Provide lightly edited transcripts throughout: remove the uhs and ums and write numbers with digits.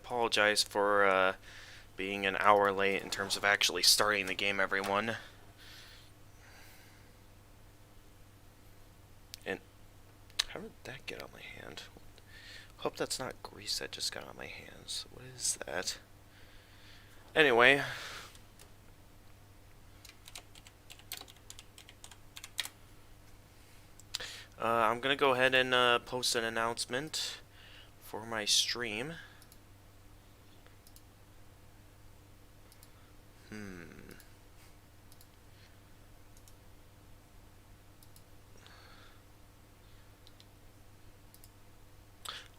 apologize for being an hour late in terms of actually starting the game, everyone. And how did that get on my hand? Hope that's not grease that just got on my hands. What is that? Anyway. I'm gonna go ahead and post an announcement for my stream.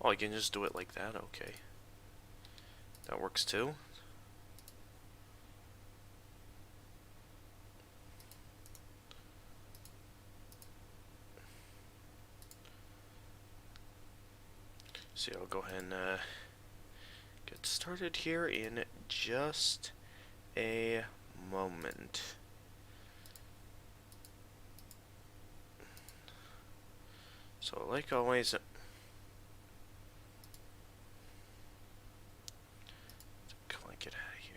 Oh, you can just do it like that? Okay. That works too. So I'll go ahead and get started here in just a moment. So like always, come on, get out of here.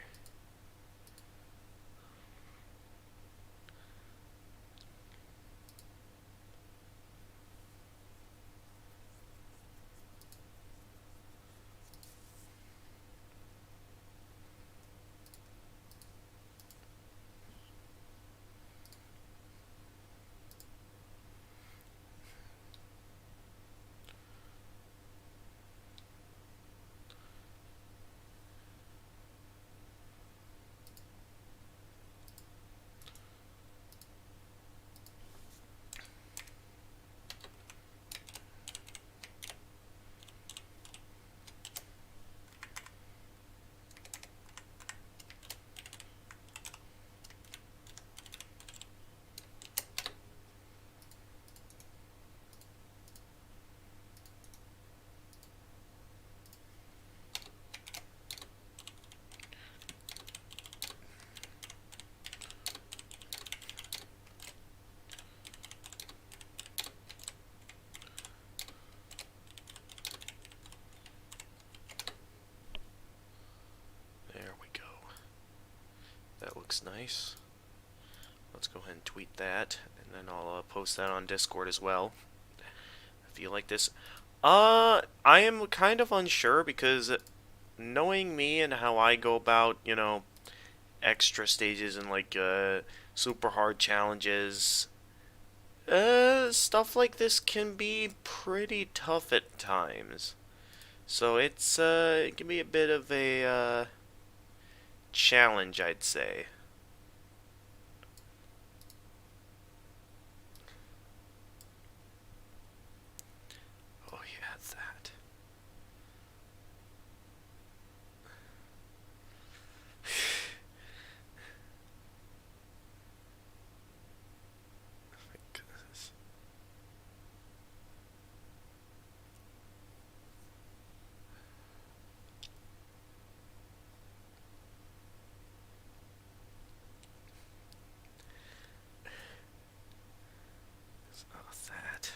That looks nice. Let's go ahead and tweet that, and then I'll post that on Discord as well. I feel like this. I am kind of unsure because knowing me and how I go about, you know, extra stages and like super hard challenges, stuff like this can be pretty tough at times. So it can be a bit of a challenge, I'd say. Oh yeah, that. Oh my goodness. Oh, that.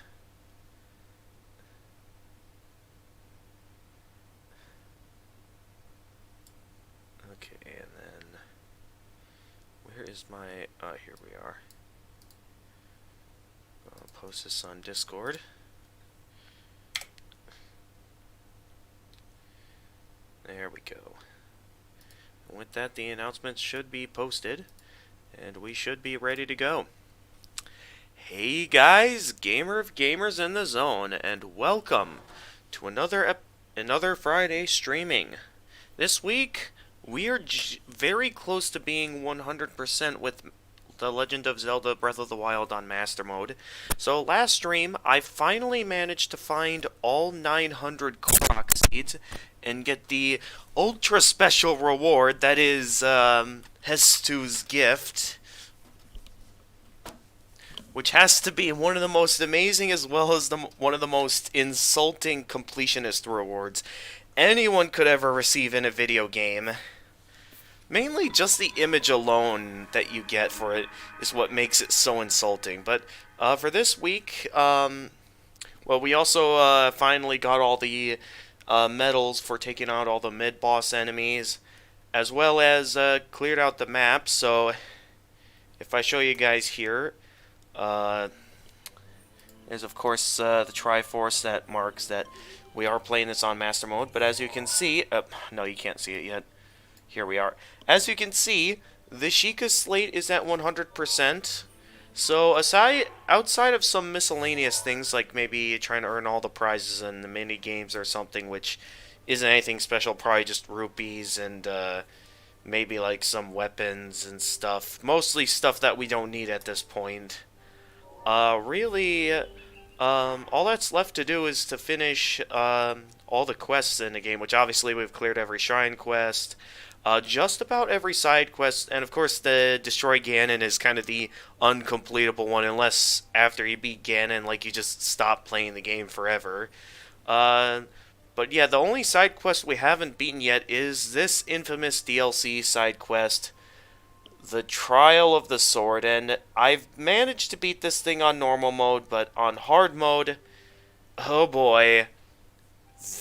Okay, and then where is my? Here we are. I'll post this on Discord. There we go. And with that, the announcements should be posted, and we should be ready to go. Hey guys, gamer of gamers in the zone, and welcome to another Friday streaming. This week, we are very close to being 100% with The Legend of Zelda Breath of the Wild on Master Mode. So last stream, I finally managed to find all 900 Korok seeds and get the ultra special reward that is Hestu's gift, which has to be one of the most amazing as well as one of the most insulting completionist rewards anyone could ever receive in a video game. Mainly just the image alone that you get for it is what makes it so insulting. But for this week, well, we also finally got all the medals for taking out all the mid-boss enemies, as well as cleared out the map. So if I show you guys here, is of course the Triforce that marks that we are playing this on Master Mode. But as you can see, no, you can't see it yet. Here we are. As you can see, the Sheikah slate is at 100%. So outside of some miscellaneous things, like maybe trying to earn all the prizes in the mini games or something, which isn't anything special, probably just rupees and maybe like some weapons and stuff. Mostly stuff that we don't need at this point. Really, all that's left to do is to finish all the quests in the game, which obviously we've cleared every shrine quest. Just about every side quest, and of course the Destroy Ganon is kind of the uncompletable one, unless after you beat Ganon, like, you just stop playing the game forever. But yeah, the only side quest we haven't beaten yet is this infamous DLC side quest, the Trial of the Sword, and I've managed to beat this thing on normal mode, but on hard mode, oh boy,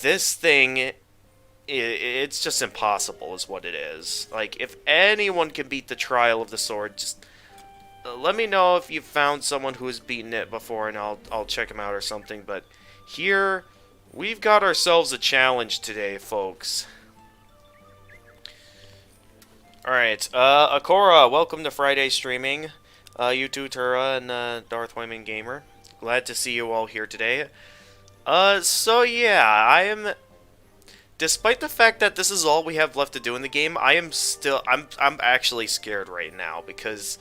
this thing, it's just impossible is what it is. Like, if anyone can beat the Trial of the Sword, just let me know if you've found someone who has beaten it before, and I'll check them out or something. But here, we've got ourselves a challenge today, folks. Alright, Akora, welcome to Friday streaming. You too, Tura, and Darth Wyman Gamer. Glad to see you all here today. So yeah, despite the fact that this is all we have left to do in the game, I'm actually scared right now, because,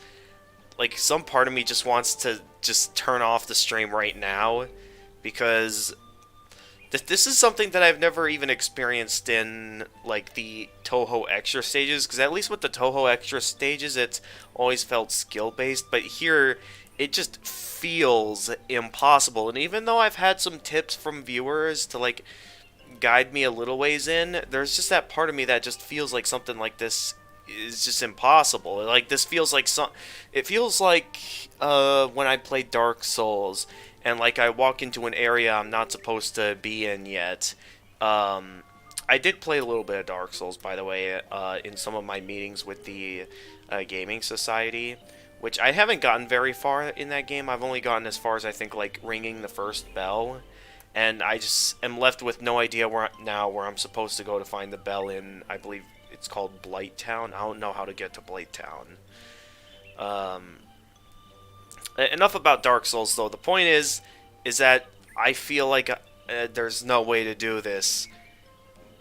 like, some part of me just wants to just turn off the stream right now, because this is something that I've never even experienced in, like, the Toho Extra stages, because at least with the Toho Extra stages, it's always felt skill-based, but here, it just feels impossible. And even though I've had some tips from viewers to, like, guide me a little ways in, there's just that part of me that just feels like something like this is just impossible. Like, this feels like it feels like when I played Dark Souls and, like, I walk into an area I'm not supposed to be in yet. I did play a little bit of Dark Souls, by the way, in some of my meetings with the Gaming Society, which I haven't gotten very far in that game. I've only gotten as far as, I think, like, ringing the first bell. And I just am left with no idea where I'm supposed to go to find the bell in, I believe it's called Blight Town. I don't know how to get to Blight Town. Enough about Dark Souls, though. The point is that I feel like there's no way to do this.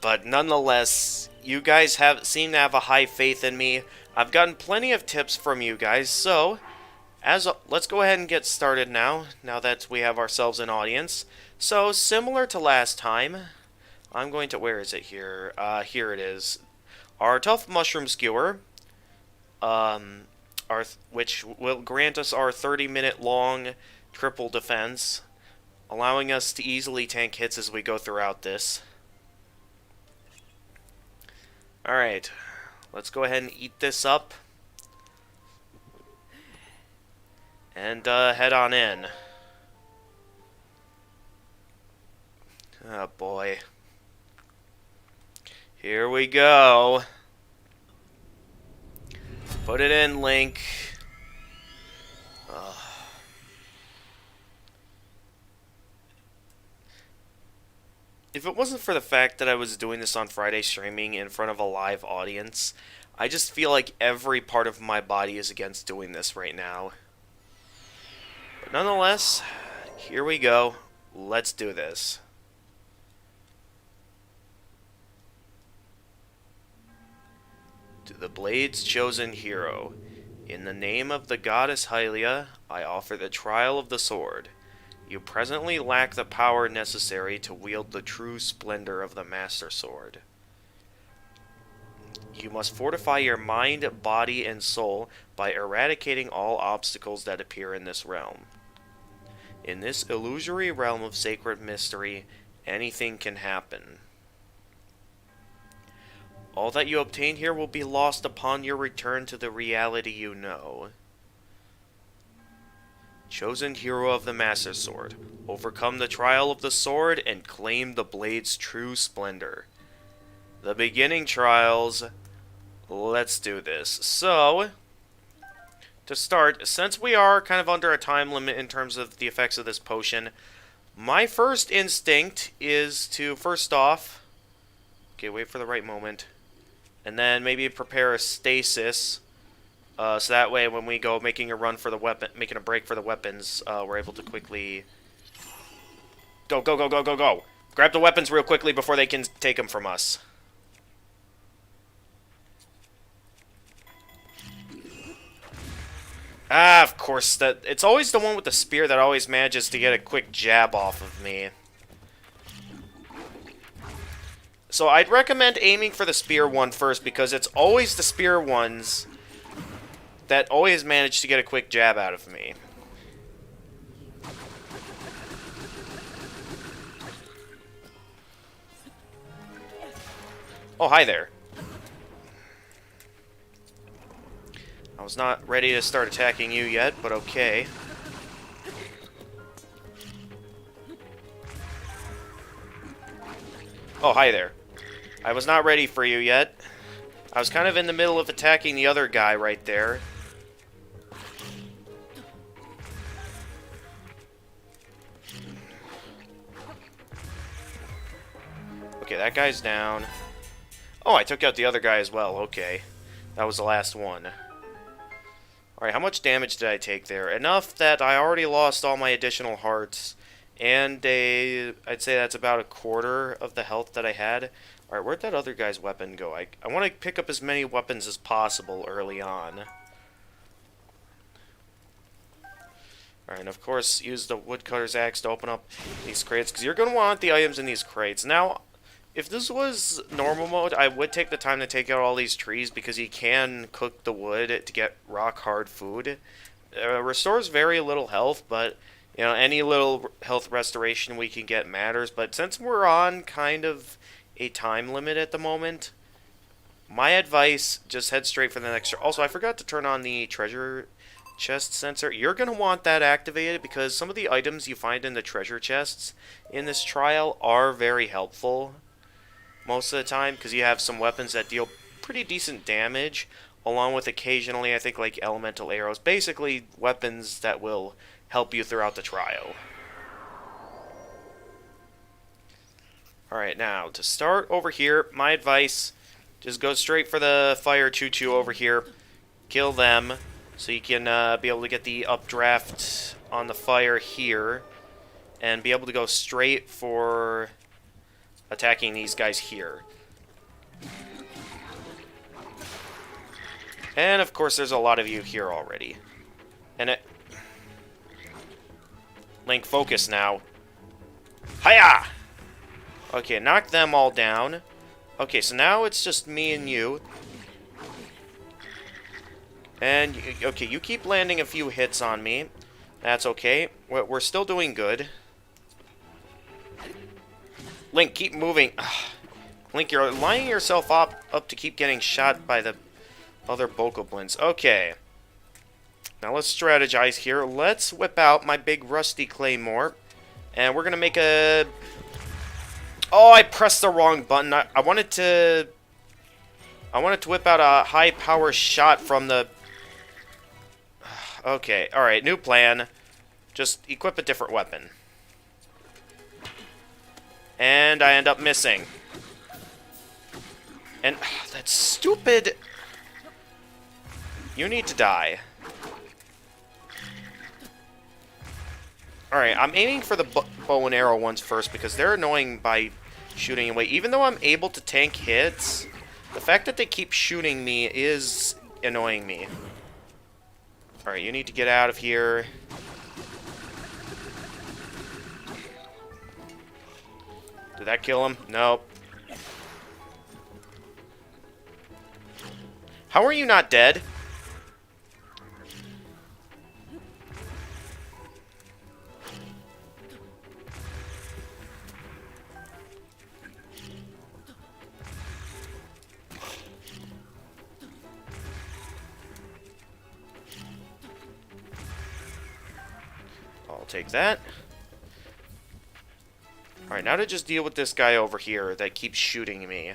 But nonetheless, you guys seem to have a high faith in me. I've gotten plenty of tips from you guys, so let's go ahead and get started now that we have ourselves an audience. So, similar to last time, I'm going to, where is it here? Here it is. Our Tough Mushroom Skewer, which will grant us our 30-minute long triple defense, allowing us to easily tank hits as we go throughout this. Alright, let's go ahead and eat this up, and head on in. Oh boy. Here we go. Put it in, Link. If it wasn't for the fact that I was doing this on Friday streaming in front of a live audience, I just feel like every part of my body is against doing this right now. But nonetheless, here we go. Let's do this. To the Blade's chosen hero, in the name of the goddess Hylia, I offer the trial of the sword. You presently lack the power necessary to wield the true splendor of the Master Sword. You must fortify your mind, body, and soul by eradicating all obstacles that appear in this realm. In this illusory realm of sacred mystery, anything can happen. All that you obtain here will be lost upon your return to the reality you know. Chosen hero of the Master Sword, Overcome the trial of the sword and claim the blade's true splendor. The beginning trials. Let's do this. So, to start, since we are kind of under a time limit in terms of the effects of this potion, my first instinct is to, first off, okay, wait for the right moment, and then maybe prepare a stasis, so that way when we go making a run for the weapon, making a break for the weapons, we're able to quickly go, go, go, go, go, go. Grab the weapons real quickly before they can take them from us. Ah, of course, it's always the one with the spear that always manages to get a quick jab off of me. So I'd recommend aiming for the spear one first, because it's always the spear ones that always manage to get a quick jab out of me. Oh, hi there. I was not ready to start attacking you yet, but okay. Oh, hi there. I was not ready for you yet. I was kind of in the middle of attacking the other guy right there. Okay, that guy's down. Oh, I took out the other guy as well. Okay. That was the last one. Alright, how much damage did I take there? Enough that I already lost all my additional hearts. And I'd say that's about a quarter of the health that I had. Alright, where'd that other guy's weapon go? I want to pick up as many weapons as possible early on. Alright, and of course, use the woodcutter's axe to open up these crates, because you're going to want the items in these crates. Now, if this was normal mode, I would take the time to take out all these trees, because you can cook the wood to get rock-hard food. Restores very little health, but, you know, any little health restoration we can get matters. But since we're on kind of a time limit at the moment, my advice, just head straight for the next... Also, I forgot to turn on the treasure chest sensor. You're going to want that activated, because some of the items you find in the treasure chests in this trial are very helpful most of the time, because you have some weapons that deal pretty decent damage, along with occasionally, I think, like elemental arrows. Basically, weapons that will help you throughout the trial. Alright, now, to start over here, my advice, just go straight for the fire choo-choo over here. Kill them, so you can be able to get the updraft on the fire here, and be able to go straight for attacking these guys here. And of course there's a lot of you here already. And Link, focus now. Hiya! Okay, knock them all down. Okay, so now it's just me and you. And, okay, you keep landing a few hits on me. That's okay. We're still doing good. Link, keep moving. Ugh. Link, you're lining yourself up to keep getting shot by the other bokoblins. Okay. Now let's strategize here. Let's whip out my big rusty claymore. And we're going to make a... Oh, I pressed the wrong button. I wanted to whip out a high power shot from the... Okay, alright, new plan. Just equip a different weapon. And I end up missing. And that's stupid. You need to die. Alright, I'm aiming for the bow and arrow ones first, because they're annoying by shooting away. Even though I'm able to tank hits, the fact that they keep shooting me is annoying me. Alright, you need to get out of here. Did that kill him? Nope. How are you not dead? I'll take that. Alright, now to just deal with this guy over here that keeps shooting me.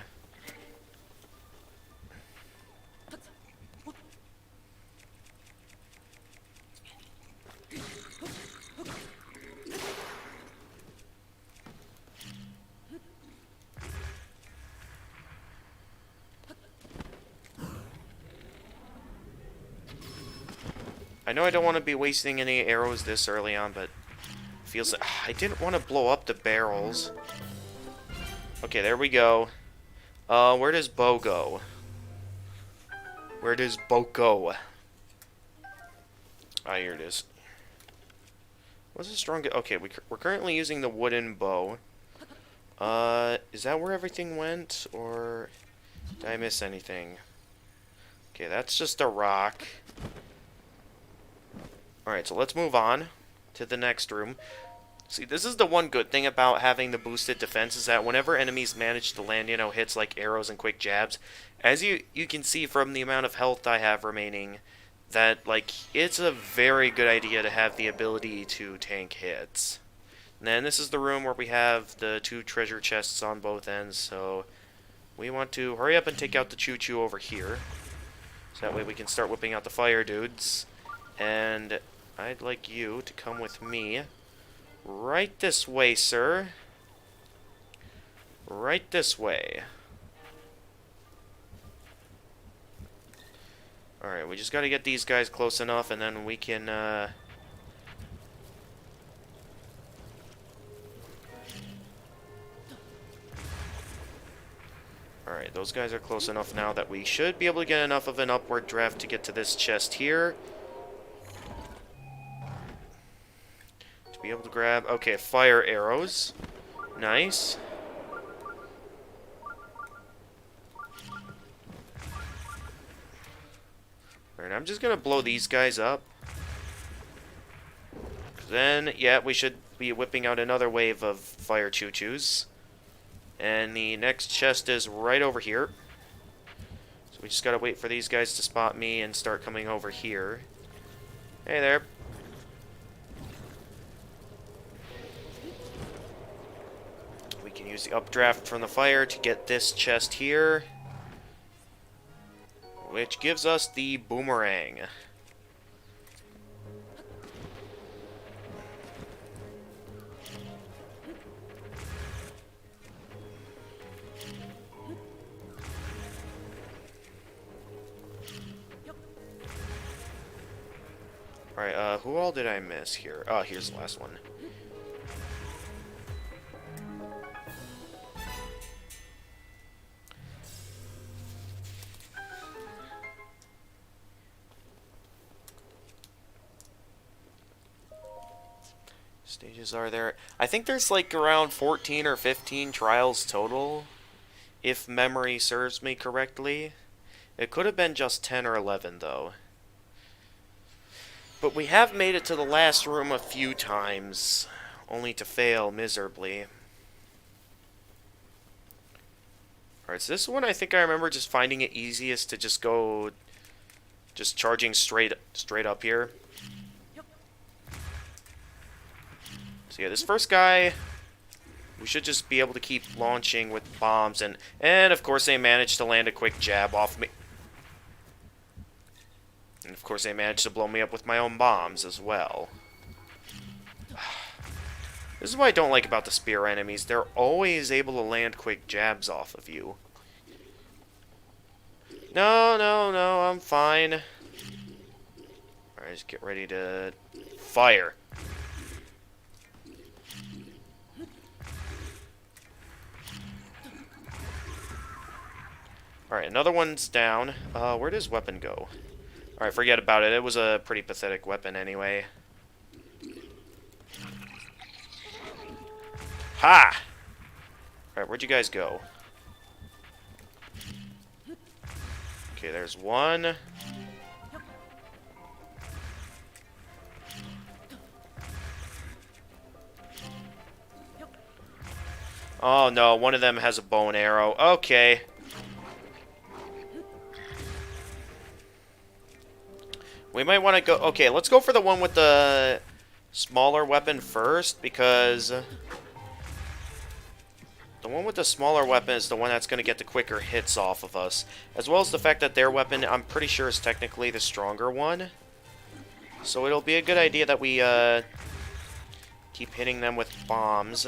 I know I don't want to be wasting any arrows this early on, but feels like I didn't want to blow up the barrels. Okay, there we go. Where does Bo go? Where does Bo go? Ah, here it is. What's the strongest? Okay, we're currently using the wooden bow. Is that where everything went, or did I miss anything? Okay, that's just a rock. Alright, so let's move on to the next room. See, this is the one good thing about having the boosted defense, is that whenever enemies manage to land, hits like arrows and quick jabs, as you can see from the amount of health I have remaining, that, like, it's a very good idea to have the ability to tank hits. And then this is the room where we have the 2 treasure chests on both ends, so we want to hurry up and take out the choo-choo over here. So that way we can start whipping out the fire dudes. And I'd like you to come with me. Right this way, sir. Right this way. Alright, we just gotta get these guys close enough, and then we can, Alright, those guys are close enough now that we should be able to get enough of an upward draft to get to this chest here. To be able to grab... Okay, fire arrows. Nice. Alright, I'm just gonna blow these guys up. Then, yeah, we should be whipping out another wave of fire choo-choos. And the next chest is right over here. So we just gotta wait for these guys to spot me and start coming over here. Hey there. We can use the updraft from the fire to get this chest here, which gives us the boomerang. Alright, who all did I miss here? Oh, here's the last one. Stages are there. I think there's like around 14 or 15 trials total, if memory serves me correctly. It could have been just 10 or 11 though. But we have made it to the last room a few times, only to fail miserably. Alright, so this one I think I remember just finding it easiest to just go, just charging straight up here. So yeah, this first guy, we should just be able to keep launching with bombs, and of course they managed to land a quick jab off me. And of course they managed to blow me up with my own bombs as well. This is what I don't like about the spear enemies. They're always able to land quick jabs off of you. No, I'm fine. Alright, just get ready to fire. Alright, another one's down. Where does weapon go? Alright, forget about it. It was a pretty pathetic weapon anyway. Ha! Alright, where'd you guys go? Okay, there's one. Oh no, one of them has a bow and arrow. Okay. We might want to go... Okay, let's go for the one with the smaller weapon first, because The one with the smaller weapon is the one that's going to get the quicker hits off of us. As well as the fact that their weapon, I'm pretty sure, is technically the stronger one. So it'll be a good idea that we keep hitting them with bombs.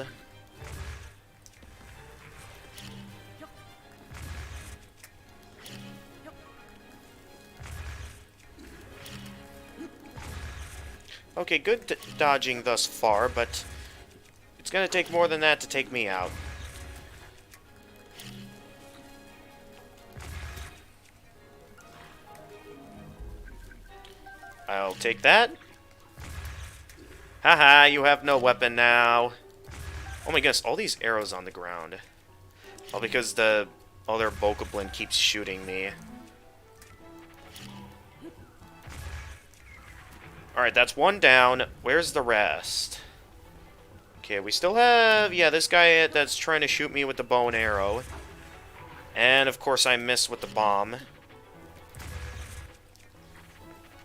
Okay, good dodging thus far, but it's going to take more than that to take me out. I'll take that. Haha, you have no weapon now. Oh my goodness, all these arrows on the ground. All because the other Bokoblin keeps shooting me. Alright, that's one down. Where's the rest? Okay, we still have... Yeah, this guy that's trying to shoot me with the bow and arrow. And, of course, I miss with the bomb.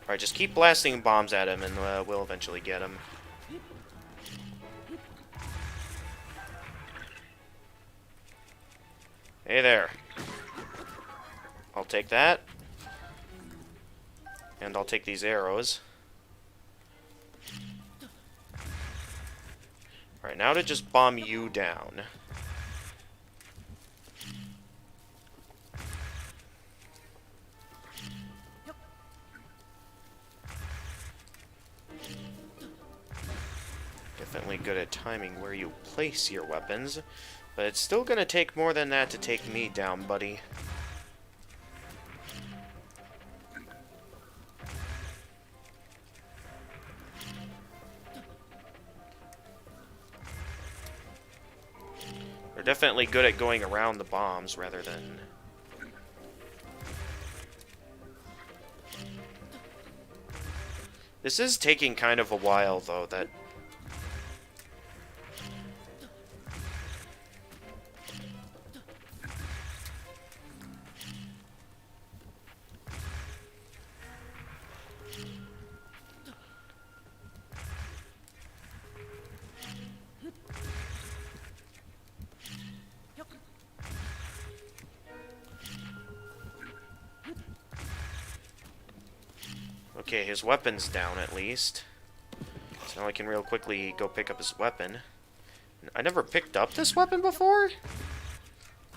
Alright, just keep blasting bombs at him, and we'll eventually get him. Hey there. I'll take that. And I'll take these arrows. Alright, now to just bomb you down. Definitely good at timing where you place your weapons, but it's still gonna take more than that to take me down, buddy. They're definitely good at going around the bombs rather than... This is taking kind of a while, though, that... Okay, his weapon's down at least. So now I can real quickly go pick up his weapon. I never picked up this weapon before?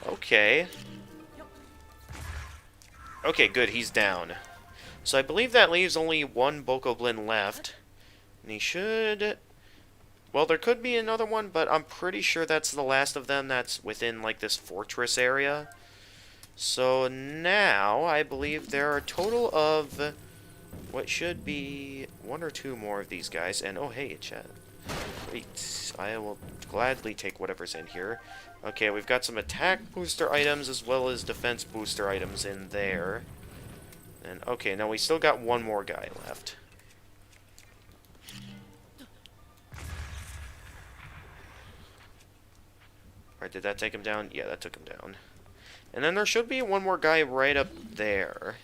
Okay. Okay, good, he's down. So I believe that leaves only one Bokoblin left. And he should... Well, there could be another one, but I'm pretty sure that's the last of them that's within, like, this fortress area. So now, I believe there are a total of... what should be one or two more of these guys. And, oh, hey, chat. Great. I will gladly take whatever's in here. Okay, we've got some attack booster items as well as defense booster items in there. And, okay, now we still got one more guy left. Alright, did that take him down? Yeah, that took him down. And then there should be one more guy right up there.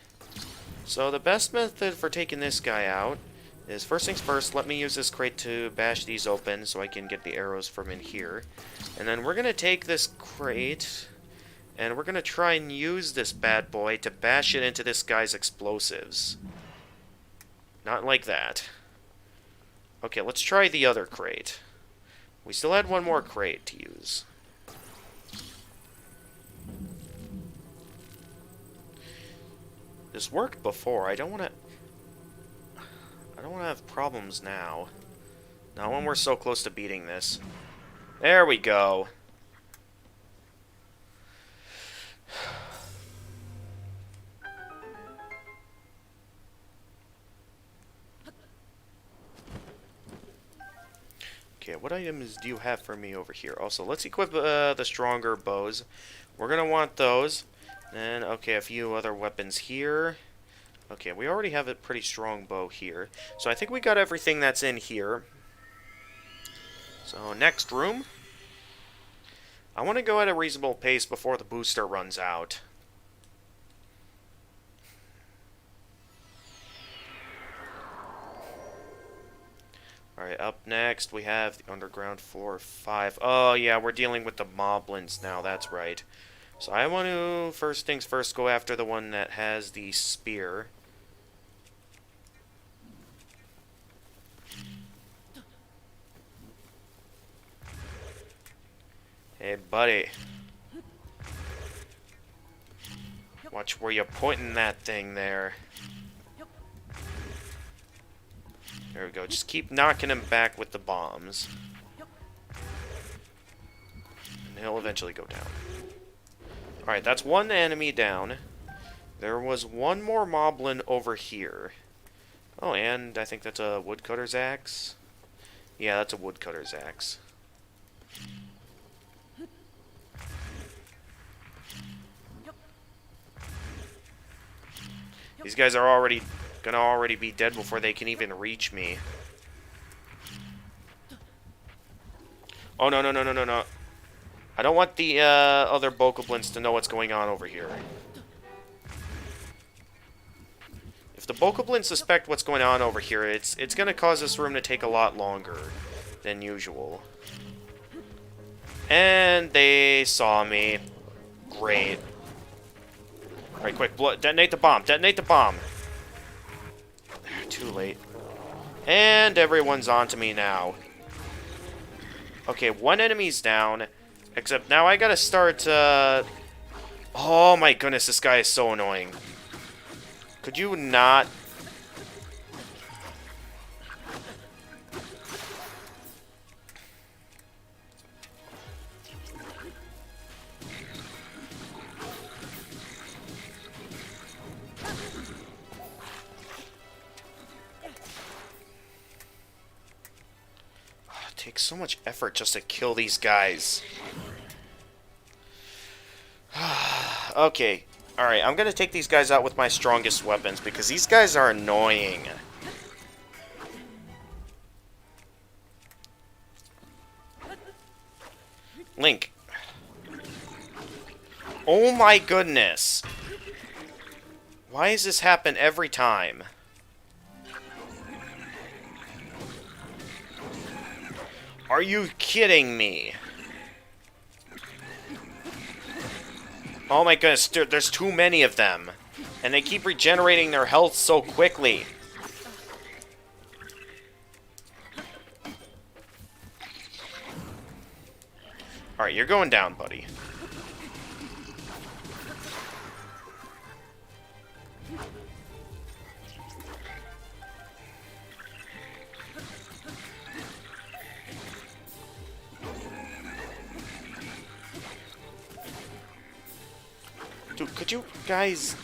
So the best method for taking this guy out is, first things first, let me use this crate to bash these open so I can get the arrows from in here. And then we're going to take this crate, and we're going to try and use this bad boy to bash it into this guy's explosives. Not like that. Okay, let's try the other crate. We still had one more crate to use. This worked before. I don't want to have problems now. Not when we're so close to beating this. There we go. Okay, what items do you have for me over here? Also, let's equip the stronger bows. We're gonna want those. And, okay, a few other weapons here. Okay, we already have a pretty strong bow here. So I think we got everything that's in here. So, next room. I want to go at a reasonable pace before the booster runs out. Alright, up next we have the underground floor 5. Oh yeah, we're dealing with the moblins now, that's right. So I want to, first things first, go after the one that has the spear. Hey buddy. Watch where you're pointing that thing there. There we go. Just keep knocking him back with the bombs. And he'll eventually go down. Alright, that's one enemy down. There was one more moblin over here. Oh, and I think that's a woodcutter's axe. Yeah, that's a woodcutter's axe. These guys are gonna be dead before they can even reach me. Oh, no, no, no, no, no, no. I don't want the other bokoblins to know what's going on over here. If the bokoblins suspect what's going on over here, it's gonna cause this room to take a lot longer than usual. And they saw me. Great. Alright, quick, detonate the bomb, detonate the bomb. Too late. And everyone's onto me now. Okay, one enemy's down. Except now I gotta start, Oh my goodness, this guy is so annoying. Could you not... It takes so much effort just to kill these guys. Okay, alright, I'm gonna take these guys out with my strongest weapons, because these guys are annoying. Link. Oh my goodness. Why does this happen every time? Are you kidding me? Oh my goodness, there's too many of them. And they keep regenerating their health so quickly. Alright, you're going down, buddy. Dude, could you guys...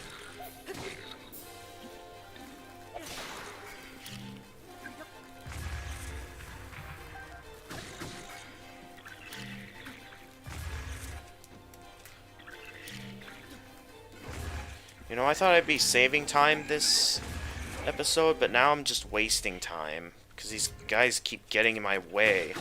You know, I thought I'd be saving time this episode, but now I'm just wasting time. Because these guys keep getting in my way.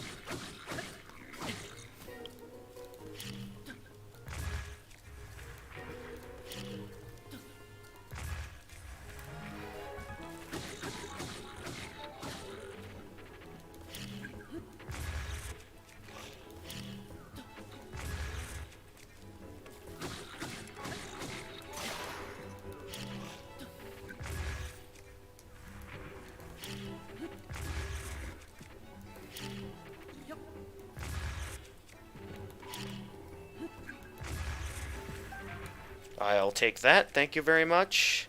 I'll take that, thank you very much.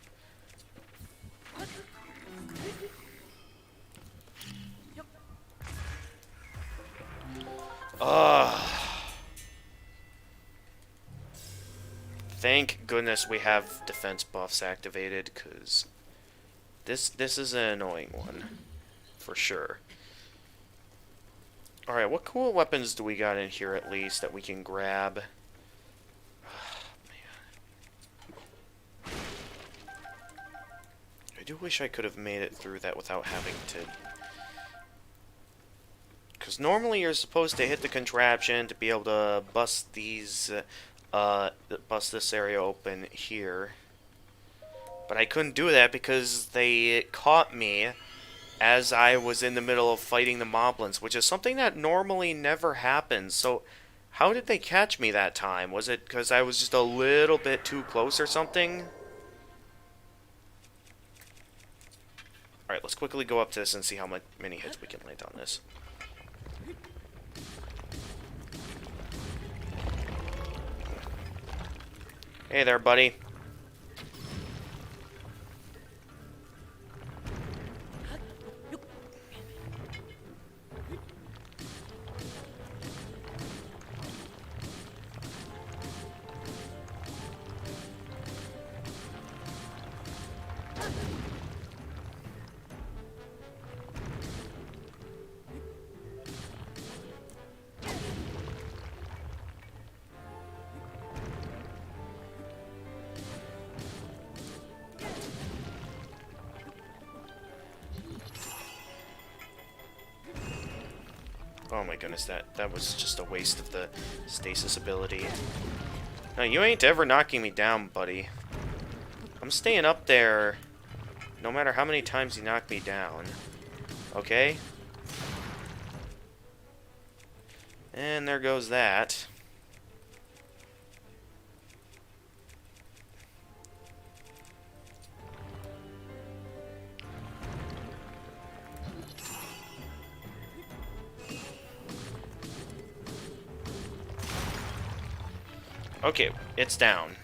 Thank goodness we have defense buffs activated, because this is an annoying one, for sure. Alright, what cool weapons do we got in here at least that we can grab? I do wish I could have made it through that without having to... Because normally you're supposed to hit the contraption to be able to bust these... bust this area open here. But I couldn't do that because they caught me as I was in the middle of fighting the moblins, which is something that normally never happens. So how did they catch me that time? Was it because I was just a little bit too close or something? Alright, let's quickly go up to this and see how many hits we can land on this. Hey there, buddy. Oh my goodness, that was just a waste of the stasis ability. No, you ain't ever knocking me down, buddy. I'm staying up there no matter how many times you knock me down. Okay? And there goes that. Okay, it's down.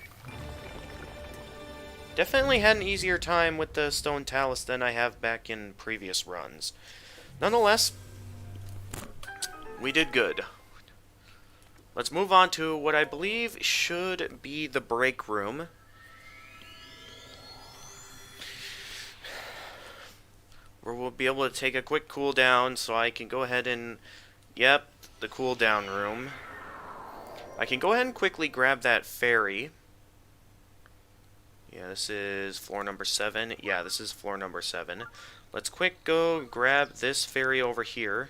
Definitely had an easier time with the Stone Talus than I have back in previous runs. Nonetheless, we did good. Let's move on to what I believe should be the break room. Where we'll be able to take a quick cooldown so I can go ahead and... Yep, the cooldown room. I can go ahead and quickly grab that fairy. Yeah, this is floor number 7. Yeah, this is floor number 7. Let's quick go grab this fairy over here.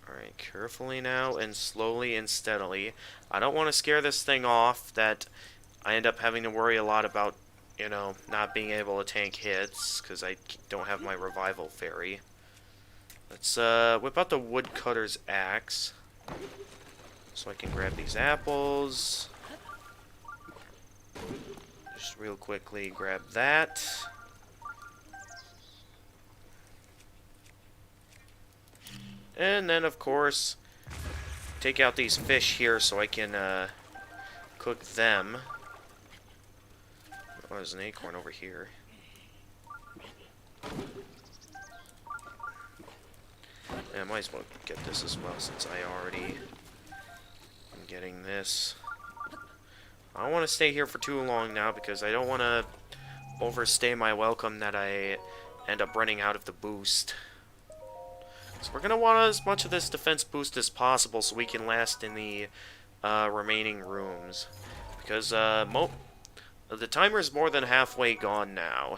Alright, carefully now and slowly and steadily. I don't want to scare this thing off that I end up having to worry a lot about, you know, not being able to tank hits because I don't have my revival fairy. Let's whip out the woodcutter's axe. So I can grab these apples. Just real quickly grab that. And then, of course, take out these fish here so I can cook them. Oh, there's an acorn over here. Yeah, I might as well get this as well since I already am getting this. I don't want to stay here for too long now because I don't want to overstay my welcome that I end up running out of the boost. So we're going to want as much of this defense boost as possible so we can last in the remaining rooms. Because the timer is more than halfway gone now.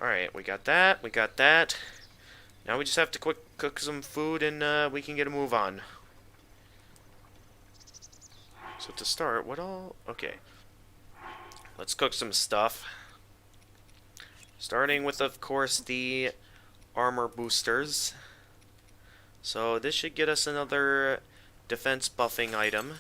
Alright, we got that, we got that. Now we just have to quick cook some food and we can get a move on. So to start, what all... Okay. Let's cook some stuff. Starting with, of course, the armor boosters. So this should get us another defense buffing item.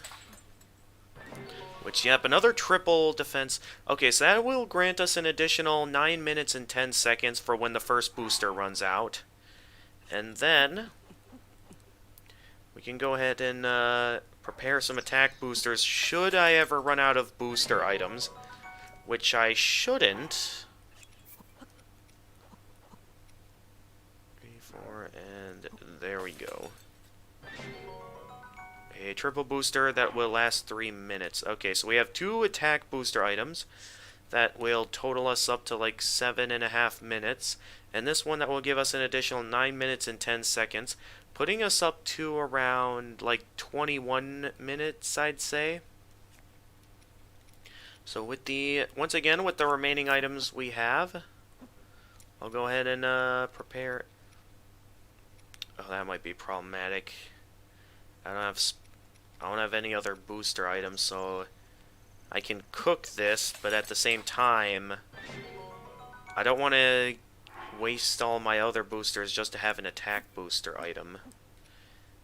Which, yep, another triple defense. Okay, so that will grant us an additional 9 minutes and 10 seconds for when the first booster runs out. And then we can go ahead and prepare some attack boosters should I ever run out of booster items. Which I shouldn't. 3, 4, and there we go. A triple booster that will last 3 minutes. Okay, so we have 2 attack booster items that will total us up to like 7.5 minutes. And this one that will give us an additional 9 minutes and 10 seconds, putting us up to around like 21 minutes, I'd say. So with the, once again, with the remaining items we have, I'll go ahead and prepare. Oh, that might be problematic. I don't have I don't have any other booster items, so I can cook this, but at the same time, I don't want to waste all my other boosters just to have an attack booster item.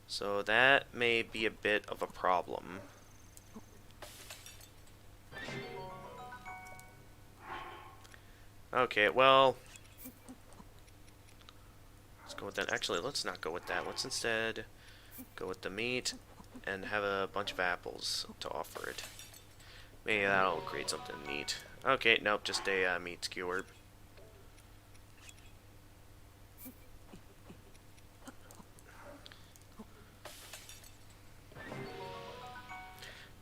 So that may be a bit of a problem. Okay, well, let's go with that. Actually, let's not go with that. Let's instead go with the meat and have a bunch of apples to offer it. Maybe that'll create something neat. Okay, nope, just a meat skewer.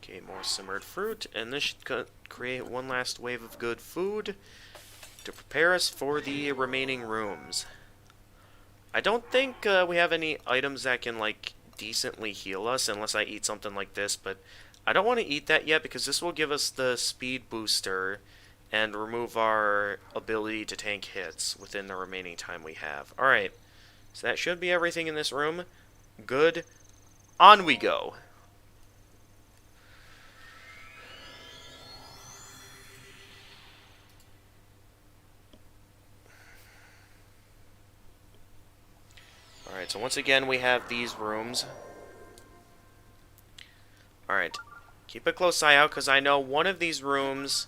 Okay, more simmered fruit, and this should create one last wave of good food to prepare us for the remaining rooms. I don't think we have any items that can, like, decently heal us unless I eat something like this, but I don't want to eat that yet because this will give us the speed booster and remove our ability to tank hits within the remaining time we have. Alright, so that should be everything in this room. Good. On we go. Alright, so once again we have these rooms. Alright, keep a close eye out because I know one of these rooms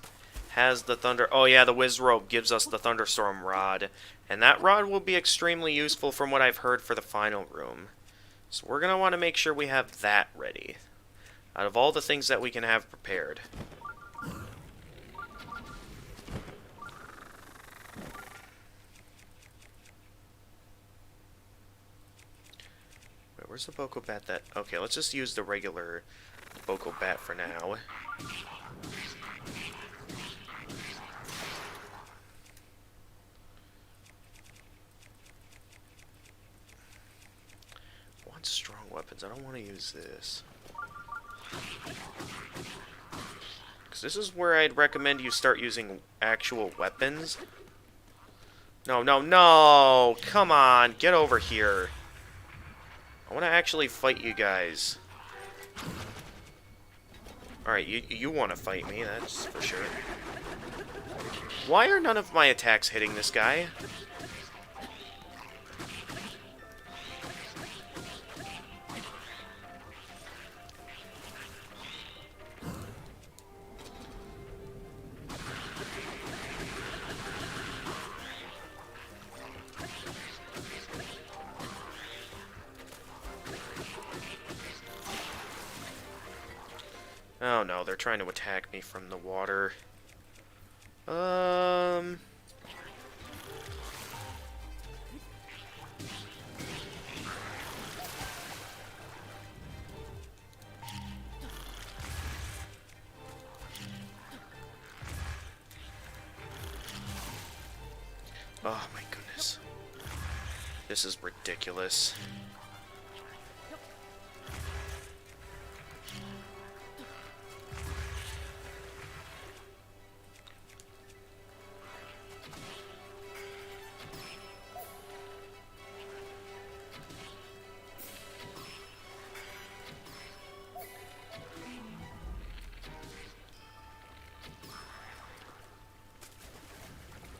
has the thunder... Oh yeah, the Wiz Robe gives us the Thunderstorm Rod. And that rod will be extremely useful from what I've heard for the final room. So we're going to want to make sure we have that ready. Out of all the things that we can have prepared. Wait, where's the Boko Bat that... Okay, let's just use the regular Boko Bat for now. Strong weapons. I don't want to use this. Because this is where I'd recommend you start using actual weapons. No, no, no! Come on, get over here. I want to actually fight you guys. Alright, you want to fight me, that's for sure. Why are none of my attacks hitting this guy? Oh no, they're trying to attack me from the water. Oh my goodness. This is ridiculous.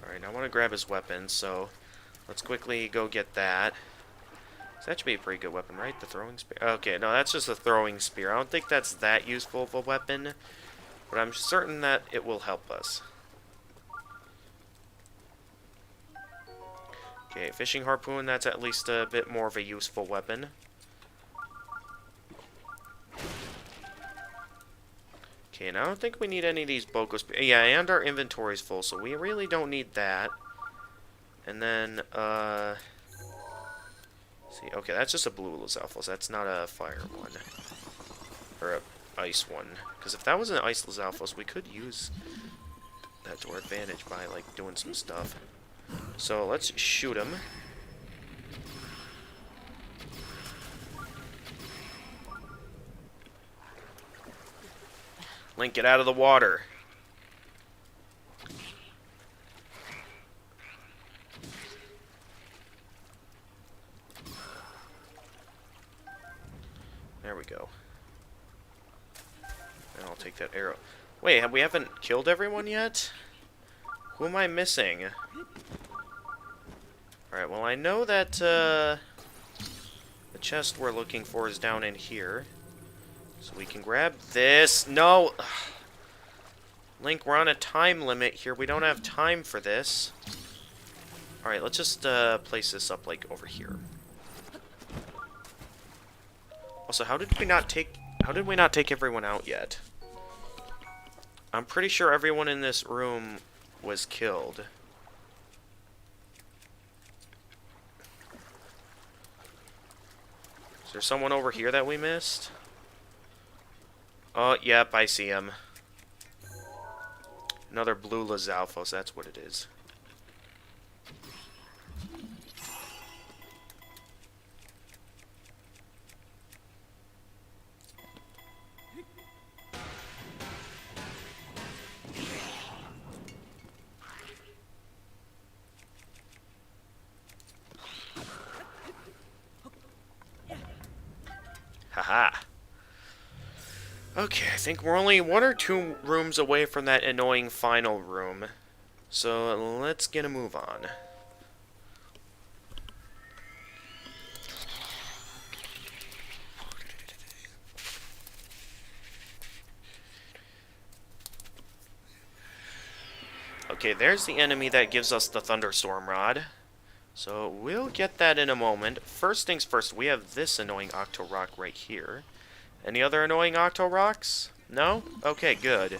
Alright, I want to grab his weapon, so let's quickly go get that. So that should be a pretty good weapon, right? The throwing spear? Okay, no, that's just a throwing spear. I don't think that's that useful of a weapon, but I'm certain that it will help us. Okay, fishing harpoon, that's at least a bit more of a useful weapon. Okay, and I don't think we need any of these Boko spears. Yeah, and our inventory's full, so we really don't need that. And then, see, okay, that's just a blue Lizalfos. That's not a fire one. Or a ice one. Because if that was an ice Lizalfos, we could use that to our advantage by, like, doing some stuff. So, let's shoot him. Link, get out of the water. There we go. take that arrow. Wait, we haven't killed everyone yet? Who am I missing? Alright, well I know that the chest we're looking for is down in here. So we can grab this. No! Link, we're on a time limit here. We don't have time for this. Alright, let's just place this up, like, over here. Also, how did we not take everyone out yet? I'm pretty sure everyone in this room was killed. Is there someone over here that we missed? Oh, yep, I see him. Another blue Lizalfos, that's what it is. Haha. Okay, I think we're only 1 or 2 rooms away from that annoying final room. So let's get a move on. Okay, there's the enemy that gives us the Thunderstorm Rod. So we'll get that in a moment. First things first, we have this annoying Octo-Rock right here. Any other annoying Octo-Rocks? No? Okay, good.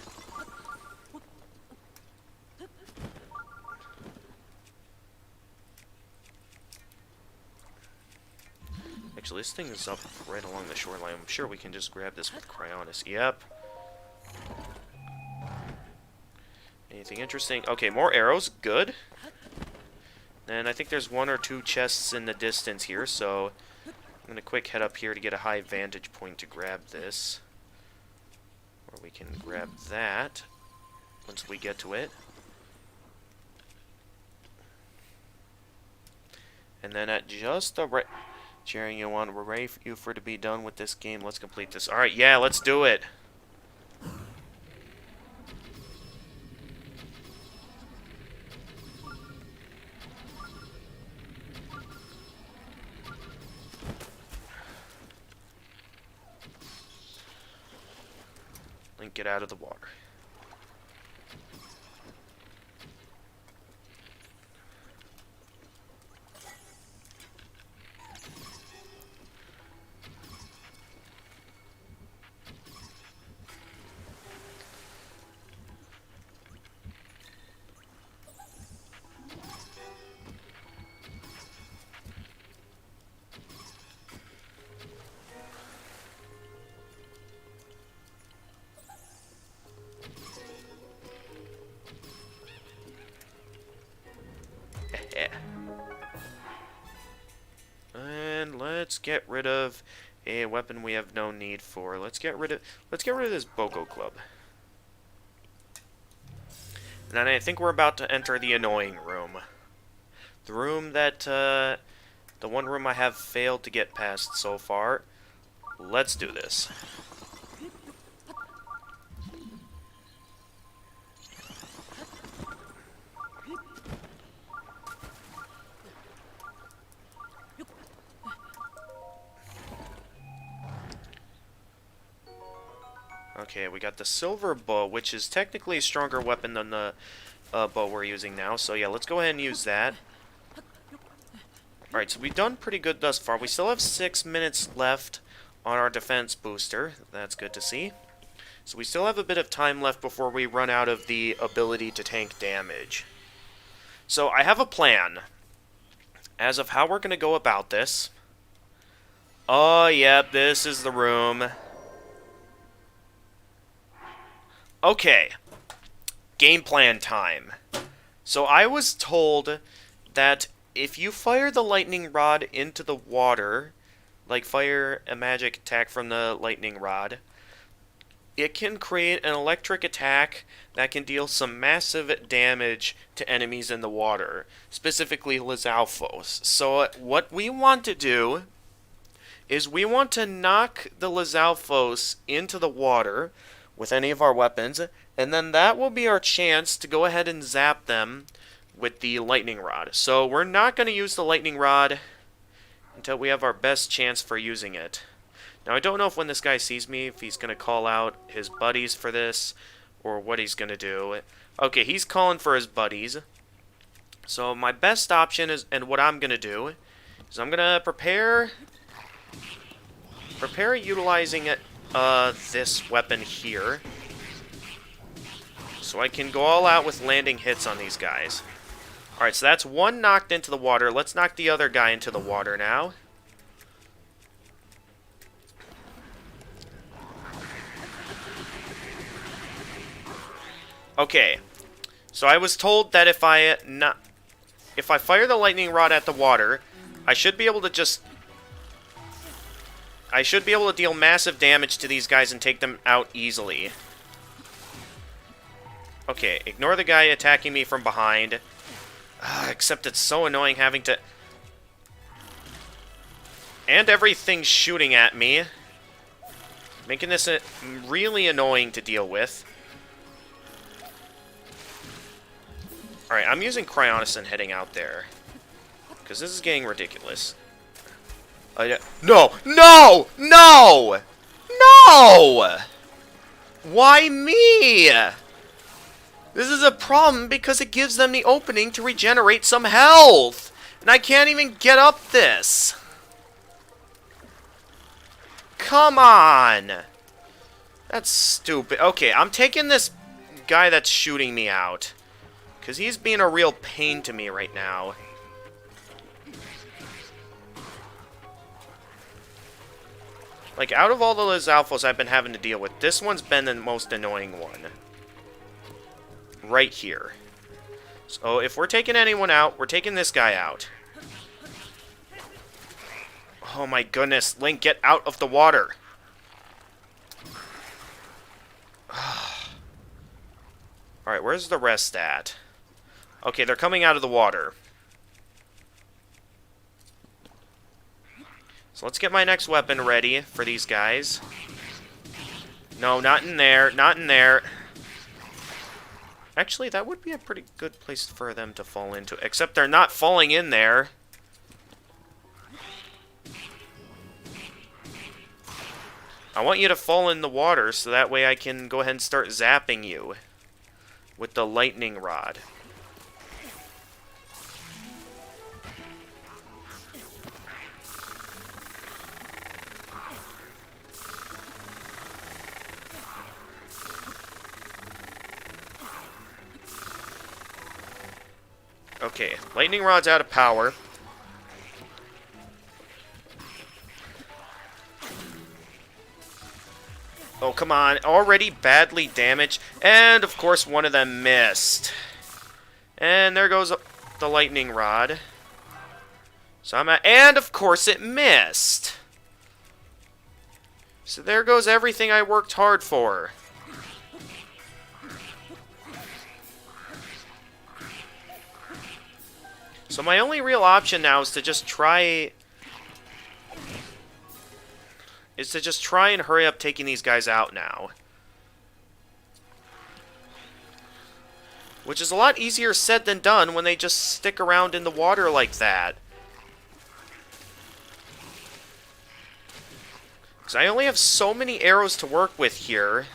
Actually, this thing is up right along the shoreline. I'm sure we can just grab this with Cryonis. Yep. Anything interesting? Okay, more arrows. Good. And I think there's 1 or 2 chests in the distance here, so I'm going to quick head up here to get a high vantage point to grab this. Or we can grab that once we get to it. And then at just the right... Cheering you on, we're ready for you to be done with this game. Let's complete this. Alright, yeah, let's do it. Link, get out of the water. And let's get rid of a weapon we have no need for. Let's get rid of this Boko Club. And then I think we're about to enter the annoying room. The room that the one room I have failed to get past so far. Let's do this. Okay, we got the silver bow, which is technically a stronger weapon than the bow we're using now. So yeah, let's go ahead and use that. Alright, so we've done pretty good thus far. We still have 6 minutes left on our defense booster. That's good to see. So we still have a bit of time left before we run out of the ability to tank damage. So I have a plan as of how we're going to go about this. Oh, yep, this is the room. Okay, game plan time. So I was told that if you fire the lightning rod into the water, like fire a magic attack from the lightning rod, it can create an electric attack that can deal some massive damage to enemies in the water, specifically Lizalfos. So what we want to do is we want to knock the Lizalfos into the water with any of our weapons, and then that will be our chance to go ahead and zap them with the lightning rod. So we're not going to use the lightning rod until we have our best chance for using it. Now I don't know if when this guy sees me, if he's going to call out his buddies for this, or what he's going to do. Okay, he's calling for his buddies. So my best option is, and what I'm going to do, is I'm going to prepare utilizing this weapon here, so I can go all out with landing hits on these guys. Alright, so that's one knocked into the water. Let's knock the other guy into the water now. Okay, so I was told that if I fire the lightning rod at the water, I should be able to deal massive damage to these guys and take them out easily. Okay, ignore the guy attacking me from behind. Except it's so annoying having to... And everything's shooting at me. Making this really annoying to deal with. Alright, I'm using Cryonis heading out there. Because this is getting ridiculous. No! No! No! No! Why me? This is a problem because it gives them the opening to regenerate some health. And I can't even get up this. Come on. That's stupid. Okay, I'm taking this guy that's shooting me out. Because he's being a real pain to me right now. Like, out of all those alphas I've been having to deal with, this one's been the most annoying one. Right here. So, if we're taking anyone out, we're taking this guy out. Oh my goodness, Link, get out of the water! Alright, where's the rest at? Okay, they're coming out of the water. So let's get my next weapon ready for these guys. No, not in there. Not in there. Actually, that would be a pretty good place for them to fall into. Except they're not falling in there. I want you to fall in the water so that way I can go ahead and start zapping you with the lightning rod. Okay, lightning rod's out of power. Oh, come on. Already badly damaged. And, of course, one of them missed. And there goes the lightning rod. So I'm at... And, of course, it missed. So there goes everything I worked hard for. So my only real option now is to just try... and hurry up taking these guys out now. Which is a lot easier said than done when they just stick around in the water like that. Because I only have so many arrows to work with here.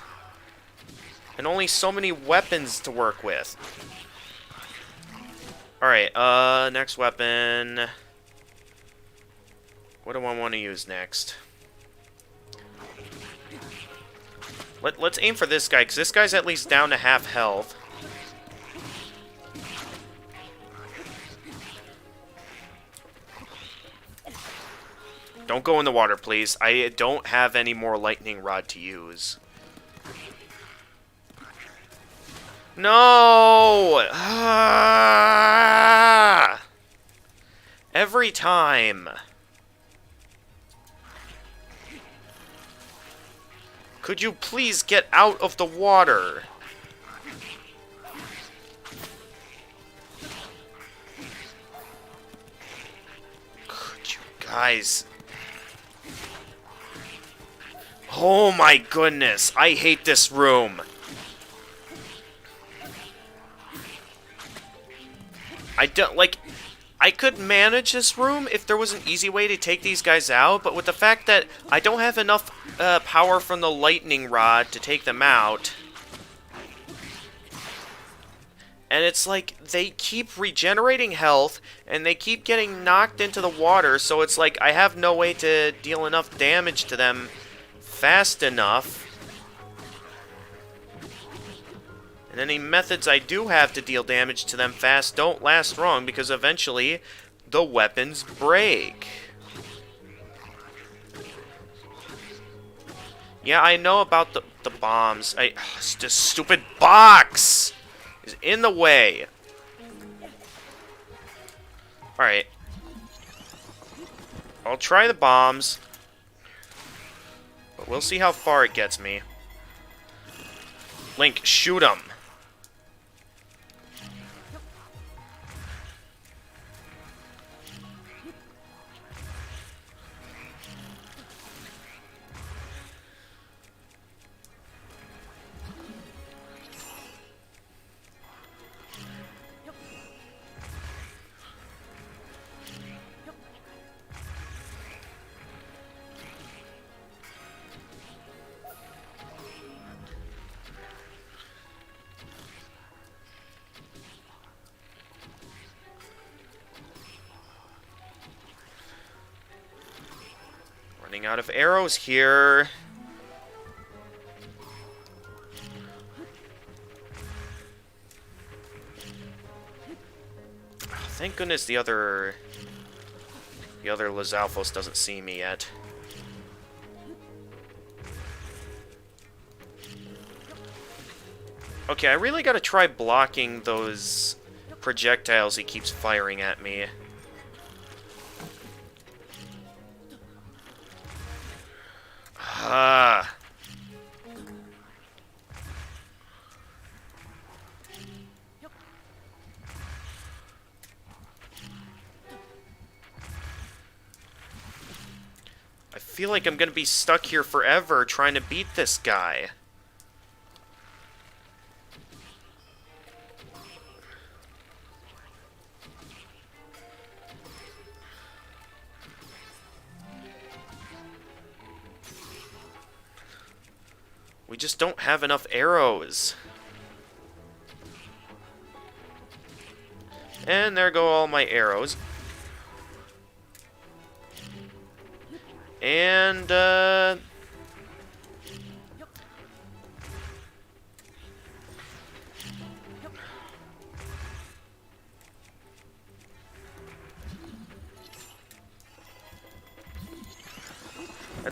And only so many weapons to work with. Alright, next weapon. What do I want to use next? Let's aim for this guy, because this guy's at least down to half health. Don't go in the water, please. I don't have any more lightning rod to use. No! Ah! Every time. Could you please get out of the water? Could you guys... Oh my goodness, I hate this room. I don't, like, I could manage this room if there was an easy way to take these guys out, but with the fact that I don't have enough power from the lightning rod to take them out, and it's like they keep regenerating health, and they keep getting knocked into the water, so it's like I have no way to deal enough damage to them fast enough. And any methods I do have to deal damage to them fast don't last long, because eventually the weapons break. Yeah, I know about the bombs. This stupid box is in the way. Alright. I'll try the bombs, but we'll see how far it gets me. Link, shoot him. Running out of arrows here. Oh, thank goodness the other Lizalfos doesn't see me yet. Okay, I really gotta try blocking those projectiles he keeps firing at me. Ah. I feel like I'm gonna be stuck here forever trying to beat this guy. We just don't have enough arrows. And there go all my arrows. And, I'd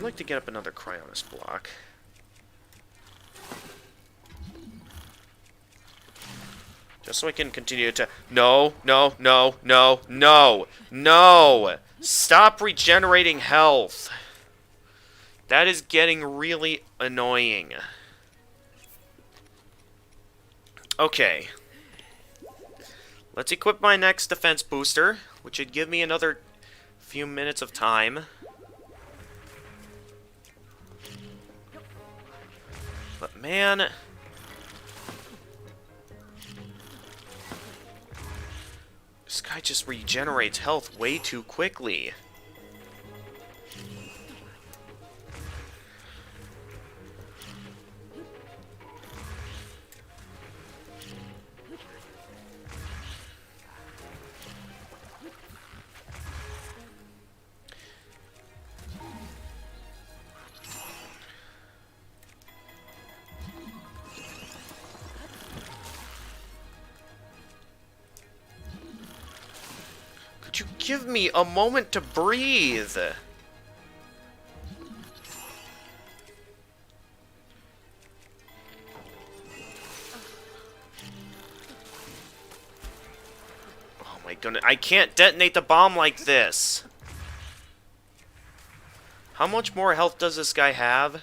like to get up another Cryonis block. Just so I can continue to... No, no, no, no, no, no! Stop regenerating health! That is getting really annoying. Okay. Let's equip my next defense booster, which would give me another few minutes of time. But man... this guy just regenerates health way too quickly. Could you give me a moment to breathe? Oh my goodness, I can't detonate the bomb like this. How much more health does this guy have?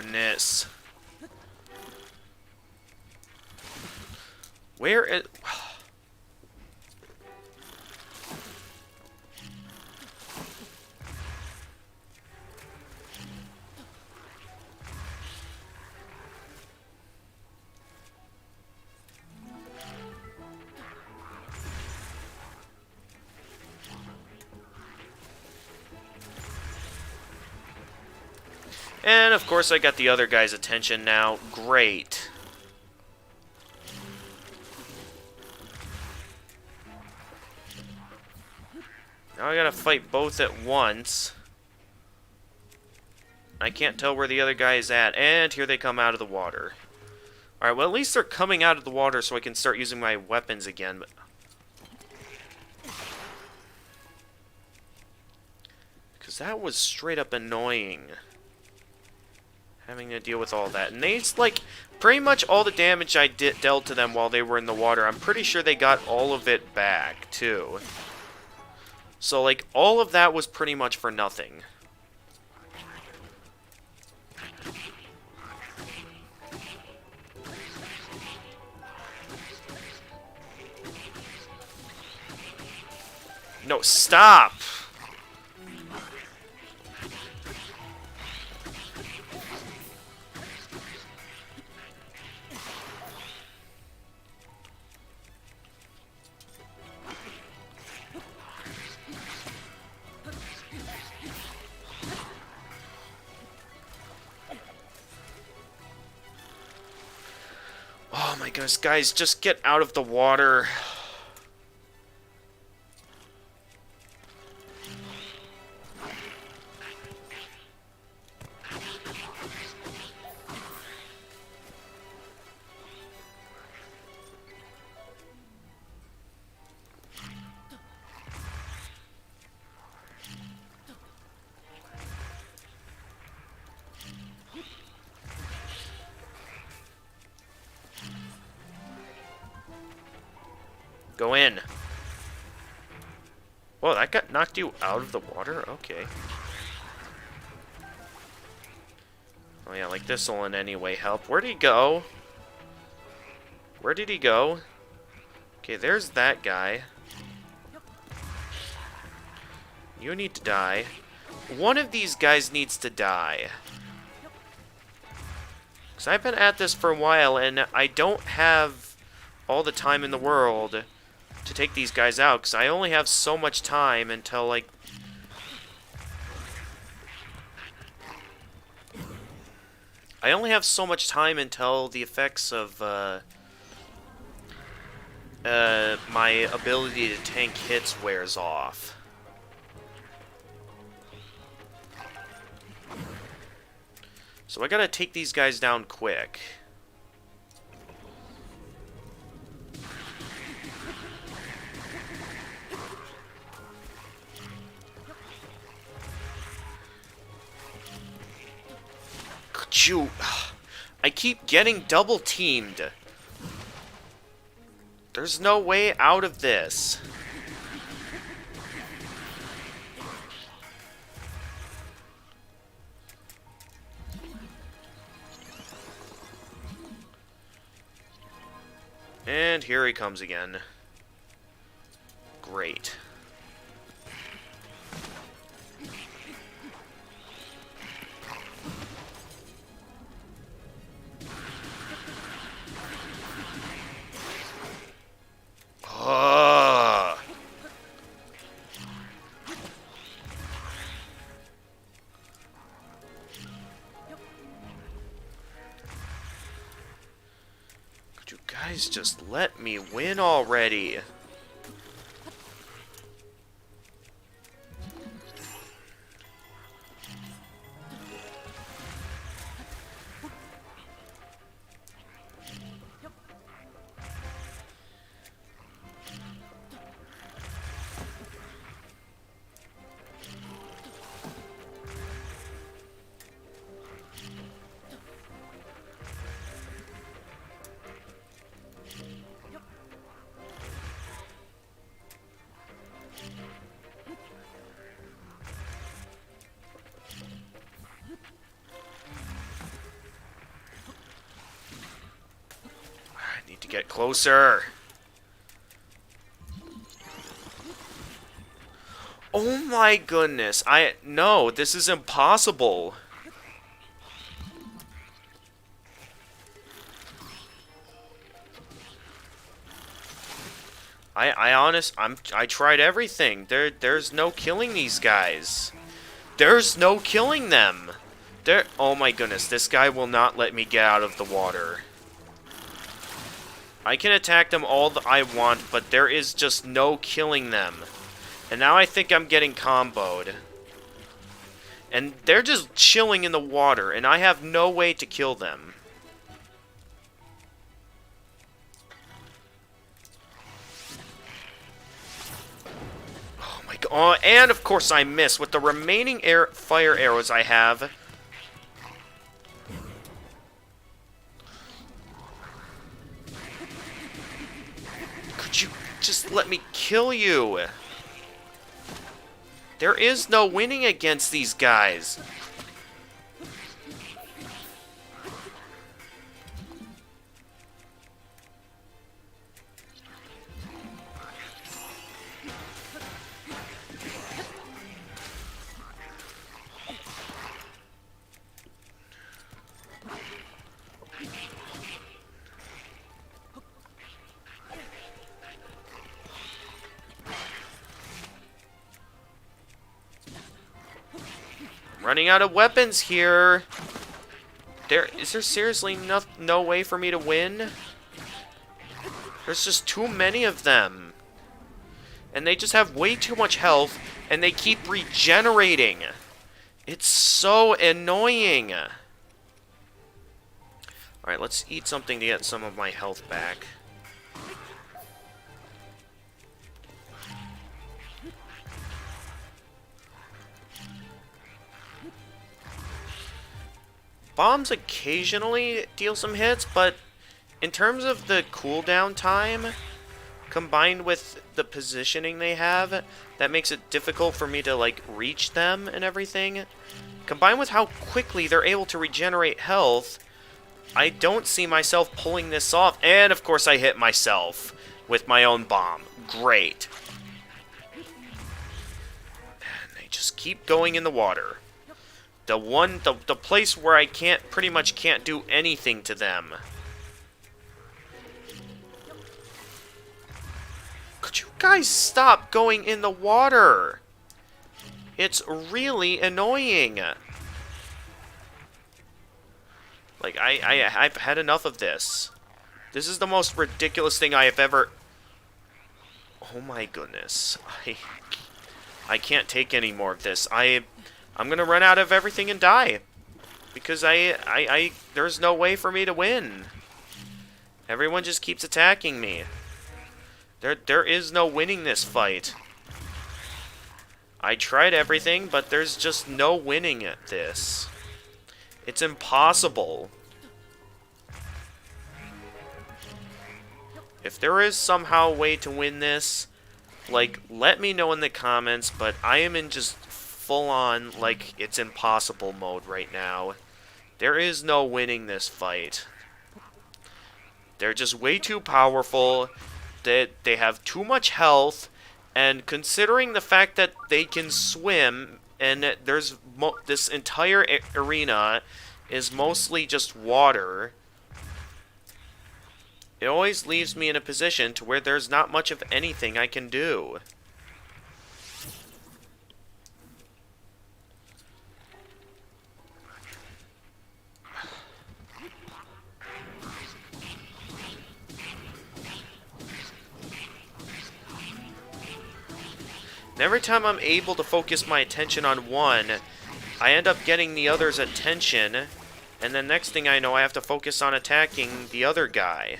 Goodness. Where is... And, of course, I got the other guy's attention now. Great. Now I gotta fight both at once. I can't tell where the other guy is at. And here they come out of the water. Alright, well, at least they're coming out of the water so I can start using my weapons again. But because that was straight up annoying. Having to deal with all that. And they, like, pretty much all the damage I dealt to them while they were in the water, I'm pretty sure they got all of it back, too. So, like, all of that was pretty much for nothing. No, stop! Oh my goodness, guys, just get out of the water. Go in. Whoa, that got knocked you out of the water? Okay. Oh yeah, like this'll in any way help. Where'd he go? Where did he go? Okay, there's that guy. You need to die. One of these guys needs to die. Because I've been at this for a while, and I don't have all the time in the world to take these guys out, because I only have so much time until, like... I only have so much time until the effects of, my ability to tank hits wears off. So I gotta take these guys down quick. Shoot. I keep getting double teamed. There's no way out of this. And here he comes again. Great. Could you guys just let me win already? Get closer. Oh my goodness. No, this is impossible. I tried everything. There's no killing these guys. There's no killing them. Oh my goodness, this guy will not let me get out of the water. I can attack them all I want, but there is just no killing them. And now I think I'm getting comboed. And they're just chilling in the water, and I have no way to kill them. Oh my god. Oh, and of course I miss with the remaining fire arrows I have. Could you just let me kill you? There is no winning against these guys. Running out of weapons here. Is there seriously no way for me to win? There's just too many of them. And they just have way too much health, and they keep regenerating. It's so annoying. Alright, let's eat something to get some of my health back. Bombs occasionally deal some hits, but in terms of the cooldown time, combined with the positioning they have, that makes it difficult for me to, like, reach them and everything. Combined with how quickly they're able to regenerate health, I don't see myself pulling this off. And, of course, I hit myself with my own bomb. Great. And they just keep going in the water. The place where I pretty much can't do anything to them. Could you guys stop going in the water? It's really annoying. Like, I've had enough of this. This is the most ridiculous thing I have ever... Oh my goodness. I can't take any more of this. I'm gonna run out of everything and die. Because there's no way for me to win. Everyone just keeps attacking me. There is no winning this fight. I tried everything, but there's just no winning at this. It's impossible. If there is somehow a way to win this, like, let me know in the comments, but I am in just full-on, like, it's impossible mode right now. There is no winning this fight. They're just way too powerful. They have too much health, and considering the fact that they can swim, and there's this entire arena is mostly just water, it always leaves me in a position to where there's not much of anything I can do. And every time I'm able to focus my attention on one, I end up getting the other's attention, and then next thing I know, I have to focus on attacking the other guy.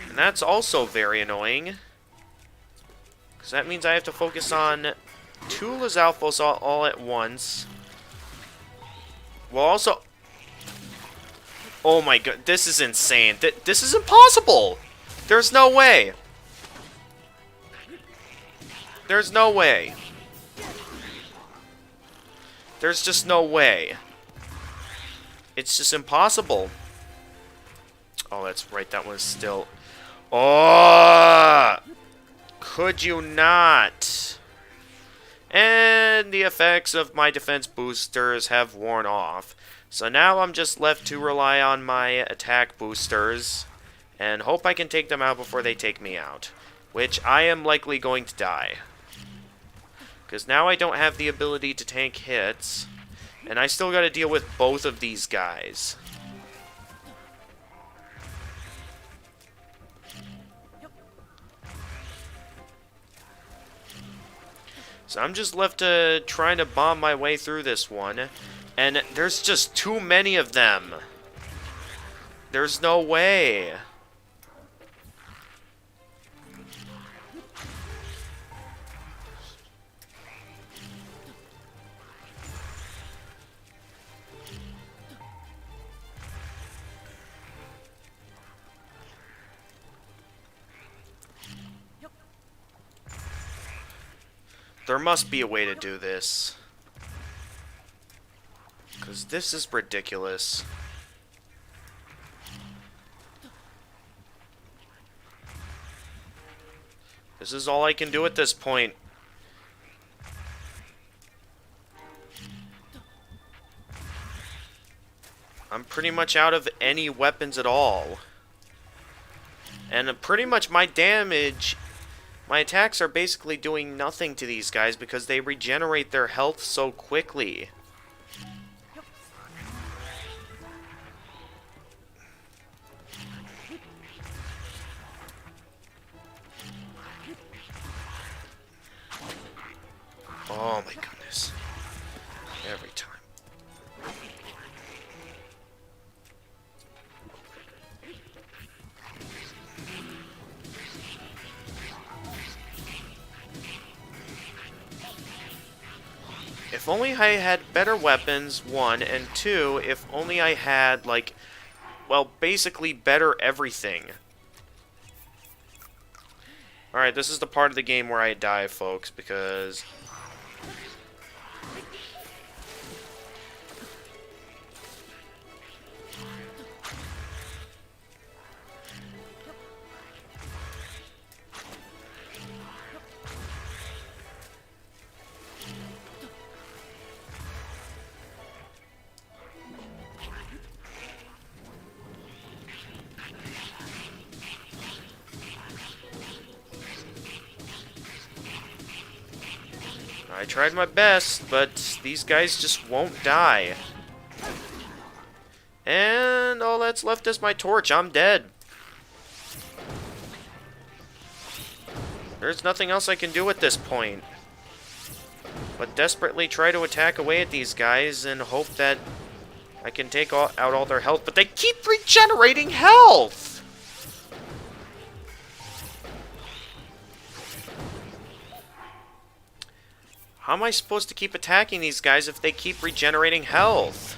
And that's also very annoying, because that means I have to focus on two Lizalfos all at once. Well, also... Oh my god, this is insane. This is impossible! There's no way. There's no way. There's just no way. It's just impossible. Oh, that's right. That was still... Oh! Could you not? And the effects of my defense boosters have worn off. So now I'm just left to rely on my attack boosters and hope I can take them out before they take me out. Which I am likely going to die. Because now I don't have the ability to tank hits. And I still got to deal with both of these guys. So I'm just left to trying to bomb my way through this one. And there's just too many of them. There's no way. There must be a way to do this. Because this is ridiculous. This is all I can do at this point. I'm pretty much out of any weapons at all. And pretty much my damage... My attacks are basically doing nothing to these guys because they regenerate their health so quickly. Oh my goodness. Every time. If only I had better weapons, one, and two, if only I had, like, well, basically better everything. Alright, this is the part of the game where I die, folks, because... I tried my best, but these guys just won't die. And all that's left is my torch. I'm dead. There's nothing else I can do at this point. But desperately try to attack away at these guys and hope that I can take out all their health. But they keep regenerating health! How am I supposed to keep attacking these guys if they keep regenerating health?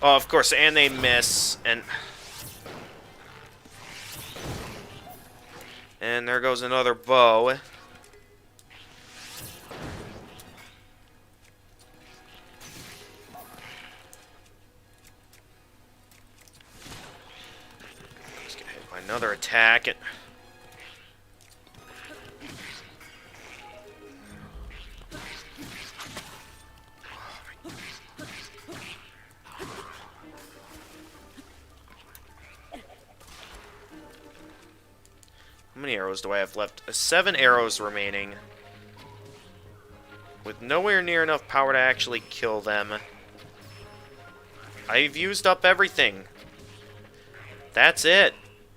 Oh, of course, and they miss, and there goes another bow. Just get hit by another attack, and how many arrows do I have left? 7 arrows remaining. With nowhere near enough power to actually kill them. I've used up everything. That's it.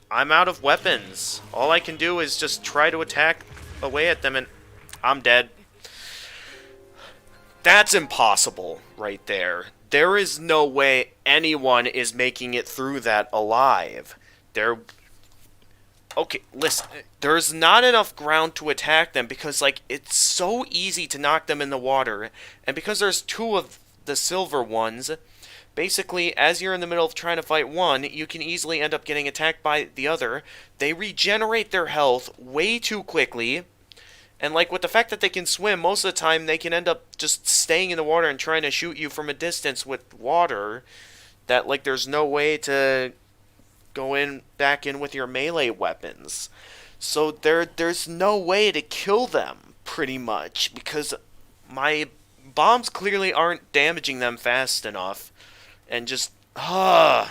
I'm out of weapons. All I can do is just try to attack away at them and I'm dead. That's impossible right there. There is no way anyone is making it through that alive. Okay, listen, there's not enough ground to attack them because, like, it's so easy to knock them in the water. And because there's 2 of the silver ones, basically, as you're in the middle of trying to fight one, you can easily end up getting attacked by the other. They regenerate their health way too quickly. And like with the fact that they can swim, most of the time they can end up just staying in the water and trying to shoot you from a distance with water. That like there's no way to go in back in with your melee weapons. So there's no way to kill them pretty much because my bombs clearly aren't damaging them fast enough and just all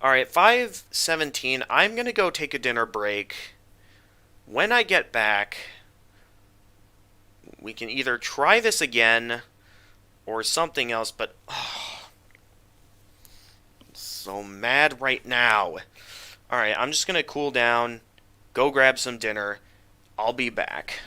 right, 5:17. I'm going to go take a dinner break. When I get back, we can either try this again or something else, but I'm so mad right now. Alright, I'm just going to cool down, go grab some dinner. I'll be back.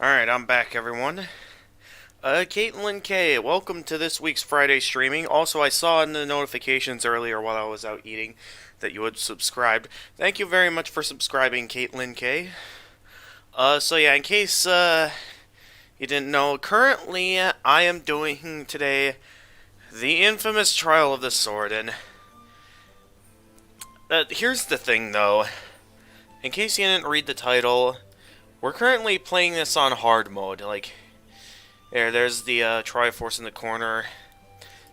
Alright, I'm back, everyone. Caitlin K, welcome to this week's Friday streaming. Also, I saw in the notifications earlier while I was out eating that you had subscribed. Thank you very much for subscribing, Caitlin K. So yeah, in case, you didn't know, currently I am doing today the infamous Trial of the Sword, and here's the thing, though. In case you didn't read the title, we're currently playing this on hard mode. Like, there's the Triforce in the corner.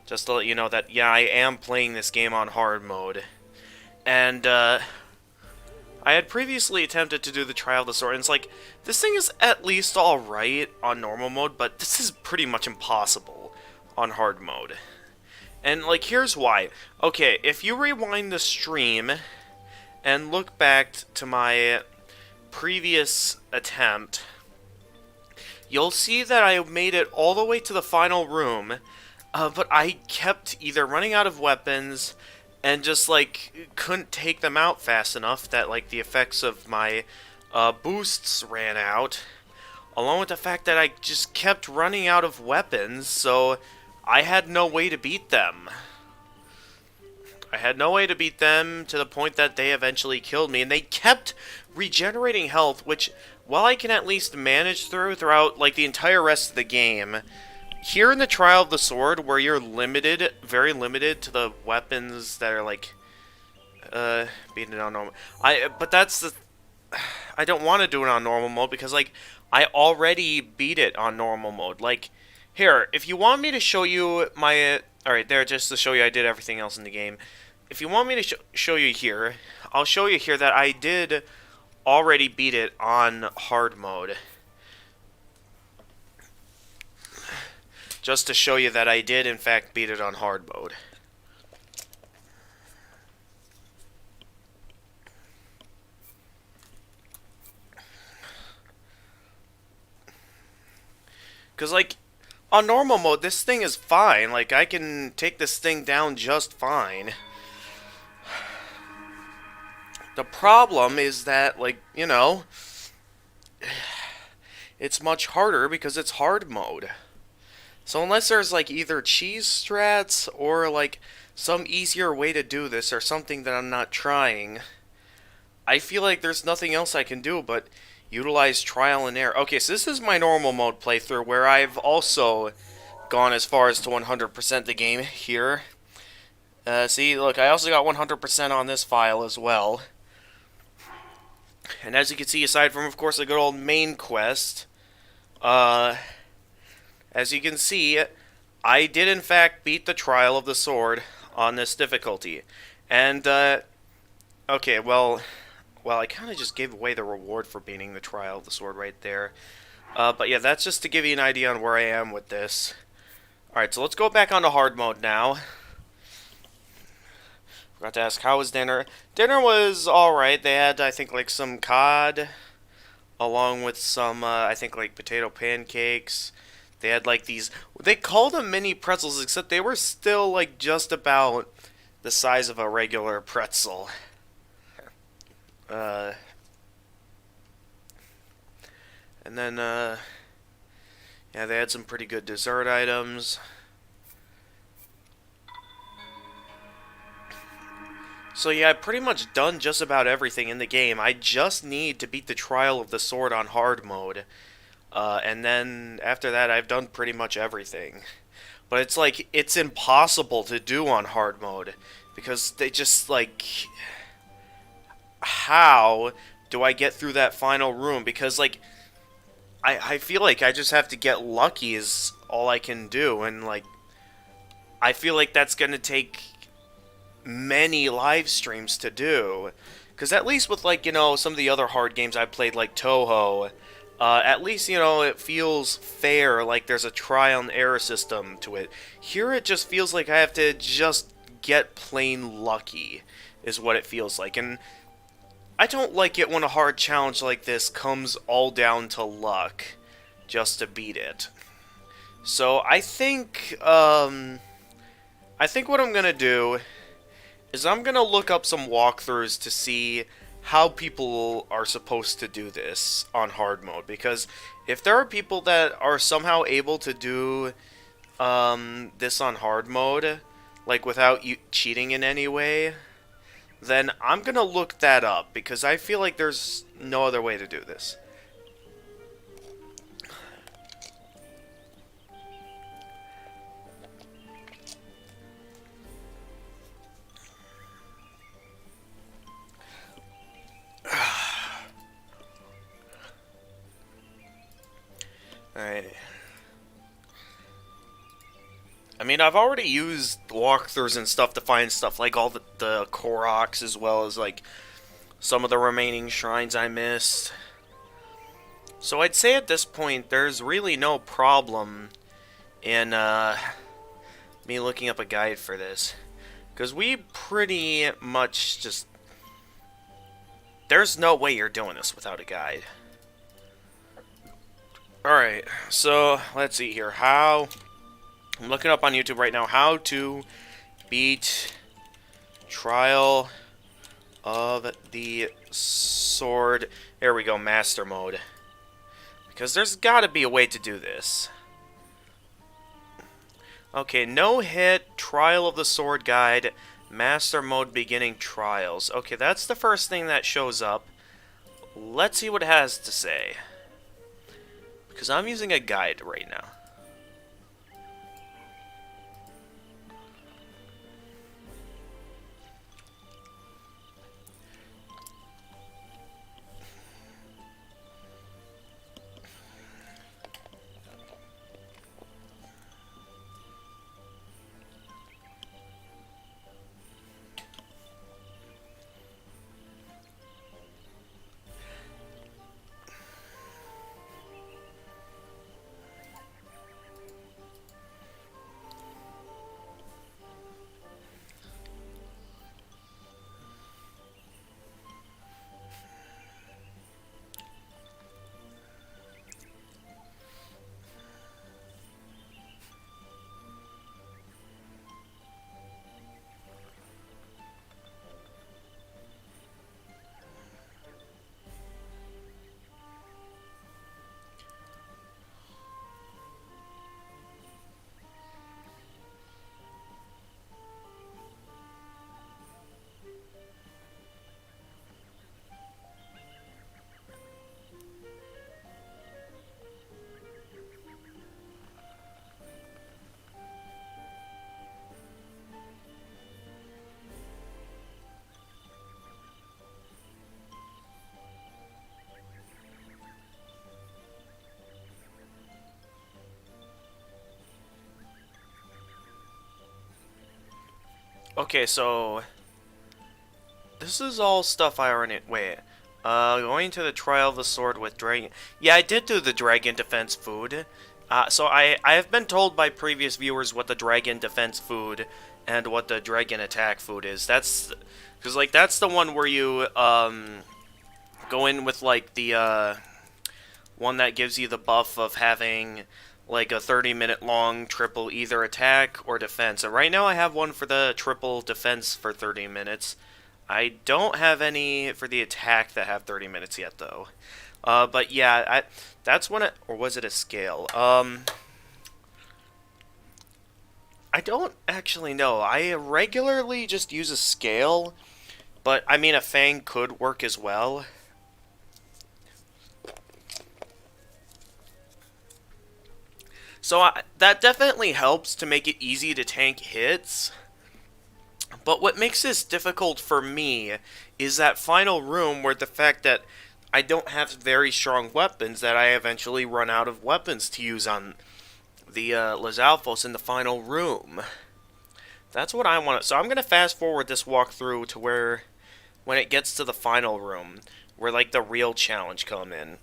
Just to let you know that, yeah, I am playing this game on hard mode. And, I had previously attempted to do the Trial of the Sword, and it's like, this thing is at least alright on normal mode, but this is pretty much impossible on hard mode. And, like, here's why. Okay, if you rewind the stream and look back to my previous attempt, you'll see that I made it all the way to the final room, but I kept either running out of weapons and just, like, couldn't take them out fast enough that, like, the effects of my boosts ran out, along with the fact that I just kept running out of weapons, so I had no way to beat them. I had no way to beat them to the point that they eventually killed me, and they kept regenerating health, which, while I can at least manage throughout, like, the entire rest of the game, here in the Trial of the Sword, where you're limited, very limited to the weapons that are, like, beating it on normal. But that's the... I don't want to do it on normal mode, because, like, I already beat it on normal mode. Like, here, if you want me to show you my... Alright, there, just to show you I did everything else in the game. If you want me to show you here, I'll show you here that I did already beat it on hard mode. Just to show you that I did, in fact, beat it on hard mode. Because, like, on normal mode, this thing is fine. Like, I can take this thing down just fine. The problem is that, like, you know, it's much harder because it's hard mode. So unless there's, like, either cheese strats or, like, some easier way to do this or something that I'm not trying, I feel like there's nothing else I can do but utilize trial and error. Okay, so this is my normal mode playthrough where I've also gone as far as to 100% the game here. See, look, I also got 100% on this file as well. And as you can see, aside from, of course, the good old main quest, as you can see, I did in fact beat the Trial of the Sword on this difficulty. And, okay, well, I kind of just gave away the reward for beating the Trial of the Sword right there. But yeah, that's just to give you an idea on where I am with this. Alright, so let's go back onto hard mode now. Forgot to ask, how was dinner? Dinner was alright. They had, I think, like, some cod, along with some, I think, like, potato pancakes. They had, like, these... They called them mini pretzels, except they were still, like, just about the size of a regular pretzel. And then, yeah, they had some pretty good dessert items. So yeah, I've pretty much done just about everything in the game. I just need to beat the Trial of the Sword on hard mode. And then, after that, I've done pretty much everything. But it's like, it's impossible to do on hard mode. Because they just, like... How do I get through that final room? Because, like, I feel like I just have to get lucky is all I can do. And, like, I feel like that's going to take many live streams to do. Because at least with, like, you know, some of the other hard games I played, like Toho, at least, you know, it feels fair, like there's a trial and error system to it. Here it just feels like I have to just get plain lucky, is what it feels like. And I don't like it when a hard challenge like this comes all down to luck just to beat it. So I think what I'm gonna do is I'm gonna look up some walkthroughs to see how people are supposed to do this on hard mode, because if there are people that are somehow able to do this on hard mode, like without you cheating in any way, then I'm gonna look that up, because I feel like there's no other way to do this. Alright. I mean, I've already used walkthroughs and stuff to find stuff like all the Koroks, as well as like some of the remaining shrines I missed. So I'd say at this point, there's really no problem in me looking up a guide for this. Because we pretty much just... There's no way you're doing this without a guide. Alright, so let's see here. I'm looking up on YouTube right now how to beat Trial of the Sword. There we go, Master Mode. Because there's gotta be a way to do this. Okay, no hit, Trial of the Sword Guide, Master Mode beginning trials. Okay, that's the first thing that shows up. Let's see what it has to say. Because I'm using a guide right now. Okay, so this is all stuff I already... Wait. Going to the Trial of the Sword with Dragon... Yeah, I did do the Dragon Defense food. So I have been told by previous viewers what the Dragon Defense food and what the Dragon Attack food is. That's... Because, like, that's the one where you, go in with, like, the, one that gives you the buff of having... like a 30-minute long triple either attack or defense. And right now I have one for the triple defense for 30 minutes. I don't have any for the attack that have 30 minutes yet, though. But yeah, that's when it... Or was it a scale? I don't actually know. I regularly just use a scale, but I mean a fang could work as well. So that definitely helps to make it easy to tank hits. But what makes this difficult for me is that final room where the fact that I don't have very strong weapons, that I eventually run out of weapons to use on the Lizalfos in the final room. That's what I want. So I'm going to fast forward this walkthrough to where, when it gets to the final room, where like the real challenge come in.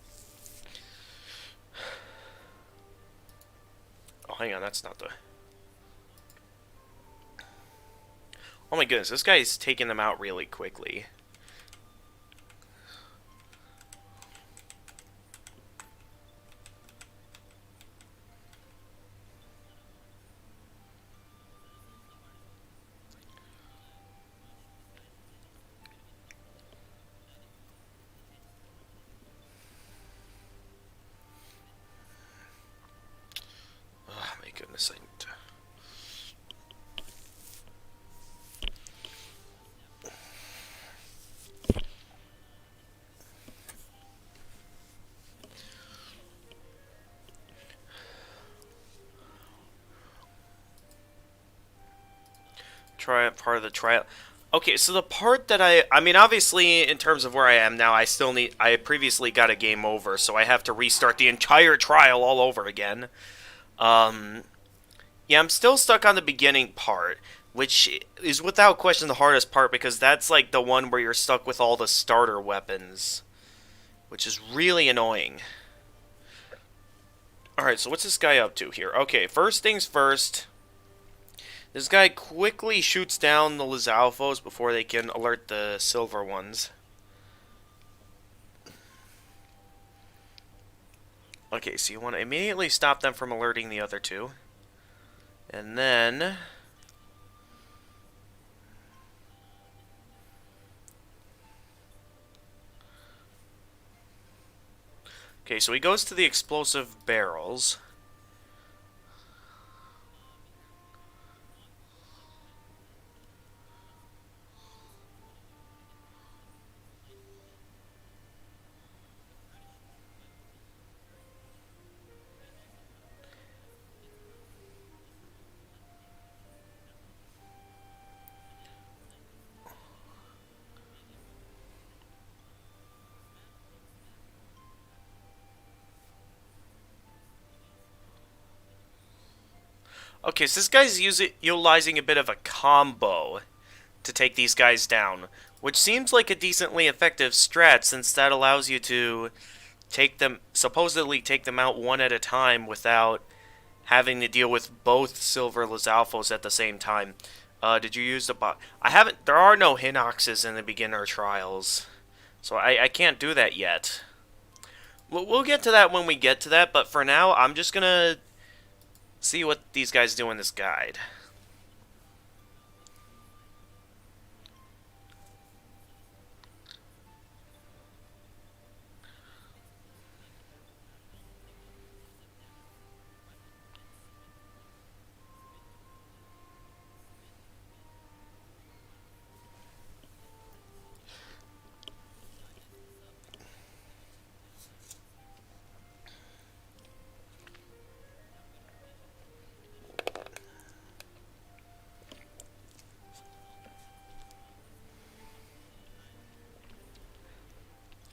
Oh, hang on, that's not the... Oh my goodness, this guy's taking them out really quickly. try part of the trial. Okay, so the part that I mean, obviously, in terms of where I am now, I previously got a game over, so I have to restart the entire trial all over again. Um, yeah, I'm still stuck on the beginning part, which is without question the hardest part because that's like the one where you're stuck with all the starter weapons, which is really annoying. Alright, so what's this guy up to here? Okay, first things first. This guy quickly shoots down the Lizalfos before they can alert the silver ones. Okay, so you want to immediately stop them from alerting the other two. And then... Okay, so he goes to the explosive barrels. Okay, so this guy's utilizing a bit of a combo to take these guys down, which seems like a decently effective strat since that allows you to supposedly take them out one at a time without having to deal with both silver Lizalfos at the same time. Did you use the bot? I haven't. There are no Hinoxes in the beginner trials, so I can't do that yet. We'll get to that when we get to that, but for now, I'm just gonna see what these guys do in this guide.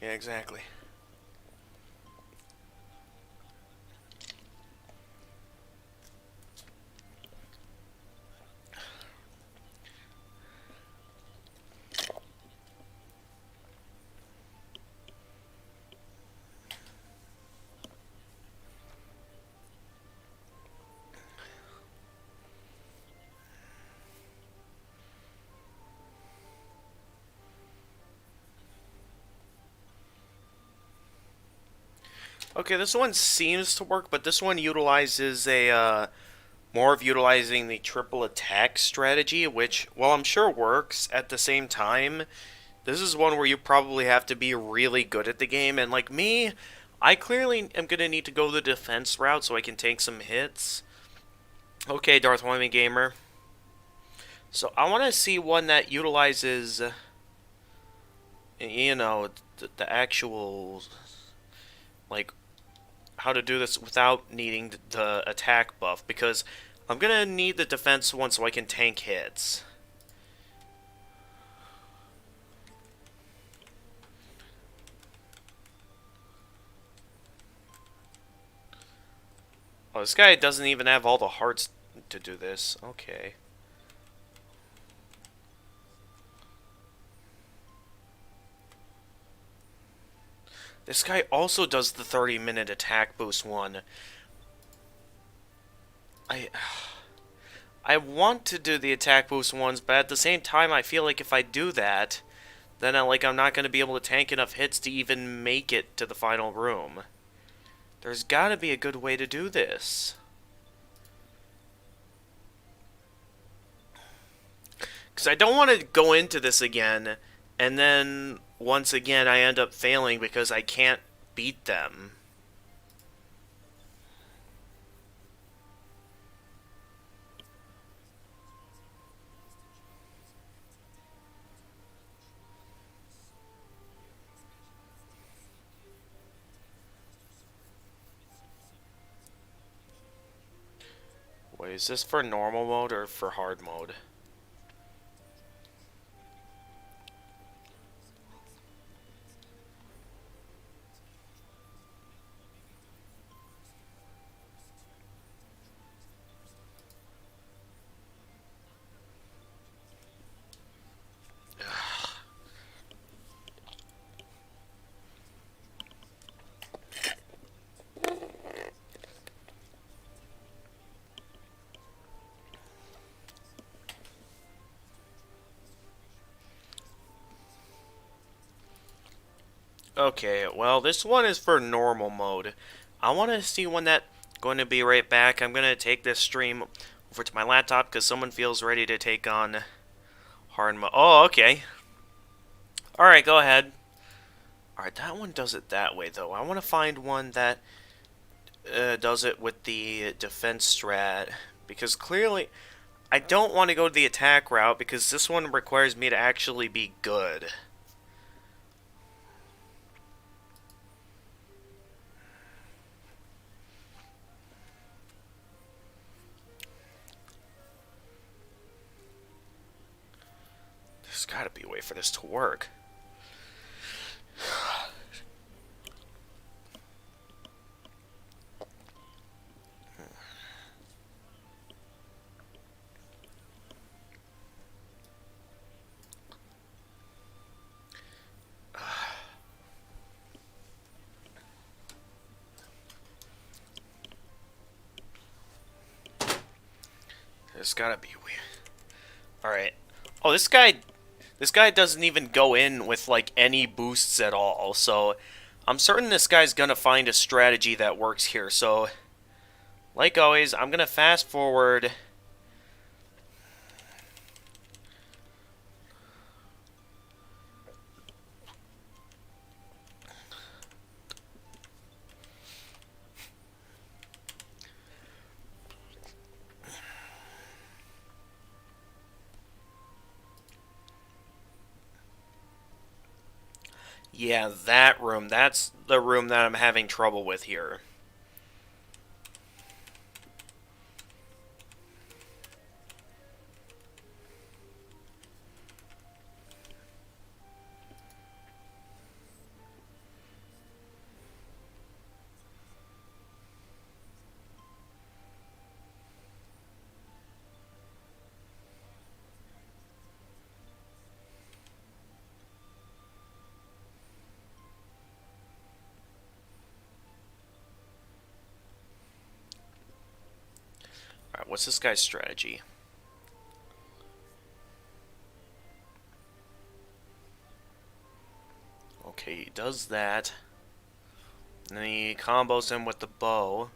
Yeah, exactly. Okay, this one seems to work, but this one utilizes more of utilizing the triple attack strategy, which, while I'm sure works, at the same time, this is one where you probably have to be really good at the game, and like me, I clearly am going to need to go the defense route so I can take some hits. Okay, Darth Wyman Gamer. So I want to see one that utilizes, you know, the actual, like, how to do this without needing the attack buff, because I'm gonna need the defense one so I can tank hits. Oh, this guy doesn't even have all the hearts to do this. Okay. This guy also does the 30-minute attack boost one. I I want to do the attack boost ones, but at the same time, I feel like if I do that, then I'm not going to be able to tank enough hits to even make it to the final room. There's got to be a good way to do this. Because I don't want to go into this again, and then once again I end up failing because I can't beat them. Wait, is this for normal mode or for hard mode? Okay, well, this one is for normal mode. I want to see when that going to be right back. I'm going to take this stream over to my laptop because someone feels ready to take on hard mode. Oh, okay. Alright, go ahead. Alright, that one does it that way, though. I want to find one that does it with the defense strat. Because clearly, I don't want to go the attack route because this one requires me to actually be good. There's got to be a way for this to work. There's gotta be weird. Alright. Oh, this guy doesn't even go in with, like, any boosts at all, so I'm certain this guy's gonna find a strategy that works here, so like always, I'm gonna fast forward. Yeah, that room. That's the room that I'm having trouble with here. Alright, what's this guy's strategy? Okay, he does that. And then he combos him with the bow.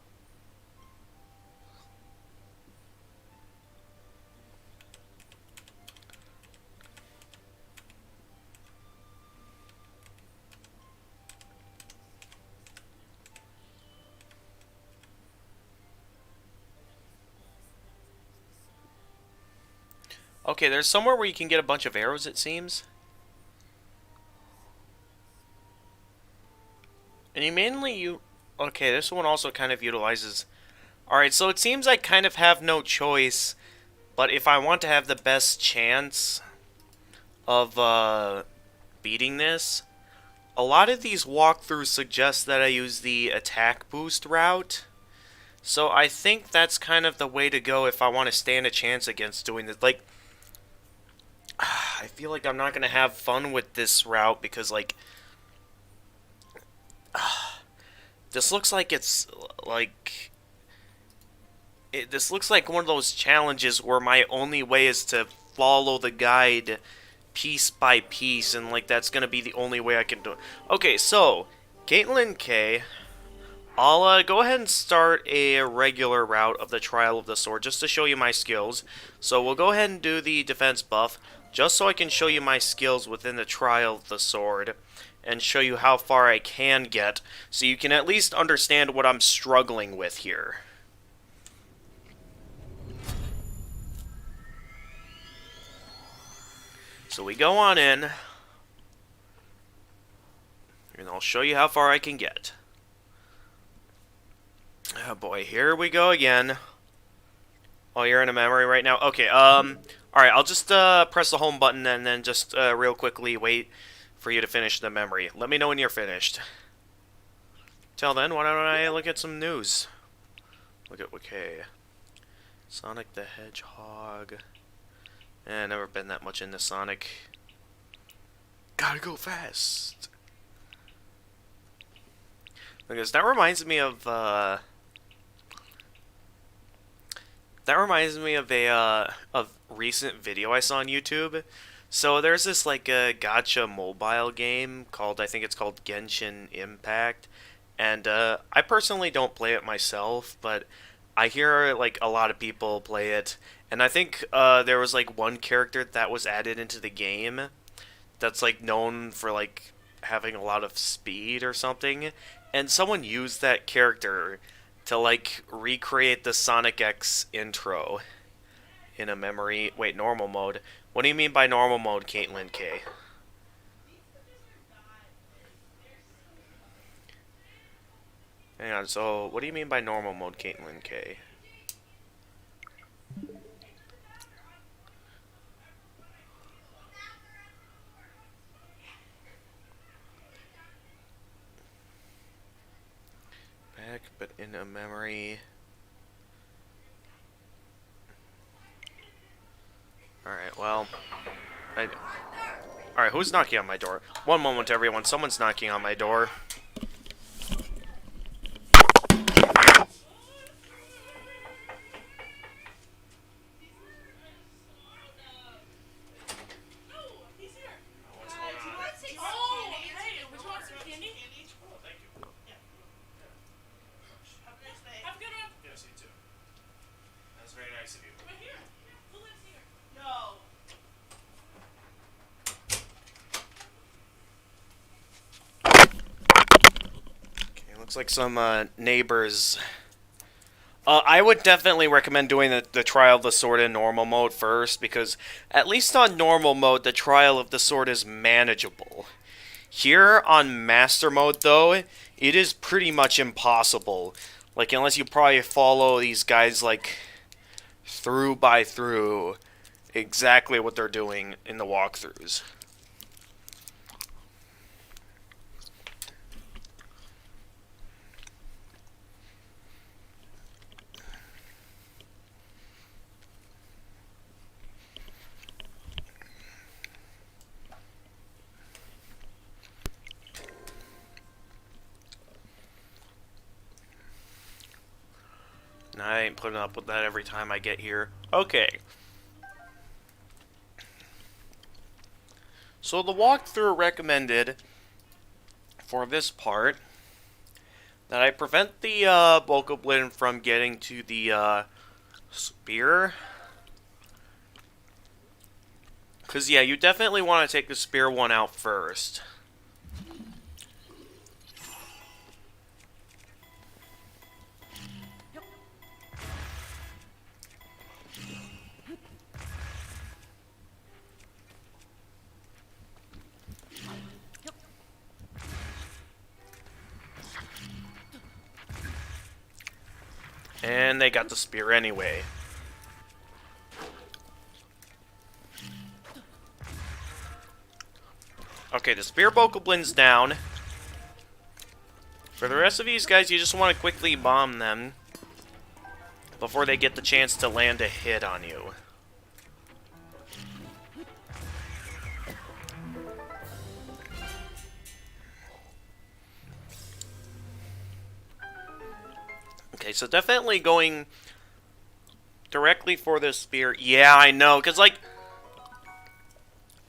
Okay, there's somewhere where you can get a bunch of arrows, it seems. And you mainly okay, this one also kind of utilizes... Alright, so it seems I kind of have no choice, but if I want to have the best chance of beating this, a lot of these walkthroughs suggest that I use the attack boost route. So I think that's kind of the way to go if I want to stand a chance against doing this. Like, I feel like I'm not going to have fun with this route because, like, this looks like it's, like... this looks like one of those challenges where my only way is to follow the guide piece by piece, and, like, that's going to be the only way I can do it. Okay, so, Caitlin K... I'll go ahead and start a regular route of the Trial of the Sword just to show you my skills. So we'll go ahead and do the defense buff just so I can show you my skills within the Trial of the Sword and show you how far I can get so you can at least understand what I'm struggling with here. So we go on in and I'll show you how far I can get. Oh boy, here we go again. Oh, you're in a memory right now? Okay, alright, I'll just press the home button and then just real quickly wait for you to finish the memory. Let me know when you're finished. Till then, why don't I look at some news? Okay. Sonic the Hedgehog. Never been that much into Sonic. Gotta go fast! Because that reminds me of, That reminds me of a recent video I saw on YouTube. So there's this like a gacha mobile game called, I think it's called Genshin Impact, and I personally don't play it myself, but I hear like a lot of people play it, and I think there was like one character that was added into the game that's like known for like having a lot of speed or something, and someone used that character to like recreate the Sonic X intro in a memory. Wait, normal mode. What do you mean by normal mode, Caitlin K? Hang on, so what do you mean by normal mode, Caitlin K? Back, but in a memory. Alright, well. Alright, who's knocking on my door? One moment, everyone. Someone's knocking on my door. Looks like some neighbors. I would definitely recommend doing the Trial of the Sword in normal mode first, because at least on normal mode, the Trial of the Sword is manageable. Here on Master mode, though, it is pretty much impossible. Like, unless you probably follow these guys, like, through by through, exactly what they're doing in the walkthroughs. I ain't putting up with that every time I get here. Okay. So the walkthrough recommended for this part that I prevent the Bokoblin from getting to the spear. Because, yeah, you definitely want to take the spear one out first. And they got the spear anyway. Okay, the spear Bokoblin's down. For the rest of these guys, you just want to quickly bomb them before they get the chance to land a hit on you. Okay, so definitely going directly for the spear. Yeah, I know, because, like,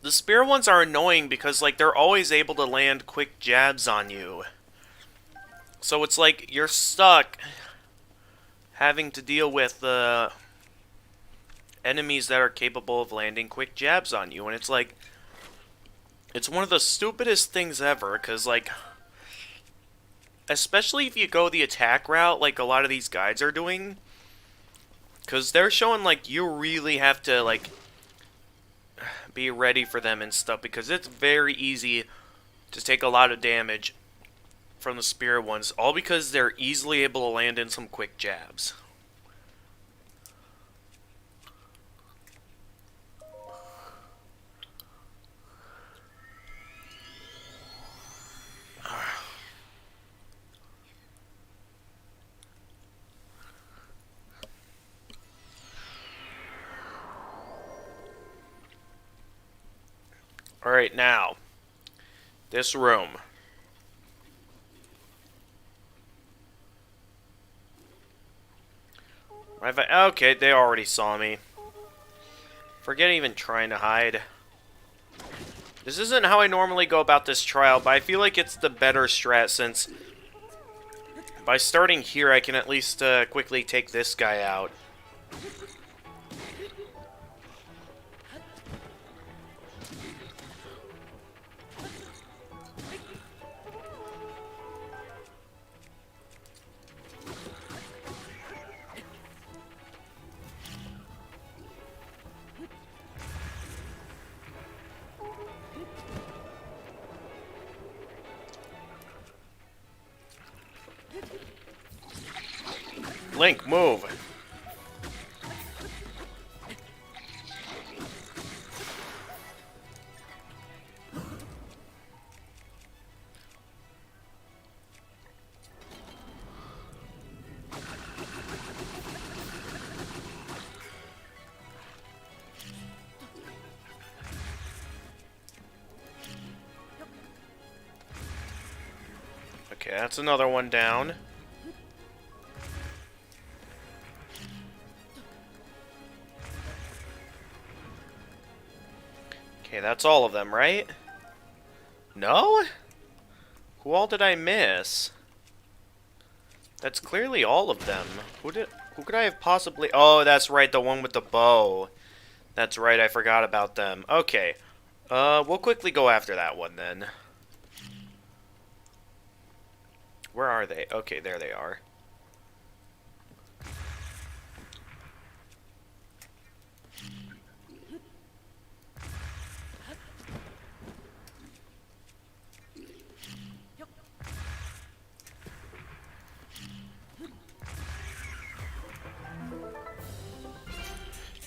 the spear ones are annoying because, like, they're always able to land quick jabs on you. So it's like you're stuck having to deal with enemies that are capable of landing quick jabs on you. And it's like, it's one of the stupidest things ever, because, like, especially if you go the attack route like a lot of these guides are doing, because they're showing, like, you really have to, like, be ready for them and stuff, because it's very easy to take a lot of damage from the spear ones, all because they're easily able to land in some quick jabs. Alright, now, this room. Okay, they already saw me. Forget even trying to hide. This isn't how I normally go about this trial, but I feel like it's the better strat since by starting here I can at least quickly take this guy out. Link, move! Okay, that's another one down. Okay, that's all of them, right? No? Who all did I miss? That's clearly all of them. Who could I have possibly... Oh, that's right, the one with the bow. That's right, I forgot about them. Okay. We'll quickly go after that one then. Where are they? Okay, there they are.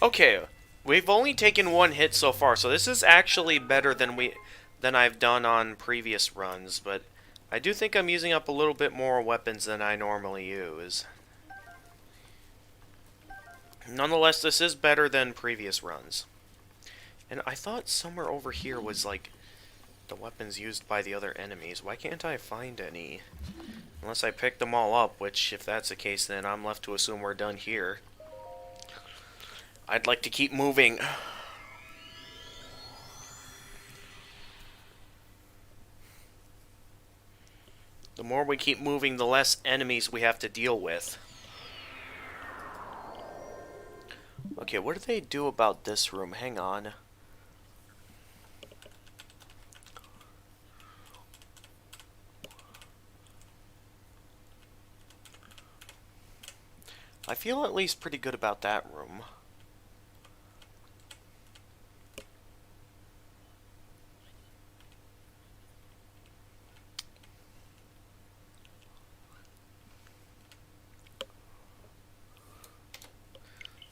Okay, we've only taken one hit so far, so this is actually better than I've done on previous runs, but I do think I'm using up a little bit more weapons than I normally use. Nonetheless, this is better than previous runs. And I thought somewhere over here was, like, the weapons used by the other enemies. Why can't I find any? Unless I picked them all up, which, if that's the case, then I'm left to assume we're done here. I'd like to keep moving. The more we keep moving, the less enemies we have to deal with. Okay, what do they do about this room? Hang on. I feel at least pretty good about that room.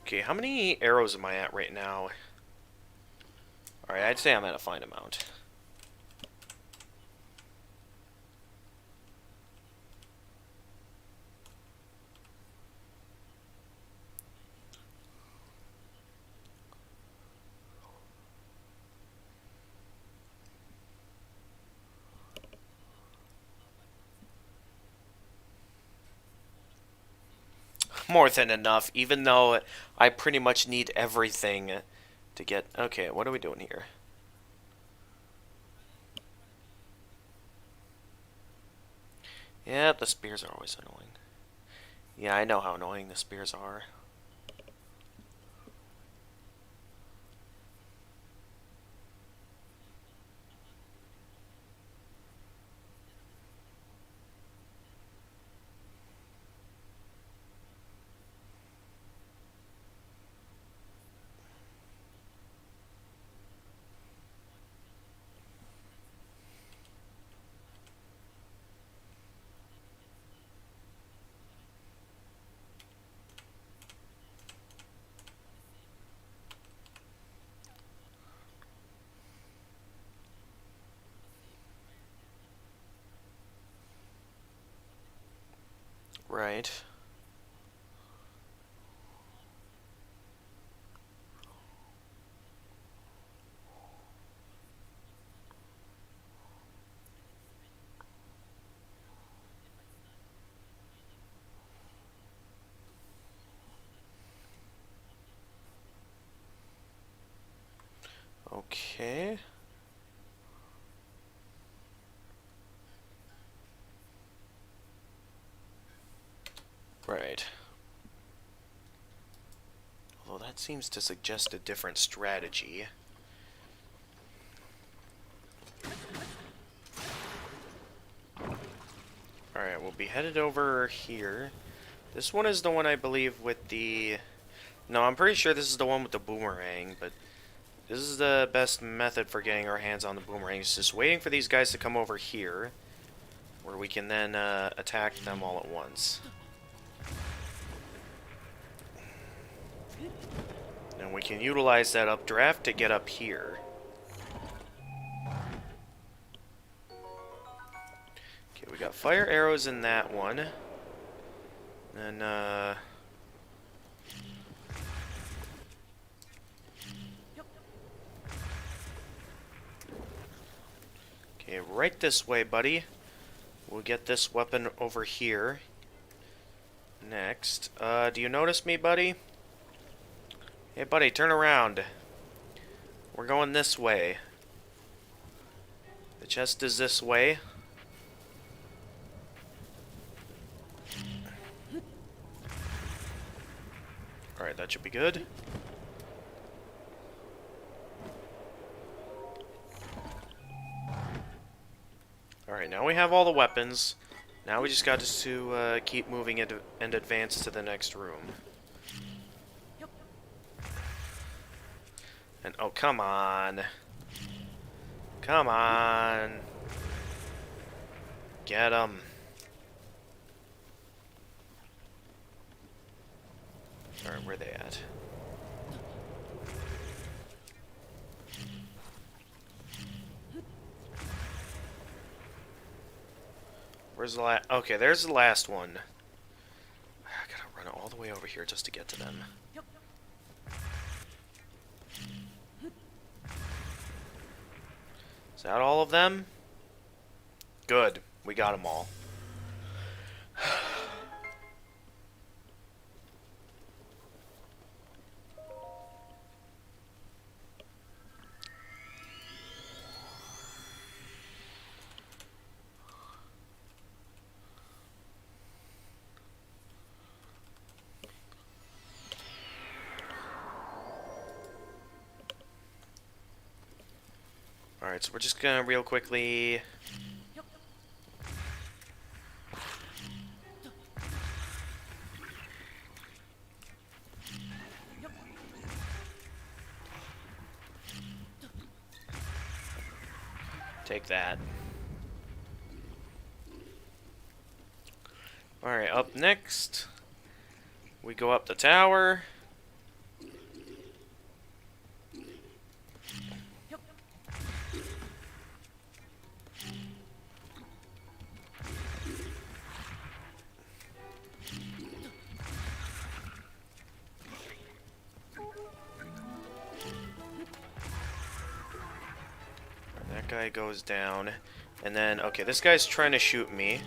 Okay, how many arrows am I at right now? Alright, I'd say I'm at a fine amount. More than enough, even though I pretty much need everything to get... Okay, what are we doing here? Yeah, the spears are always annoying. Yeah, I know how annoying the spears are. Right. Okay. Right. Although that seems to suggest a different strategy. Alright, we'll be headed over here. This one is the one I believe with the... No, I'm pretty sure this is the one with the boomerang, but this is the best method for getting our hands on the boomerang. It's just waiting for these guys to come over here, where we can then attack them all at once. And we can utilize that updraft to get up here. Okay, we got fire arrows in that one. And, okay, right this way, buddy. We'll get this weapon over here. Next. Do you notice me, buddy? Hey, buddy, turn around. We're going this way. The chest is this way. Alright, that should be good. Alright, now we have all the weapons. Now we just got to keep moving and advance to the next room. And, oh, come on. Come on. Get him. Alright, where are they at? Where's the last? Okay, there's the last one. I gotta run all the way over here just to get to them. Is that all of them? Good. We got them all. Alright, so we're just gonna real quickly... take that. Alright, up next, we go up the tower. That guy goes down. And then, okay, this guy's trying to shoot me.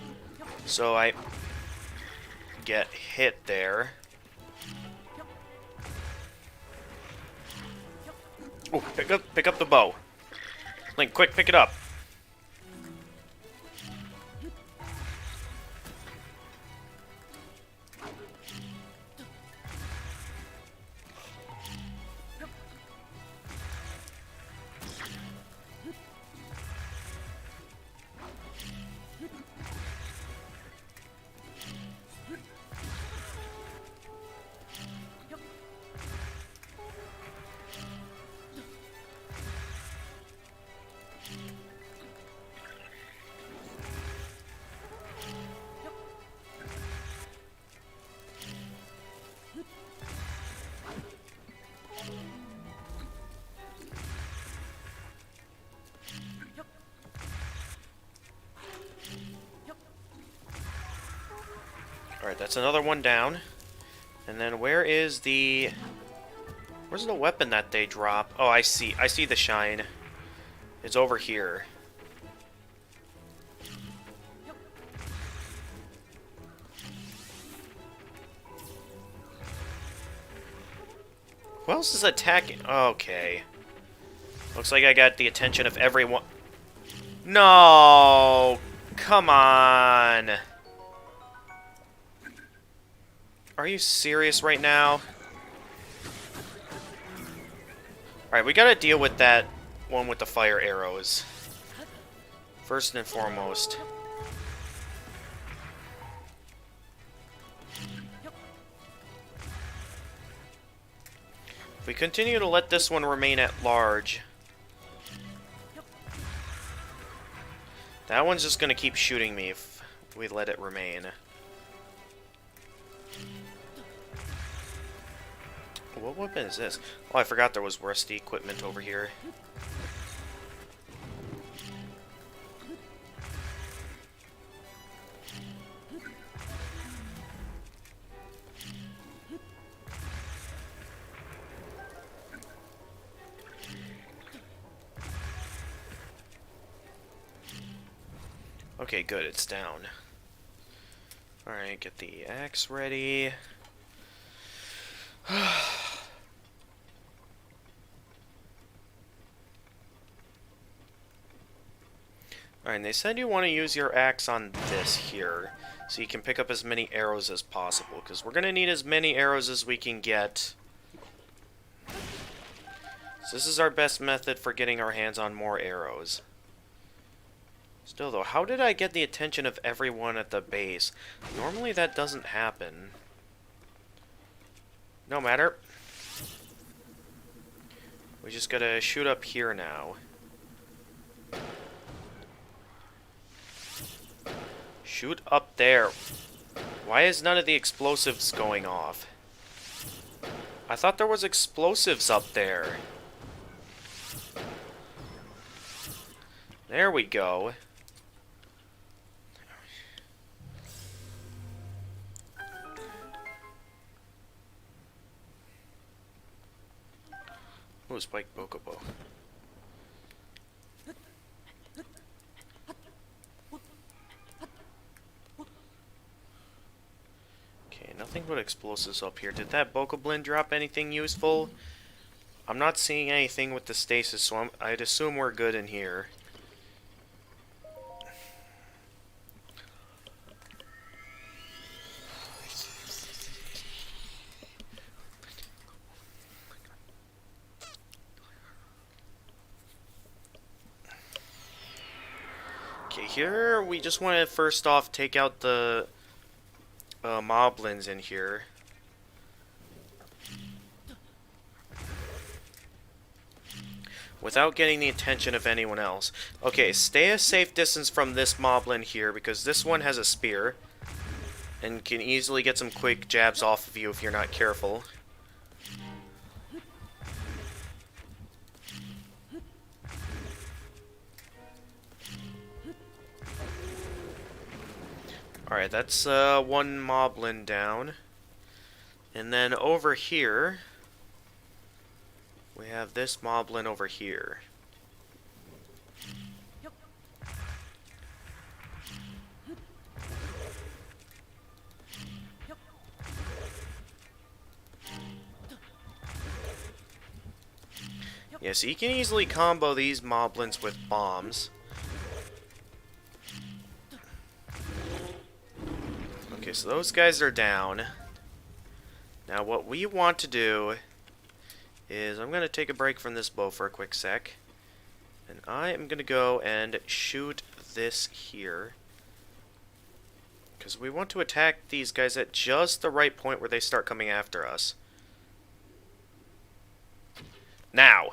So I get hit there. Oh, pick up the bow. Link, quick, pick it up. Alright, that's another one down. And then where's the weapon that they drop? Oh, I see the shine. It's over here. Who else is attacking? Okay. Looks like I got the attention of everyone. No! Come on! Are you serious right now? Alright, we gotta deal with that one with the fire arrows. First and foremost. If we continue to let this one remain at large, that one's just gonna keep shooting me if we let it remain. What weapon is this? Oh, I forgot there was rusty equipment over here. Okay, good, it's down. Alright, get the axe ready. Alright, and they said you want to use your axe on this here, so you can pick up as many arrows as possible, because we're going to need as many arrows as we can get. So this is our best method for getting our hands on more arrows. Still though, how did I get the attention of everyone at the base? Normally that doesn't happen. No matter. We just gotta shoot up here now. Shoot up there. Why is none of the explosives going off? I thought there was explosives up there. There we go. Ooh, Spike Bokobo. Okay, nothing but explosives up here. Did that Bokoblin drop anything useful? I'm not seeing anything with the stasis, so I'd assume we're good in here. Okay, here we just want to first off take out the moblins in here. Without getting the attention of anyone else. Okay, stay a safe distance from this moblin here, because this one has a spear. And can easily get some quick jabs off of you if you're not careful. Alright, that's one moblin down. And then over here, we have this moblin over here. Yeah, so you can easily combo these moblins with bombs. Okay, so those guys are down. Now what we want to do is I'm going to take a break from this bow for a quick sec. And I am going to go and shoot this here. Because we want to attack these guys at just the right point where they start coming after us. Now!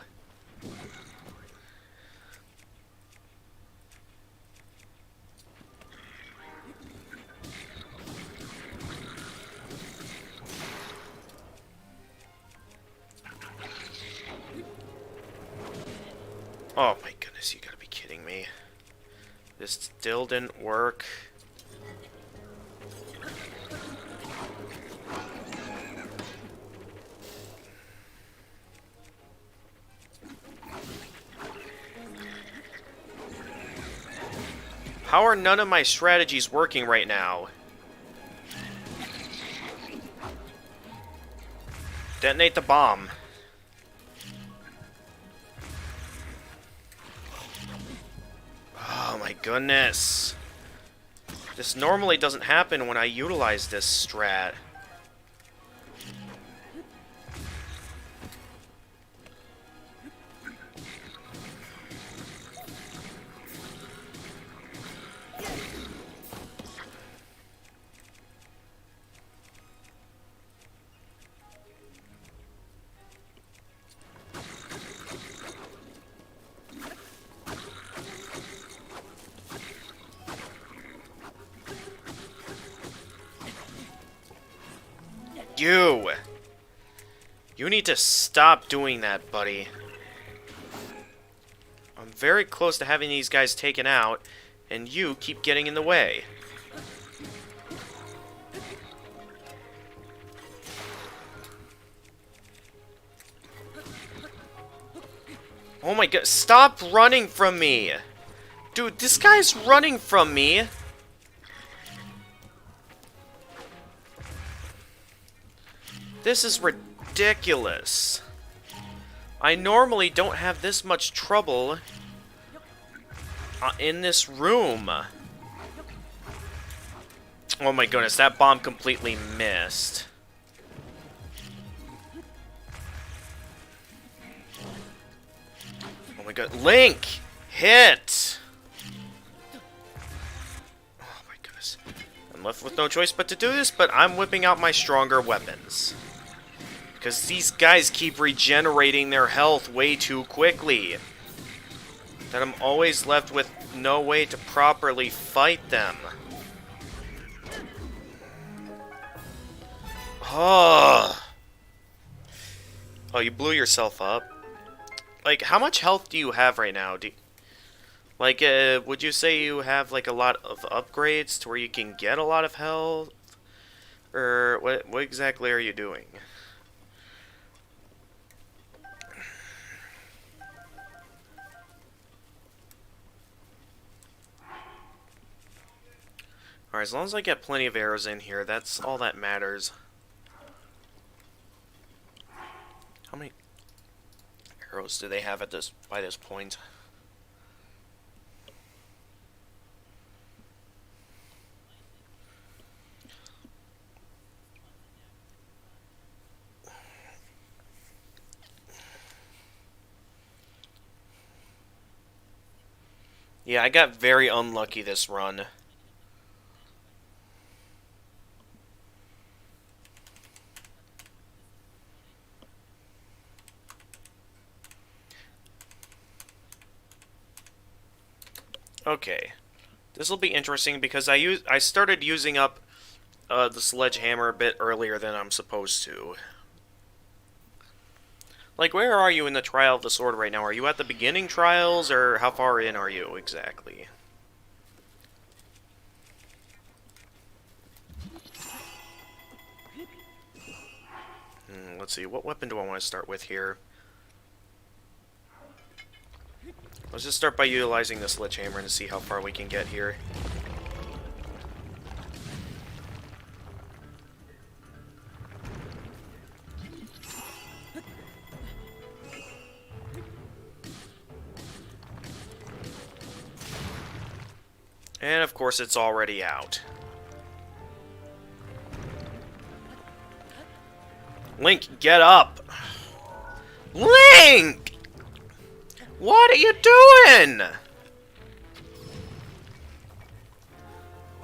Oh my goodness, you gotta be kidding me. This still didn't work. How are none of my strategies working right now? Detonate the bomb. Oh my goodness. This normally doesn't happen when I utilize this strat. You! You need to stop doing that, buddy. I'm very close to having these guys taken out, and you keep getting in the way. Oh my god, stop running from me! Dude, this guy's running from me! This is ridiculous. I normally don't have this much trouble in this room. Oh my goodness, that bomb completely missed. Oh my god, Link! Hit! Oh my goodness. I'm left with no choice but to do this, but I'm whipping out my stronger weapons. Because these guys keep regenerating their health way too quickly. That I'm always left with no way to properly fight them. Oh, you blew yourself up. Like, how much health do you have right now? Would you say you have, like, a lot of upgrades to where you can get a lot of health? Or what exactly are you doing? Alright, as long as I get plenty of arrows in here, that's all that matters. How many arrows do they have at by this point? Yeah, I got very unlucky this run. Okay, this will be interesting because I started using up the sledgehammer a bit earlier than I'm supposed to. Like, where are you in the trial of the sword right now? Are you at the beginning trials, or how far in are you exactly? Let's see, what weapon do I want to start with here? Let's just start by utilizing the sledgehammer to see how far we can get here. And of course it's already out. Link, get up! Link! What are you doing?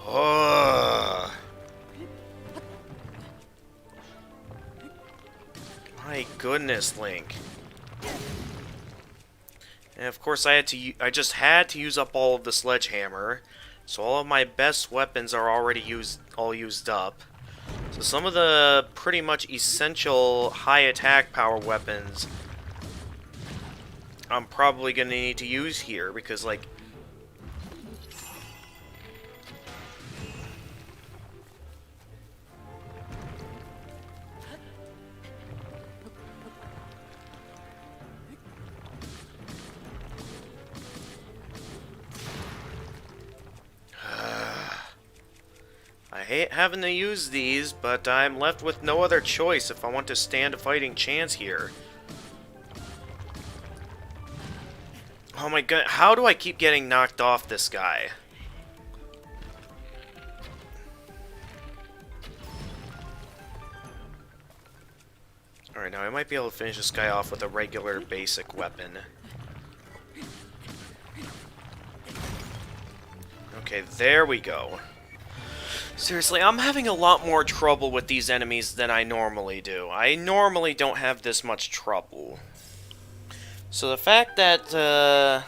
Ugh. My goodness, Link. And of course I just had to use up all of the sledgehammer. So all of my best weapons are already used up. So some of the pretty much essential high attack power weapons I'm probably going to need to use here, because, like... I hate having to use these, but I'm left with no other choice if I want to stand a fighting chance here. Oh my god, how do I keep getting knocked off this guy? Alright, now I might be able to finish this guy off with a regular basic weapon. Okay, there we go. Seriously, I'm having a lot more trouble with these enemies than I normally do. I normally don't have this much trouble. So the fact that,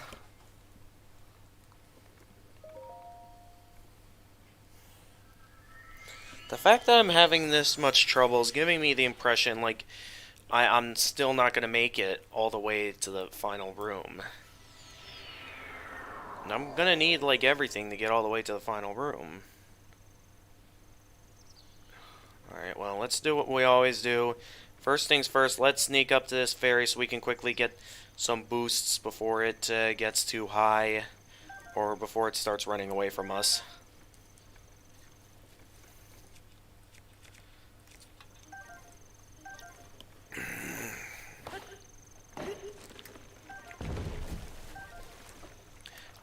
The fact that I'm having this much trouble is giving me the impression like I'm still not going to make it all the way to the final room. And I'm going to need like everything to get all the way to the final room. Alright, well, let's do what we always do. First things first, let's sneak up to this ferry so we can quickly get some boosts before it gets too high, or before it starts running away from us.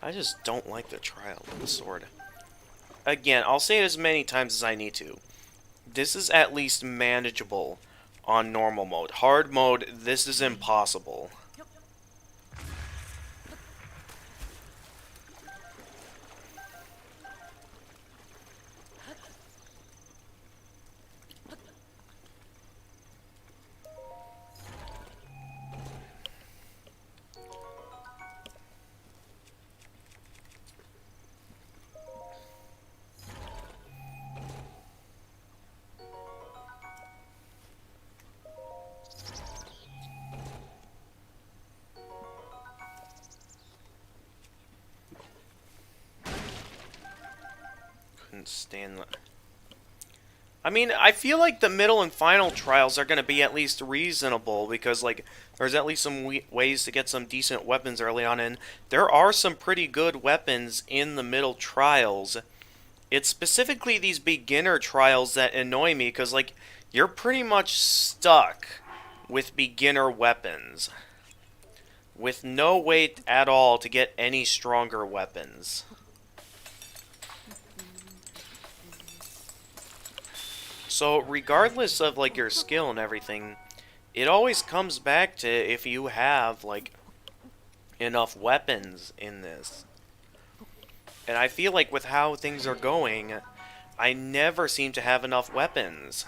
I just don't like the trial of the sword. Again, I'll say it as many times as I need to. This is at least manageable on normal mode. Hard mode, this is impossible. Couldn't stand that. I mean, I feel like the middle and final trials are going to be at least reasonable, because, like, there's at least some ways to get some decent weapons early on, and there are some pretty good weapons in the middle trials. It's specifically these beginner trials that annoy me, because, like, you're pretty much stuck with beginner weapons, with no way at all to get any stronger weapons. So, regardless of, like, your skill and everything, it always comes back to if you have, like, enough weapons in this. And I feel like with how things are going, I never seem to have enough weapons.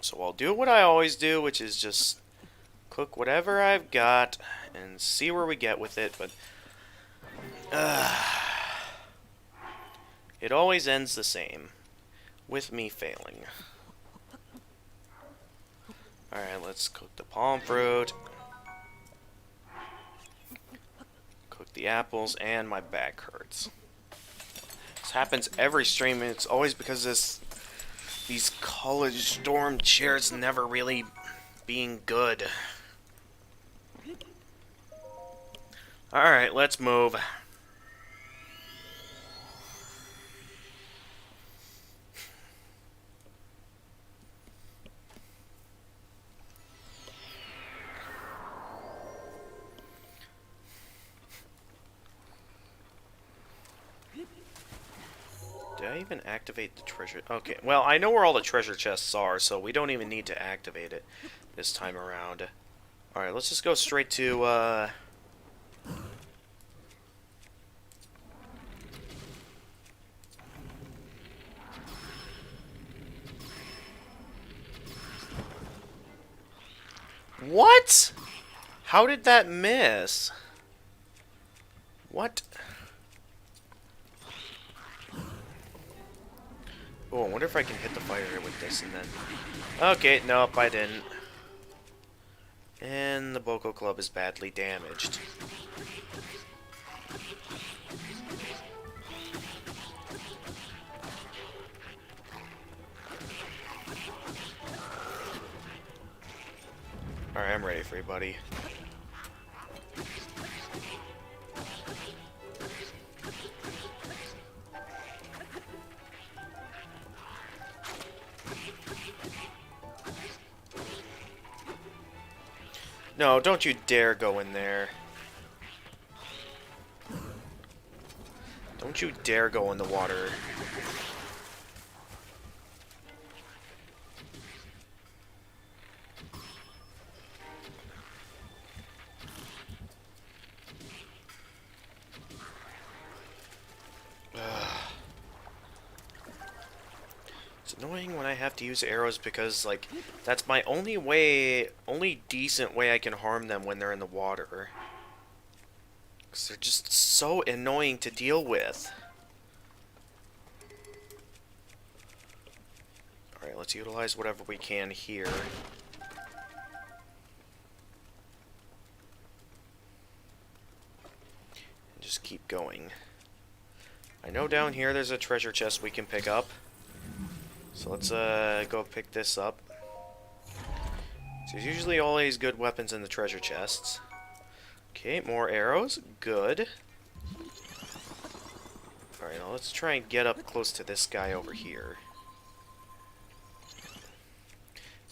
So I'll do what I always do, which is just cook whatever I've got and see where we get with it, but it always ends the same, with me failing. Alright, let's cook the palm fruit, cook the apples, and my back hurts. This happens every stream, and it's always because these college dorm chairs never really being good. Alright, let's move. Did I even activate the treasure? Okay, well, I know where all the treasure chests are, so we don't even need to activate it this time around. Alright, let's just go straight to, What? How did that miss? What? Oh, I wonder if I can hit the fire with this and then... Okay, nope, I didn't. And the Boko Club is badly damaged. Alright, I'm ready for you, buddy. No, don't you dare go in there. Don't you dare go in the water. It's annoying when I have to use arrows because, like, that's my only decent way I can harm them when they're in the water. Because they're just so annoying to deal with. Alright, let's utilize whatever we can here. And just keep going. I know down here there's a treasure chest we can pick up. So let's go pick this up. So there's usually always good weapons in the treasure chests. Okay, more arrows. Good. Alright, now let's try and get up close to this guy over here.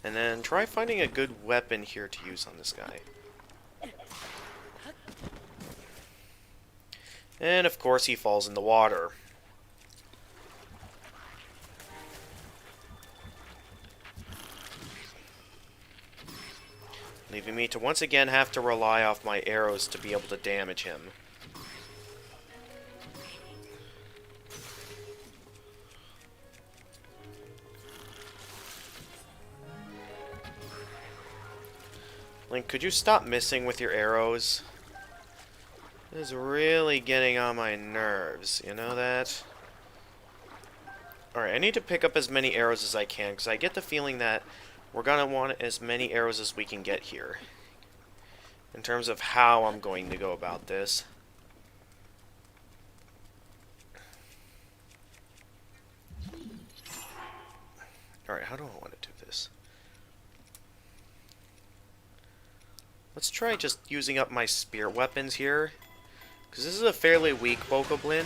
And then try finding a good weapon here to use on this guy. And of course he falls in the water. Leaving me to once again have to rely off my arrows to be able to damage him. Link, could you stop missing with your arrows? This is really getting on my nerves, you know that? Alright, I need to pick up as many arrows as I can, because I get the feeling that we're going to want as many arrows as we can get here. In terms of how I'm going to go about this. Alright, how do I want to do this? Let's try just using up my spear weapons here. Because this is a fairly weak Bokoblin.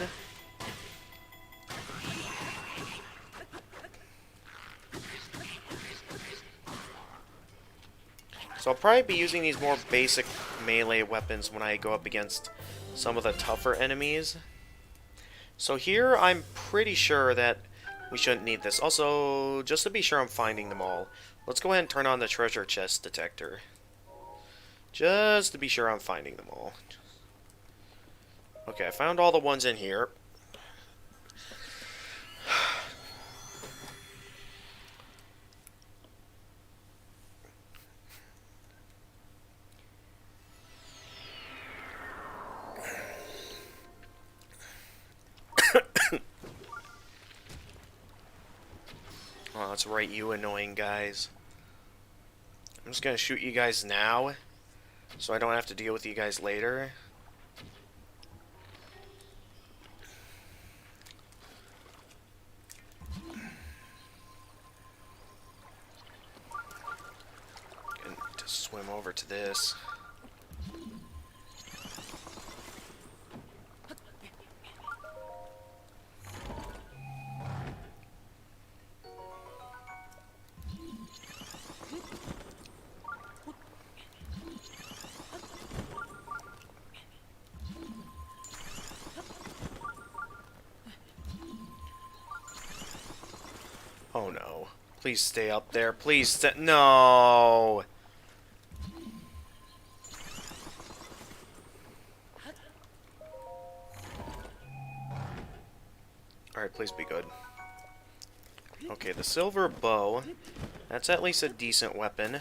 So I'll probably be using these more basic melee weapons when I go up against some of the tougher enemies. So here I'm pretty sure that we shouldn't need this. Also, just to be sure I'm finding them all, let's go ahead and turn on the treasure chest detector. Just to be sure I'm finding them all. Okay, I found all the ones in here. Oh, that's right, you annoying guys. I'm just gonna shoot you guys now, so I don't have to deal with you guys later. And to swim over to this. Oh no. Please stay up there. Please stay. No! Alright, please be good. Okay, the silver bow. That's at least a decent weapon.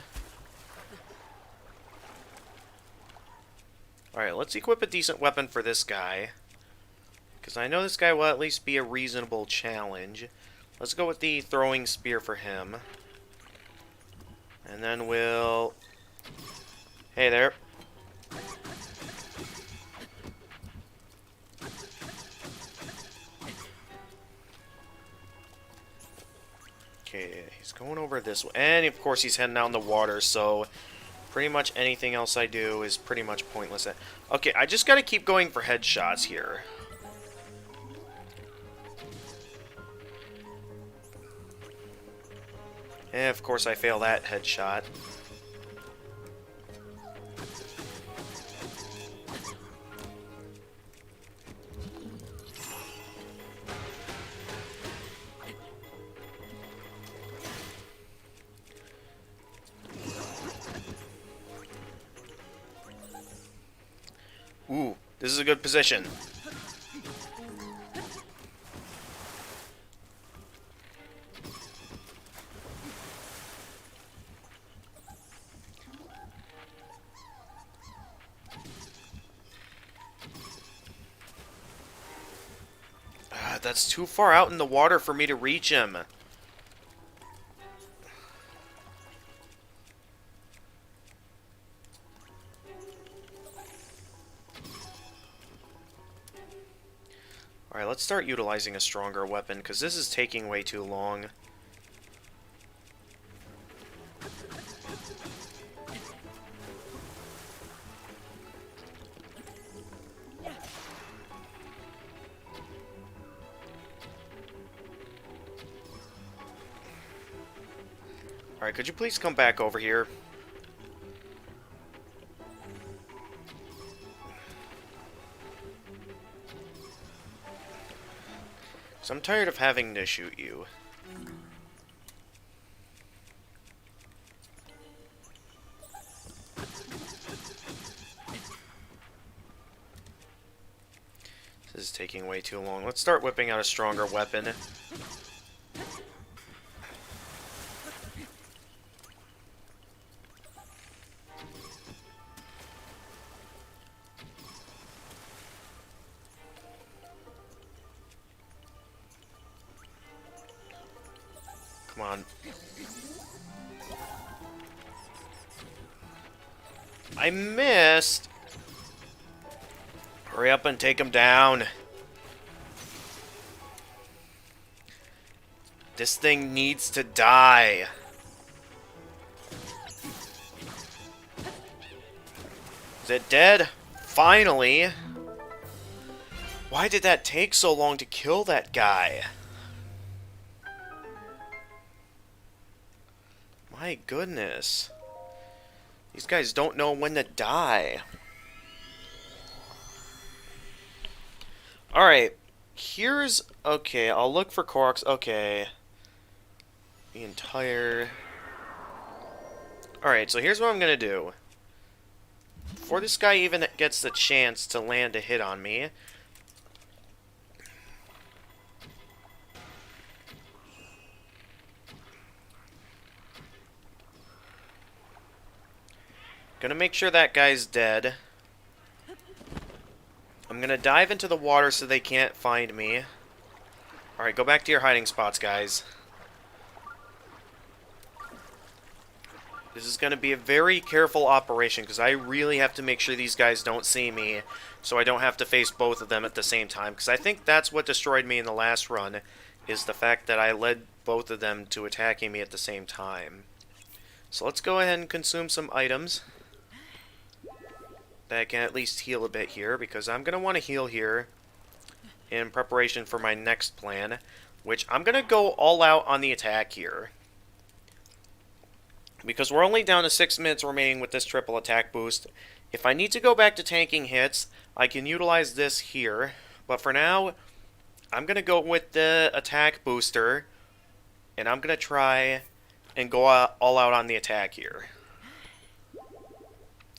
Alright, let's equip a decent weapon for this guy. Because I know this guy will at least be a reasonable challenge. Let's go with the throwing spear for him. And then we'll... Hey there. Okay, he's going over this way. And of course he's heading out in the water, so pretty much anything else I do is pretty much pointless. Okay, I just gotta keep going for headshots here. And of course I fail that headshot. Ooh, this is a good position. That's too far out in the water for me to reach him. let's start utilizing a stronger weapon, because this is taking way too long. Alright, could you please come back over here? So I'm tired of having to shoot you. This is taking way too long. Let's start whipping out a stronger weapon. Come on. I missed! Hurry up and take him down. This thing needs to die. Is it dead? Finally! Why did that take so long to kill that guy? My goodness. These guys don't know when to die. Alright. Here's... Okay, I'll look for Korok's... Okay. The entire... Alright, so here's what I'm gonna do. Before this guy even gets the chance to land a hit on me... Gonna make sure that guy's dead. I'm gonna dive into the water so they can't find me. Alright, go back to your hiding spots, guys. This is gonna be a very careful operation, because I really have to make sure these guys don't see me, so I don't have to face both of them at the same time. Because I think that's what destroyed me in the last run, is the fact that I led both of them to attacking me at the same time. So let's go ahead and consume some items that can at least heal a bit here, because I'm going to want to heal here in preparation for my next plan, which I'm going to go all out on the attack here. Because we're only down to 6 minutes remaining with this triple attack boost. If I need to go back to tanking hits, I can utilize this here, but for now, I'm going to go with the attack booster, and I'm going to try and go all out on the attack here.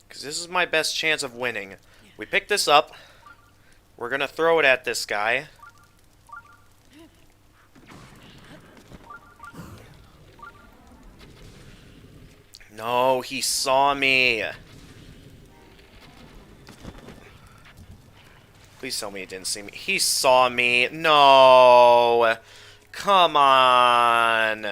Because this is my best chance of winning. We pick this up. We're going to throw it at this guy. No, he saw me. Please tell me he didn't see me. He saw me. No. Come on.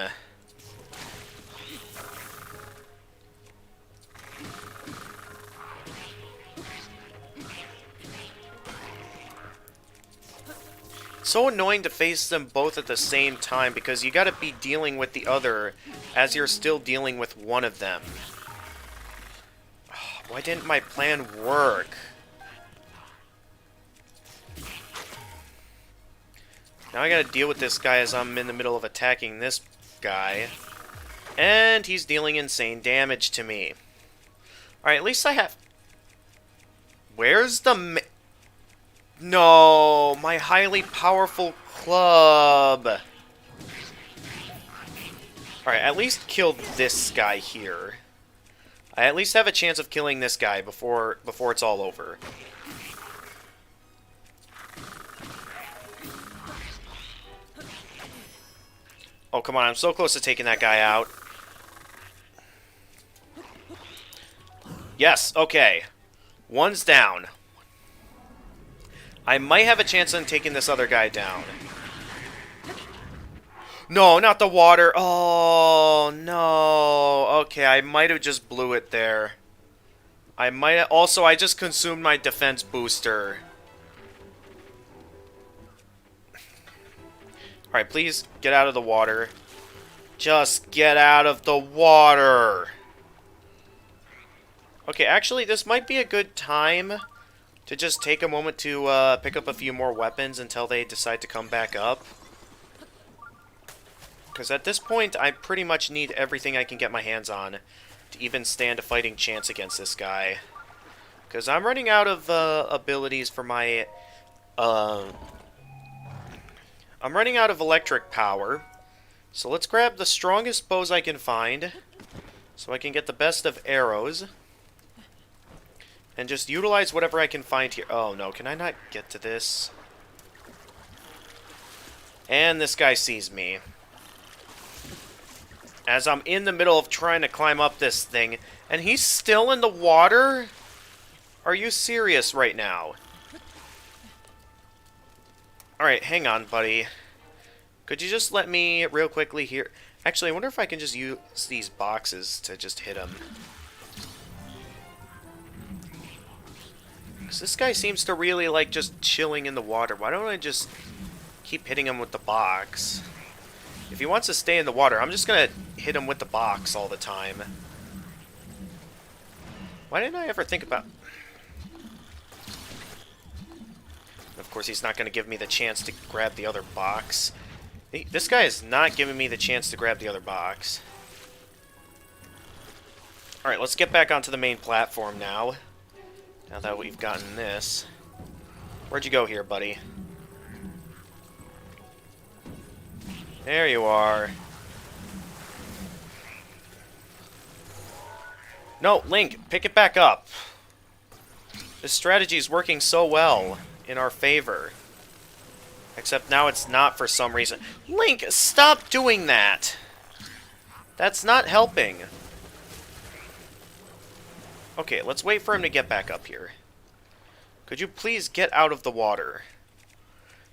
So annoying to face them both at the same time, because you gotta be dealing with the other as you're still dealing with one of them. Why didn't my plan work? Now I gotta deal with this guy as I'm in the middle of attacking this guy. And he's dealing insane damage to me. Alright, at least I have... Where's the... No, my highly powerful club. Alright, at least kill this guy here. I at least have a chance of killing this guy before it's all over. Oh, come on, I'm so close to taking that guy out. Yes, okay. One's down. I might have a chance on taking this other guy down. No, not the water. Oh, no. Okay, I might have just blew it there. I might have... Also, I just consumed my defense booster. Alright, please get out of the water. Just get out of the water! Okay, actually, this might be a good time to just take a moment to pick up a few more weapons until they decide to come back up. Because at this point, I pretty much need everything I can get my hands on to even stand a fighting chance against this guy. Because I'm running out of abilities for my... I'm running out of electric power. So let's grab the strongest bows I can find, so I can get the best of arrows. And just utilize whatever I can find here. Oh no, can I not get to this? And this guy sees me. As I'm in the middle of trying to climb up this thing, and he's still in the water? Are you serious right now? Alright, hang on, buddy. Could you just let me real quickly here? Actually, I wonder if I can just use these boxes to just hit him. Because this guy seems to really like just chilling in the water. Why don't I just keep hitting him with the box? If he wants to stay in the water, I'm just going to hit him with the box all the time. Why didn't I ever think about... Of course, he's not going to give me the chance to grab the other box. This guy is not giving me the chance to grab the other box. Alright, let's get back onto the main platform now. Now that we've gotten this. Where'd you go here, buddy? There you are. No, Link, pick it back up. This strategy is working so well in our favor. Except now it's not for some reason. Link, stop doing that! That's not helping. Okay, let's wait for him to get back up here. Could you please get out of the water?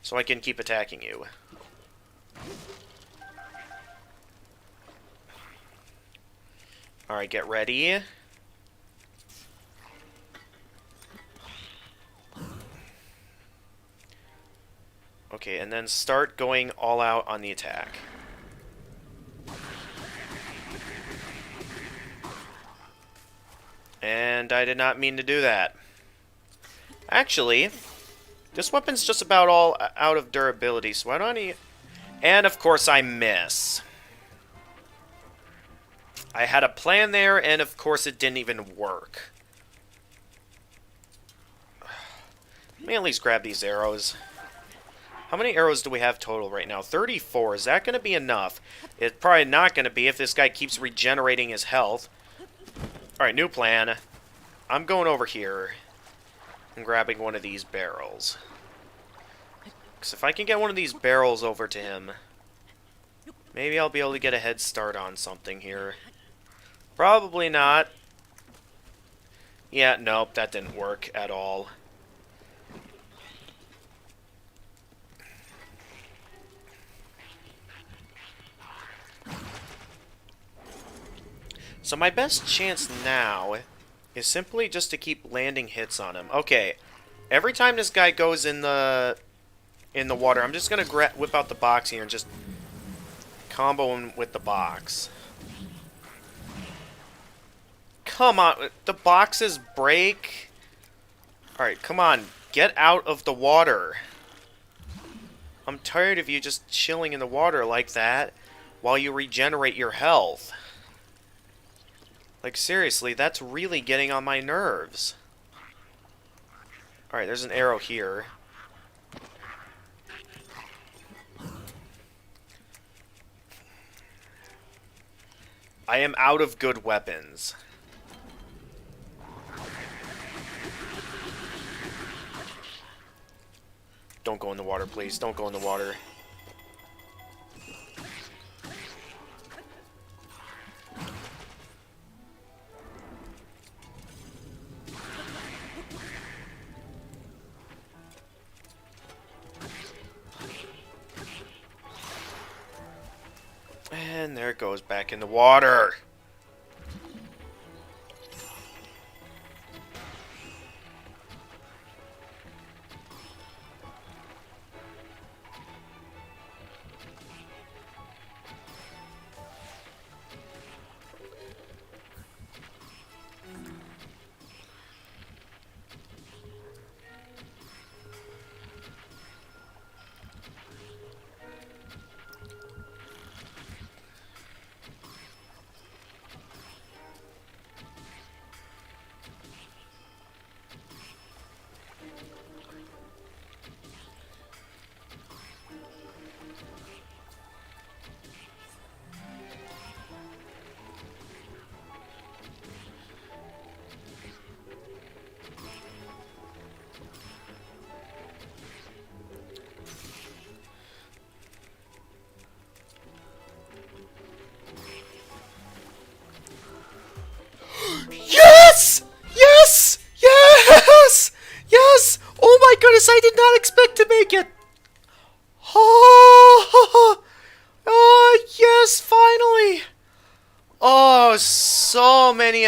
So I can keep attacking you. Alright, get ready. Okay, and then start going all out on the attack. And I did not mean to do that. Actually, this weapon's just about all out of durability, so why don't I... And of course I miss. I had a plan there, and of course it didn't even work. Let me at least grab these arrows. How many arrows do we have total right now? 34. Is that going to be enough? It's probably not going to be if this guy keeps regenerating his health. Alright, new plan. I'm going over here and grabbing one of these barrels. Because if I can get one of these barrels over to him, maybe I'll be able to get a head start on something here. Probably not. Yeah, nope, that didn't work at all. So my best chance now is simply just to keep landing hits on him. Okay, every time this guy goes in the water, I'm just gonna whip out the box here and just combo him with the box. Come on, the boxes break. Alright, come on, get out of the water. I'm tired of you just chilling in the water like that while you regenerate your health. Like, seriously, that's really getting on my nerves. Alright, there's an arrow here. I am out of good weapons. Don't go in the water, please. Don't go in the water. And there it goes back in the water.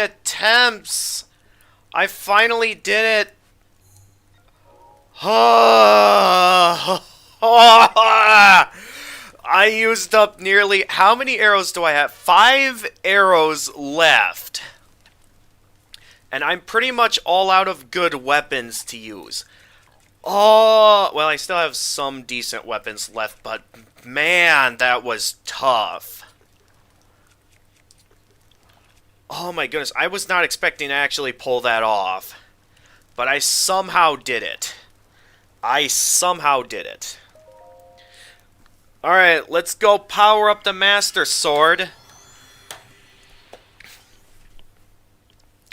attempts! I finally did it! I used up nearly... How many arrows do I have? 5 arrows left. And I'm pretty much all out of good weapons to use. Oh, well, I still have some decent weapons left, but man, that was tough. Oh my goodness, I was not expecting to actually pull that off. But I somehow did it. I somehow did it. Alright, let's go power up the Master Sword.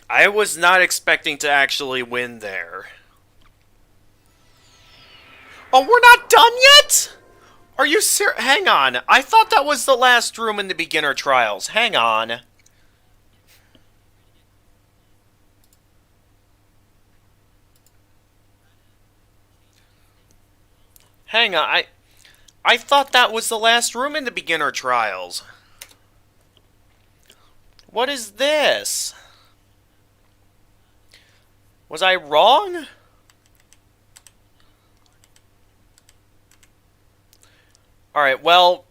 I was not expecting to actually win there. Oh, we're not done yet? Are you serious? Hang on. I thought that was the last room in the beginner trials. Hang on. Hang on. I thought that was the last room in the beginner trials. What is this? Was I wrong? Alright, well,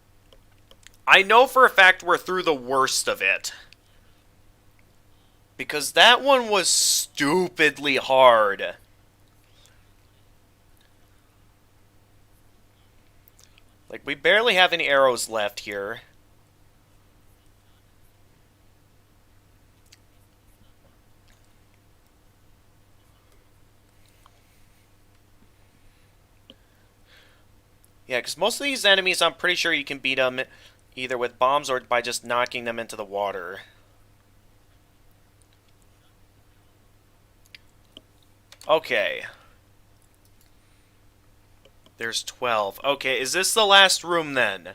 I know for a fact we're through the worst of it. Because that one was stupidly hard. Like, we barely have any arrows left here. Yeah, because most of these enemies, I'm pretty sure you can beat them either with bombs or by just knocking them into the water. Okay. There's 12. Okay, is this the last room then?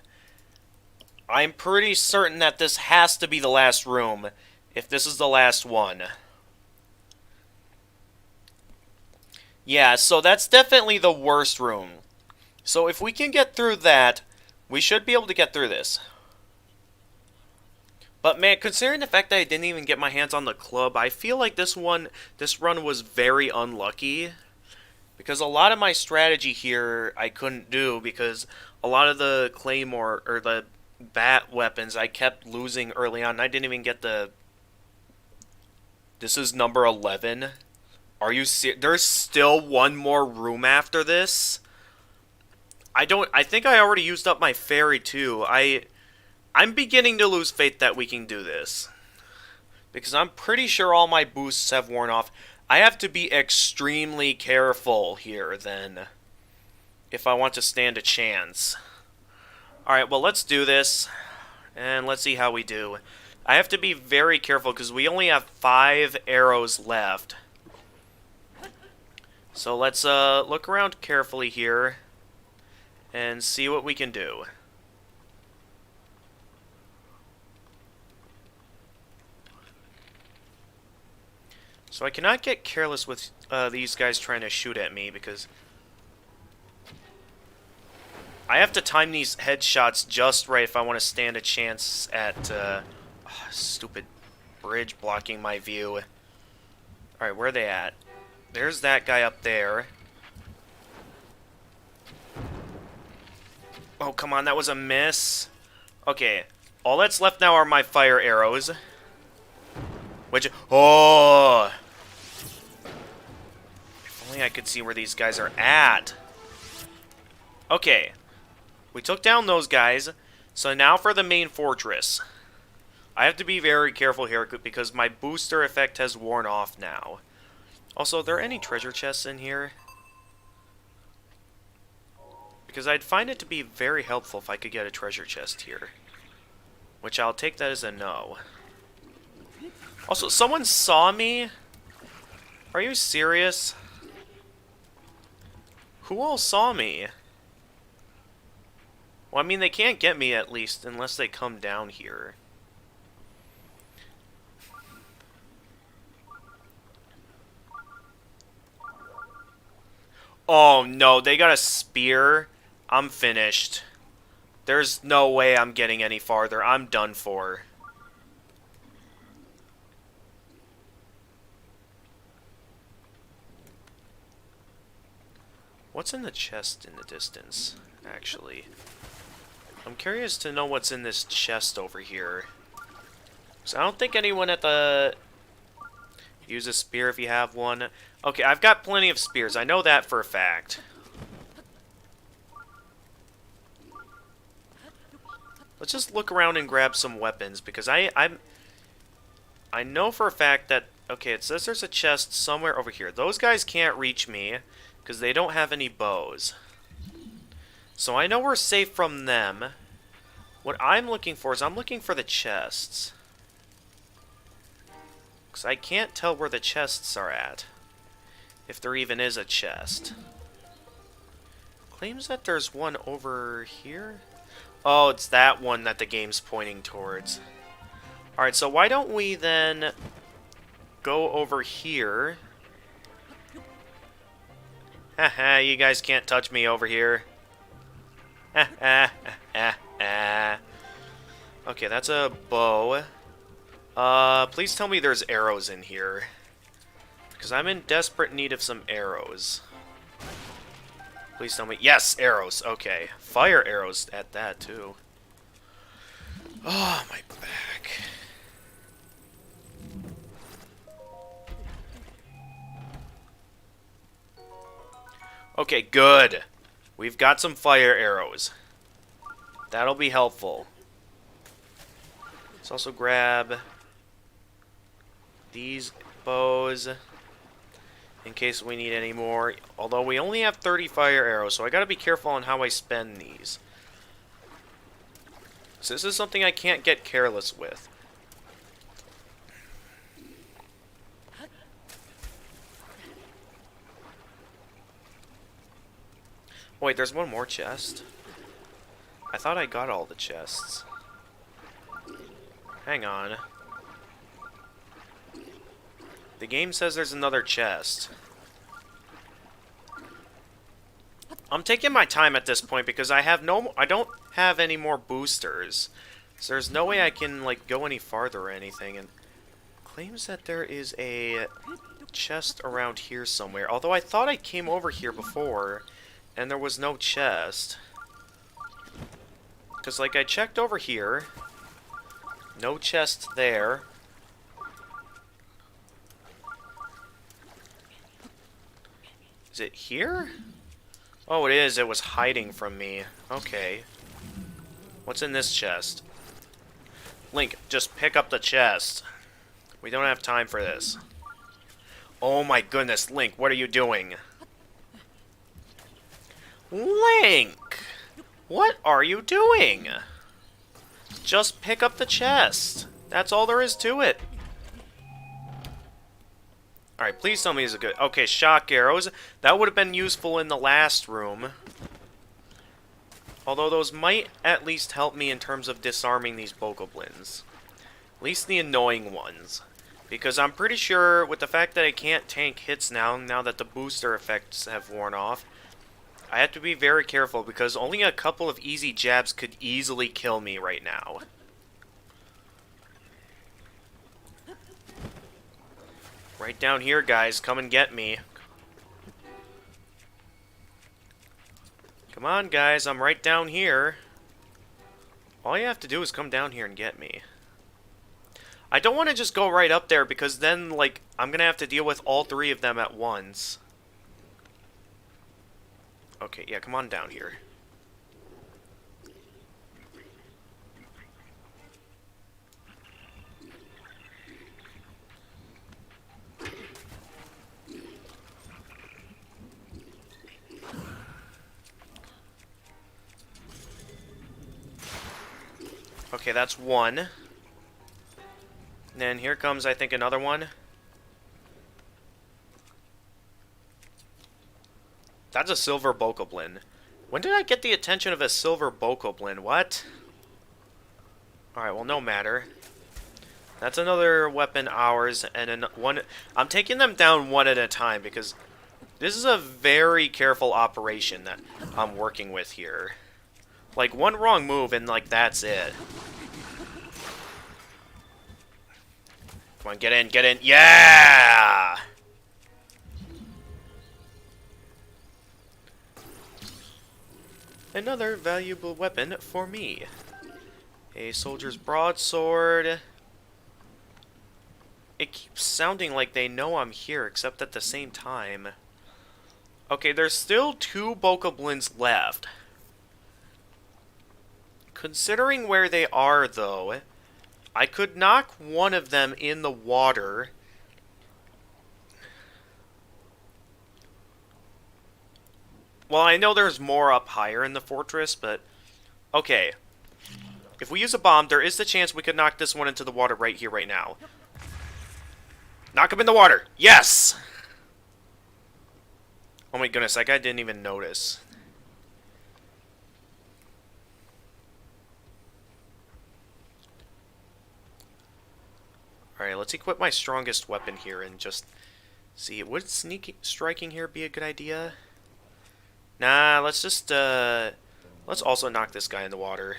I'm pretty certain that this has to be the last room, if this is the last one. Yeah, so that's definitely the worst room. So if we can get through that, we should be able to get through this. But man, considering the fact that I didn't even get my hands on the club, I feel like this run was very unlucky. Because a lot of my strategy here I couldn't do because a lot of the claymore or the bat weapons I kept losing early on. I didn't even get the... This is number 11. Are you serious? There's still one more room after this? I think I already used up my fairy too. I'm beginning to lose faith that we can do this. Because I'm pretty sure all my boosts have worn off. I have to be extremely careful here, then, if I want to stand a chance. Alright, well, let's do this, and let's see how we do. I have to be very careful, because we only have 5 arrows left. So let's look around carefully here, and see what we can do. So I cannot get careless with these guys trying to shoot at me because I have to time these headshots just right if I want to stand a chance at stupid bridge blocking my view. Alright, where are they at? There's that guy up there. Oh, come on, that was a miss. Okay, all that's left now are my fire arrows. Which, oh! If only I could see where these guys are at. Okay. We took down those guys. So now for the main fortress. I have to be very careful here because my booster effect has worn off now. Also, are there any treasure chests in here? Because I'd find it to be very helpful if I could get a treasure chest here. Which I'll take that as a no. Also, someone saw me? Are you serious? Who all saw me? Well, I mean, they can't get me at least unless they come down here. Oh no, they got a spear. I'm finished. There's no way I'm getting any farther. I'm done for. What's in the chest in the distance, actually? I'm curious to know what's in this chest over here. So I don't think anyone at the... Use a spear if you have one. Okay, I've got plenty of spears. I know that for a fact. Let's just look around and grab some weapons, because I know for a fact that... Okay, it says there's a chest somewhere over here. Those guys can't reach me, because they don't have any bows. So I know we're safe from them. What I'm looking for is I'm looking for the chests. Because I can't tell where the chests are at. If there even is a chest. Claims that there's one over here? Oh, it's that one that the game's pointing towards. Alright, so why don't we then go over here. Haha, you guys can't touch me over here. Okay, that's a bow. Please tell me there's arrows in here. Because I'm in desperate need of some arrows. Please tell me. Yes, arrows. Okay. Fire arrows at that, too. Oh, my back. Okay, good. We've got some fire arrows. That'll be helpful. Let's also grab these bows in case we need any more. Although we only have 30 fire arrows, so I gotta be careful on how I spend these. So this is something I can't get careless with. Wait, there's one more chest. I thought I got all the chests. Hang on. The game says there's another chest. I'm taking my time at this point because I don't have any more boosters. So there's no way I can like go any farther or anything. And claims that there is a chest around here somewhere. Although I thought I came over here before and there was no chest. Because like I checked over here. No chest there. Is it here? Oh, it is. It was hiding from me. Okay. What's in this chest? Link, just pick up the chest. We don't have time for this. Oh my goodness, Link, what are you doing? Link! What are you doing? Just pick up the chest. That's all there is to it. Alright, please tell me it's a good... Okay, shock arrows. That would have been useful in the last room. Although those might at least help me in terms of disarming these bokoblins. At least the annoying ones. Because I'm pretty sure with the fact that I can't tank hits now that the booster effects have worn off, I have to be very careful because only a couple of easy jabs could easily kill me right now. Right down here, guys. Come and get me. Come on, guys. I'm right down here. All you have to do is come down here and get me. I don't want to just go right up there because then, like, I'm going to have to deal with all three of them at once. Okay, yeah, come on down here. Okay, that's one. And then here comes, I think, another one. That's a silver bokoblin. When did I get the attention of a silver bokoblin? What? Alright, well, no matter. That's another weapon ours, and one... I'm taking them down one at a time, because this is a very careful operation that I'm working with here. Like, one wrong move, and, like, that's it. Come on, get in, get in. Yeah! Another valuable weapon for me. A soldier's broadsword. It keeps sounding like they know I'm here, except at the same time. Okay, there's still 2 bokoblins left. Considering where they are, though, I could knock one of them in the water. Well, I know there's more up higher in the fortress, but... Okay. If we use a bomb, there is the chance we could knock this one into the water right here, right now. Knock him in the water! Yes! Oh my goodness, that guy didn't even notice. Alright, let's equip my strongest weapon here and just see. Would sneak striking here be a good idea? Nah, let's just, let's also knock this guy in the water.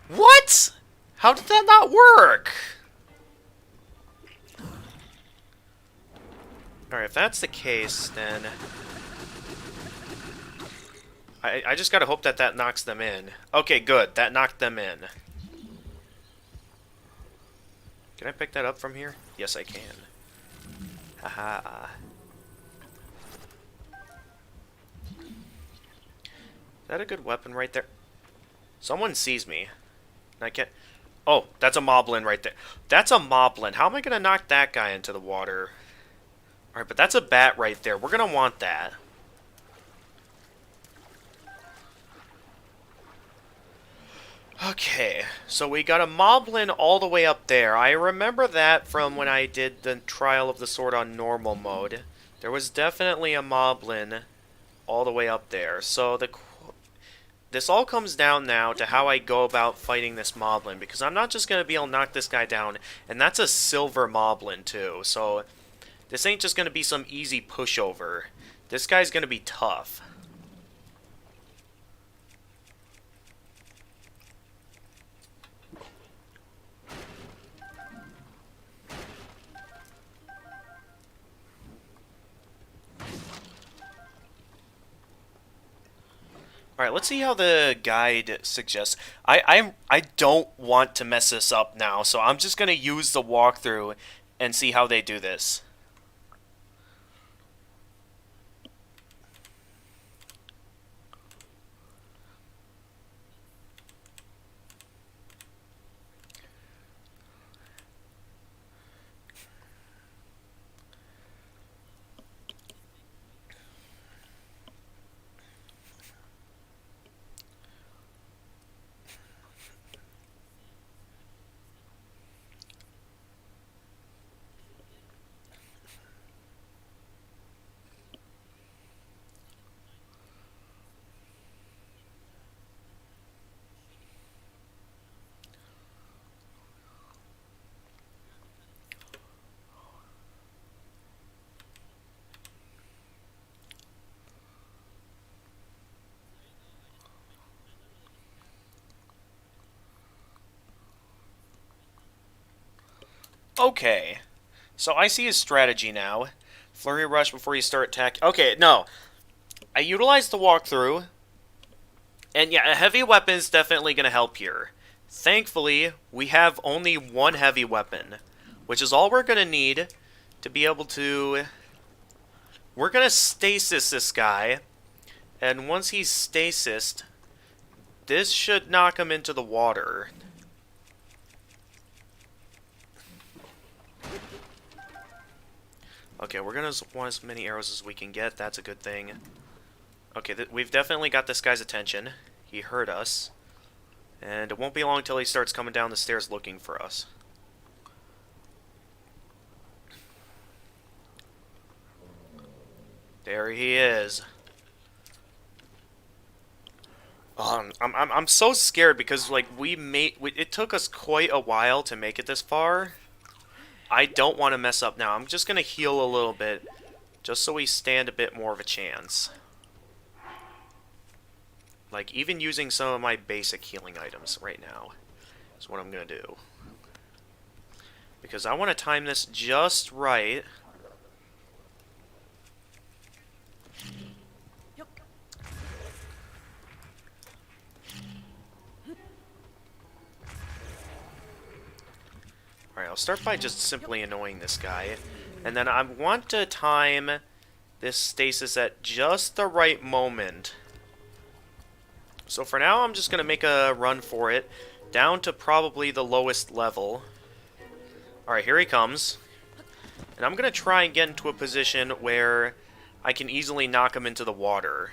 What? How did that not work? Alright, if that's the case, then... I just gotta hope that that knocks them in. Okay, good. That knocked them in. Can I pick that up from here? Yes, I can. Haha. Is that a good weapon right there? Someone sees me. I can't... Oh, that's a moblin right there. That's a moblin. How am I gonna knock that guy into the water? Alright, but that's a bat right there. We're gonna want that. Okay, so we got a moblin all the way up there. I remember that from when I did the Trial of the Sword on normal mode. There was definitely a moblin all the way up there. So this all comes down now to how I go about fighting this moblin, because I'm not just going to be able to knock this guy down, and that's a silver moblin too. So this ain't just going to be some easy pushover. This guy's going to be tough. Alright, let's see how the guide suggests. I don't want to mess this up now, so I'm just going to use the walkthrough and see how they do this. Okay, so I see his strategy now. Flurry rush before you start attack. Okay, no. I utilized the walkthrough. And yeah, a heavy weapon is definitely going to help here. Thankfully, we have only one heavy weapon, which is all we're going to need to be able to... We're going to stasis this guy, and once he's stasised, this should knock him into the water. Okay, we're going to want as many arrows as we can get. That's a good thing. Okay, we've definitely got this guy's attention. He heard us. And it won't be long till he starts coming down the stairs looking for us. There he is. I'm so scared because, like, it took us quite a while to make it this far. I don't want to mess up now. I'm just going to heal a little bit, just so we stand a bit more of a chance. Like, even using some of my basic healing items right now is what I'm going to do. Because I want to time this just right. Alright, I'll start by just simply annoying this guy. And then I want to time this stasis at just the right moment. So for now, I'm just going to make a run for it, down to probably the lowest level. Alright, here he comes. And I'm going to try and get into a position where I can easily knock him into the water.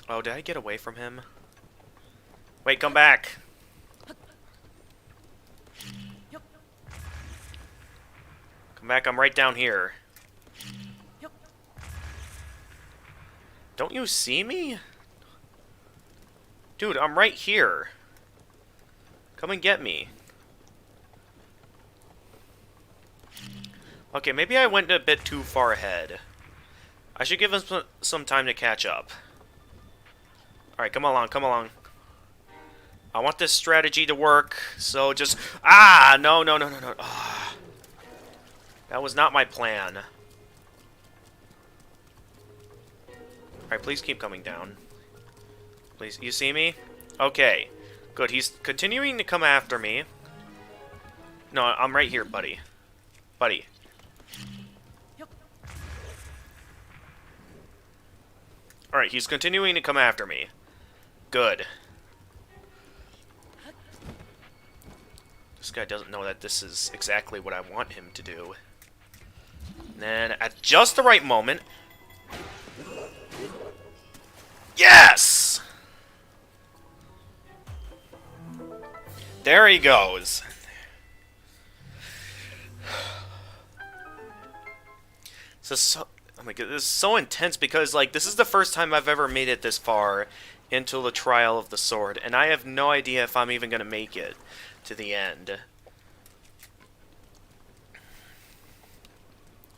Oh, did I get away from him? Wait, come back! Come back, I'm right down here. Don't you see me? Dude, I'm right here. Come and get me. Okay, maybe I went a bit too far ahead. I should give him some time to catch up. Alright, come along, come along. I want this strategy to work, so just... Ah! No, no, no, no, no. Ah. That was not my plan. Alright, please keep coming down. Please, you see me? Okay. Good, he's continuing to come after me. No, I'm right here, buddy. Buddy. Alright, he's continuing to come after me. Good. This guy doesn't know that this is exactly what I want him to do. And then, at just the right moment... Yes! There he goes. So, oh my god, this is so intense because, like, this is the first time I've ever made it this far into the Trial of the Sword, and I have no idea if I'm even going to make it to the end.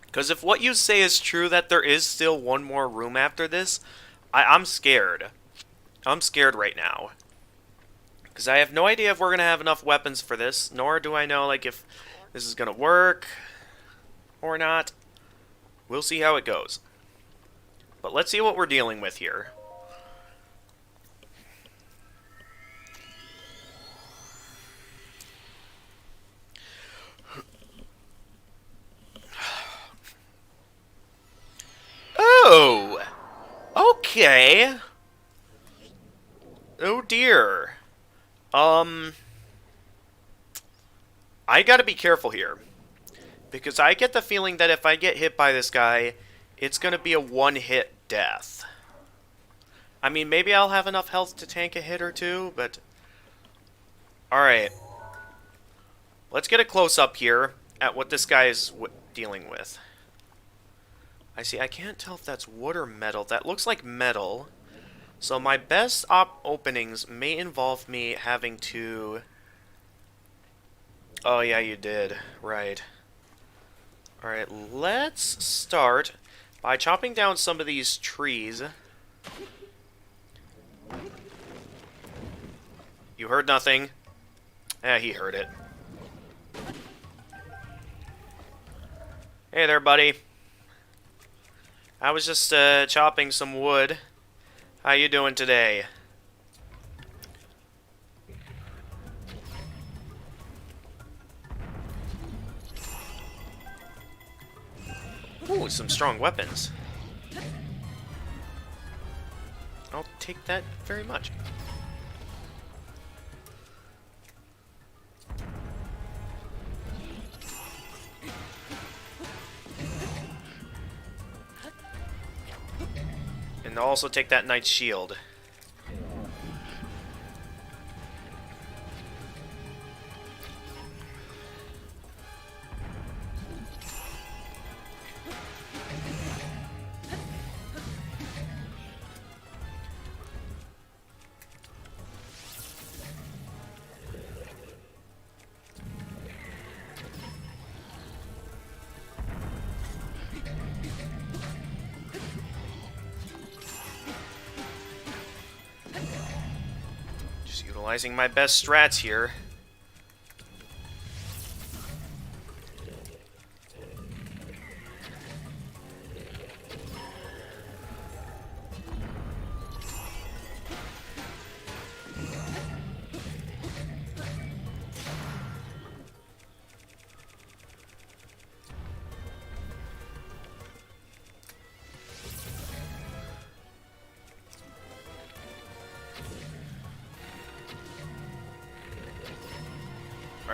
Because if what you say is true, that there is still one more room after this, I'm scared. I'm scared right now. Because I have no idea if we're going to have enough weapons for this, nor do I know, like, if this is going to work or not. We'll see how it goes. But let's see what we're dealing with here. Oh! Okay. Oh dear. I gotta be careful here. Because I get the feeling that if I get hit by this guy, it's gonna be a one-hit death. I mean, maybe I'll have enough health to tank a hit or two, but... Alright. Let's get a close-up here at what this guy is dealing with. I see, I can't tell if that's wood or metal. That looks like metal. So my best openings may involve me having to... Oh yeah, you did. Right. Alright, let's start by chopping down some of these trees. You heard nothing. Eh, he heard it. Hey there, buddy. I was just chopping some wood. How you doing today? Ooh, some strong weapons. I'll take that very much. And I'll also take that knight's shield. Utilizing my best strats here.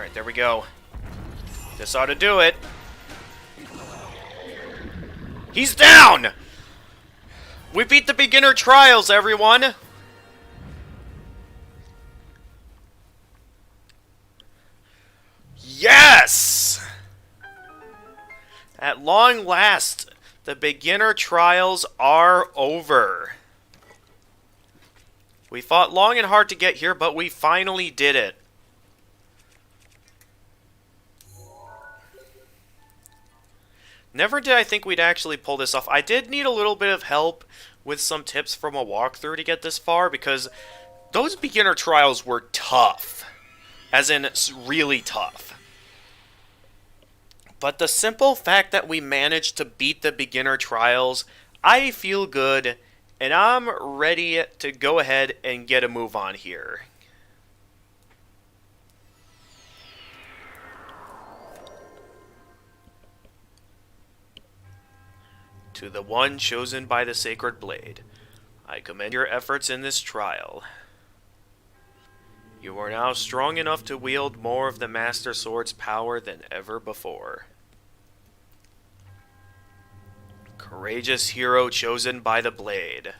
Alright, there we go. This ought to do it. He's down! We beat the beginner trials, everyone! Yes! At long last, the beginner trials are over. We fought long and hard to get here, but we finally did it. Never did I think we'd actually pull this off. I did need a little bit of help with some tips from a walkthrough to get this far, because those beginner trials were tough. As in, really tough. But the simple fact that we managed to beat the beginner trials, I feel good, and I'm ready to go ahead and get a move on here. To the one chosen by the Sacred Blade, I commend your efforts in this trial. You are now strong enough to wield more of the Master Sword's power than ever before. Courageous hero chosen by the Blade.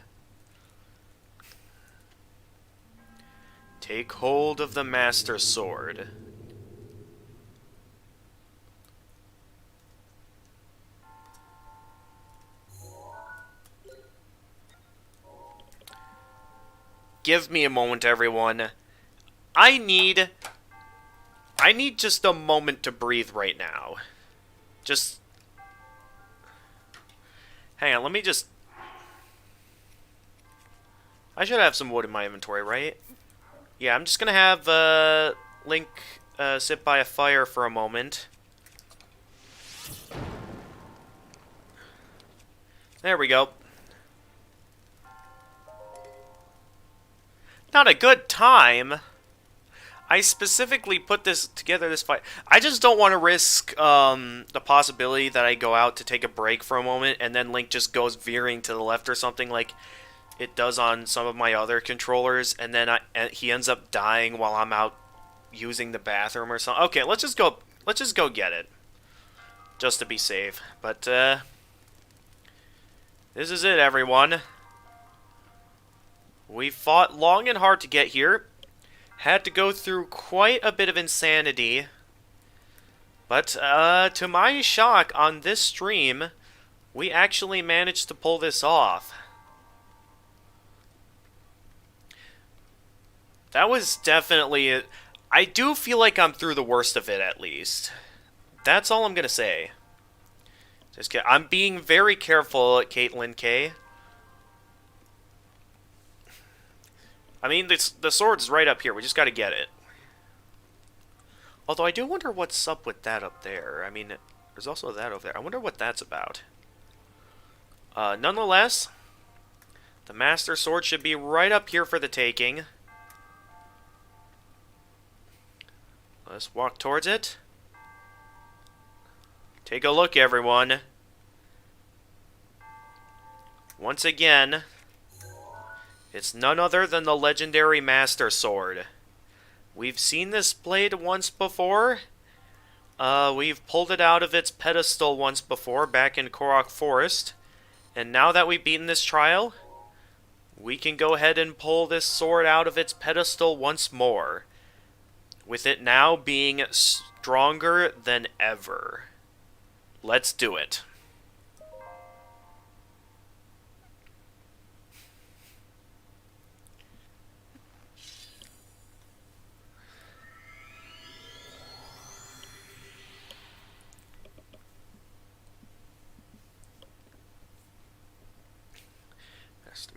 Take hold of the Master Sword. Give me a moment, everyone. I need just a moment to breathe right now. Just... hang on, let me just... I should have some wood in my inventory, right? Yeah, I'm just gonna have Link sit by a fire for a moment. There we go. Not a good time. I specifically put this together, this fight. I just don't want to risk the possibility that I go out to take a break for a moment and then Link just goes veering to the left or something like it does on some of my other controllers, and then he ends up dying while I'm out using the bathroom or something. Okay, let's just go get it, just to be safe. But this is it, everyone. We fought long and hard to get here. Had to go through quite a bit of insanity. But, to my shock, on this stream, we actually managed to pull this off. That was definitely... I do feel like I'm through the worst of it, at least. That's all I'm gonna say. Just kidding. I'm being very careful, Caitlin K. I mean, the sword's right up here. We just gotta get it. Although I do wonder what's up with that up there. I mean, there's also that over there. I wonder what that's about. Nonetheless, the Master Sword should be right up here for the taking. Let's walk towards it. Take a look, everyone. Once again... it's none other than the legendary Master Sword. We've seen this blade once before. We've pulled it out of its pedestal once before, back in Korok Forest. And now that we've beaten this trial, we can go ahead and pull this sword out of its pedestal once more. With it now being stronger than ever. Let's do it.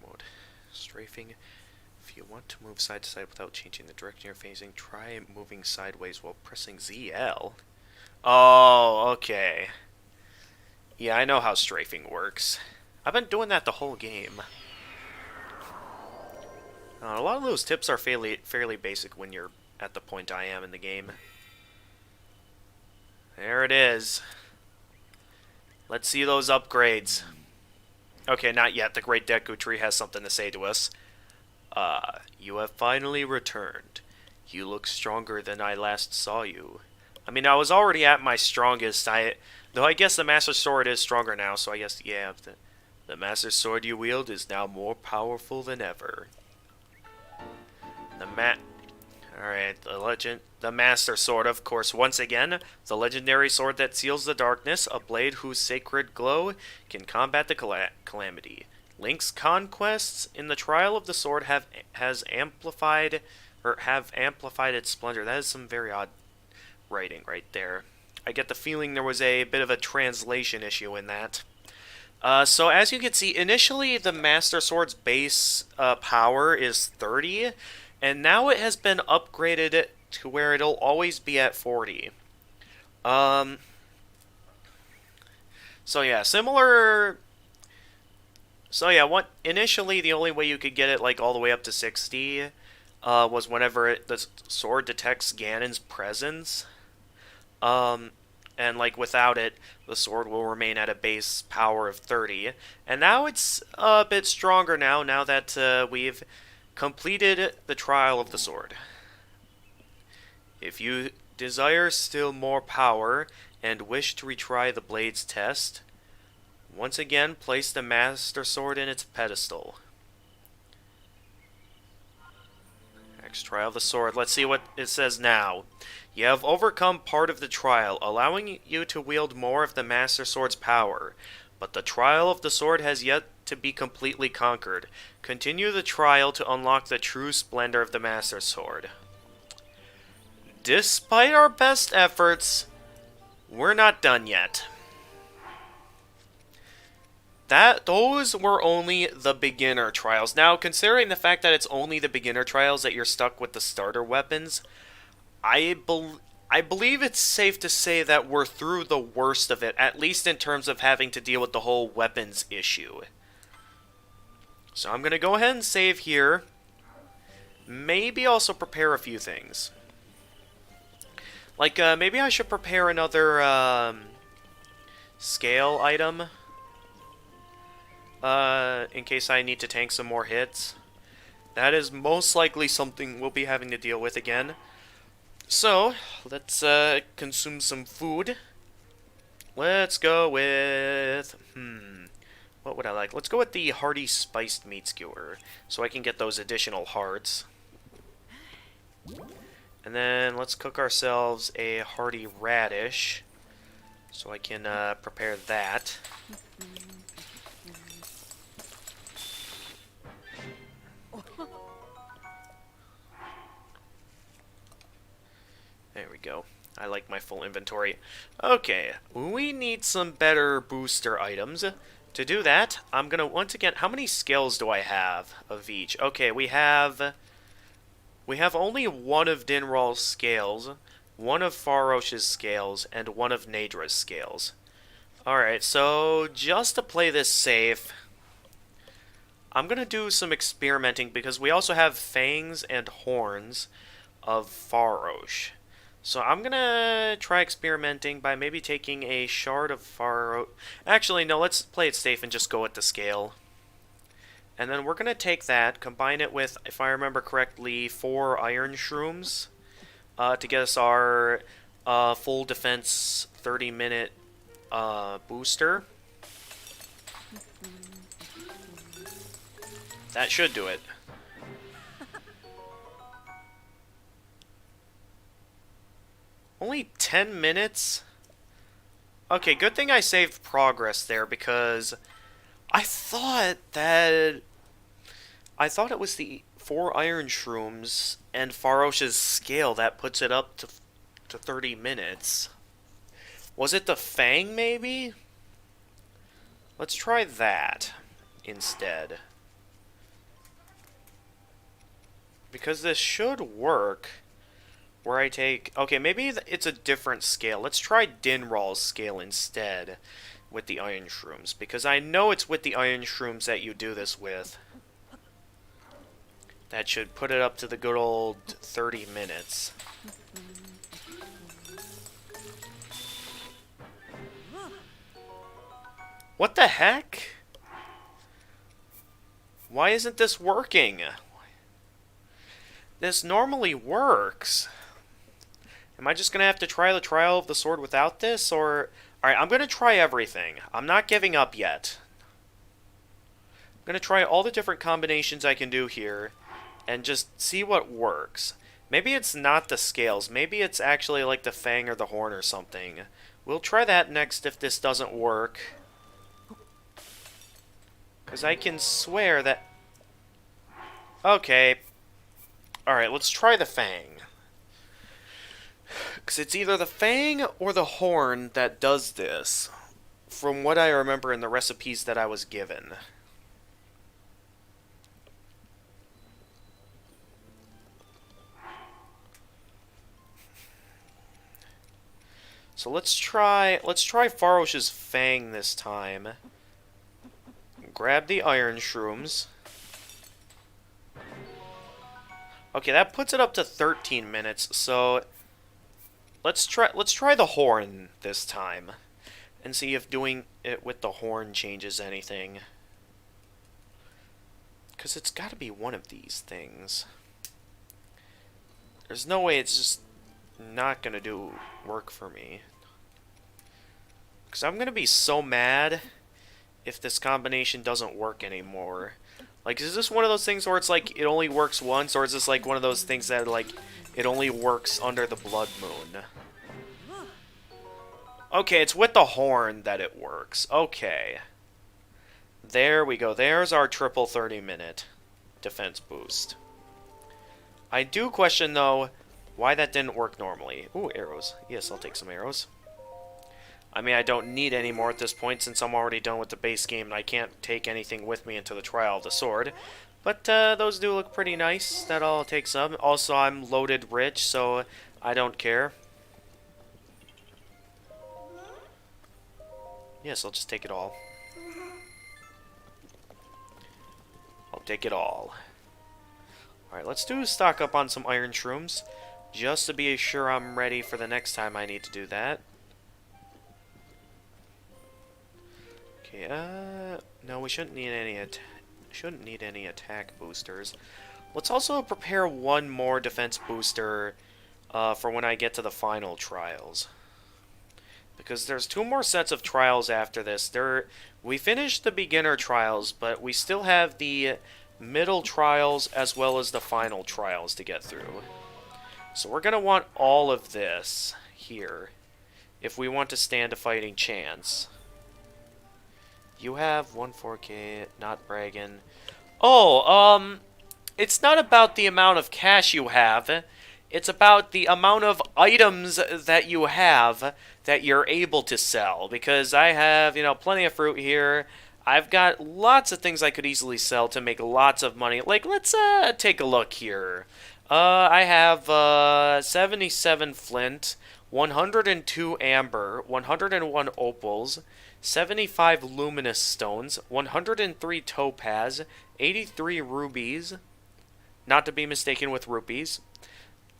Mode. Strafing. If you want to move side to side without changing the direction you're facing, try moving sideways while pressing ZL. Oh, okay. Yeah, I know how strafing works. I've been doing that the whole game. A lot of those tips are fairly basic when you're at the point I am in the game. There it is. Let's see those upgrades. Okay, not yet. The Great Deku Tree has something to say to us. You have finally returned. You look stronger than I last saw you. I mean, I was already at my strongest. Though I guess the Master Sword is stronger now, so I guess, yeah, the Master Sword you wield is now more powerful than ever. Alright, the Master Sword, of course, once again, the legendary sword that seals the darkness, a blade whose sacred glow can combat the calamity. Link's conquests in the Trial of the Sword have amplified its splendor. That is some very odd writing right there. I get the feeling there was a bit of a translation issue in that. So as you can see, initially the Master Sword's base power is 30, and now it has been upgraded to where it'll always be at 40. So yeah, similar. So yeah, initially the only way you could get it like all the way up to 60 was whenever the sword detects Ganon's presence. And like without it, the sword will remain at a base power of 30. And now it's a bit stronger now that we've completed the Trial of the Sword. If you desire still more power and wish to retry the blade's test, once again place the Master Sword in its pedestal. Next, Trial of the Sword. Let's see what it says now. You have overcome part of the trial, allowing you to wield more of the Master Sword's power. But the Trial of the Sword has yet to be completely conquered. Continue the trial to unlock the true splendor of the Master Sword. Despite our best efforts, we're not done yet. Those were only the beginner trials. Now, considering the fact that it's only the beginner trials that you're stuck with the starter weapons, I believe it's safe to say that we're through the worst of it, at least in terms of having to deal with the whole weapons issue. So I'm going to go ahead and save here. Maybe also prepare a few things. Like, maybe I should prepare another scale item. In case I need to tank some more hits. That is most likely something we'll be having to deal with again. So, let's consume some food. Let's go with... what would I like? Let's go with the hearty spiced meat skewer, so I can get those additional hearts. And then let's cook ourselves a hearty radish, so I can prepare that. There we go. I like my full inventory. Okay, we need some better booster items. To do that, I'm gonna once again... How many scales do I have of each? Okay, we have only one of Dinral's scales, one of Farosh's scales, and one of Nadra's scales. Alright, so just to play this safe, I'm gonna do some experimenting because we also have fangs and horns of Farosh. So I'm going to try experimenting by maybe taking a shard of Farosh. Actually, no, let's play it safe and just go with the scale. And then we're going to take that, combine it with, if I remember correctly, 4 iron shrooms to get us our full defense 30-minute booster. That should do it. Only 10 minutes? Okay, good thing I saved progress there, because I thought it was the 4 iron shrooms and Farosh's scale that puts it up to 30 minutes. Was it the fang, maybe? Let's try that instead. Because this should work. Where I take... Okay, maybe it's a different scale. Let's try Dinral's scale instead with the iron shrooms. Because I know it's with the iron shrooms that you do this with. That should put it up to the good old 30 minutes. What the heck? Why isn't this working? this normally works. Am I just going to have to try the trial of the sword without this, or... Alright, I'm going to try everything. I'm not giving up yet. I'm going to try all the different combinations I can do here, and just see what works. Maybe it's not the scales. Maybe it's actually like the fang or the horn or something. We'll try that next if this doesn't work. Because I can swear that... Okay. Alright, let's try the fang. Because it's either the fang or the horn that does this, from what I remember in the recipes that I was given. So let's try Farosh's fang this time. Grab the iron shrooms. Okay, that puts it up to 13 minutes, so let's try the horn this time and see if doing it with the horn changes anything. Cuz it's got to be one of these things. There's no way it's just not going to do work for me. Cuz I'm going to be so mad if this combination doesn't work anymore. Like, is this one of those things where it's like it only works once, or is this like one of those things that like it only works under the blood moon? Okay, it's with the horn that it works. Okay. There we go. There's our triple 30-minute defense boost. I do question, though, why that didn't work normally. Ooh, arrows. Yes, I'll take some arrows. I mean, I don't need any more at this point since I'm already done with the base game and I can't take anything with me into the trial of the sword. But those do look pretty nice. That all takes some. Also, I'm loaded rich, so I don't care. Yes, I'll just take it all. I'll take it all. Alright, let's stock up on some iron shrooms, just to be sure I'm ready for the next time I need to do that. Okay, no, we shouldn't need any attack boosters. Let's also prepare one more defense booster for when I get to the final trials. Because there's 2 more sets of trials after this. We finished the beginner trials, but we still have the middle trials as well as the final trials to get through. So we're going to want all of this here if we want to stand a fighting chance. You have 14K, not bragging. Oh, it's not about the amount of cash you have. It's about the amount of items that you have that you're able to sell. Because I have, plenty of fruit here. I've got lots of things I could easily sell to make lots of money. Like, let's take a look here. I have 77 flint, 102 amber, 101 opals, 75 luminous stones, 103 topaz, 83 rubies, not to be mistaken with rupees,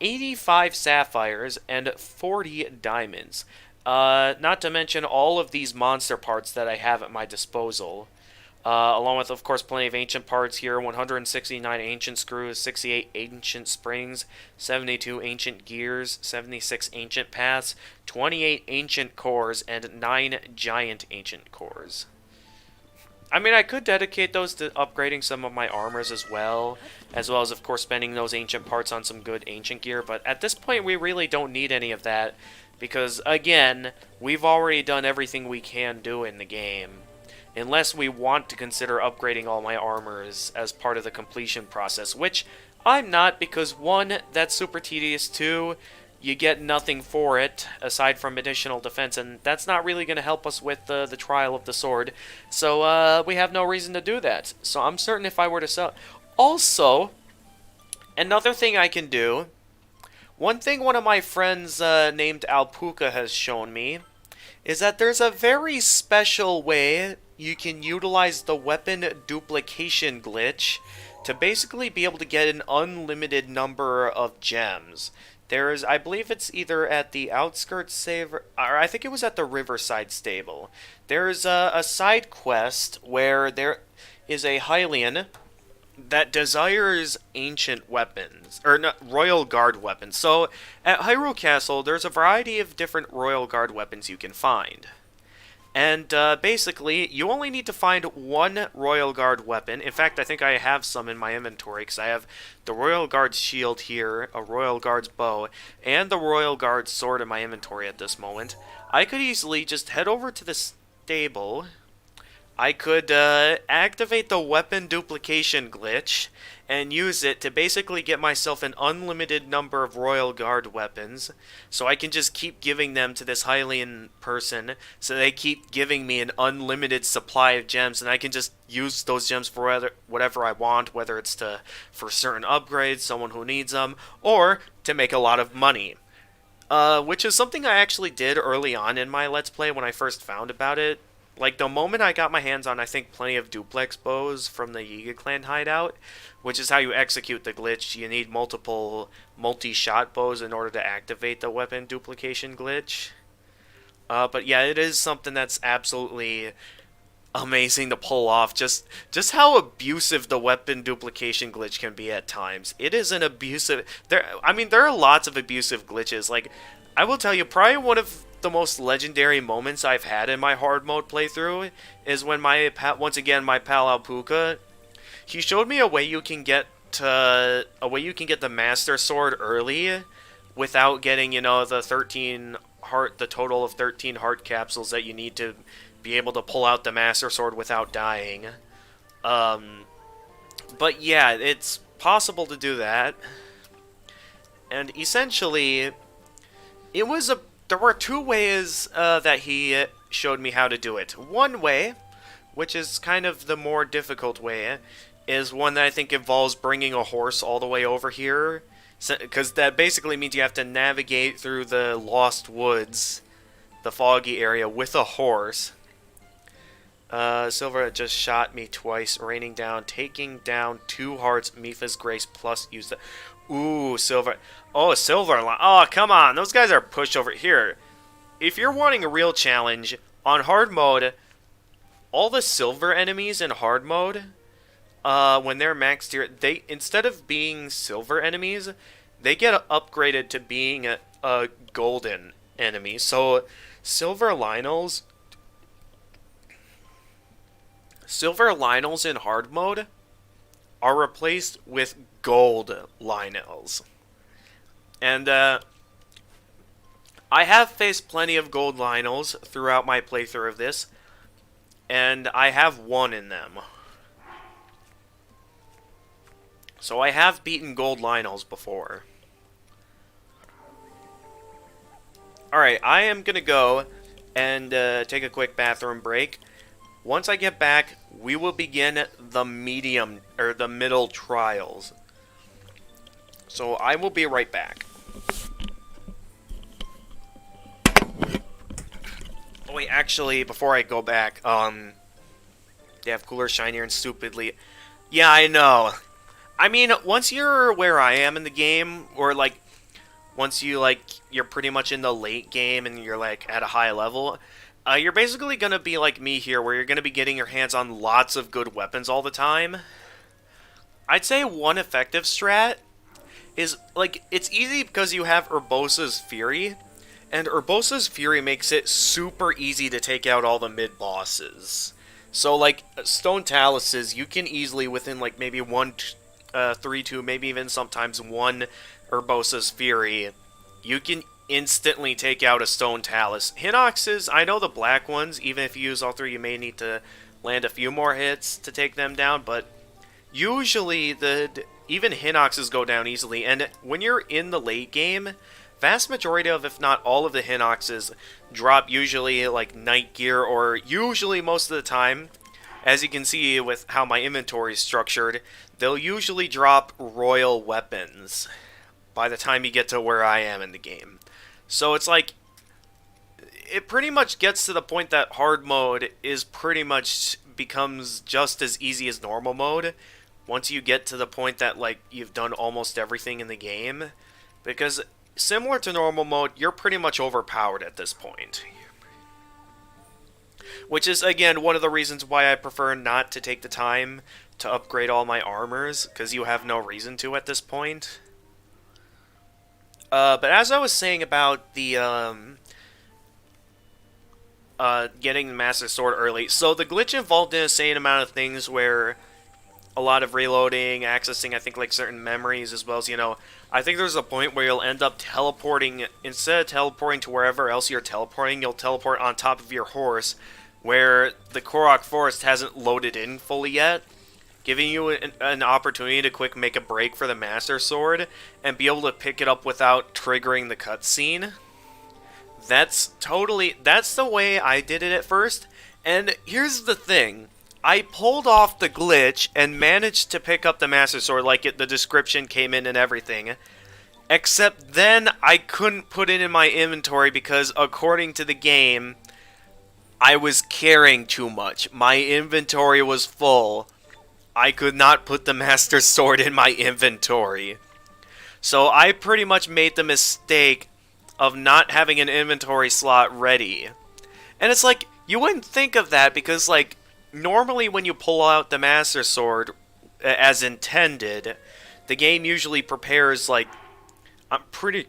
85 sapphires, and 40 diamonds. Not to mention all of these monster parts that I have at my disposal. Along with, of course, plenty of ancient parts here, 169 ancient screws, 68 ancient springs, 72 ancient gears, 76 ancient paths, 28 ancient cores, and 9 giant ancient cores. I mean, I could dedicate those to upgrading some of my armors as well as, of course, spending those ancient parts on some good ancient gear, but at this point, we really don't need any of that, because, again, we've already done everything we can do in the game. Unless we want to consider upgrading all my armors as part of the completion process, which I'm not, because 1, that's super tedious, 2, you get nothing for it aside from additional defense, and that's not really going to help us with the trial of the sword, so we have no reason to do that. So I'm certain if I were to sell... Also, another thing I can do, one thing one of my friends named Alpuka has shown me, is that there's a very special way you can utilize the weapon duplication glitch to basically be able to get an unlimited number of gems. There's, I believe it's either at the outskirts save, or I think it was at the Riverside Stable. There's a side quest where there is a Hylian that desires ancient weapons, or not, Royal Guard weapons. So, at Hyrule Castle, there's a variety of different Royal Guard weapons you can find. And basically, you only need to find one Royal Guard weapon. In fact, I think I have some in my inventory, because I have the Royal Guard's shield here, a Royal Guard's bow, and the Royal Guard's sword in my inventory at this moment. I could easily just head over to the stable. I could activate the weapon duplication glitch and use it to basically get myself an unlimited number of Royal Guard weapons, so I can just keep giving them to this Hylian person, so they keep giving me an unlimited supply of gems, and I can just use those gems for whatever I want, whether it's for certain upgrades, someone who needs them, or to make a lot of money. Which is something I actually did early on in my Let's Play when I first found about it. Like, the moment I got my hands on, I think, plenty of duplex bows from the Yiga clan hideout, which is how you execute the glitch. You need multiple multi-shot bows in order to activate the weapon duplication glitch. But yeah, it is something that's absolutely amazing to pull off. Just how abusive the weapon duplication glitch can be at times. It is an abusive... there are lots of abusive glitches. Like, I will tell you, probably one of the most legendary moments I've had in my hard mode playthrough is when once again my pal Alpuka, he showed me a way you can get the Master Sword early without getting, the total of 13 heart capsules that you need to be able to pull out the Master Sword without dying. But yeah, it's possible to do that. And essentially, there were two ways that he showed me how to do it. One way, which is kind of the more difficult way, is one that I think involves bringing a horse all the way over here. Because that basically means you have to navigate through the Lost Woods, the foggy area, with a horse. Silver just shot me twice, raining down, taking down 2 hearts, Mipha's Grace, plus use the... Ooh, Silver. Oh, Silver. Oh, come on. Those guys are pushed over here. If you're wanting a real challenge, on hard mode, all the Silver enemies in hard mode, when they're maxed here, instead of being Silver enemies, they get upgraded to being a golden enemy. So, Silver Lynels in hard mode are replaced with gold Lynels. And I have faced plenty of gold Lynels throughout my playthrough of this, and I have won in them. So I have beaten gold Lynels before. Alright, I am gonna go and take a quick bathroom break. Once I get back, we will begin the middle trials. So I will be right back. Oh wait, actually, before I go back, they have cooler, shinier, and stupidly... Yeah, I know. I mean, once you're where I am in the game, or like, once you're pretty much in the late game and you're like at a high level, you're basically gonna be like me here, where you're gonna be getting your hands on lots of good weapons all the time. I'd say one effective strat is, like, it's easy because you have Urbosa's Fury, and Urbosa's Fury makes it super easy to take out all the mid-bosses. So, like, Stone Taluses, you can easily, within, like, maybe 3-2, maybe even sometimes 1 Urbosa's Fury, you can instantly take out a Stone Talus. Hinoxes, I know the black ones, even if you use all 3, you may need to land a few more hits to take them down, but usually even Hinoxes go down easily, and when you're in the late game, vast majority of, if not all of the Hinoxes drop usually like Night Gear, or usually most of the time, as you can see with how my inventory is structured, they'll usually drop royal weapons by the time you get to where I am in the game. So it's like, it pretty much gets to the point that hard mode is pretty much becomes just as easy as normal mode once you get to the point that, like, you've done almost everything in the game. Because similar to normal mode, you're pretty much overpowered at this point. Which is, again, one of the reasons why I prefer not to take the time to upgrade all my armors, because you have no reason to at this point. But as I was saying about the, getting the Master Sword early, so the glitch involved an insane amount of things where a lot of reloading, accessing, I think, like, certain memories, as well as, you know, I think there's a point where you'll end up teleporting, instead of teleporting to wherever else you're teleporting, you'll teleport on top of your horse, where the Korok Forest hasn't loaded in fully yet, giving you an opportunity to quick make a break for the Master Sword, and be able to pick it up without triggering the cutscene. That's the way I did it at first, and here's the thing. I pulled off the glitch and managed to pick up the Master Sword, like the description came in and everything. Except then I couldn't put it in my inventory because, according to the game, I was carrying too much. My inventory was full. I could not put the Master Sword in my inventory. So I pretty much made the mistake of not having an inventory slot ready. And it's like, you wouldn't think of that because, like, normally when you pull out the Master Sword as intended, the game usually prepares, like, I'm pretty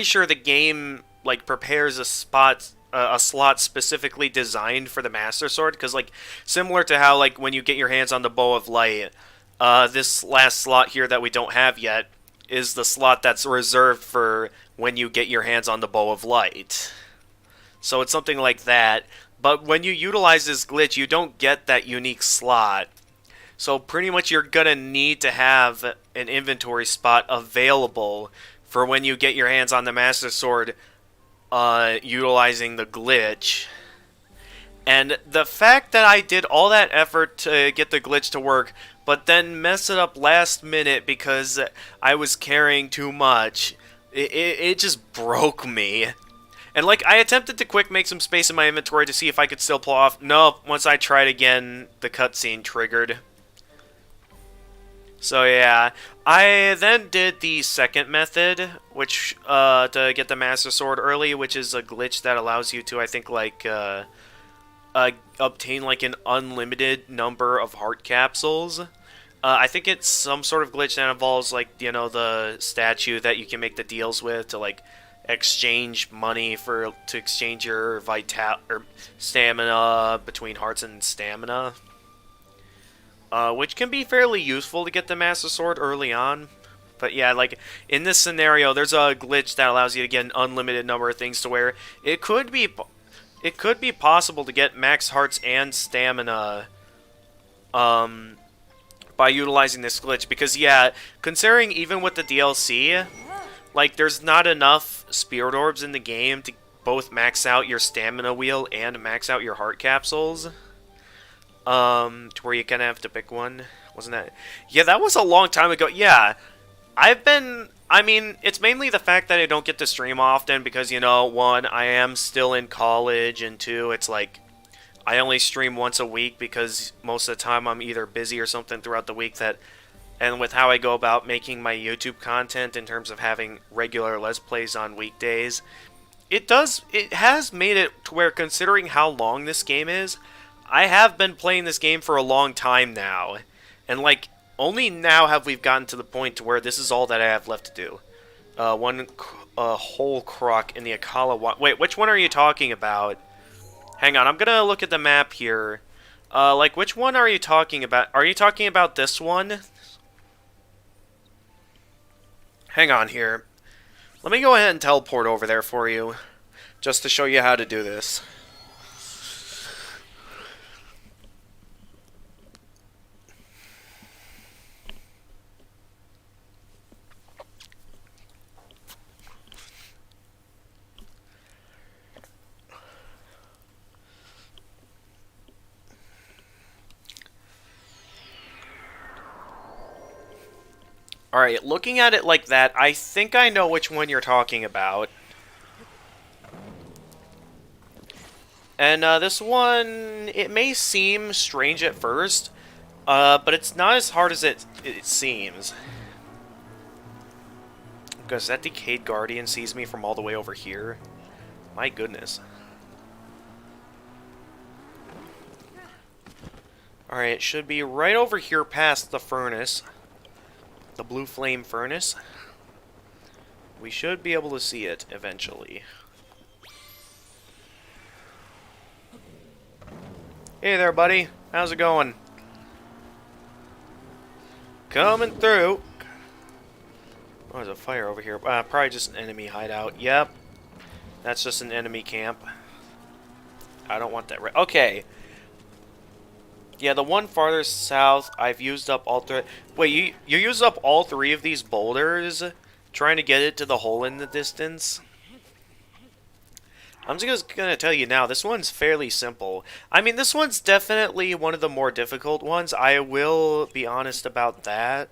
sure the game, like, prepares a slot specifically designed for the Master Sword, because, like, similar to how, like, when you get your hands on the Bow of Light, this last slot here that we don't have yet is the slot that's reserved for when you get your hands on the Bow of Light. So it's something like that. But when you utilize this glitch, you don't get that unique slot. So pretty much you're going to need to have an inventory spot available for when you get your hands on the Master Sword utilizing the glitch. And the fact that I did all that effort to get the glitch to work, but then mess it up last minute because I was carrying too much, it just broke me. And, like, I attempted to quick make some space in my inventory to see if I could still pull off. Nope, once I tried again, the cutscene triggered. So, yeah. I then did the second method, which, to get the Master Sword early, which is a glitch that allows you to, I think, like, obtain, like, an unlimited number of heart capsules. I think it's some sort of glitch that involves, like, you know, the statue that you can make the deals with to, like, exchange money to exchange your stamina between hearts and stamina, which can be fairly useful to get the Master Sword early on. But yeah, like in this scenario, there's a glitch that allows you to get an unlimited number of things to where it could be possible to get max hearts and stamina by utilizing this glitch, because yeah, considering even with the DLC, like, there's not enough Spirit Orbs in the game to both max out your stamina wheel and max out your heart capsules. To where you kind of have to pick one. Wasn't that? Yeah, that was a long time ago. Yeah, I mean, it's mainly the fact that I don't get to stream often because, you know, one, I am still in college, and two, it's like, I only stream once a week because most of the time I'm either busy or something throughout the week and with how I go about making my YouTube content in terms of having regular Let's Plays on weekdays, it has made it to where, considering how long this game is, I have been playing this game for a long time now. And, like, only now have we gotten to the point to where this is all that I have left to do. One whole croc in the Akala... Wait, which one are you talking about? Hang on, I'm gonna look at the map here. Like, which one are you talking about? Are you talking about this one? Hang on here. Let me go ahead and teleport over there for you, just to show you how to do this. Alright, looking at it like that, I think I know which one you're talking about. And this one, it may seem strange at first, but it's not as hard as it seems. Because that Decayed Guardian sees me from all the way over here. My goodness. Alright, it should be right over here past the furnace. The blue flame furnace. We should be able to see it eventually. Hey there, buddy. How's it going? Coming through. Oh, there's a fire over here. Probably just an enemy hideout. Yep. That's just an enemy camp. I don't want that. Okay. Yeah, the one farther south, I've used up all three. Wait, you used up all three of these boulders trying to get it to the hole in the distance? I'm just gonna tell you now, this one's fairly simple. I mean, this one's definitely one of the more difficult ones. I will be honest about that.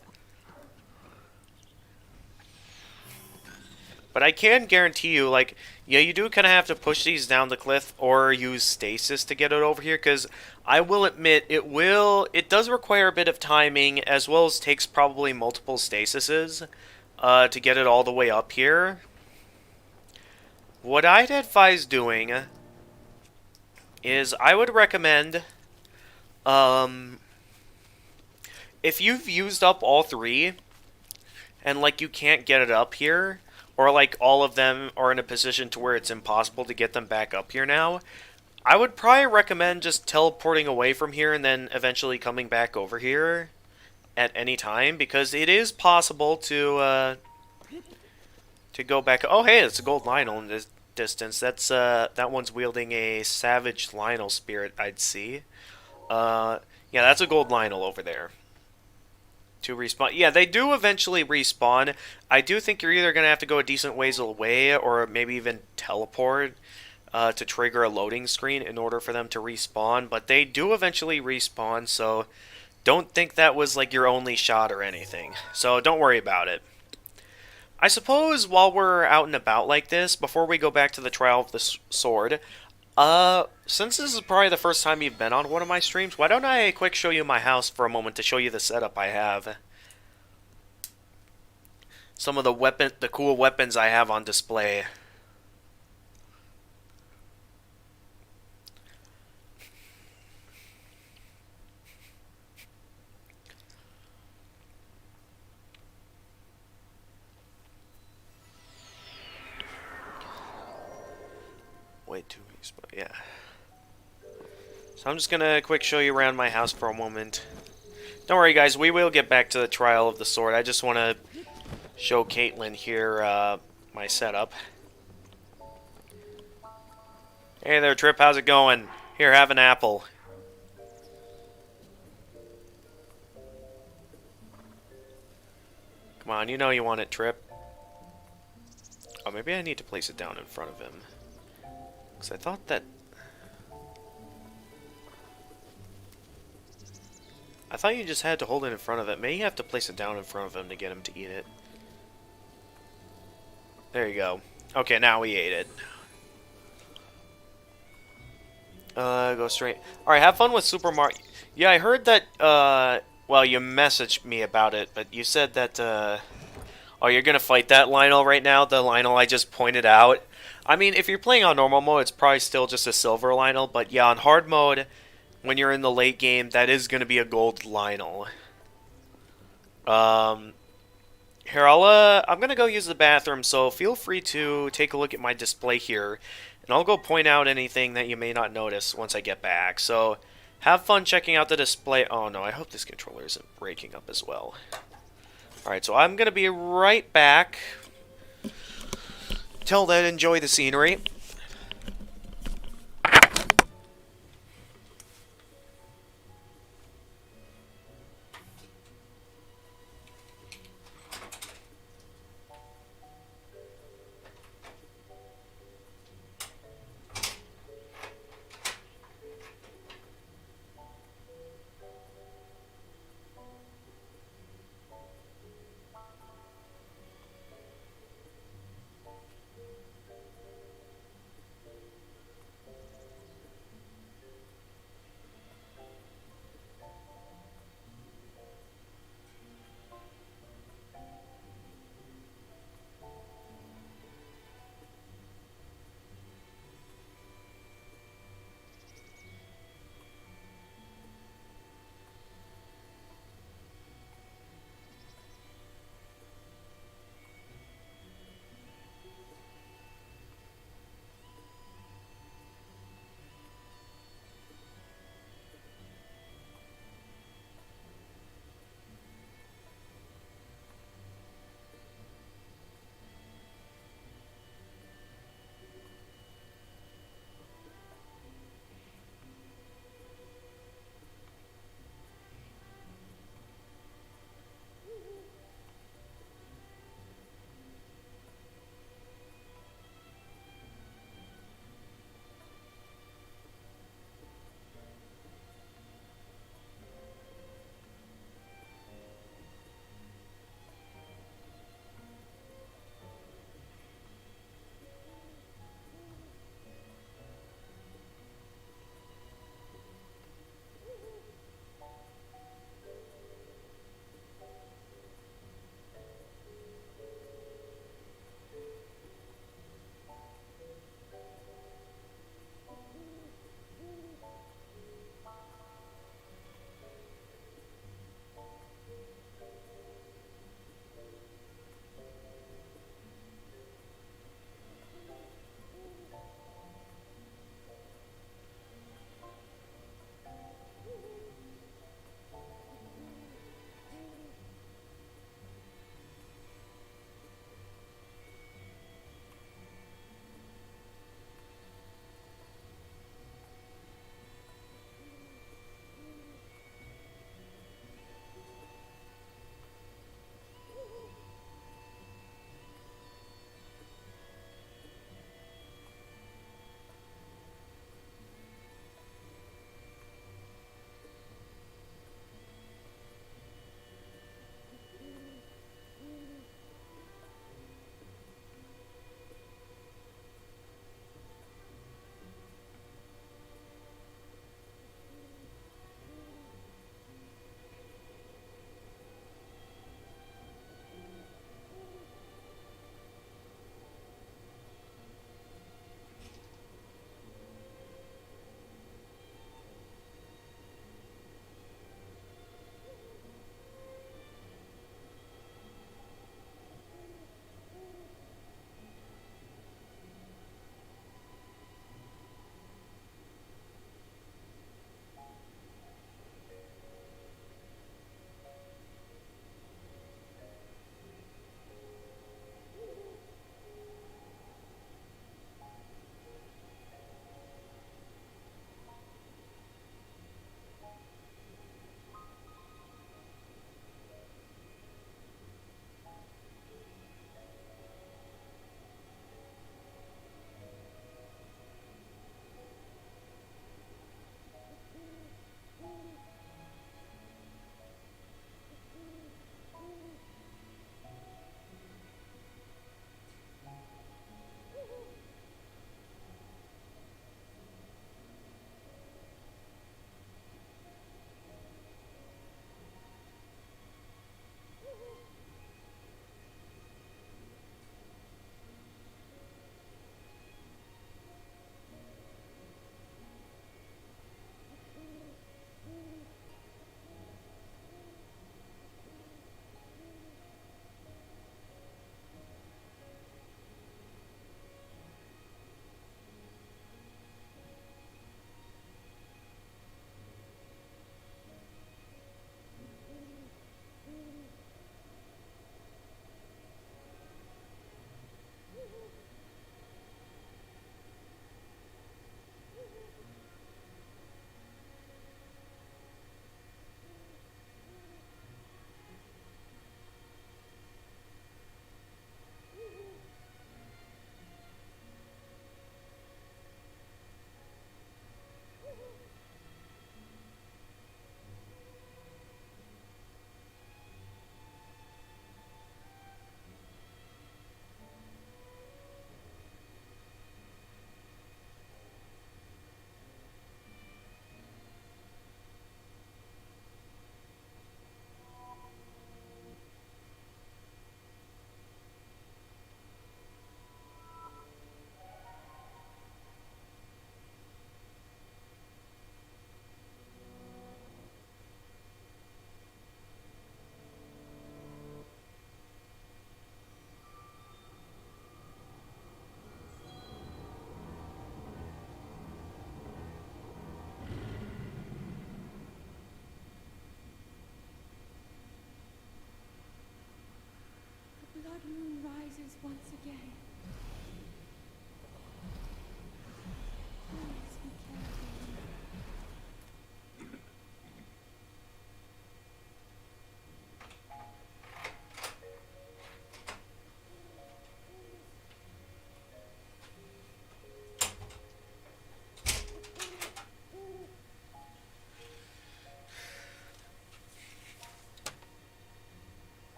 But I can guarantee you, like, yeah, you do kind of have to push these down the cliff or use stasis to get it over here, because I will admit, it does require a bit of timing, as well as takes probably multiple stasises to get it all the way up here. What I'd advise doing is I would recommend, if you've used up all three, and, like, you can't get it up here, or, like, all of them are in a position to where it's impossible to get them back up here now, I would probably recommend just teleporting away from here and then eventually coming back over here at any time, because it is possible to go back. Oh, hey, it's a gold Lionel in this distance. That's, that one's wielding a savage Lionel spirit, I'd see. Yeah, that's a gold Lionel over there. To respawn. Yeah, they do eventually respawn. I do think you're either going to have to go a decent ways away or maybe even teleport to trigger a loading screen in order for them to respawn. But they do eventually respawn, so don't think that was like your only shot or anything. So don't worry about it. I suppose while we're out and about like this, before we go back to the Trial of the Sword, since this is probably the first time you've been on one of my streams, why don't I quick show you my house for a moment to show you the setup I have. Some of the cool weapons I have on display. Wait 2 weeks, but yeah. So I'm just gonna quick show you around my house for a moment. Don't worry, guys, we will get back to the Trial of the Sword. I just want to show Caitlin here my setup. Hey there, Trip, how's it going? Here, have an apple. Come on, you know you want it, Trip. Oh, maybe I need to place it down in front of him. Because I thought that... I thought you just had to hold it in front of it. Maybe you have to place it down in front of him to get him to eat it. There you go. Okay, now we ate it. Go straight. Alright, have fun with Super Mario. Yeah, I heard that, well, you messaged me about it, but you said that, oh, you're gonna fight that Lionel right now? The Lionel I just pointed out? I mean, if you're playing on normal mode, it's probably still just a silver Lionel, but yeah, on hard mode, when you're in the late game, that is gonna be a gold Lionel. Here, I'm gonna go use the bathroom, so feel free to take a look at my display here, and I'll go point out anything that you may not notice once I get back. So, have fun checking out the display. Oh no, I hope this controller isn't breaking up as well. Alright, so I'm gonna be right back. Till then, enjoy the scenery.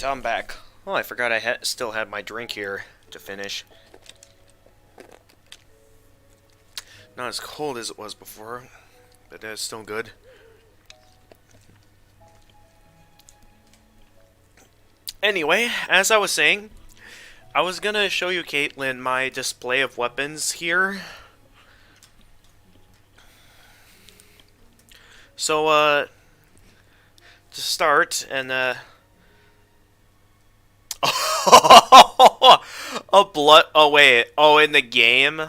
Alright, I'm back. Oh, I forgot I still had my drink here to finish. Not as cold as it was before, but it's still good. Anyway, as I was saying, I was gonna show you, Caitlin, my display of weapons here. So, to start, and, a blood... Oh, wait. Oh, in the game?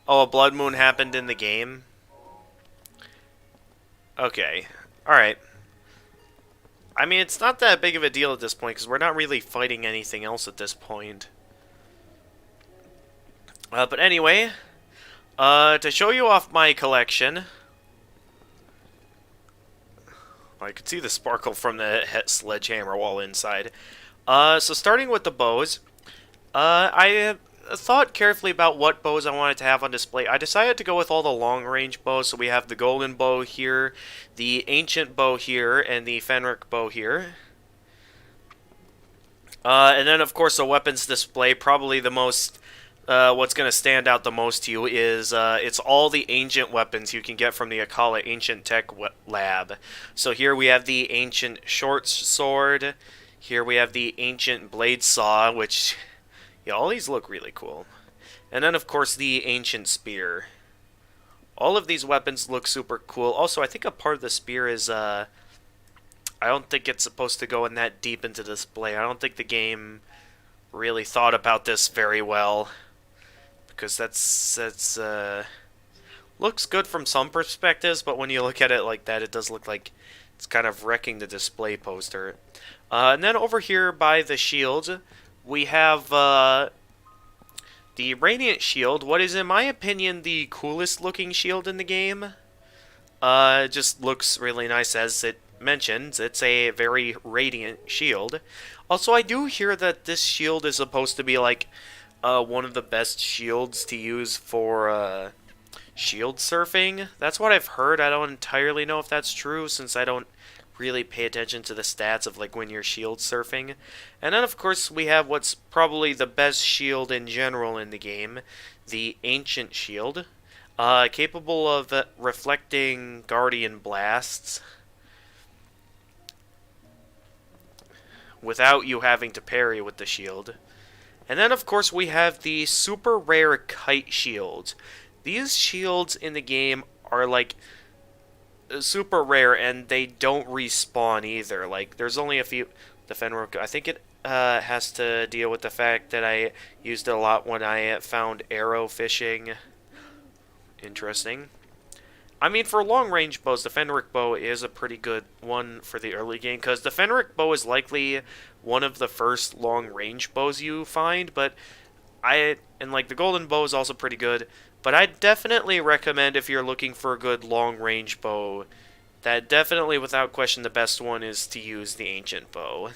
Oh, a blood moon happened in the game? Okay. Alright. I mean, it's not that big of a deal at this point, because we're not really fighting anything else at this point. But anyway, to show you off my collection... I could see the sparkle from the sledgehammer wall inside. So starting with the bows, I thought carefully about what bows I wanted to have on display. I decided to go with all the long-range bows, so we have the golden bow here, the ancient bow here, and the Fenric bow here. And then, of course, the weapons display, probably the most... what's going to stand out the most to you is it's all the ancient weapons you can get from the Akala Ancient Tech Lab. So here we have the ancient short sword. Here we have the ancient blade saw, which, yeah, all these look really cool. And then, of course, the ancient spear. All of these weapons look super cool. Also, I think a part of the spear is, I don't think it's supposed to go in that deep into display. I don't think the game really thought about this very well. Because that's looks good from some perspectives, but when you look at it like that, it does look like it's kind of wrecking the display poster. And then over here by the shield, we have the Radiant Shield, what is in my opinion the coolest looking shield in the game. It just looks really nice, as it mentions. It's a very radiant shield. Also, I do hear that this shield is supposed to be like one of the best shields to use for shield surfing. That's what I've heard. I don't entirely know if that's true, since I don't really pay attention to the stats of like when you're shield surfing. And then, of course, we have what's probably the best shield in general in the game, the Ancient Shield, capable of reflecting Guardian Blasts without you having to parry with the shield. And then, of course, we have the super rare kite shields. These shields in the game are, like, super rare, and they don't respawn either. Like, there's only a few... The Fenric, I think it has to deal with the fact that I used it a lot when I found arrow fishing. Interesting. I mean, for long-range bows, the Fenric bow is a pretty good one for the early game, because the Fenric bow is likely one of the first long-range bows you find, but like, the golden bow is also pretty good, but I definitely recommend, if you're looking for a good long-range bow, that definitely, without question, the best one is to use the ancient bow.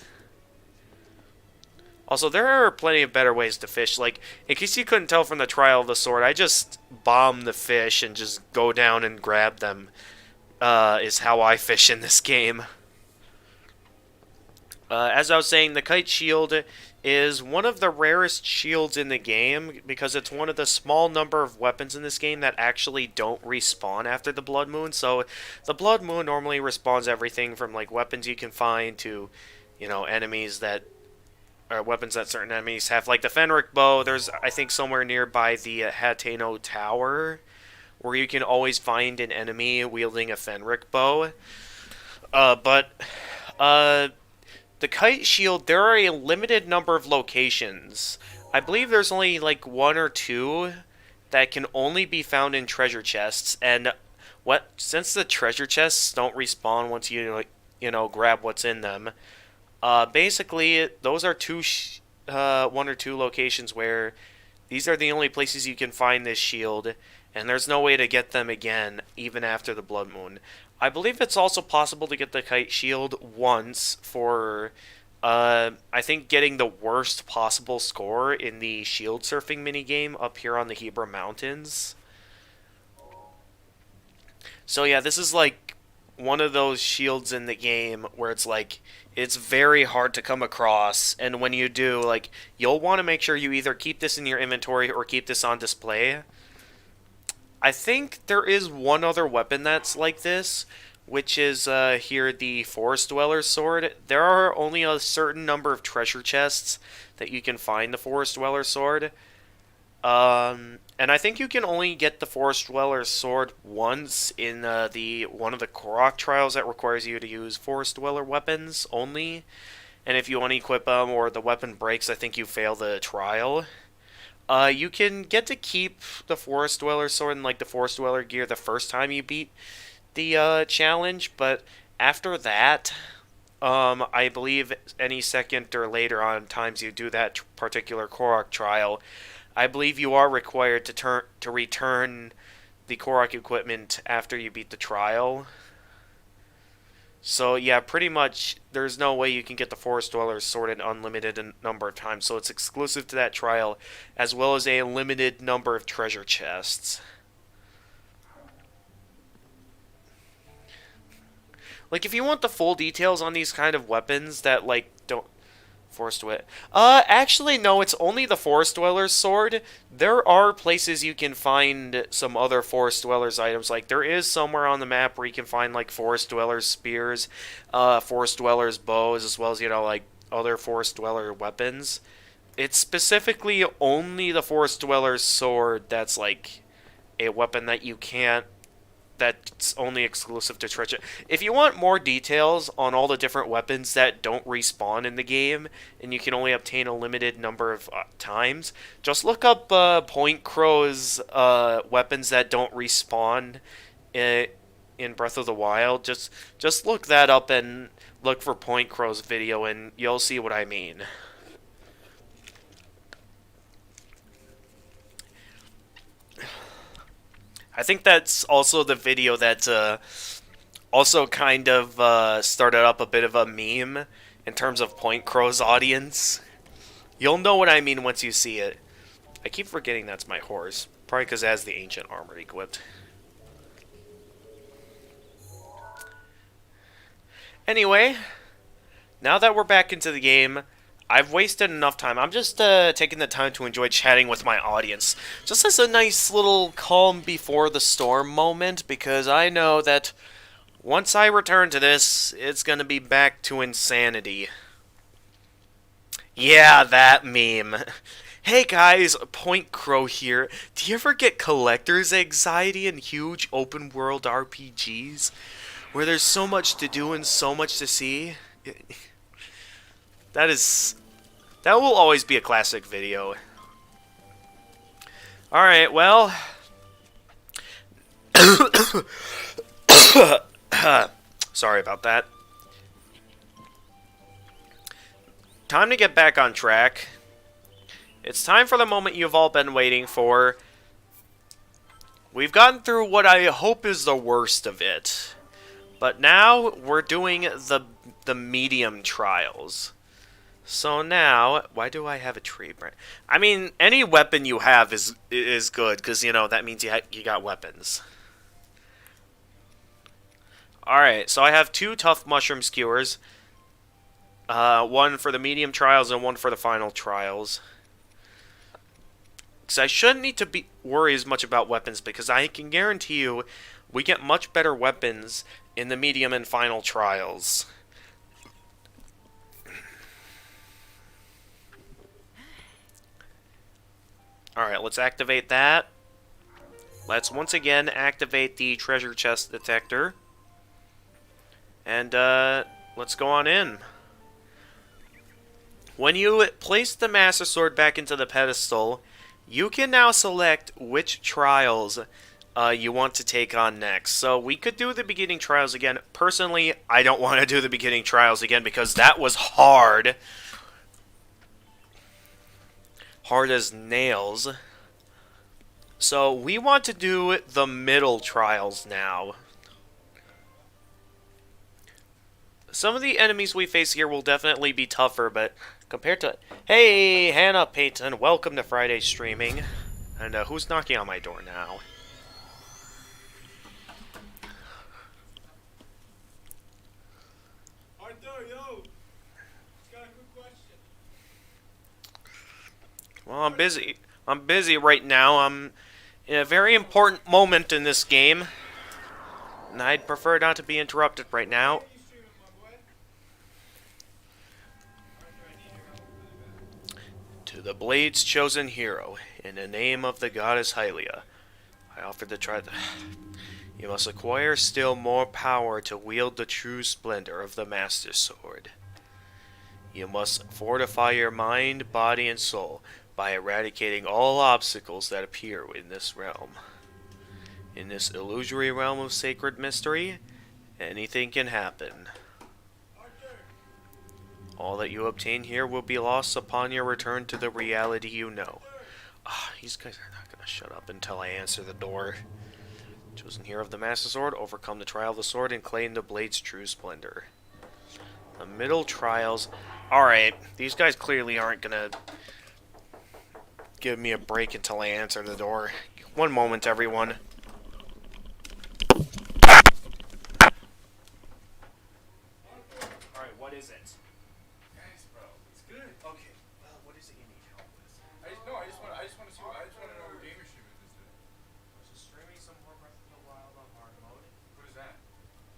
Also, there are plenty of better ways to fish. Like, in case you couldn't tell from the trial of the sword, I just bomb the fish and just go down and grab them, is how I fish in this game. As I was saying, the kite shield is one of the rarest shields in the game, because it's one of the small number of weapons in this game that actually don't respawn after the Blood Moon. So, the Blood Moon normally respawns everything from, like, weapons you can find to, you know, enemies that... or weapons that certain enemies have. Like the Fenric bow, there's, I think, somewhere nearby the Hateno Tower, where you can always find an enemy wielding a Fenric bow. The kite shield, there are a limited number of locations. I believe there's only like 1 or 2 that can only be found in treasure chests, and since the treasure chests don't respawn once you grab what's in them, basically those are 1 or 2 locations where these are the only places you can find this shield, and there's no way to get them again even after the Blood Moon. I believe it's also possible to get the kite shield once for, I think, getting the worst possible score in the shield surfing minigame up here on the Hebra Mountains. So yeah, this is like one of those shields in the game where it's like, It's very hard to come across, and when you do, like, you'll want to make sure you either keep this in your inventory or keep this on display. I think there is one other weapon that's like this, which is here the Forest Dweller's Sword. There are only a certain number of treasure chests that you can find the Forest Dweller's Sword. And I think you can only get the Forest Dweller's Sword once in the one of the Korok trials that requires you to use Forest Dweller weapons only. And if you unequip them or the weapon breaks, I think you fail the trial. You can get to keep the Forest Dweller Sword and like the Forest Dweller gear the first time you beat the challenge, but after that, I believe any second or later on times you do that particular Korok trial, I believe you are required to return the Korok equipment after you beat the trial. So yeah, pretty much there's no way you can get the Forest Dweller's Sword an unlimited number of times, so it's exclusive to that trial, as well as a limited number of treasure chests. Like, if you want the full details on these kind of weapons that, like, don't... Forest Dweller... actually, no, it's only the Forest Dweller's Sword. There are places you can find some other Forest Dweller's items. Like, there is somewhere on the map where you can find, like, Forest Dweller's Spears, Forest Dweller's Bows, as well as, you know, like, other Forest Dweller weapons. It's specifically only the Forest Dweller's Sword that's, like, a weapon that you can't... that's only exclusive to treasure. If you want more details on all the different weapons that don't respawn in the game, and you can only obtain a limited number of times, just look up Point Crow's weapons that don't respawn in Breath of the Wild. Just look that up and look for Point Crow's video, and you'll see what I mean. I think that's also the video that also kind of started up a bit of a meme in terms of Point Crow's audience. You'll know what I mean once you see it. I keep forgetting that's my horse. Probably because it has the ancient armor equipped. Anyway, now that we're back into the game, I've wasted enough time. I'm just taking the time to enjoy chatting with my audience. Just as a nice little calm before the storm moment, because I know that once I return to this, it's going to be back to insanity. Yeah, that meme. Hey guys, Point Crow here. Do you ever get collector's anxiety in huge open world RPGs? Where there's so much to do and so much to see? That will always be a classic video. Alright, well... Sorry about that. Time to get back on track. It's time for the moment you've all been waiting for. We've gotten through what I hope is the worst of it. But now we're doing the medium trials. So now, why do I have a tree branch? I mean, any weapon you have is good, because, you know, that means you got weapons. Alright, so I have 2 tough mushroom skewers. One for the medium trials and one for the final trials. Because I shouldn't need to worry as much about weapons, because I can guarantee you we get much better weapons in the medium and final trials. Alright, let's activate that. Let's once again activate the treasure chest detector. And let's go on in. When you place the Master Sword back into the pedestal, you can now select which trials you want to take on next. So we could do the beginning trials again. Personally, I don't want to do the beginning trials again because that was hard. Hard as nails. So we want to do the middle trials now. Some of the enemies we face here will definitely be tougher, but compared to... Hey, Hannah Payton, welcome to Friday streaming. And who's knocking on my door now? Arthur, yo! Well, I'm busy. I'm busy right now. I'm in a very important moment in this game, and I'd prefer not to be interrupted right now. To the Blade's chosen hero, in the name of the goddess Hylia, I offer to try the... You must acquire still more power to wield the true splendor of the Master Sword. You must fortify your mind, body, and soul by eradicating all obstacles that appear in this realm. In this illusory realm of sacred mystery, anything can happen. All that you obtain here will be lost upon your return to the reality you know. These guys are not going to shut up until I answer the door. Chosen hero of the Master Sword, overcome the trial of the sword and claim the blade's true splendor. The middle trials. Alright, these guys clearly aren't gonna give me a break until I answer the door. One moment, everyone. Alright, what is it? Guys, bro, it's good. Okay, well, what is it you need help with? I just want to know what game you're streaming this today. Just streaming some more Breath of the Wild on hard mode. What is that?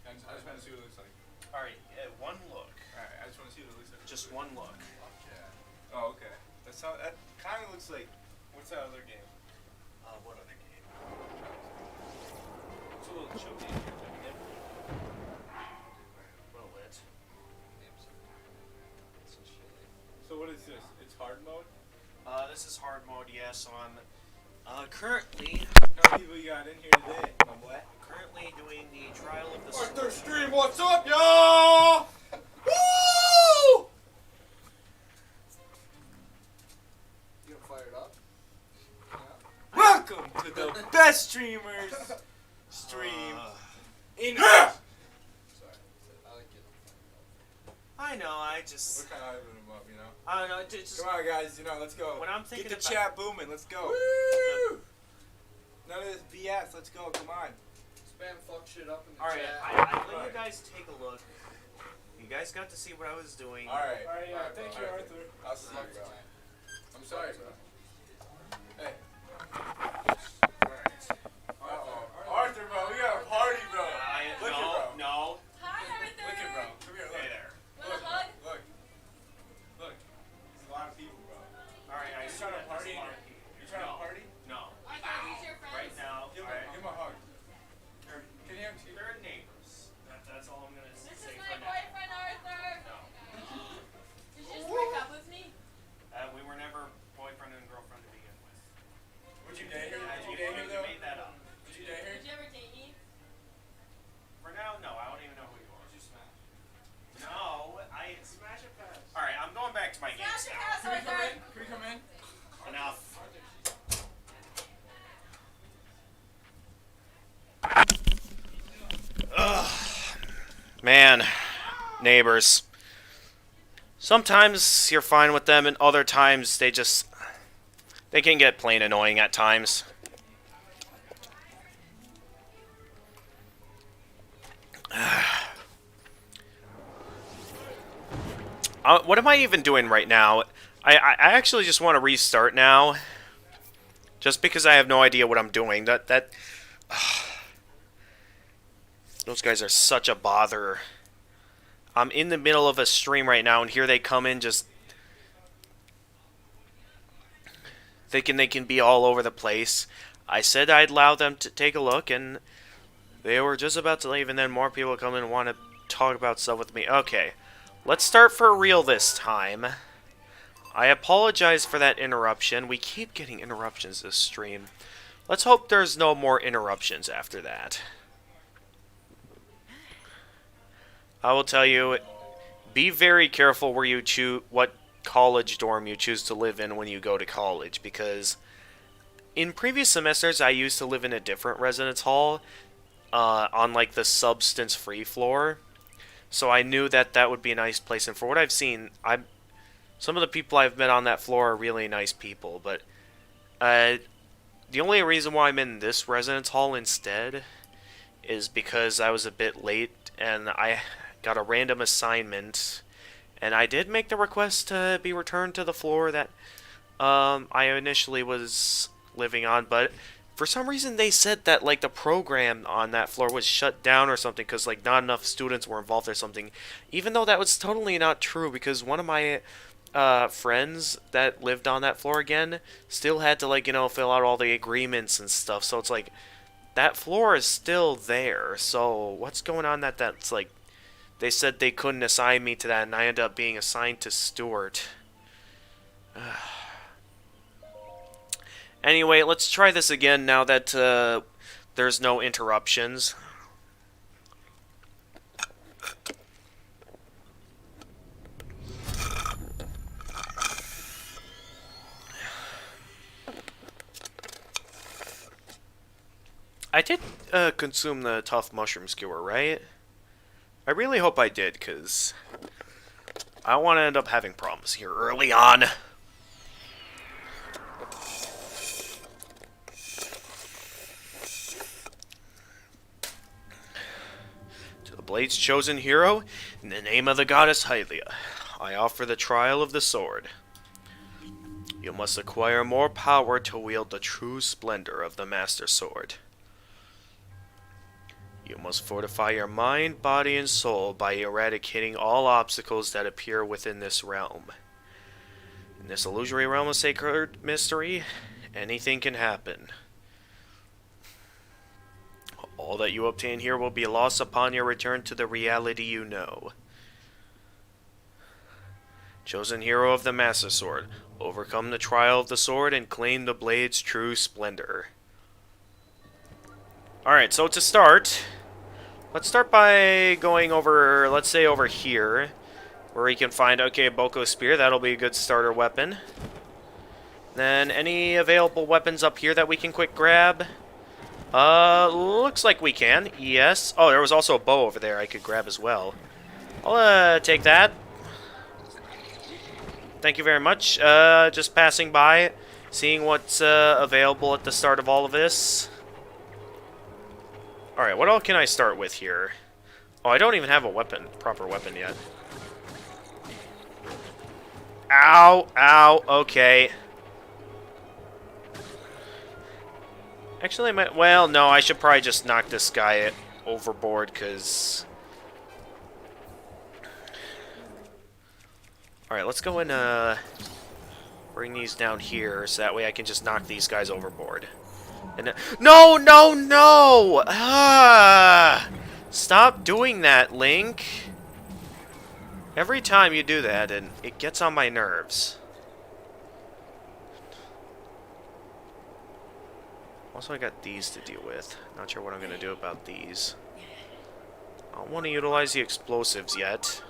I just want to see what it looks like. Alright, one look. Alright, I just want to see what it looks like. Just one look. Yeah. Oh, okay. That kind of looks like. What's that other game? What other game? It's a little chunky. Well lit. So what is this? It's hard mode? This is hard mode, yes, on, currently... How many people you got in here today, my boy? Currently doing the trial of the... Arthur Stream, what's up, y'all? Woo! You fired up? Yeah. Welcome to the best streamers stream in. Sorry, I like getting I know, I just... we're kind of hyping them up, you know. I don't know, just... Come on, guys, let's go. When I'm thinking get the about- chat booming. Let's go. Woo! None of this BS. Let's go. Come on. Spam fuck shit up in the Alright, chat. I let you guys take a look. You guys got to see what I was doing. All right. Alright, yeah, Thank bro. you, Arthur. I'll see you, bro. I'm sorry, bro. Hey. Arthur, bro, we got a party, bro. Look at bro. No. Hi, Arthur. Look at bro. Come here. Look. Hey there. Want a hug? Look. Look. There's a lot of people, bro. Alright, I You see trying to that party? there's a lot of people. You trying to party? No. Arthur, who's your friends? Right now, Give him a hug. Can you have they're neighbors. That's all I'm going to say This is for my now. boyfriend, Arthur. No. Did you just break up with me? We were never boyfriend and girlfriend to begin with. Would you date her? Would you You date her, though? made that up. Would you date her? Did you ever date me? For now, no. I don't even know who you are. Would you smash? No, I... Smash it fast. Alright, I'm going back to my games Smash your now. house, Can we come Arthur. in? Can we come in? Enough. Ugh. Man, neighbors. Sometimes you're fine with them, and other times they can get plain annoying at times. What am I even doing right now? I actually just want to restart now. Just because I have no idea what I'm doing. Those guys are such a bother. I'm in the middle of a stream right now, and here they come in just thinking they can be all over the place. I said I'd allow them to take a look, and they were just about to leave, and then more people come in and want to talk about stuff with me. Okay, let's start for real this time. I apologize for that interruption. We keep getting interruptions this stream. Let's hope there's no more interruptions after that. I will tell you, be very careful where you choose what college dorm you choose to live in when you go to college, because in previous semesters I used to live in a different residence hall on like the substance-free floor, so I knew that that would be a nice place. And for what I've seen, some of the people I've met on that floor are really nice people, but the only reason why I'm in this residence hall instead is because I was a bit late and I got a random assignment, and I did make the request to be returned to the floor that I initially was living on, but for some reason they said that like the program on that floor was shut down or something because like not enough students were involved or something. Even though that was totally not true because one of my friends that lived on that floor again still had to like fill out all the agreements and stuff. So it's like that floor is still there. So what's going on that's like they said they couldn't assign me to that and I ended up being assigned to Stuart. Anyway, let's try this again now that there's no interruptions. I did consume the tough mushroom skewer, right? I really hope I did, because I don't want to end up having problems here early on. To the Blade's chosen hero, in the name of the goddess Hylia, I offer the trial of the sword. You must acquire more power to wield the true splendor of the Master Sword. You must fortify your mind, body, and soul by eradicating all obstacles that appear within this realm. In this illusory realm of sacred mystery, anything can happen. All that you obtain here will be lost upon your return to the reality you know. Chosen hero of the Master Sword, overcome the trial of the sword and claim the blade's true splendor. Alright, so to start, let's start by going over, let's say over here, where we can find, okay, a Boko Spear. That'll be a good starter weapon. Then any available weapons up here that we can quick grab? Looks like we can, yes. Oh, there was also a bow over there I could grab as well. I'll, take that. Thank you very much. Just passing by, seeing what's, available at the start of all of this. Alright, what all can I start with here? Oh, I don't even have a weapon, proper weapon yet. Ow, ow, okay. Actually, I might, well, no, I should probably just knock this guy overboard, because... Alright, let's go and, bring these down here, so that way I can just knock these guys overboard. And no, no, no! Ah! Stop doing that, Link. Every time you do that, and it gets on my nerves. Also, I got these to deal with. Not sure what I'm going to do about these. I don't want to utilize the explosives yet.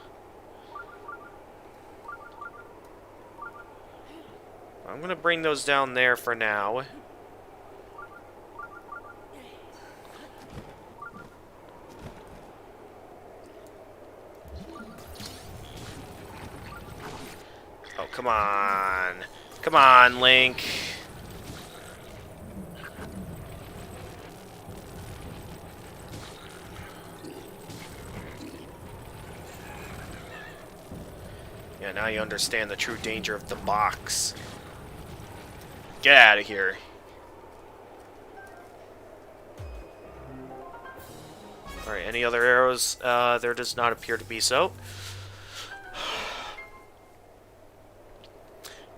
I'm going to bring those down there for now. Oh, come on. Come on, Link. Yeah, now you understand the true danger of the box. Get out of here. Alright, any other arrows? There does not appear to be so.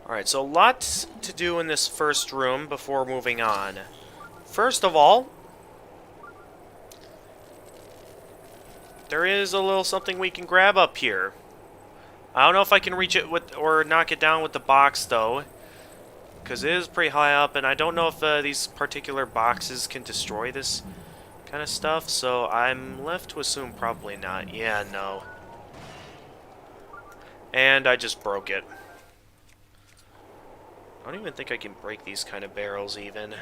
Alright, so lots to do in this first room before moving on. First of all, there is a little something we can grab up here. I don't know if I can reach it with or knock it down with the box, though. Because it is pretty high up, and I don't know if these particular boxes can destroy this kind of stuff, so I'm left to assume probably not. Yeah, no. And I just broke it. I don't even think I can break these kind of barrels, even.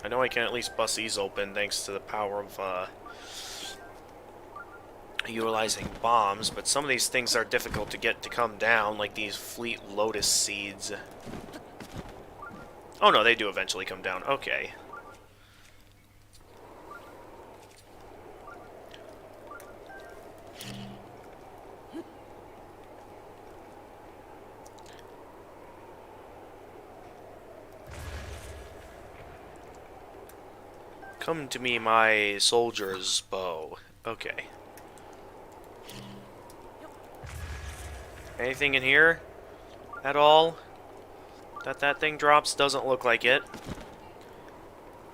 I know I can at least bust these open thanks to the power of utilizing bombs, but some of these things are difficult to get to come down, like these Fleet Lotus seeds. Oh no, they do eventually come down. Okay. Come to me, my soldier's bow. Okay. Anything in here? At all? That thing drops? Doesn't look like it.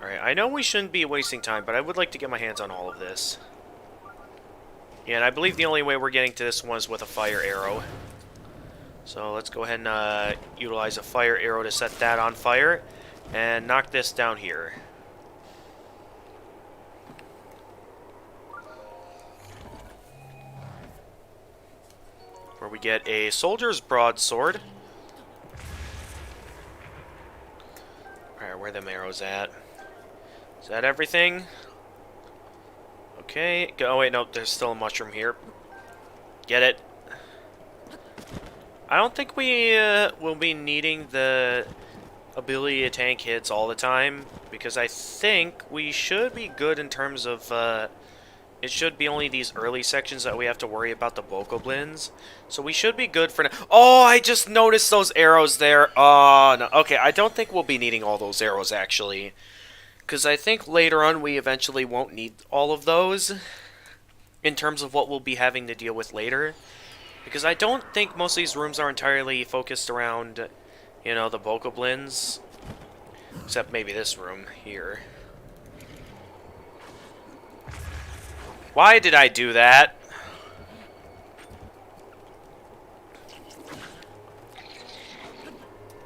Alright, I know we shouldn't be wasting time, but I would like to get my hands on all of this. Yeah, and I believe the only way we're getting to this one is with a fire arrow. So let's go ahead and utilize a fire arrow to set that on fire. And knock this down here. Where we get a soldier's broadsword. Alright, where are them arrows at? Is that everything? Okay. Oh, wait, no, there's still a mushroom here. Get it. I don't think we will be needing the ability to tank hits all the time, because I think we should be good in terms of, it should be only these early sections that we have to worry about the bokoblins. So we should be good for now. Oh, I just noticed those arrows there. Oh, no. Okay, I don't think we'll be needing all those arrows, actually. Because I think later on we eventually won't need all of those in terms of what we'll be having to deal with later. Because I don't think most of these rooms are entirely focused around, you know, the bokoblins. Except maybe this room here. Why did I do that?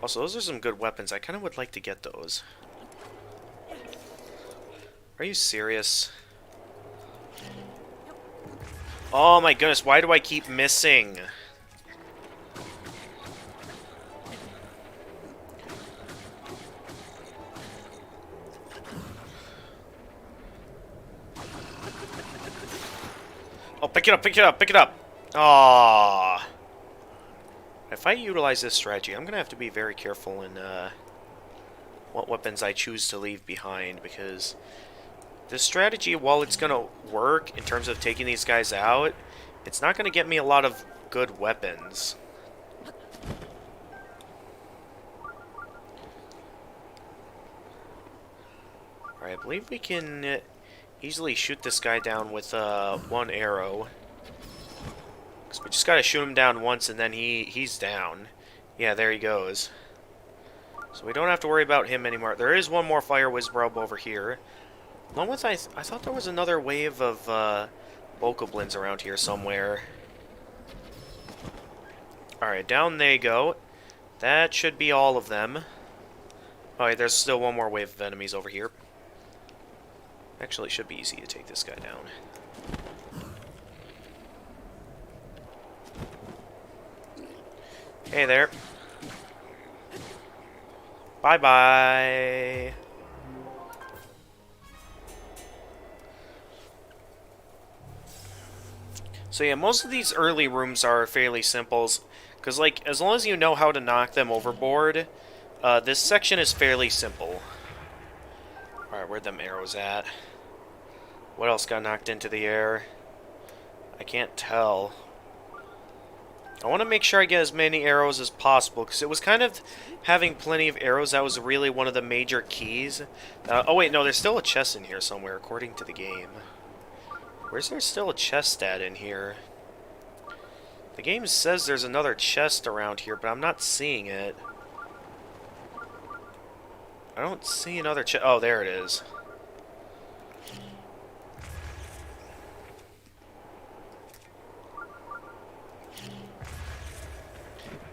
Also, those are some good weapons. I kind of would like to get those. Are you serious? Oh my goodness, why do I keep missing? Oh, pick it up, pick it up, pick it up! Aww. If I utilize this strategy, I'm gonna have to be very careful in what weapons I choose to leave behind, because this strategy, while it's gonna work in terms of taking these guys out, it's not gonna get me a lot of good weapons. Alright, I believe we can easily shoot this guy down with one arrow. We just gotta shoot him down once and then he's down. Yeah, there he goes. So we don't have to worry about him anymore. There is one more fire wizbrobe over here. Along with, I thought there was another wave of bokoblins around here somewhere. Alright, down they go. That should be all of them. Alright, there's still one more wave of enemies over here. Actually, it should be easy to take this guy down. Hey there. Bye-bye. So yeah, most of these early rooms are fairly simple, because like, as long as you know how to knock them overboard, this section is fairly simple. Alright, where'd them arrows at? What else got knocked into the air? I can't tell. I want to make sure I get as many arrows as possible, because it was kind of having plenty of arrows that was really one of the major keys. Oh wait, no, there's still a chest in here somewhere, according to the game. Where's there still a chest at in here? The game says there's another chest around here, but I'm not seeing it. I don't see another chest. Oh, there it is.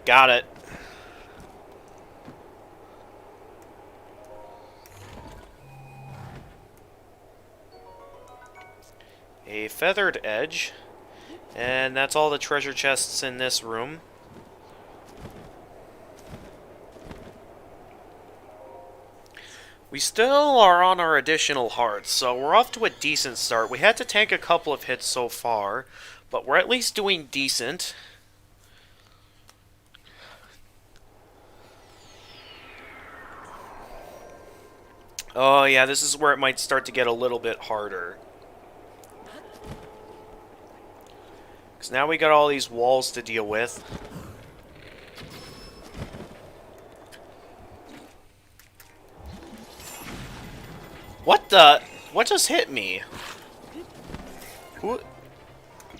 Got it. A feathered edge. And that's all the treasure chests in this room. We still are on our additional hearts, so we're off to a decent start. We had to tank a couple of hits so far, but we're at least doing decent. Oh yeah, this is where it might start to get a little bit harder. Because now we got all these walls to deal with. What the? What just hit me? Who...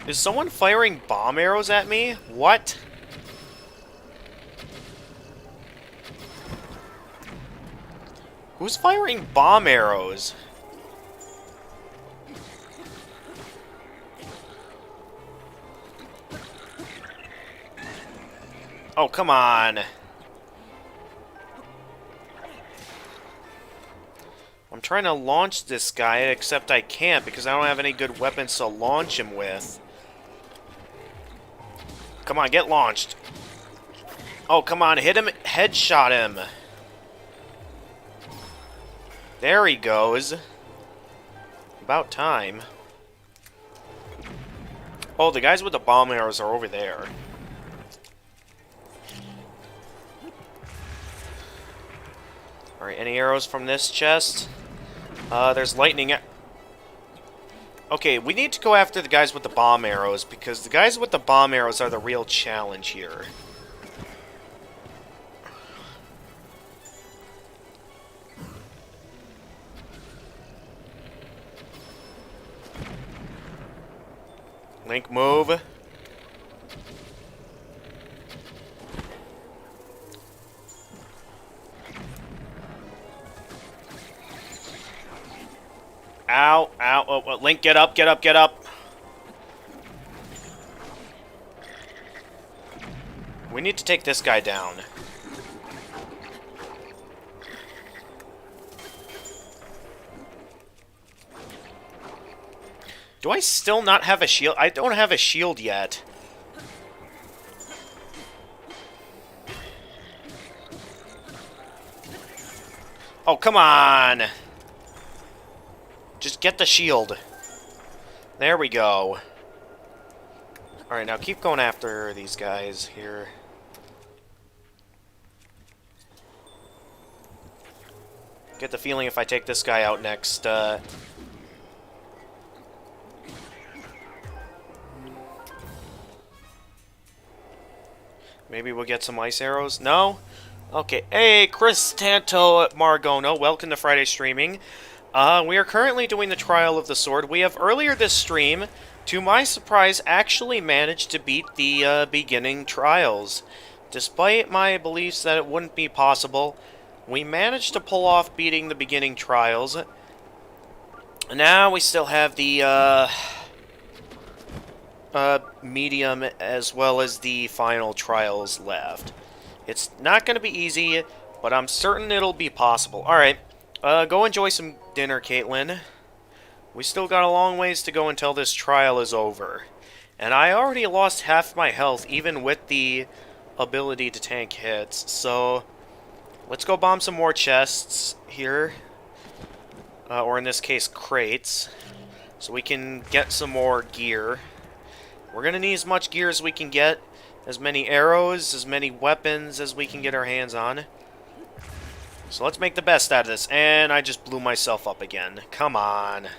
Is someone firing bomb arrows at me? What? Who's firing bomb arrows? Oh, come on. I'm trying to launch this guy, except I can't because I don't have any good weapons to launch him with. Come on, get launched. Oh, come on, hit him, headshot him. There he goes. About time. Oh, the guys with the bomb arrows are over there. Alright, any arrows from this chest? There's lightning. Okay, we need to go after the guys with the bomb arrows, because the guys with the bomb arrows are the real challenge here. Link, move. Ow, ow, oh, Link, get up, get up, get up. We need to take this guy down. Do I still not have a shield? I don't have a shield yet. Oh, come on! Just get the shield. There we go. Alright, now keep going after these guys here. Get the feeling if I take this guy out next, maybe we'll get some ice arrows? No? Okay. Hey, Chris Tanto Margono, welcome to Friday Streaming. We are currently doing the Trial of the Sword. We have earlier this stream, to my surprise, actually managed to beat the beginning trials. Despite my beliefs that it wouldn't be possible, we managed to pull off beating the beginning trials. Now we still have the medium as well as the final trials left. It's not going to be easy, but I'm certain it'll be possible. Alright. Go enjoy some dinner, Caitlin. We still got a long ways to go until this trial is over. And I already lost half my health, even with the ability to tank hits. So, let's go bomb some more chests here. Or in this case, crates. So we can get some more gear. We're going to need as much gear as we can get. As many arrows, as many weapons as we can get our hands on. So let's make the best out of this. And I just blew myself up again. Come on.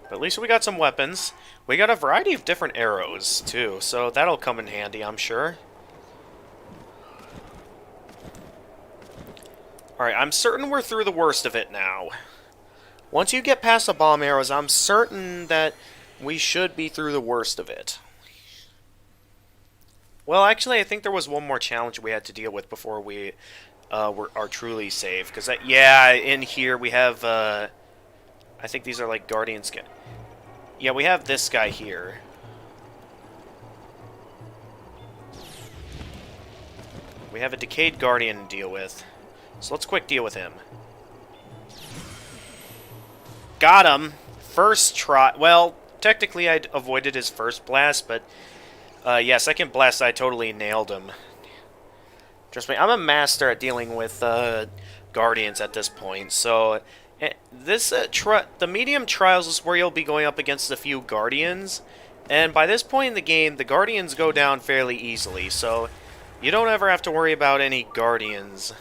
But at least we got some weapons. We got a variety of different arrows, too. So that'll come in handy, I'm sure. Alright, I'm certain we're through the worst of it now. Once you get past the bomb arrows, I'm certain that we should be through the worst of it. Well, actually, I think there was one more challenge we had to deal with before we are truly safe. Because, yeah, in here we have, I think these are like guardians. Yeah, we have this guy here. We have a decayed guardian to deal with. So let's quick deal with him. Got him! First try. Well, technically I avoided his first blast, but yeah, second blast I totally nailed him. Trust me, I'm a master at dealing with guardians at this point. So this the medium trials is where you'll be going up against a few guardians, and by this point in the game, the guardians go down fairly easily. So you don't ever have to worry about any guardians,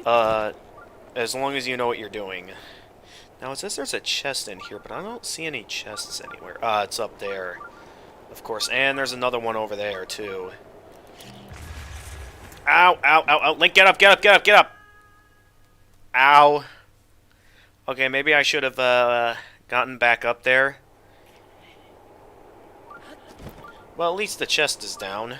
as long as you know what you're doing. Now it says there's a chest in here, but I don't see any chests anywhere. It's up there. Of course, and there's another one over there, too. Ow, ow, ow, ow. Link, get up, get up, get up, get up! Ow. Okay, maybe I should have gotten back up there. Well, at least the chest is down.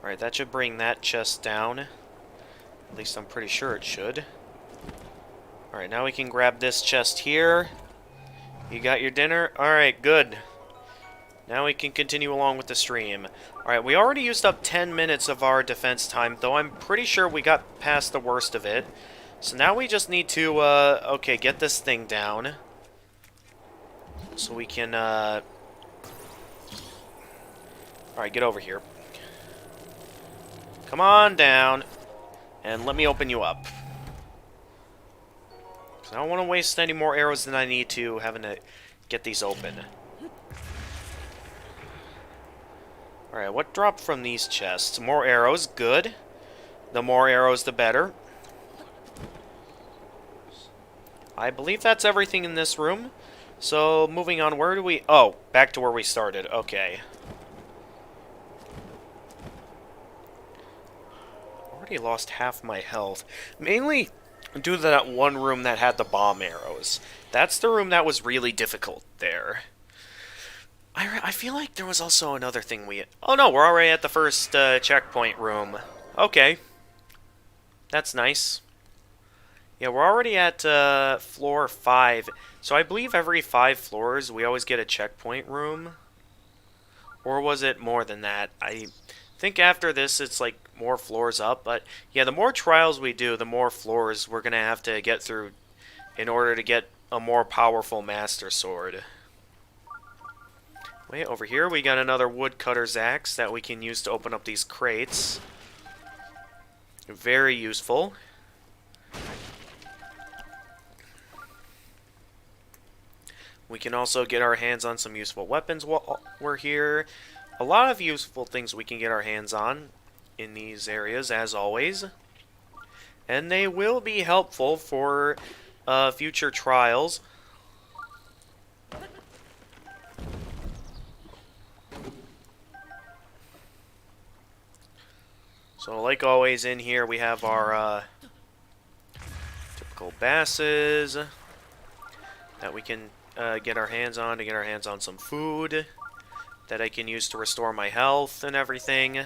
Alright, that should bring that chest down. At least I'm pretty sure it should. Alright, now we can grab this chest here. You got your dinner? Alright, good. Now we can continue along with the stream. Alright, we already used up 10 minutes of our defense time, though I'm pretty sure we got past the worst of it. So now we just need to, okay, get this thing down. So we can, Alright, get over here. Come on down. And let me open you up. I don't want to waste any more arrows than I need to having to get these open. Alright, what dropped from these chests? More arrows, good. The more arrows, the better. I believe that's everything in this room. So, moving on, where do we... Oh, back to where we started. Okay. Already lost half my health. Mainly due to that one room that had the bomb arrows. That's the room that was really difficult there. I feel like there was also another thing we... Oh no, we're already at the first checkpoint room. Okay. That's nice. Yeah, we're already at floor 5. So I believe every 5 floors we always get a checkpoint room. Or was it more than that? I think after this it's like more floors up. But yeah, the more trials we do, the more floors we're going to have to get through in order to get a more powerful Master Sword. Wait, over here we got another woodcutter's axe that we can use to open up these crates. Very useful. We can also get our hands on some useful weapons while we're here. A lot of useful things we can get our hands on in these areas, as always. And they will be helpful for future trials. So, like always, in here we have our typical basses that we can get our hands on to get our hands on some food that I can use to restore my health and everything.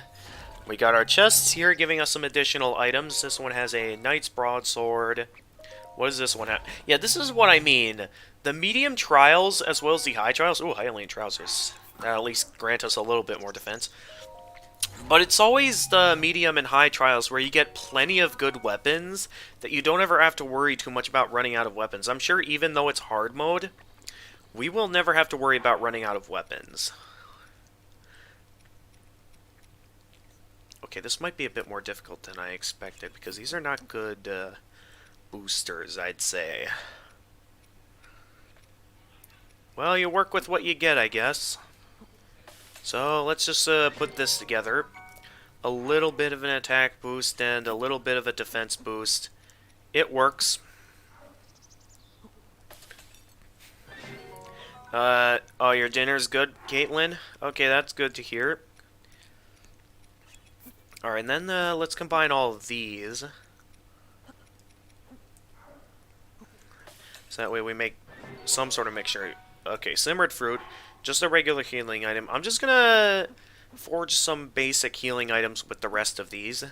We got our chests here giving us some additional items. This one has a Knight's Broadsword. What does this one have? Yeah, this is what I mean. The medium trials as well as the high trials. Ooh, Hylian trousers. That'll at least grant us a little bit more defense. But it's always the medium and high trials where you get plenty of good weapons that you don't ever have to worry too much about running out of weapons. I'm sure even though it's hard mode, we will never have to worry about running out of weapons. Okay, this might be a bit more difficult than I expected because these are not good boosters, I'd say. Well, you work with what you get, I guess. So, let's just put this together. A little bit of an attack boost and a little bit of a defense boost. It works. Oh, your dinner's good, Caitlin? Okay, that's good to hear. Alright, and then let's combine all of these. So that way we make some sort of mixture. Okay, simmered fruit. Just a regular healing item. I'm just gonna forge some basic healing items with the rest of these.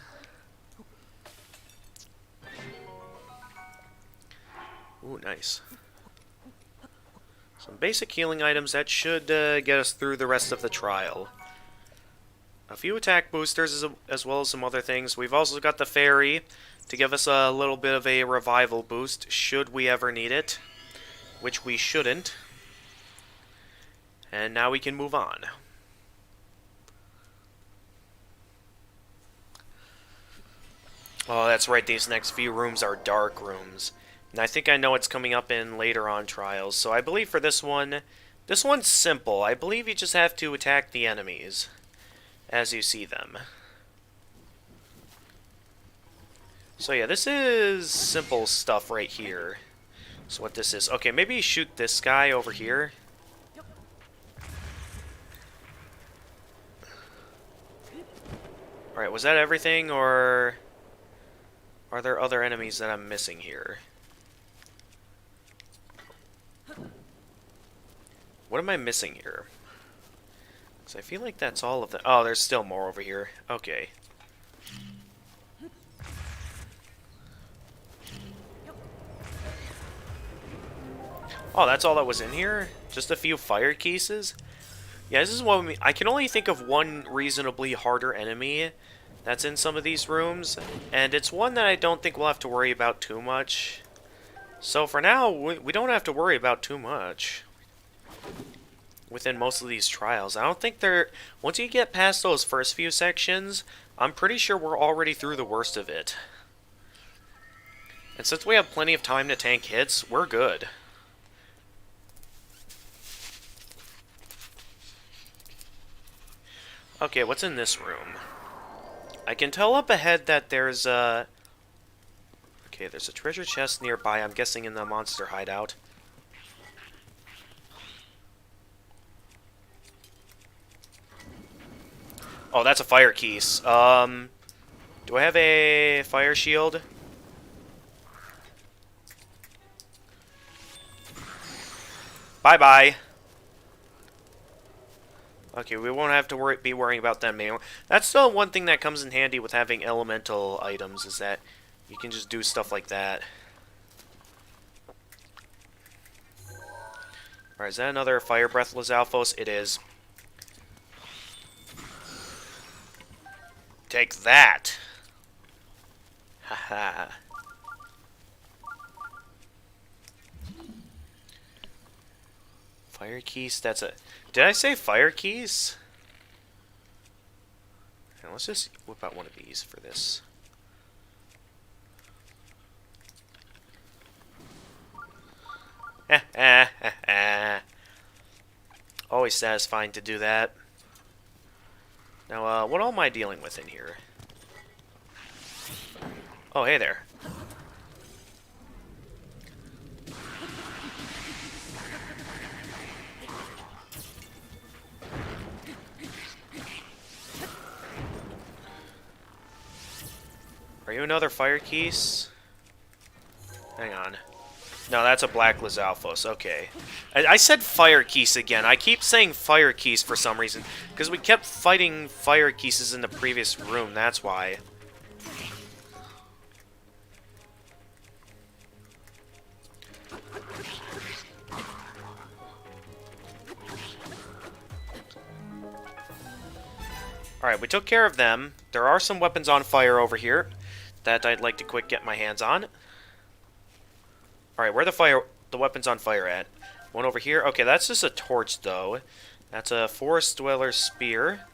Ooh, nice. Some basic healing items that should get us through the rest of the trial. A few attack boosters as well as some other things. We've also got the fairy to give us a little bit of a revival boost should we ever need it, which we shouldn't. And now we can move on. Oh, that's right, these next few rooms are dark rooms. And I think I know what's coming up in later on trials. So I believe for this one's simple. I believe you just have to attack the enemies as you see them. So yeah, this is simple stuff right here. So what this is. Okay, maybe shoot this guy over here. Alright, was that everything, or are there other enemies that I'm missing here? What am I missing here? Because I feel like that's all of them. Oh, there's still more over here. Okay. Oh, that's all that was in here? Just a few fire cases? Yeah, this is what I can only think of one reasonably harder enemy that's in some of these rooms, and it's one that I don't think we'll have to worry about too much. So for now, we don't have to worry about too much within most of these trials. I don't think they're... Once you get past those first few sections, I'm pretty sure we're already through the worst of it. And since we have plenty of time to tank hits, we're good. Okay, what's in this room? I can tell up ahead that there's a... Okay, there's a treasure chest nearby, I'm guessing in the monster hideout. Oh, that's a fire keys. Do I have a fire shield? Bye-bye. Okay, we won't have to be worrying about them anymore. That's still one thing that comes in handy with having elemental items, is that you can just do stuff like that. Alright, is that another Fire Breath Lizalfos? It is. Take that! Haha. Fire keys, that's a... Did I say fire keys? Now let's just whip out one of these for this. Always satisfying to do that. Now, what all am I dealing with in here? Oh, hey there. Are you another fire keys? Hang on. No, that's a black Lizalfos. Okay. I said fire keys again. I keep saying fire keys for some reason. Because we kept fighting fire keys in the previous room. That's why. Alright, we took care of them. There are some weapons on fire over here that I'd like to quick get my hands on. Alright, where are the weapons on fire at? One over here. Okay, that's just a torch, though. That's a Forest Dweller Spear.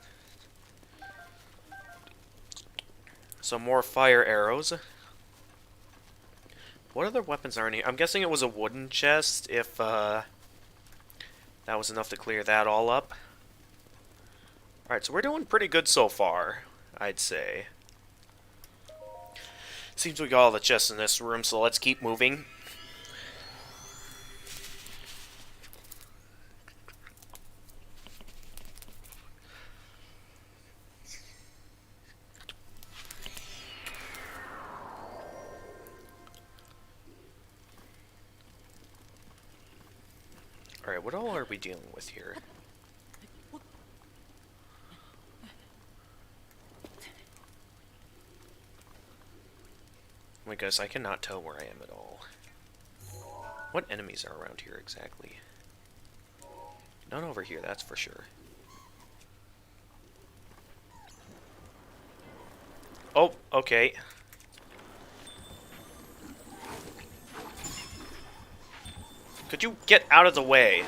Some more fire arrows. What other weapons are in here? I'm guessing it was a wooden chest, if that was enough to clear that all up. Alright, so we're doing pretty good so far, I'd say. Seems we got all the chests in this room, so let's keep moving. Alright, what all are we dealing with here? Oh my gosh, I cannot tell where I am at all. What enemies are around here exactly? None over here, that's for sure. Oh, okay. Could you get out of the way?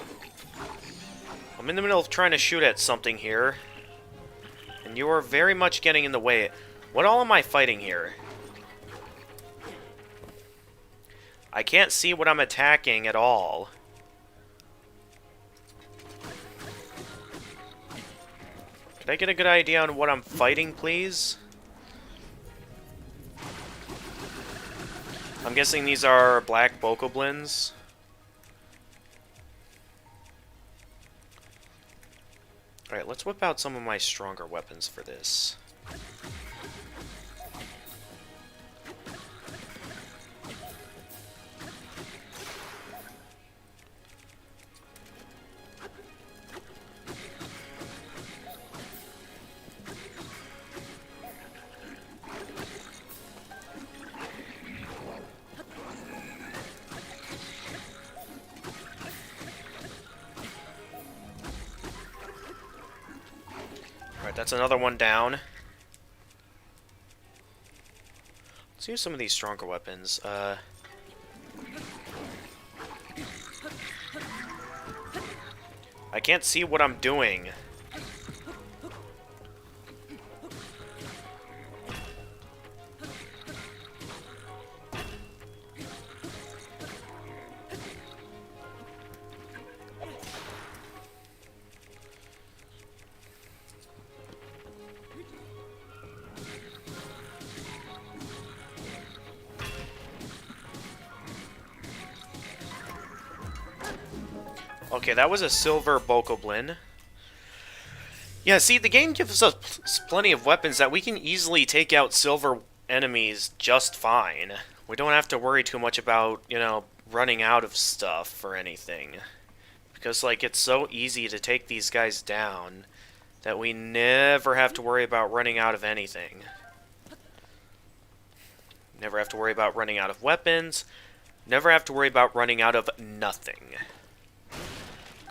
I'm in the middle of trying to shoot at something here. And you are very much getting in the way. What all am I fighting here? I can't see what I'm attacking at all. Could I get a good idea on what I'm fighting, please? I'm guessing these are black bokoblins. Alright, let's whip out some of my stronger weapons for this. that's another one down. Let's use some of these stronger weapons. I can't see what I'm doing. Okay, that was a silver bokoblin. Yeah, see, the game gives us plenty of weapons that we can easily take out silver enemies just fine. We don't have to worry too much about, you know, running out of stuff or anything. Because, like, it's so easy to take these guys down that we never have to worry about running out of anything. Never have to worry about running out of weapons. Never have to worry about running out of nothing.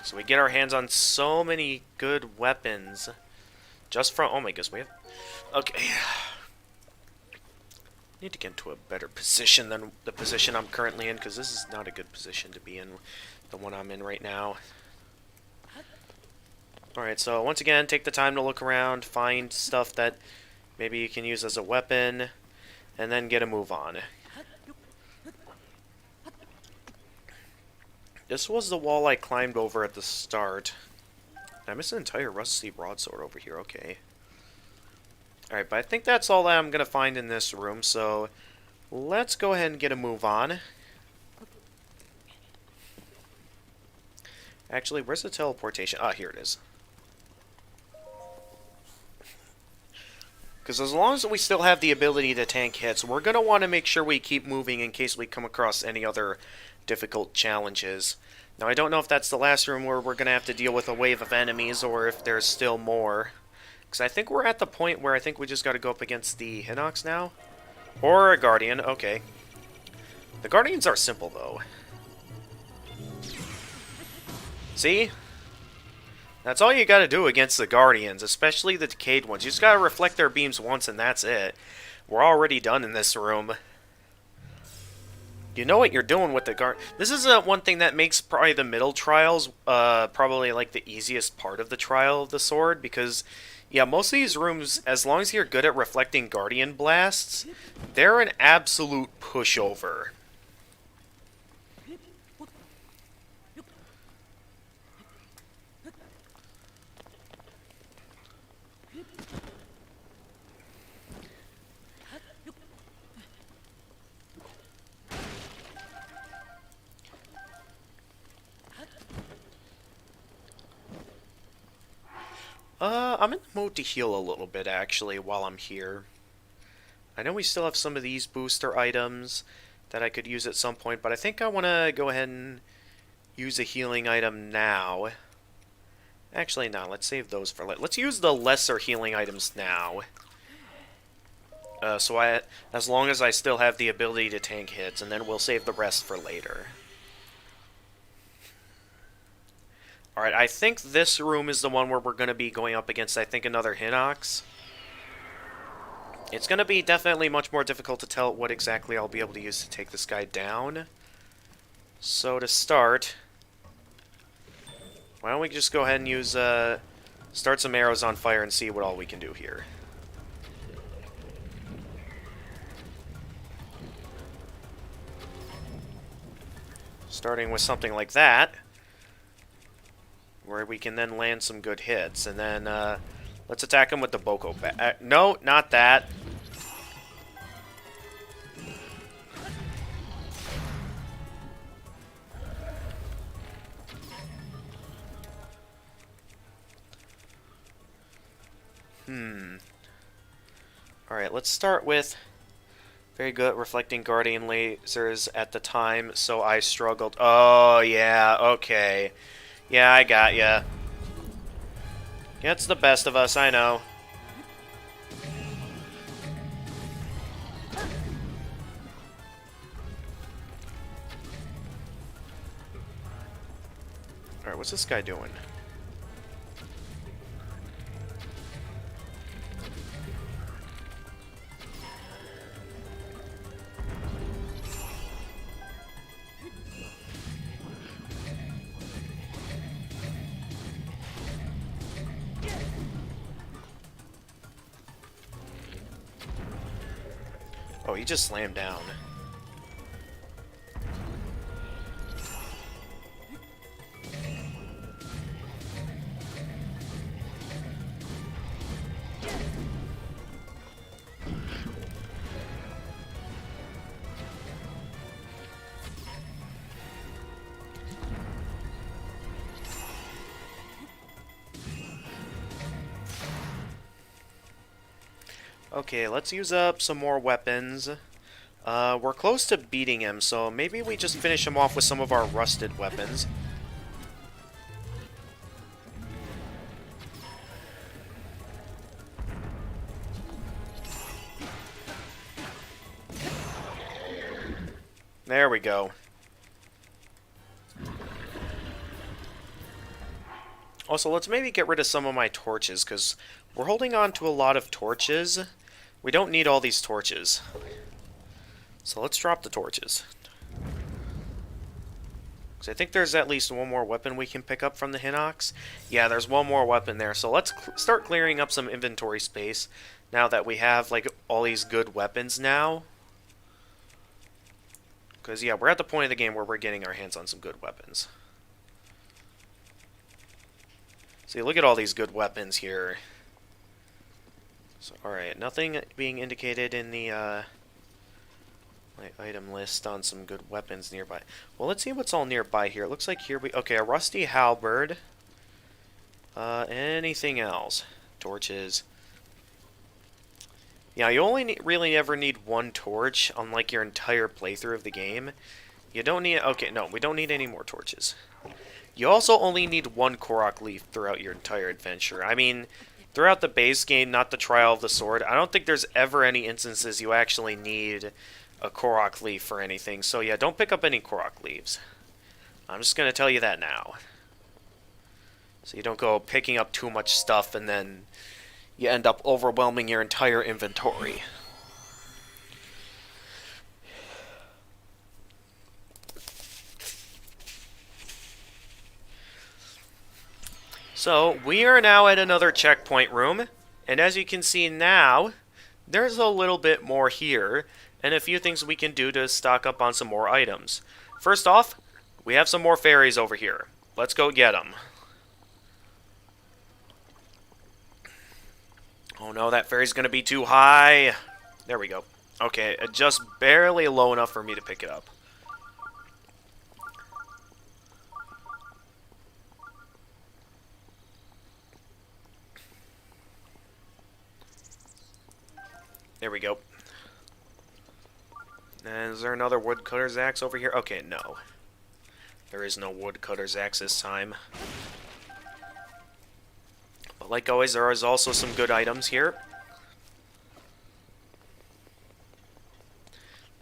So we get our hands on so many good weapons just from... Oh my goodness, we have... Okay. Need to get into a better position than the position I'm currently in, because this is not a good position to be in, the one I'm in right now. Alright, so once again, take the time to look around, find stuff that maybe you can use as a weapon, and then get a move on. This was the wall I climbed over at the start. I missed an entire rusty broadsword over here, okay. Alright, but I think that's all that I'm going to find in this room, so let's go ahead and get a move on. Actually, where's the teleportation? Ah, here it is. Because as long as we still have the ability to tank hits, we're going to want to make sure we keep moving in case we come across any other difficult challenges. Now, I don't know if that's the last room where we're going to have to deal with a wave of enemies or if there's still more. Because I think we're at the point where I think we just got to go up against the Hinox now. Or a Guardian, okay. The Guardians are simple, though. See? That's all you got to do against the Guardians, especially the decayed ones. You just got to reflect their beams once and that's it. We're already done in this room. You know what you're doing with the guard. This is one thing that makes probably the middle trials probably like the easiest part of the trial of the sword, because yeah, most of these rooms, as long as you're good at reflecting Guardian blasts, they're an absolute pushover. I'm in the mood to heal a little bit, actually, while I'm here. I know we still have some of these booster items that I could use at some point, but I think I want to go ahead and use a healing item now. Actually, no, let's save those for later. Let's use the lesser healing items now. As long as I still have the ability to tank hits, and then we'll save the rest for later. Alright, I think this room is the one where we're going to be going up against, I think, another Hinox. It's going to be definitely much more difficult to tell what exactly I'll be able to use to take this guy down. So to start, why don't we just go ahead and use, start some arrows on fire and see what all we can do here. Starting with something like that, where we can then land some good hits. And then, let's attack him with the Boko bat. No, not that. Alright, let's start with... Very good at reflecting Guardian lasers at the time, so I struggled. Oh, yeah, okay. Yeah, I got ya. It's the best of us, I know. Alright, what's this guy doing? Oh, he just slammed down. Okay, let's use up some more weapons. We're close to beating him, so maybe we just finish him off with some of our rusted weapons. There we go. Also, let's maybe get rid of some of my torches, because we're holding on to a lot of torches. We don't need all these torches. So let's drop the torches. Because I think there's at least one more weapon we can pick up from the Hinox. Yeah, there's one more weapon there. So let's start clearing up some inventory space now that we have like all these good weapons now. Because yeah, we're at the point of the game where we're getting our hands on some good weapons. See, look at all these good weapons here. So, alright, nothing being indicated in the my item list on some good weapons nearby. Well, let's see what's all nearby here. It looks like here we... Okay, a rusty halberd. Anything else? Torches. Yeah, you only really ever need one torch on, like, your entire playthrough of the game. You don't need... Okay, no, we don't need any more torches. You also only need one Korok leaf throughout your entire adventure. I mean, throughout the base game, not the Trial of the Sword, I don't think there's ever any instances you actually need a Korok leaf for anything. So yeah, don't pick up any Korok leaves. I'm just going to tell you that now. So you don't go picking up too much stuff and then you end up overwhelming your entire inventory. So, we are now at another checkpoint room, and as you can see now, there's a little bit more here, and a few things we can do to stock up on some more items. First off, we have some more fairies over here. Let's go get them. Oh no, that fairy's gonna be too high. There we go. Okay, just barely low enough for me to pick it up. There we go. And is there another woodcutter's axe over here? Okay, no. There is no woodcutter's axe this time. But like always, there is also some good items here.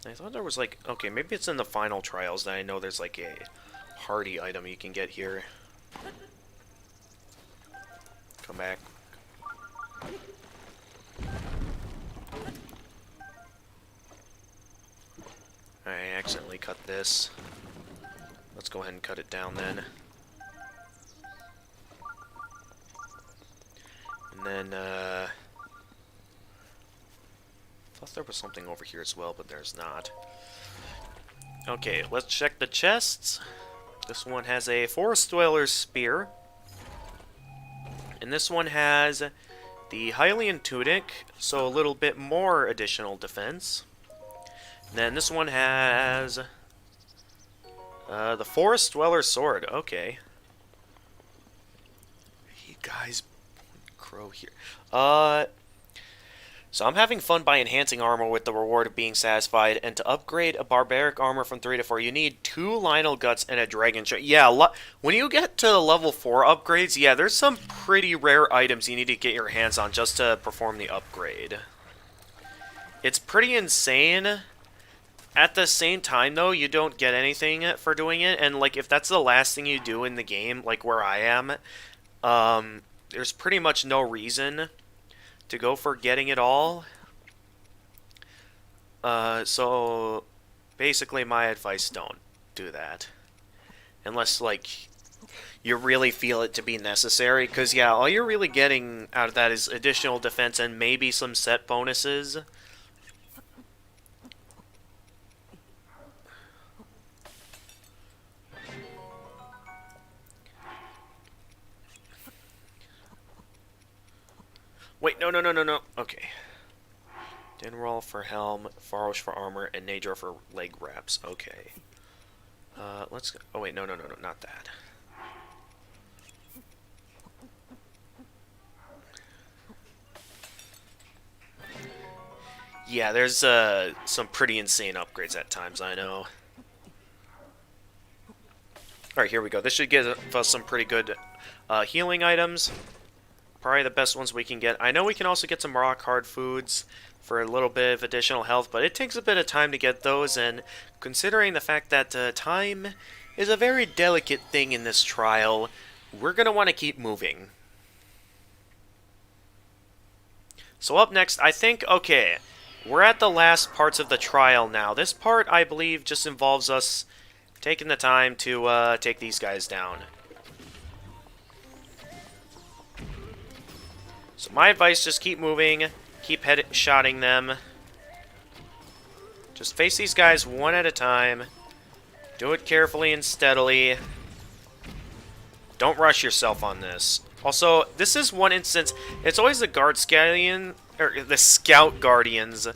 I thought there was like... Okay, maybe it's in the final trials that I know there's like a hardy item you can get here. Come back. I accidentally cut this. Let's go ahead and cut it down then. And then, I thought there was something over here as well, but there's not. Okay, let's check the chests. This one has a Forest Dweller's Spear. And this one has the Hylian Tunic, so a little bit more additional defense. And then this one has the Forest Dweller's Sword. Okay. Hey guys, crow here. So I'm having fun by enhancing armor with the reward of being satisfied, and to upgrade a barbaric armor from 3 to 4, you need 2 Lionel Guts and a Dragon Shard. Yeah, when you get to level 4 upgrades, yeah, there's some pretty rare items you need to get your hands on just to perform the upgrade. It's pretty insane. At the same time, though, you don't get anything for doing it, and, like, if that's the last thing you do in the game, like where I am, there's pretty much no reason to go for getting it all. So, basically, my advice, don't do that. Unless, like, you really feel it to be necessary, because, yeah, all you're really getting out of that is additional defense and maybe some set bonuses. Wait, no, no, no, no, no. Okay. Dinroll for helm, Farosh for armor, and Nadra for leg wraps. Okay. Let's go. Oh, wait, no, no, no, no, not that. Yeah, there's some pretty insane upgrades at times, I know. Alright, here we go. This should give us some pretty good healing items. Probably the best ones we can get. I know we can also get some rock hard foods for a little bit of additional health, but it takes a bit of time to get those, and considering the fact that time is a very delicate thing in this trial, we're going to want to keep moving. So up next, I think, okay, we're at the last parts of the trial now. This part, I believe, just involves us taking the time to take these guys down. So my advice, just keep moving, keep headshotting them. Just face these guys one at a time. Do it carefully and steadily. Don't rush yourself on this. Also, this is one instance, it's always the the Scout Guardians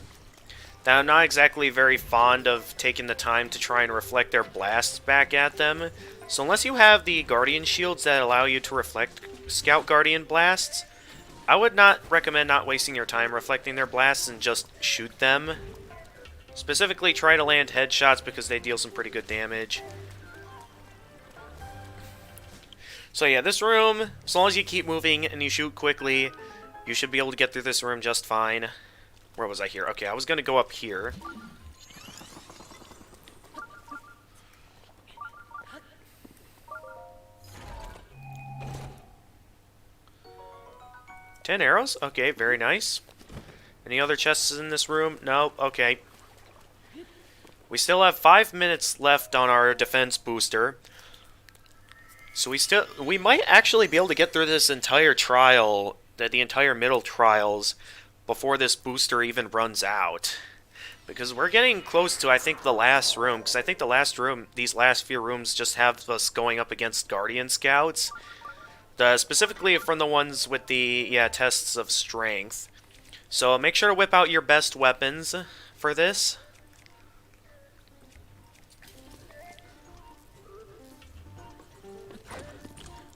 that I'm not exactly very fond of taking the time to try and reflect their blasts back at them. So unless you have the Guardian shields that allow you to reflect Scout Guardian blasts, I would not recommend not wasting your time reflecting their blasts and just shoot them. Specifically, try to land headshots because they deal some pretty good damage. So yeah, this room, as long as you keep moving and you shoot quickly, you should be able to get through this room just fine. Where was I here? Okay, I was going to go up here. Ten arrows? Okay, very nice. Any other chests in this room? No? Okay. We still have 5 minutes left on our defense booster. So we might actually be able to get through this entire trial, the entire middle trials, before this booster even runs out. Because we're getting close to, I think, the last room. Because I think the last room, these last few rooms just have us going up against Guardian Scouts. Specifically from the ones with the, tests of strength. So make sure to whip out your best weapons for this.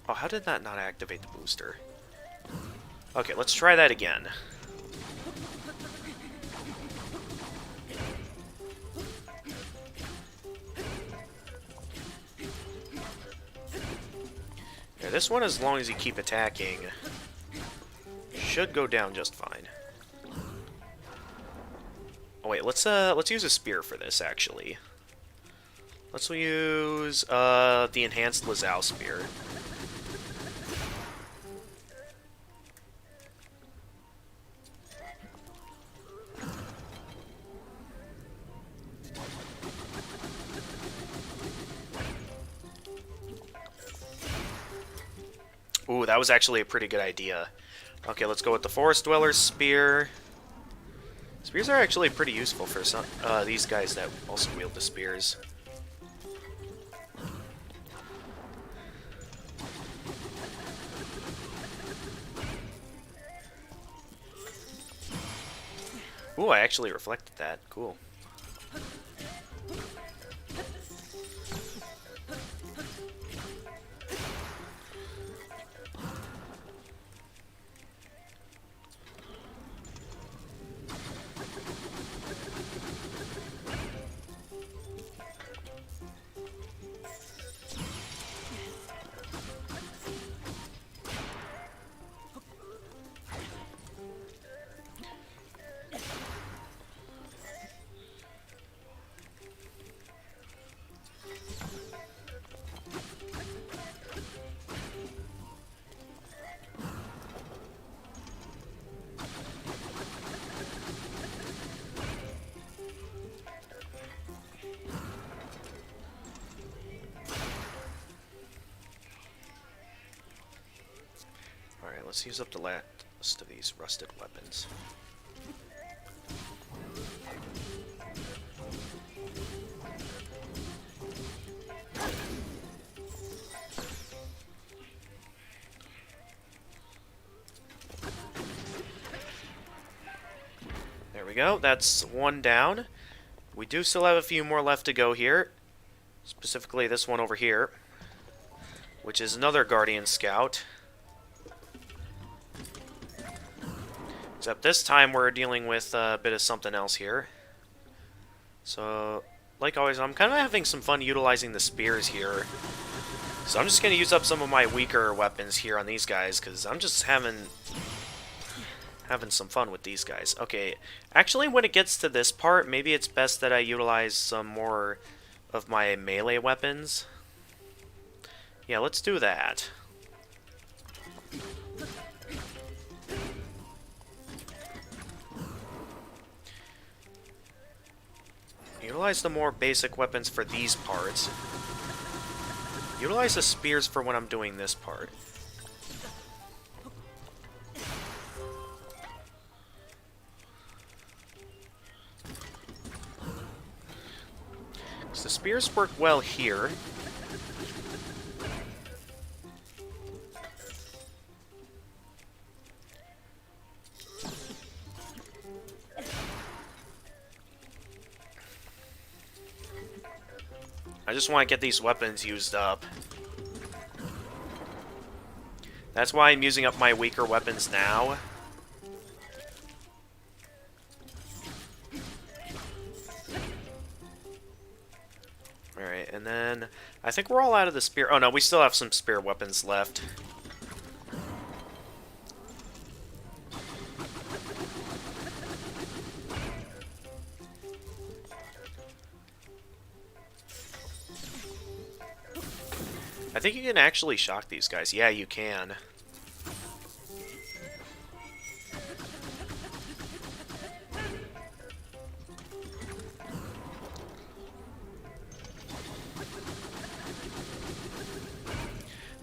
Oh, how did that not activate the booster? Okay, let's try that again. Yeah, this one, as long as you keep attacking, should go down just fine. Oh wait, let's use a spear for this actually. Let's use the enhanced Lazao spear. Ooh, that was actually a pretty good idea. Okay, let's go with the Forest Dweller's Spear. Spears are actually pretty useful for some these guys that also wield the spears. Ooh, I actually reflected that. Cool. Alright, let's use up the last of these rusted weapons. we go. That's one down. We do still have a few more left to go here. Specifically this one over here, which is another Guardian Scout. Except this time we're dealing with a bit of something else here. So, like always, I'm kind of having some fun utilizing the spears here. So I'm just going to use up some of my weaker weapons here on these guys, because I'm just having some fun with these guys. Okay, actually when it gets to this part, maybe it's best that I utilize some more of my melee weapons. Yeah, let's do that. Utilize the more basic weapons for these parts. Utilize the spears for when I'm doing this part. So the spears work well here. I just want to get these weapons used up. That's why I'm using up my weaker weapons now. Alright, and then I think we're all out of the spear. Oh no, we still have some spear weapons left. I think you can actually shock these guys. Yeah, you can.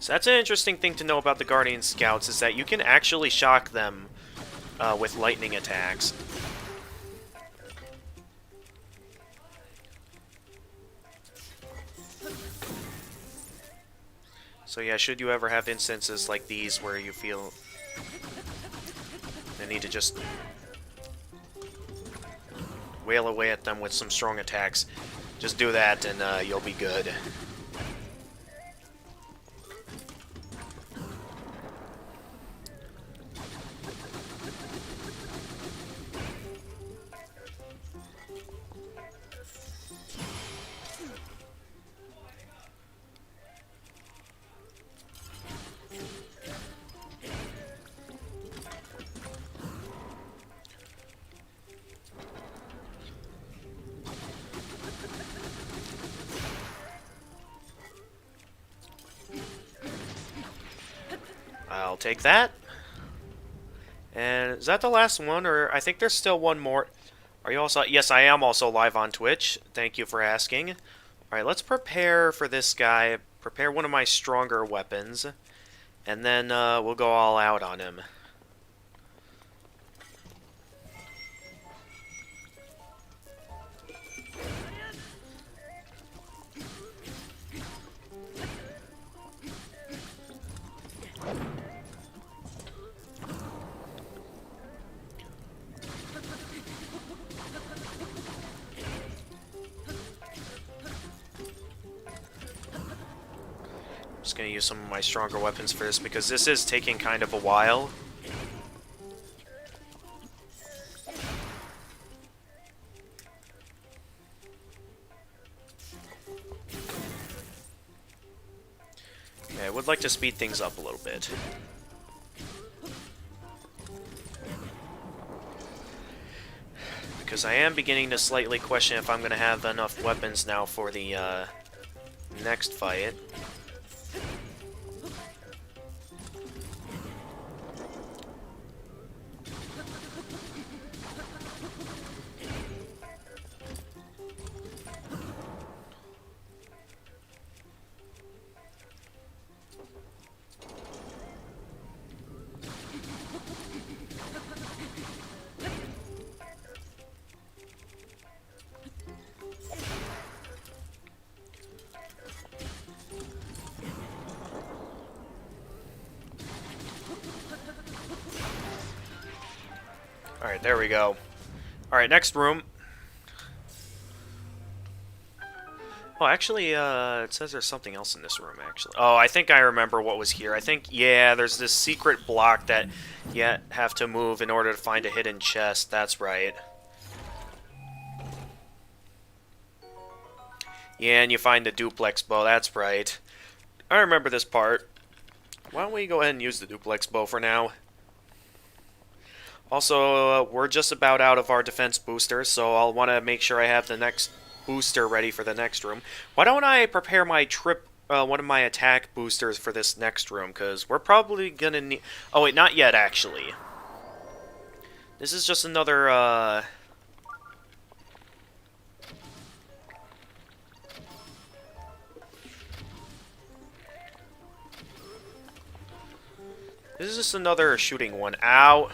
So that's an interesting thing to know about the Guardian Scouts, is that you can actually shock them with lightning attacks. So yeah, should you ever have instances like these where you feel the need to just wail away at them with some strong attacks, just do that and you'll be good. I'll take that. And is that the last one? Or I think there's still one more. Are you also... Yes, I am also live on Twitch. Thank you for asking. Alright, let's prepare for this guy. Prepare one of my stronger weapons. And then we'll go all out on him. Just gonna use some of my stronger weapons first, because this is taking kind of a while. Okay, I would like to speed things up a little bit. Because I am beginning to slightly question if I'm gonna have enough weapons now for the next fight. Alright, there we go. Alright, next room. Oh, actually, it says there's something else in this room, actually. Oh, I think I remember what was here. I think, yeah, there's this secret block that you have to move in order to find a hidden chest. That's right. Yeah, and you find the duplex bow. That's right. I remember this part. Why don't we go ahead and use the duplex bow for now? Also, we're just about out of our defense boosters, so I'll want to make sure I have the next booster ready for the next room. Why don't I prepare my one of my attack boosters for this next room, because we're probably going to need... Oh, wait, not yet, actually. This is just another, This is just another shooting one. Ow.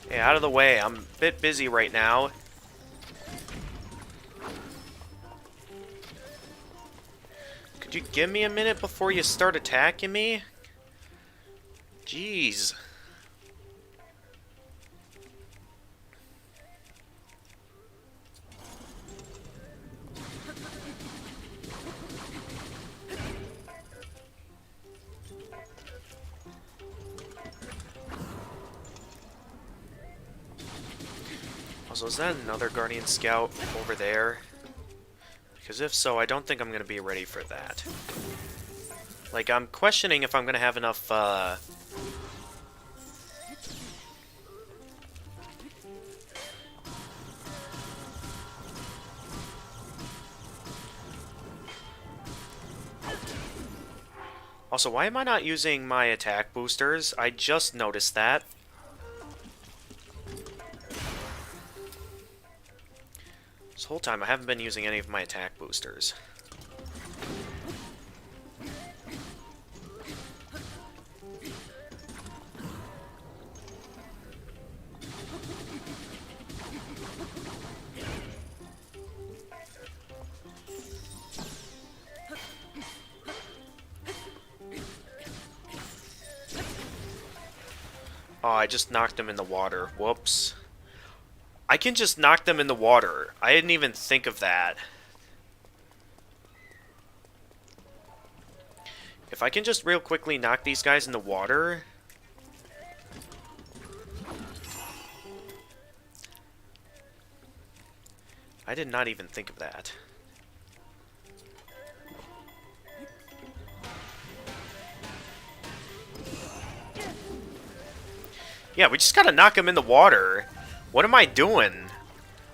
Hey, out of the way. I'm a bit busy right now. Could you give me a minute before you start attacking me? Jeez. Also, is that another Guardian Scout over there? Because if so, I don't think I'm going to be ready for that. Like, I'm questioning if I'm going to have enough, Also, why am I not using my attack boosters? I just noticed that. This whole time, I haven't been using any of my attack boosters. Oh, I just knocked them in the water. Whoops. I can just knock them in the water. I didn't even think of that. If I can just real quickly knock these guys in the water... I did not even think of that. Yeah, we just gotta knock them in the water. What am I doing?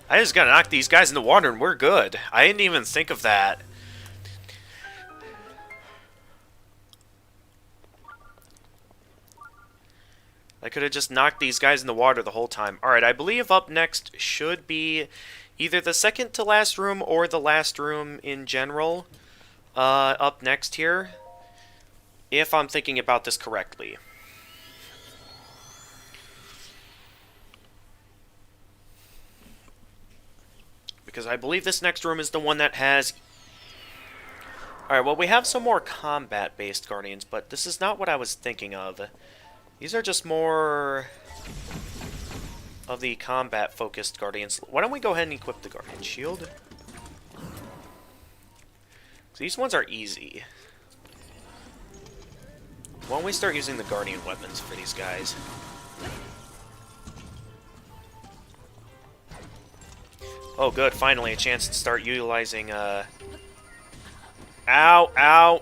I just gotta knock these guys in the water and we're good. I didn't even think of that. I could have just knocked these guys in the water the whole time. Alright, I believe up next should be either the second to last room or the last room in general. Up next here. If I'm thinking about this correctly. Because I believe this next room is the one that has... Alright, well, we have some more combat-based Guardians, but this is not what I was thinking of. These are just more of the combat-focused Guardians. Why don't we go ahead and equip the Guardian Shield? These ones are easy. Why don't we start using the Guardian weapons for these guys? Oh, good. Finally, a chance to start utilizing, Ow! Ow!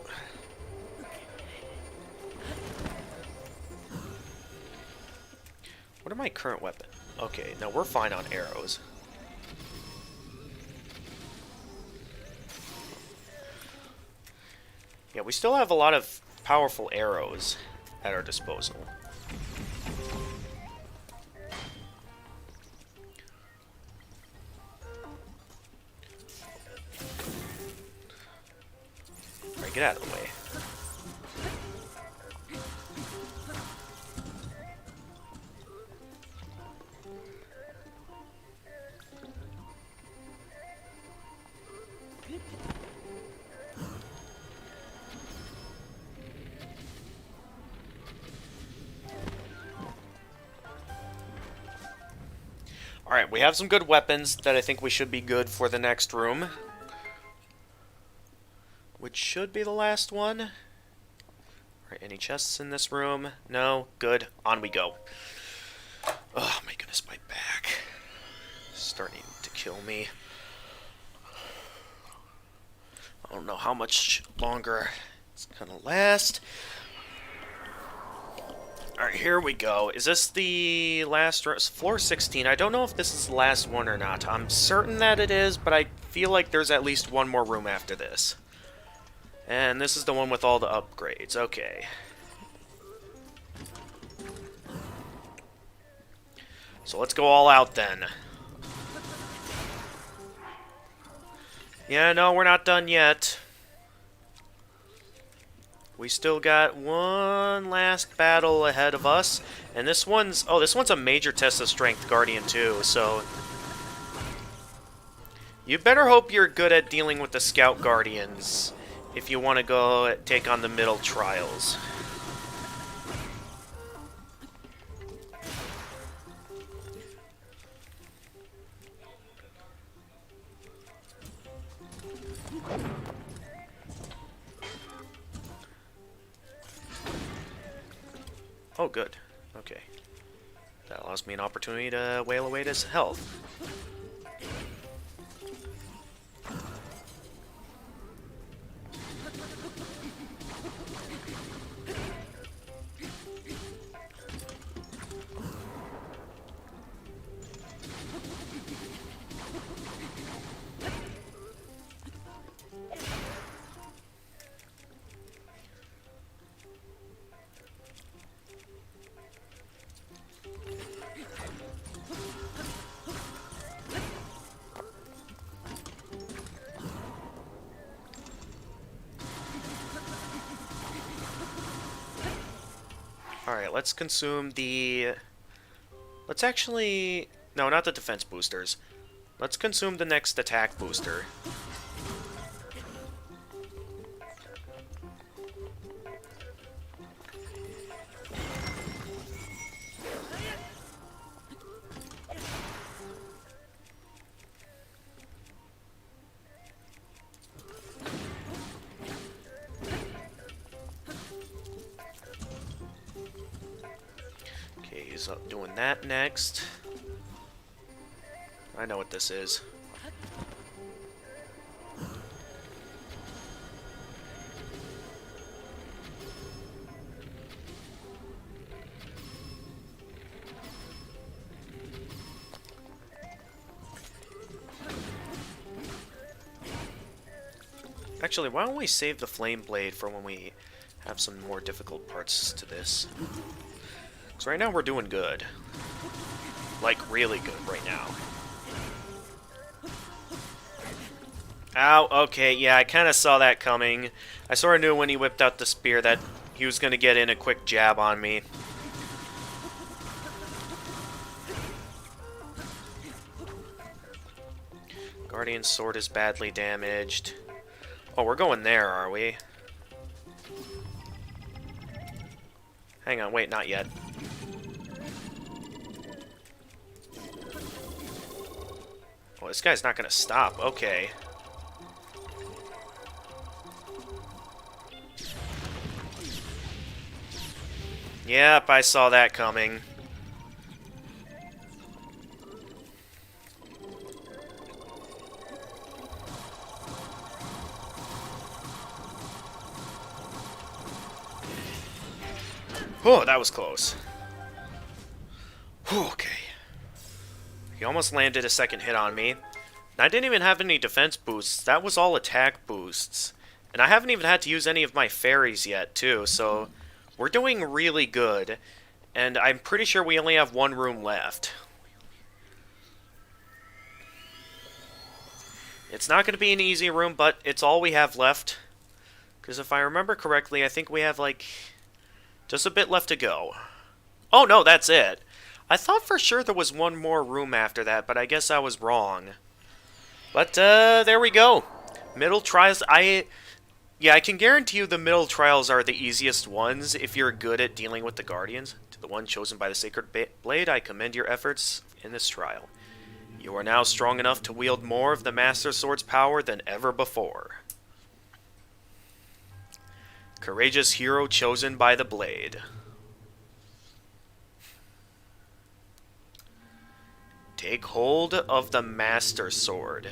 What are my current weapons? Okay, no, we're fine on arrows. Yeah, we still have a lot of powerful arrows at our disposal. Alright, get out of the way. Alright, we have some good weapons that I think we should be good for the next room. Which should be the last one. Alright, any chests in this room? No? Good. On we go. Oh my goodness, my back. Starting to kill me. I don't know how much longer it's gonna last. Alright, here we go. Is this the last floor 16? I don't know if this is the last one or not. I'm certain that it is, but I feel like there's at least one more room after this. And this is the one with all the upgrades. Okay. So let's go all out then. Yeah, no, we're not done yet. We still got one last battle ahead of us. And this one's... Oh, this one's a major test of strength, Guardian, too, so... You better hope you're good at dealing with the Scout Guardians if you want to go take on the middle trials. Oh, good. Okay. That allows me an opportunity to wail away his health. Alright, let's consume the... Let's actually... No, not the defense boosters. Let's consume the next attack booster. He's up doing that next. I know what this is. Actually, why don't we save the Flame Blade for when we have some more difficult parts to this? Because right now we're doing good. Like, really good right now. Ow, okay, yeah, I kind of saw that coming. I sort of knew when he whipped out the spear that he was going to get in a quick jab on me. Guardian's sword is badly damaged. Oh, we're going there, are we? Hang on, wait, not yet. Oh, this guy's not gonna stop. Okay. Yep, I saw that coming. Oh, that was close. Okay. He almost landed a second hit on me. And I didn't even have any defense boosts. That was all attack boosts. And I haven't even had to use any of my fairies yet, too, so we're doing really good. And I'm pretty sure we only have one room left. It's not going to be an easy room, but it's all we have left. Because if I remember correctly, I think we have, like, just a bit left to go. Oh, no, that's it. I thought for sure there was one more room after that, but I guess I was wrong. But, there we go. Middle trials, yeah, I can guarantee you the middle trials are the easiest ones if you're good at dealing with the Guardians. To the one chosen by the Sacred Blade, I commend your efforts in this trial. You are now strong enough to wield more of the Master Sword's power than ever before. Courageous hero chosen by the blade. Take hold of the Master Sword.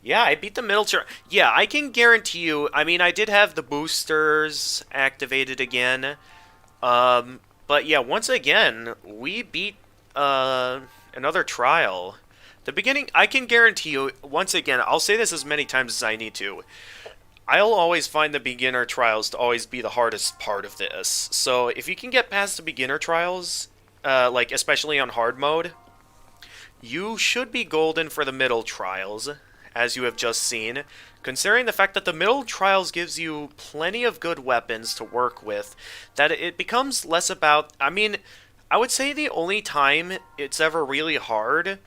Yeah, I beat the middle tier. Yeah, I can guarantee you. I mean, I did have the boosters activated again. But yeah, once again, we beat another trial. The beginning, I can guarantee you, once again, I'll say this as many times as I need to. I'll always find the beginner trials to always be the hardest part of this. So if you can get past the beginner trials, like especially on hard mode, you should be golden for the middle trials, as you have just seen, considering the fact that the middle trials gives you plenty of good weapons to work with, that it becomes less about, I mean, I would say the only time it's ever really hard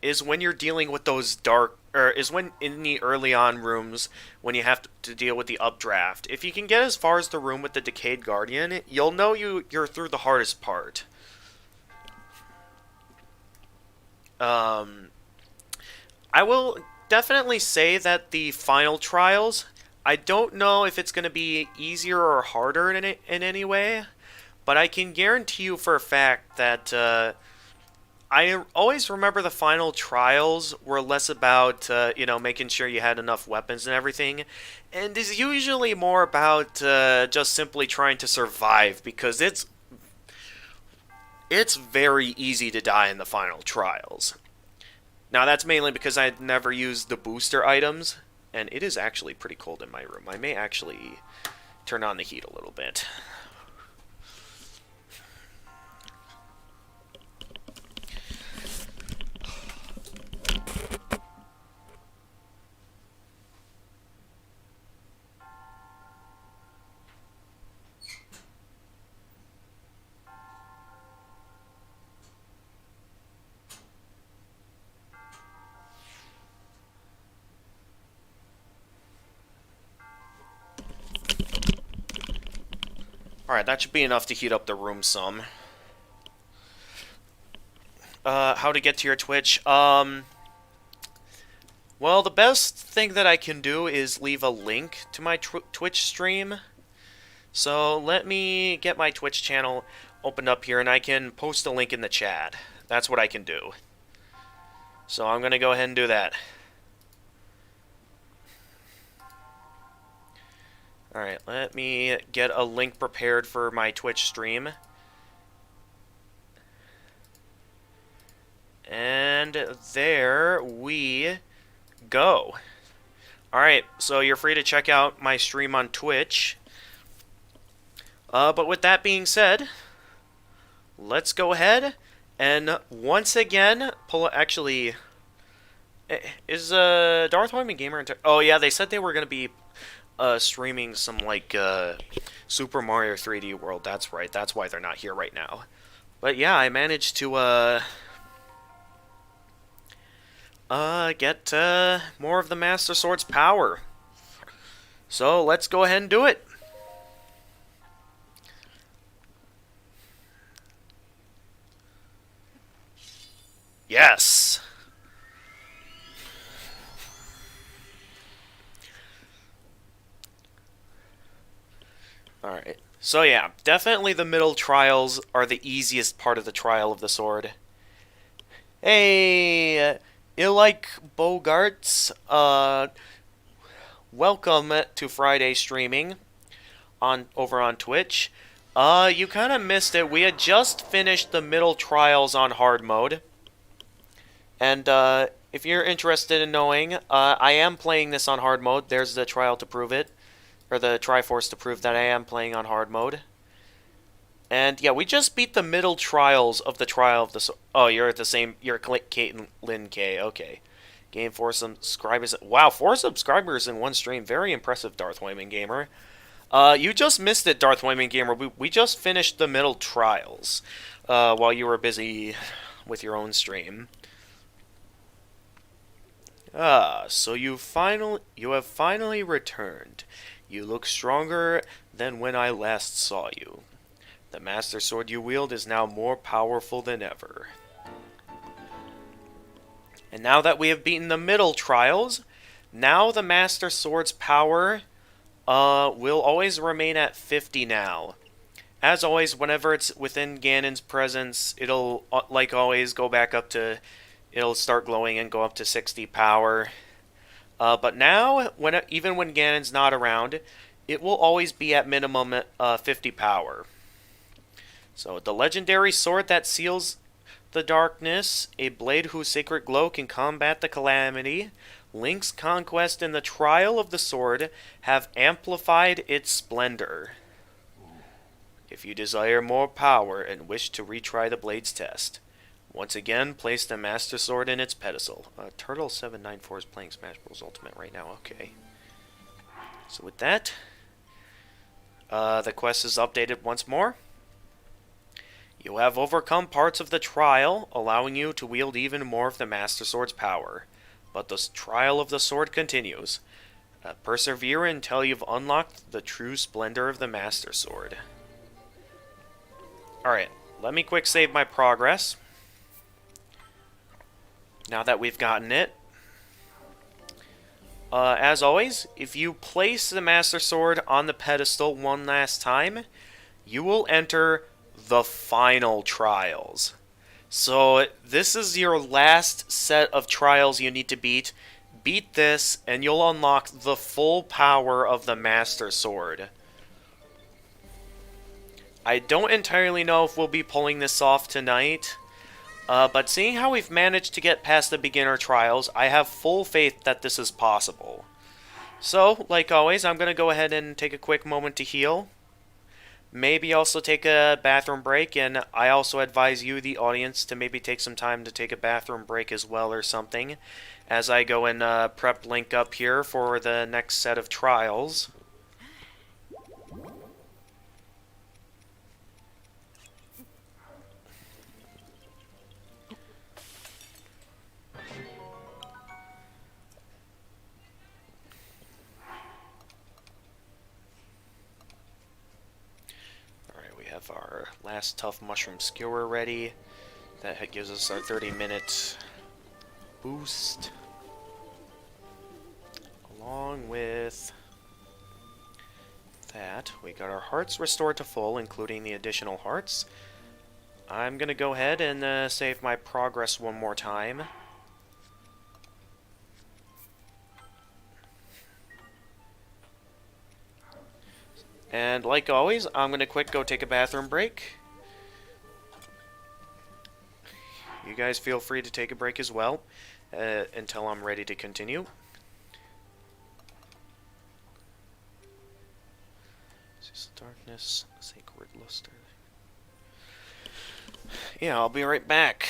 is when you're dealing with those dark, or is when in the early on rooms when you have to deal with the updraft. If you can get as far as the room with the Decayed Guardian, you'll know you're through the hardest part. I will definitely say that the final trials, I don't know if it's going to be easier or harder in any way, but I can guarantee you for a fact that I always remember the final trials were less about, making sure you had enough weapons and everything, and is usually more about just simply trying to survive, because it's very easy to die in the final trials. Now, that's mainly because I'd never used the booster items, and it is actually pretty cold in my room. I may actually turn on the heat a little bit. Alright, that should be enough to heat up the room some. How to get to your Twitch? Well, the best thing that I can do is leave a link to my Twitch stream. So let me get my Twitch channel opened up here, and I can post a link in the chat. That's what I can do. So I'm going to go ahead and do that. Alright, let me get a link prepared for my Twitch stream. And there we go. Alright, so you're free to check out my stream on Twitch. But with that being said, let's go ahead and once again actually, is Darth Wyman Gamer? Oh yeah, they said they were going to be streaming some like Super Mario 3D World. That's right. That's why they're not here right now. But yeah, I managed to get more of the Master Sword's power. So let's go ahead and do it. Yes. Alright. So yeah, definitely the middle trials are the easiest part of the trial of the sword. Hey, Ilike Bogarts, welcome to Friday streaming over on Twitch. You kind of missed it. We had just finished the middle trials on hard mode. And if you're interested in knowing, I am playing this on hard mode. There's the trial to prove it. Or the Triforce to prove that I am playing on hard mode. And yeah, we just beat the middle trials of the trial of the... Oh, you're at the same... You're Caitlin K. Okay. Game 4 subscribers... Wow, 4 subscribers in one stream. Very impressive, Darth Wyman Gamer. You just missed it, Darth Wyman Gamer. We just finished the middle trials while you were busy with your own stream. So you have finally returned. You look stronger than when I last saw you. The Master Sword you wield is now more powerful than ever. And now that we have beaten the middle trials, now the Master Sword's power will always remain at 50 now. As always, whenever it's within Ganon's presence, it'll, like always, go back up to... It'll start glowing and go up to 60 power. But now, even when Ganon's not around, it will always be at minimum 50 power. So, the legendary sword that seals the darkness, a blade whose sacred glow can combat the calamity, Link's conquest and the trial of the sword have amplified its splendor. If you desire more power and wish to retry the blade's test, once again, place the Master Sword in its pedestal. Turtle794 is playing Smash Bros. Ultimate right now, okay. So with that, the quest is updated once more. You have overcome parts of the trial, allowing you to wield even more of the Master Sword's power. But the trial of the sword continues. Persevere until you've unlocked the true splendor of the Master Sword. Alright, let me quick save my progress. Now that we've gotten it. As always, if you place the Master Sword on the pedestal one last time, you will enter the final trials. So this is your last set of trials you need to beat. Beat this, and you'll unlock the full power of the Master Sword. I don't entirely know if we'll be pulling this off tonight. But seeing how we've managed to get past the beginner trials, I have full faith that this is possible. So, like always, I'm going to go ahead and take a quick moment to heal. Maybe also take a bathroom break, and I also advise you, the audience, to maybe take some time to take a bathroom break as well or something, as I go and prep Link up here for the next set of trials. Our last tough mushroom skewer ready. That gives us our 30-minute boost. Along with that, we got our hearts restored to full, including the additional hearts. I'm going to go ahead and save my progress one more time. And like always, I'm going to quick go take a bathroom break. You guys feel free to take a break as well, until I'm ready to continue. Darkness, sacred luster. Yeah, I'll be right back.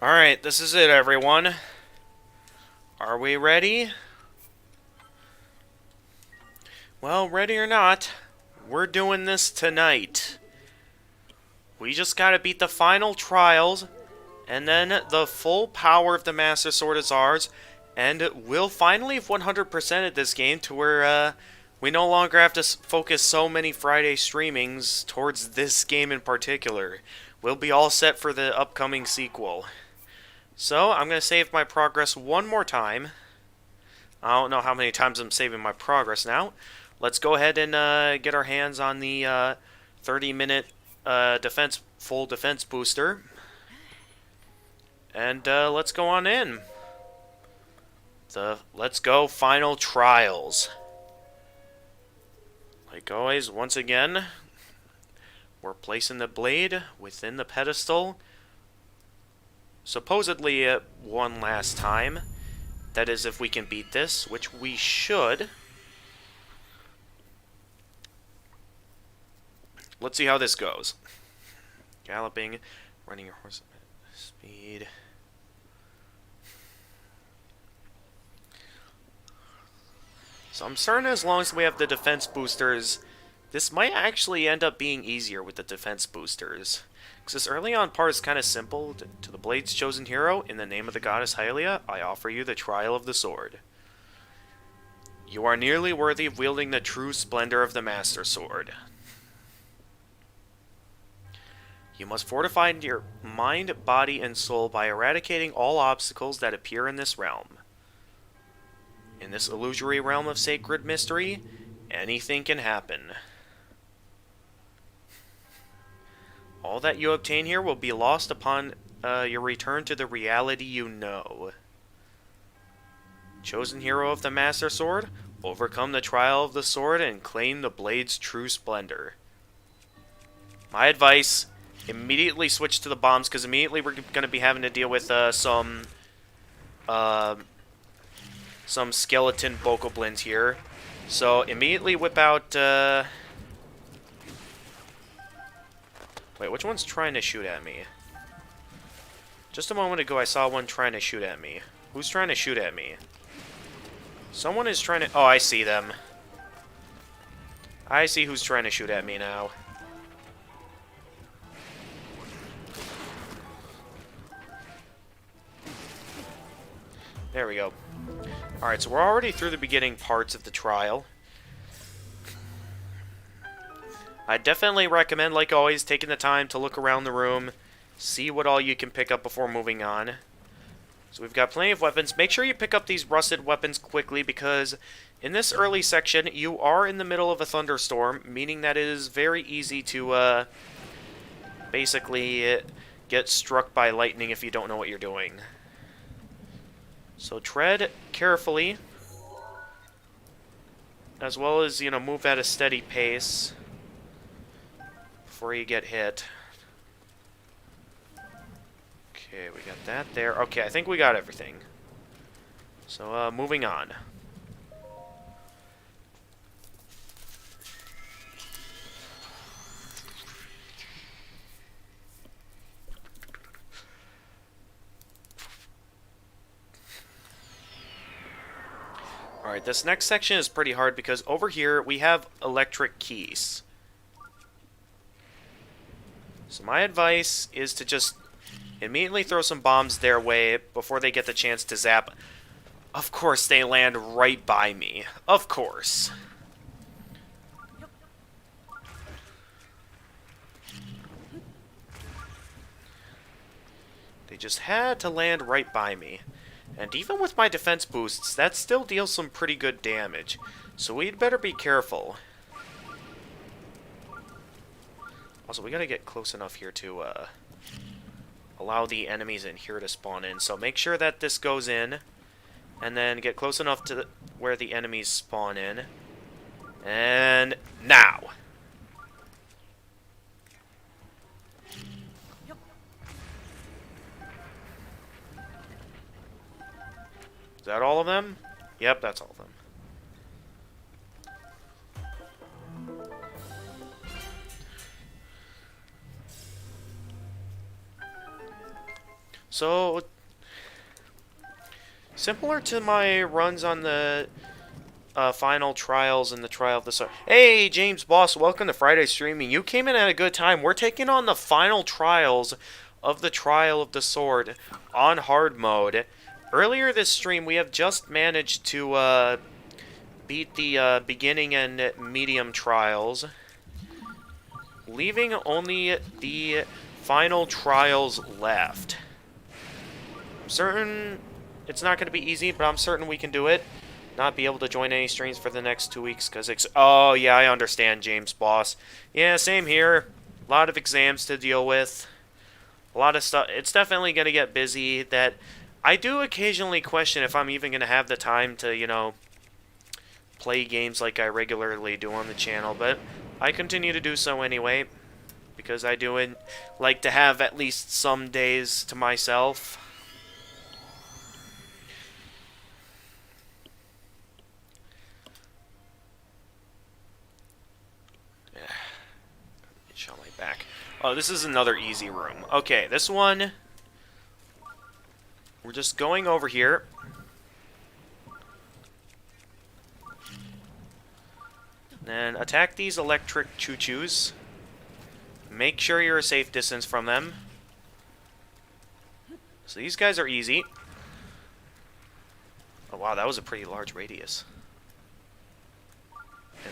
Alright, this is it, everyone. Are we ready? Well, ready or not, we're doing this tonight. We just gotta beat the final trials, and then the full power of the Master Sword is ours, and we'll finally have 100%ed this game to where we no longer have to focus so many Friday streamings towards this game in particular. We'll be all set for the upcoming sequel. So, I'm going to save my progress one more time. I don't know how many times I'm saving my progress now. Let's go ahead and get our hands on the 30-minute full defense booster. And let's go on in. Let's go final trials. Like always, once again, we're placing the blade within the pedestal. Supposedly one last time. That is if we can beat this, which we should. Let's see how this goes. Galloping, running your horse at speed. So I'm certain as long as we have the defense boosters, this might actually end up being easier with the defense boosters. Because this early on part is kind of simple. To the Blade's chosen hero, in the name of the goddess Hylia, I offer you the trial of the sword. You are nearly worthy of wielding the true splendor of the Master Sword. You must fortify your mind, body, and soul by eradicating all obstacles that appear in this realm. In this illusory realm of sacred mystery, anything can happen. All that you obtain here will be lost upon your return to the reality you know. Chosen hero of the Master Sword, overcome the trial of the sword and claim the blade's true splendor. My advice, immediately switch to the bombs, because immediately we're going to be having to deal with some skeleton bokoblins here. So immediately whip out... Wait, which one's trying to shoot at me? Just a moment ago I saw one trying to shoot at me. Who's trying to shoot at me? Someone is trying to... Oh, I see them. I see who's trying to shoot at me now. There we go. Alright, so we're already through the beginning parts of the trial. I definitely recommend, like always, taking the time to look around the room, see what all you can pick up before moving on. So we've got plenty of weapons. Make sure you pick up these rusted weapons quickly, because in this early section, you are in the middle of a thunderstorm, meaning that it is very easy to basically get struck by lightning if you don't know what you're doing. So tread carefully, as well as, move at a steady pace before you get hit. Okay, we got that there. Okay, I think we got everything. So, moving on. Alright, this next section is pretty hard because over here we have electric keys. So my advice is to just immediately throw some bombs their way before they get the chance to zap. Of course they land right by me. Of course. They just had to land right by me. And even with my defense boosts, that still deals some pretty good damage. So we'd better be careful. Also, we gotta get close enough here to allow the enemies in here to spawn in. So make sure that this goes in, and then get close enough to where the enemies spawn in. And now! Is that all of them? Yep, that's all of them. So, similar to my runs on the final trials and the trial of the sword. Hey, James Boss, welcome to Friday Streaming. You came in at a good time. We're taking on the final trials of the Trial of the Sword on hard mode. Earlier this stream, we have just managed to beat the beginning and medium trials, leaving only the final trials left. I'm certain it's not going to be easy, but I'm certain we can do it. Not be able to join any streams for the next 2 weeks because oh yeah, I understand, James Boss. Yeah, same here. A lot of exams to deal with. A lot of stuff. It's definitely going to get busy. That I do occasionally question if I'm even going to have the time to, you know, play games like I regularly do on the channel, but I continue to do so anyway because I do like to have at least some days to myself. Show my back. Oh, this is another easy room. Okay, this one, we're just going over here. Then attack these electric choo-choos. Make sure you're a safe distance from them. So these guys are easy. Oh wow, that was a pretty large radius.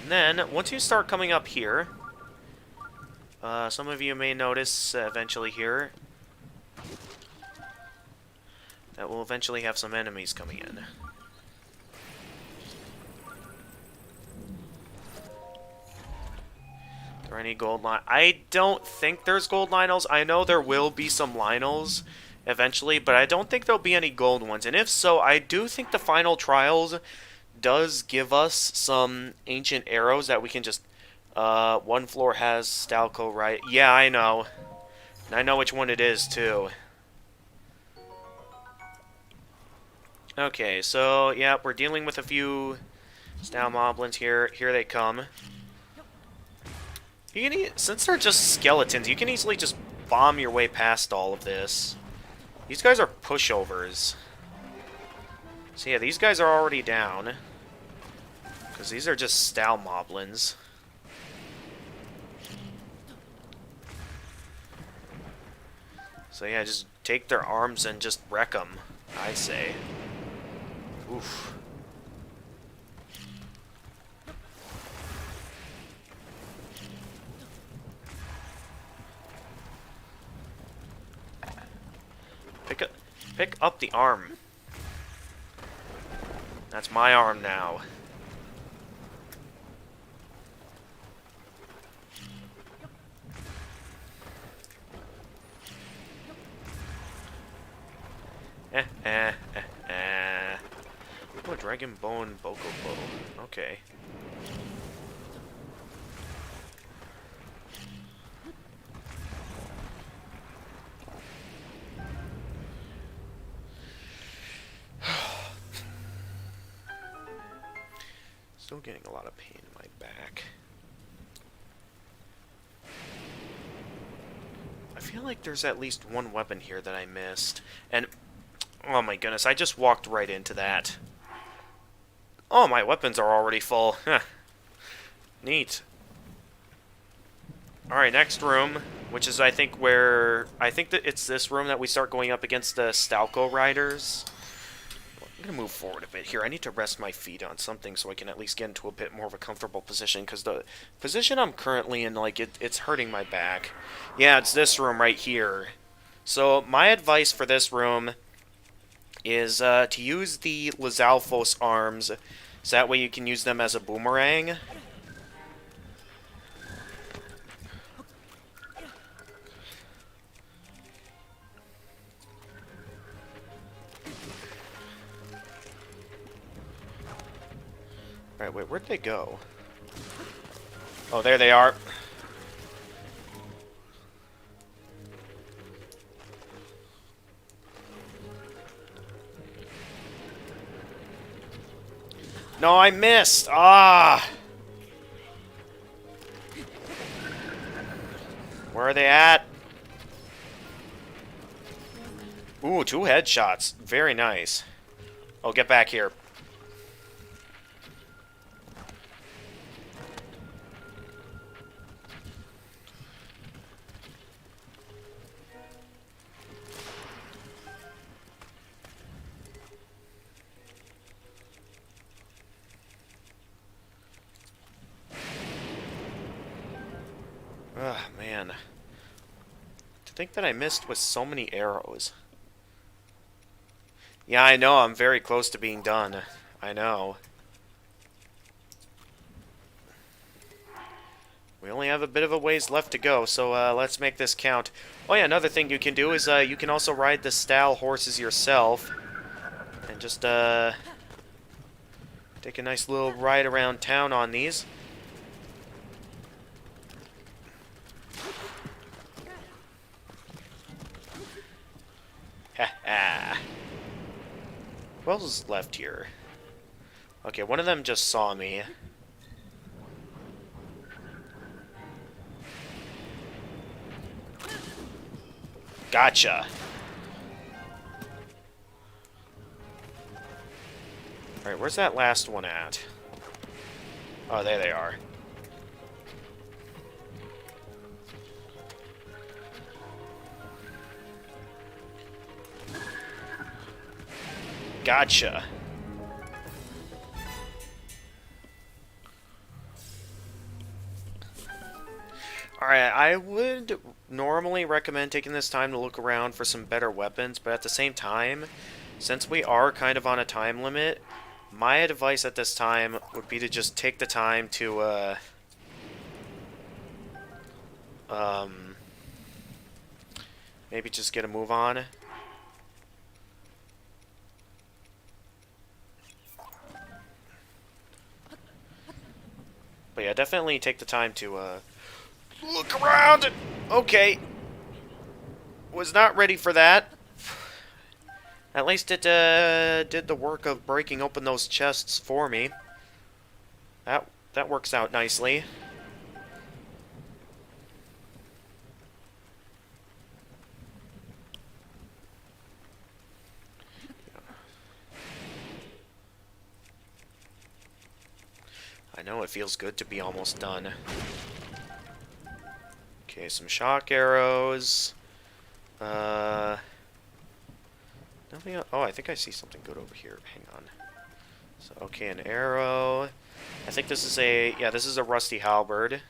And then, once you start coming up here, some of you may notice eventually here that we'll eventually have some enemies coming in. Are there any gold line? I don't think there's gold Lionels. I know there will be some Lionels eventually, but I don't think there'll be any gold ones. And if so, I do think the final trials does give us some ancient arrows that we can just... one floor has Stalco, right? Yeah, I know. And I know which one it is, too. Okay, so, yeah, we're dealing with a few Stalmoblins here. Here they come. You can since they're just skeletons, you can easily just bomb your way past all of this. These guys are pushovers. So yeah, these guys are already down. Because these are just Stalmoblins. So yeah, just take their arms and just wreck them, I say. Oof. Pick up the arm. That's my arm now. Oh, Dragon Bone Bokobo. Okay. Still getting a lot of pain in my back. I feel like there's at least one weapon here that I missed. And, oh my goodness, I just walked right into that. Oh, my weapons are already full. Huh. Neat. Alright, next room, which is, I think, where... I think that it's this room that we start going up against the Stalco Riders. I'm going to move forward a bit here. I need to rest my feet on something so I can at least get into a bit more of a comfortable position, because the position I'm currently in, like, it's hurting my back. Yeah, it's this room right here. So, my advice for this room is to use the Lizalfos arms, so that way you can use them as a boomerang. Alright, wait, where'd they go? Oh, there they are. No, I missed! Ah! Where are they at? Ooh, 2 headshots. Very nice. Oh, get back here. Ugh, man. To think that I missed with so many arrows. Yeah, I know, I'm very close to being done. I know. We only have a bit of a ways left to go, so let's make this count. Oh yeah, another thing you can do is you can also ride the style horses yourself. And just take a nice little ride around town on these. Ha ha. Who else is left here? Okay, one of them just saw me. Gotcha. Alright, where's that last one at? Oh, there they are. Gotcha. Alright, I would normally recommend taking this time to look around for some better weapons, but at the same time, since we are kind of on a time limit, my advice at this time would be to just take the time to, maybe just get a move on. But yeah, definitely take the time to, look around! Okay. Was not ready for that. At least it, did the work of breaking open those chests for me. That works out nicely. I know it feels good to be almost done. Okay, some shock arrows. Nothing else. Oh, I think I see something good over here. Hang on. So, okay, an arrow. I think this is a... Yeah, this is a rusty halberd.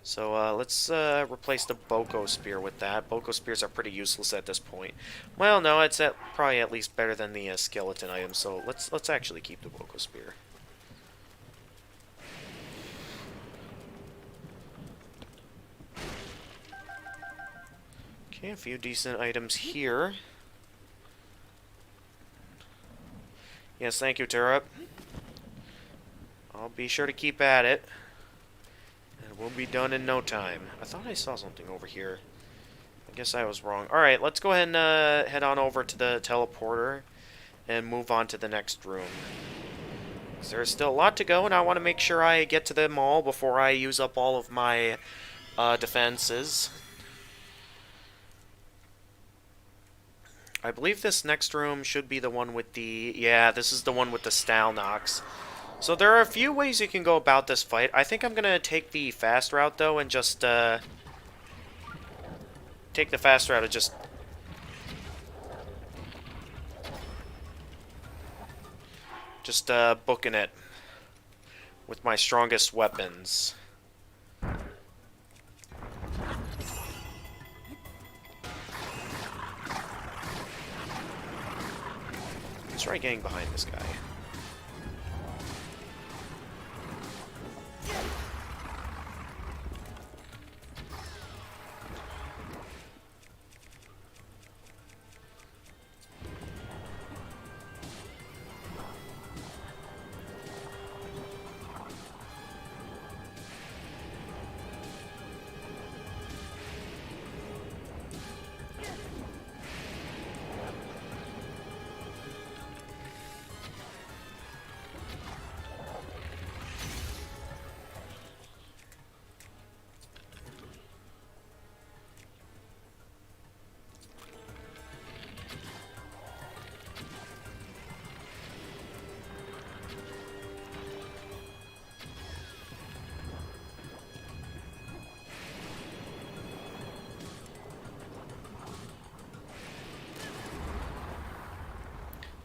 So, let's replace the Boko spear with that. Boko spears are pretty useless at this point. Well, no, it's probably at least better than the skeleton item, so let's actually keep the Boko spear. Okay, a few decent items here. Yes, thank you, Turret. I'll be sure to keep at it. And we'll be done in no time. I thought I saw something over here. I guess I was wrong. Alright, let's go ahead and head on over to the teleporter and move on to the next room. 'Cause there's still a lot to go, and I want to make sure I get to them all before I use up all of my defenses. I believe this next room should be the one with the... Yeah, this is the one with the style knocks. So there are a few ways you can go about this fight. I think I'm going to take the fast route, though, and just... take the fast route and just... Just, booking it with my strongest weapons. Let's try getting behind this guy.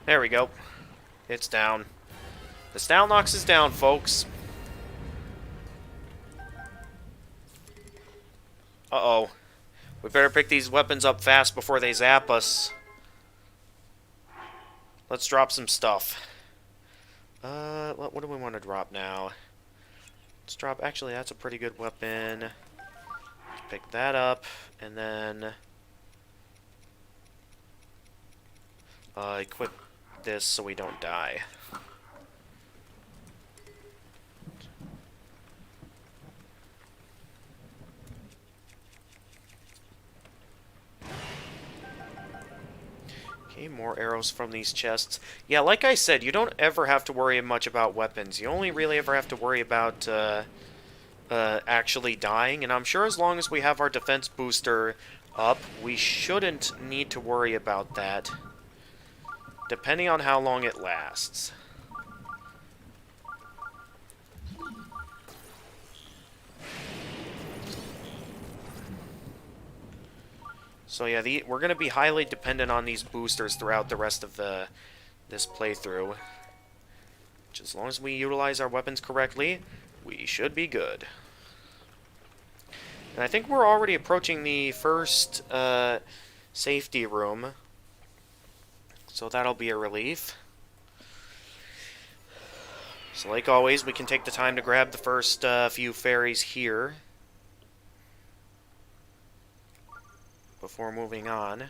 There we go. It's down. The Stalnox is down, folks. Uh-oh. We better pick these weapons up fast before they zap us. Let's drop some stuff. What do we want to drop now? Let's drop... Actually, that's a pretty good weapon. Pick that up, and then... equip this so we don't die. Okay, more arrows from these chests. Yeah, like I said, you don't ever have to worry much about weapons. You only really ever have to worry about actually dying, and I'm sure as long as we have our defense booster up, we shouldn't need to worry about that, depending on how long it lasts. So yeah, we're going to be highly dependent on these boosters throughout the rest of this playthrough. Which, as long as we utilize our weapons correctly, we should be good. And I think we're already approaching the first safety room. So that'll be a relief. So like always, we can take the time to grab the first few fairies here before moving on.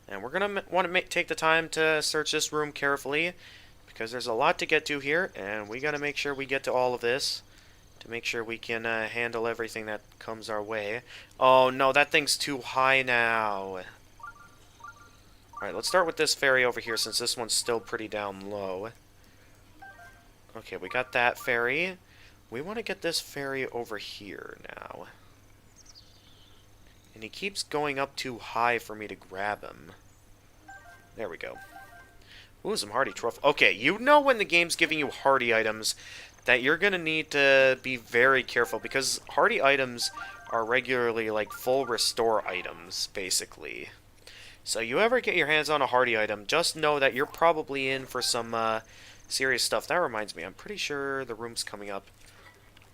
And we're going to want to take the time to search this room carefully, because there's a lot to get to here, and we got to make sure we get to all of this to make sure we can handle everything that comes our way. Oh no, that thing's too high now. Alright, let's start with this fairy over here, since this one's still pretty down low. Okay, we got that fairy. We want to get this fairy over here now. And he keeps going up too high for me to grab him. There we go. Ooh, some hardy truffle. Okay, you know when the game's giving you hardy items that you're going to need to be very careful, because hardy items are regularly like full restore items, basically. So you ever get your hands on a hardy item, just know that you're probably in for some serious stuff. That reminds me, I'm pretty sure the rooms coming up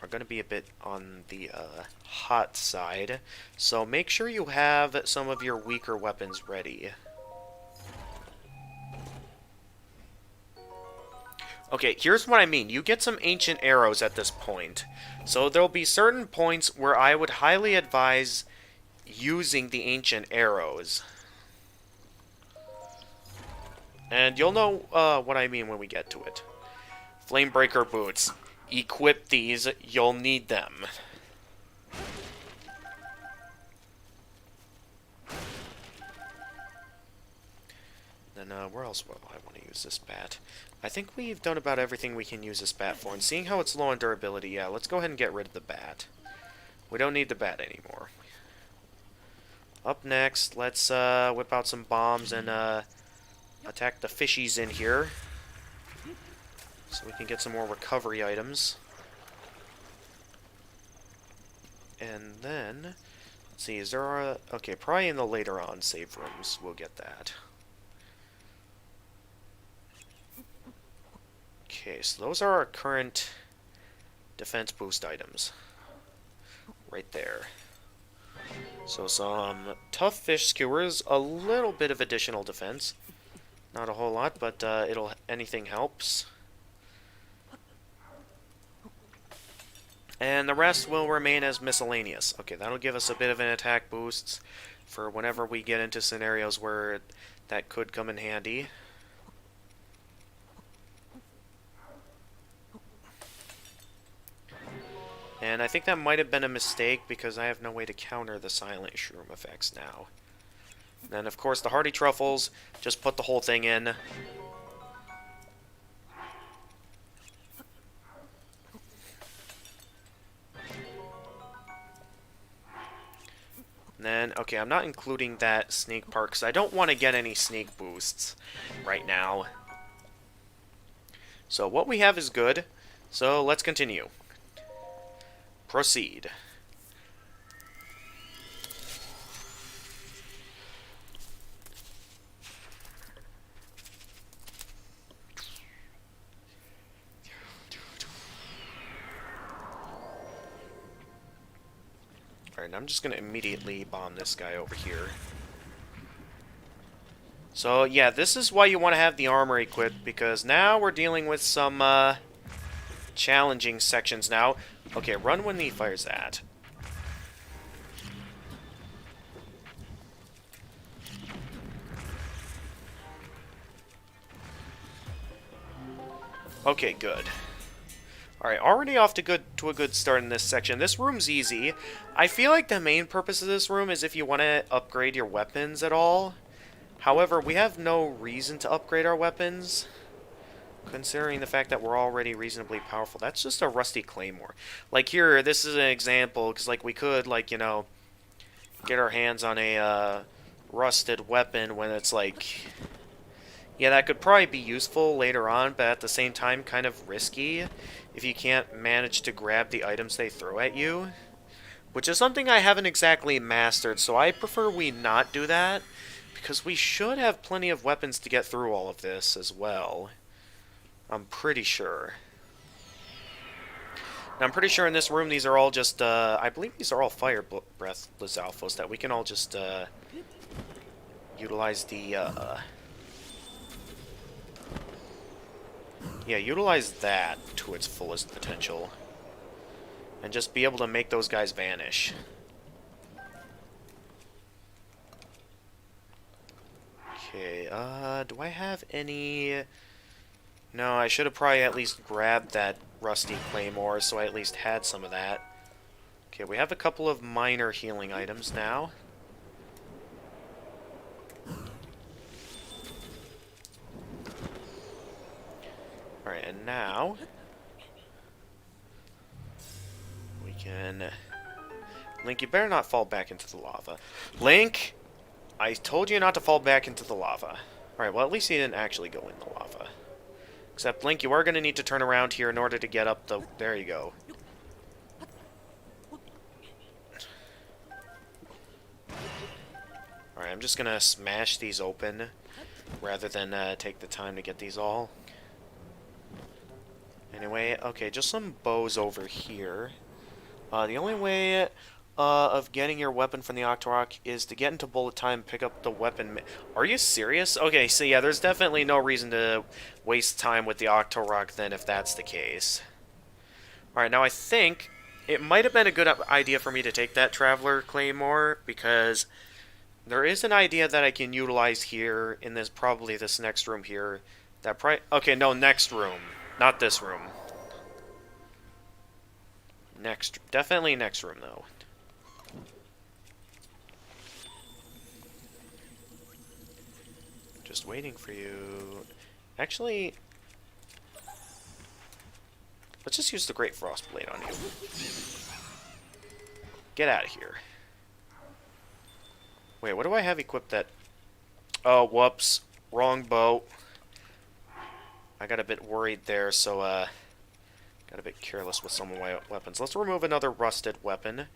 are going to be a bit on the hot side. So make sure you have some of your weaker weapons ready. Okay, here's what I mean. You get some ancient arrows at this point. So there'll be certain points where I would highly advise using the ancient arrows. And you'll know what I mean when we get to it. Flamebreaker boots. Equip these, you'll need them. Then, where else will I want to use this bat? I think we've done about everything we can use this bat for, and seeing how it's low on durability, yeah, let's go ahead and get rid of the bat. We don't need the bat anymore. Up next, let's whip out some bombs and attack the fishies in here, so we can get some more recovery items. And then, let's see, is there a... Okay, probably in the later on save rooms, we'll get that. Okay, so those are our current defense boost items. Right there. So some tough fish skewers, a little bit of additional defense. Not a whole lot, but anything helps. And the rest will remain as miscellaneous. Okay, that'll give us a bit of an attack boost for whenever we get into scenarios where that could come in handy. And I think that might have been a mistake, because I have no way to counter the silent shroom effects now. Then, of course, the hardy truffles, just put the whole thing in. And then, okay, I'm not including that sneak part, because I don't want to get any sneak boosts right now. So what we have is good, so let's continue. Proceed. Alright, I'm just gonna immediately bomb this guy over here. So, yeah, this is why you want to have the armor equipped, because now we're dealing with some, challenging sections now. Okay, run when he fires that. Okay, good. Alright, already off to a good start in this section. This room's easy. I feel like the main purpose of this room is if you want to upgrade your weapons at all. However, we have no reason to upgrade our weapons, considering the fact that we're already reasonably powerful. That's just a rusty claymore. Like here, this is an example, because like we could, like, you know, get our hands on a rusted weapon when it's like... Yeah, that could probably be useful later on, but at the same time kind of risky if you can't manage to grab the items they throw at you. Which is something I haven't exactly mastered, so I prefer we not do that, because we should have plenty of weapons to get through all of this as well. I'm pretty sure. Now, I'm pretty sure in this room these are all just, I believe these are all fire breath Lizalfos that we can all just, utilize the, yeah, utilize that to its fullest potential. And just be able to make those guys vanish. Okay, do I have any... No, I should have probably at least grabbed that rusty claymore, so I at least had some of that. Okay, we have a couple of minor healing items now. Alright, and now... we can... Link, you better not fall back into the lava. Link! I told you not to fall back into the lava. Alright, well at least he didn't actually go in the lava. Except, Link, you are going to need to turn around here in order to get up the... There you go. Alright, I'm just going to smash these open rather than take the time to get these all. Anyway, okay, just some bows over here. The only way of getting your weapon from the Octorok is to get into bullet time, pick up the weapon. Are you serious? Okay, so yeah, there's definitely no reason to waste time with the Octorok then if that's the case. Alright, now I think it might have been a good idea for me to take that Traveler Claymore, because there is an idea that I can utilize here in this, probably this next room here. That okay, no, next room. Not this room. Definitely next room, though. Just waiting for you. Actually, let's just use the Great Frost Blade on you. Get out of here. Wait, what do I have equipped that... Oh, whoops. Wrong bow. I got a bit worried there, so, got a bit careless with some of my weapons. Let's remove another rusted weapon.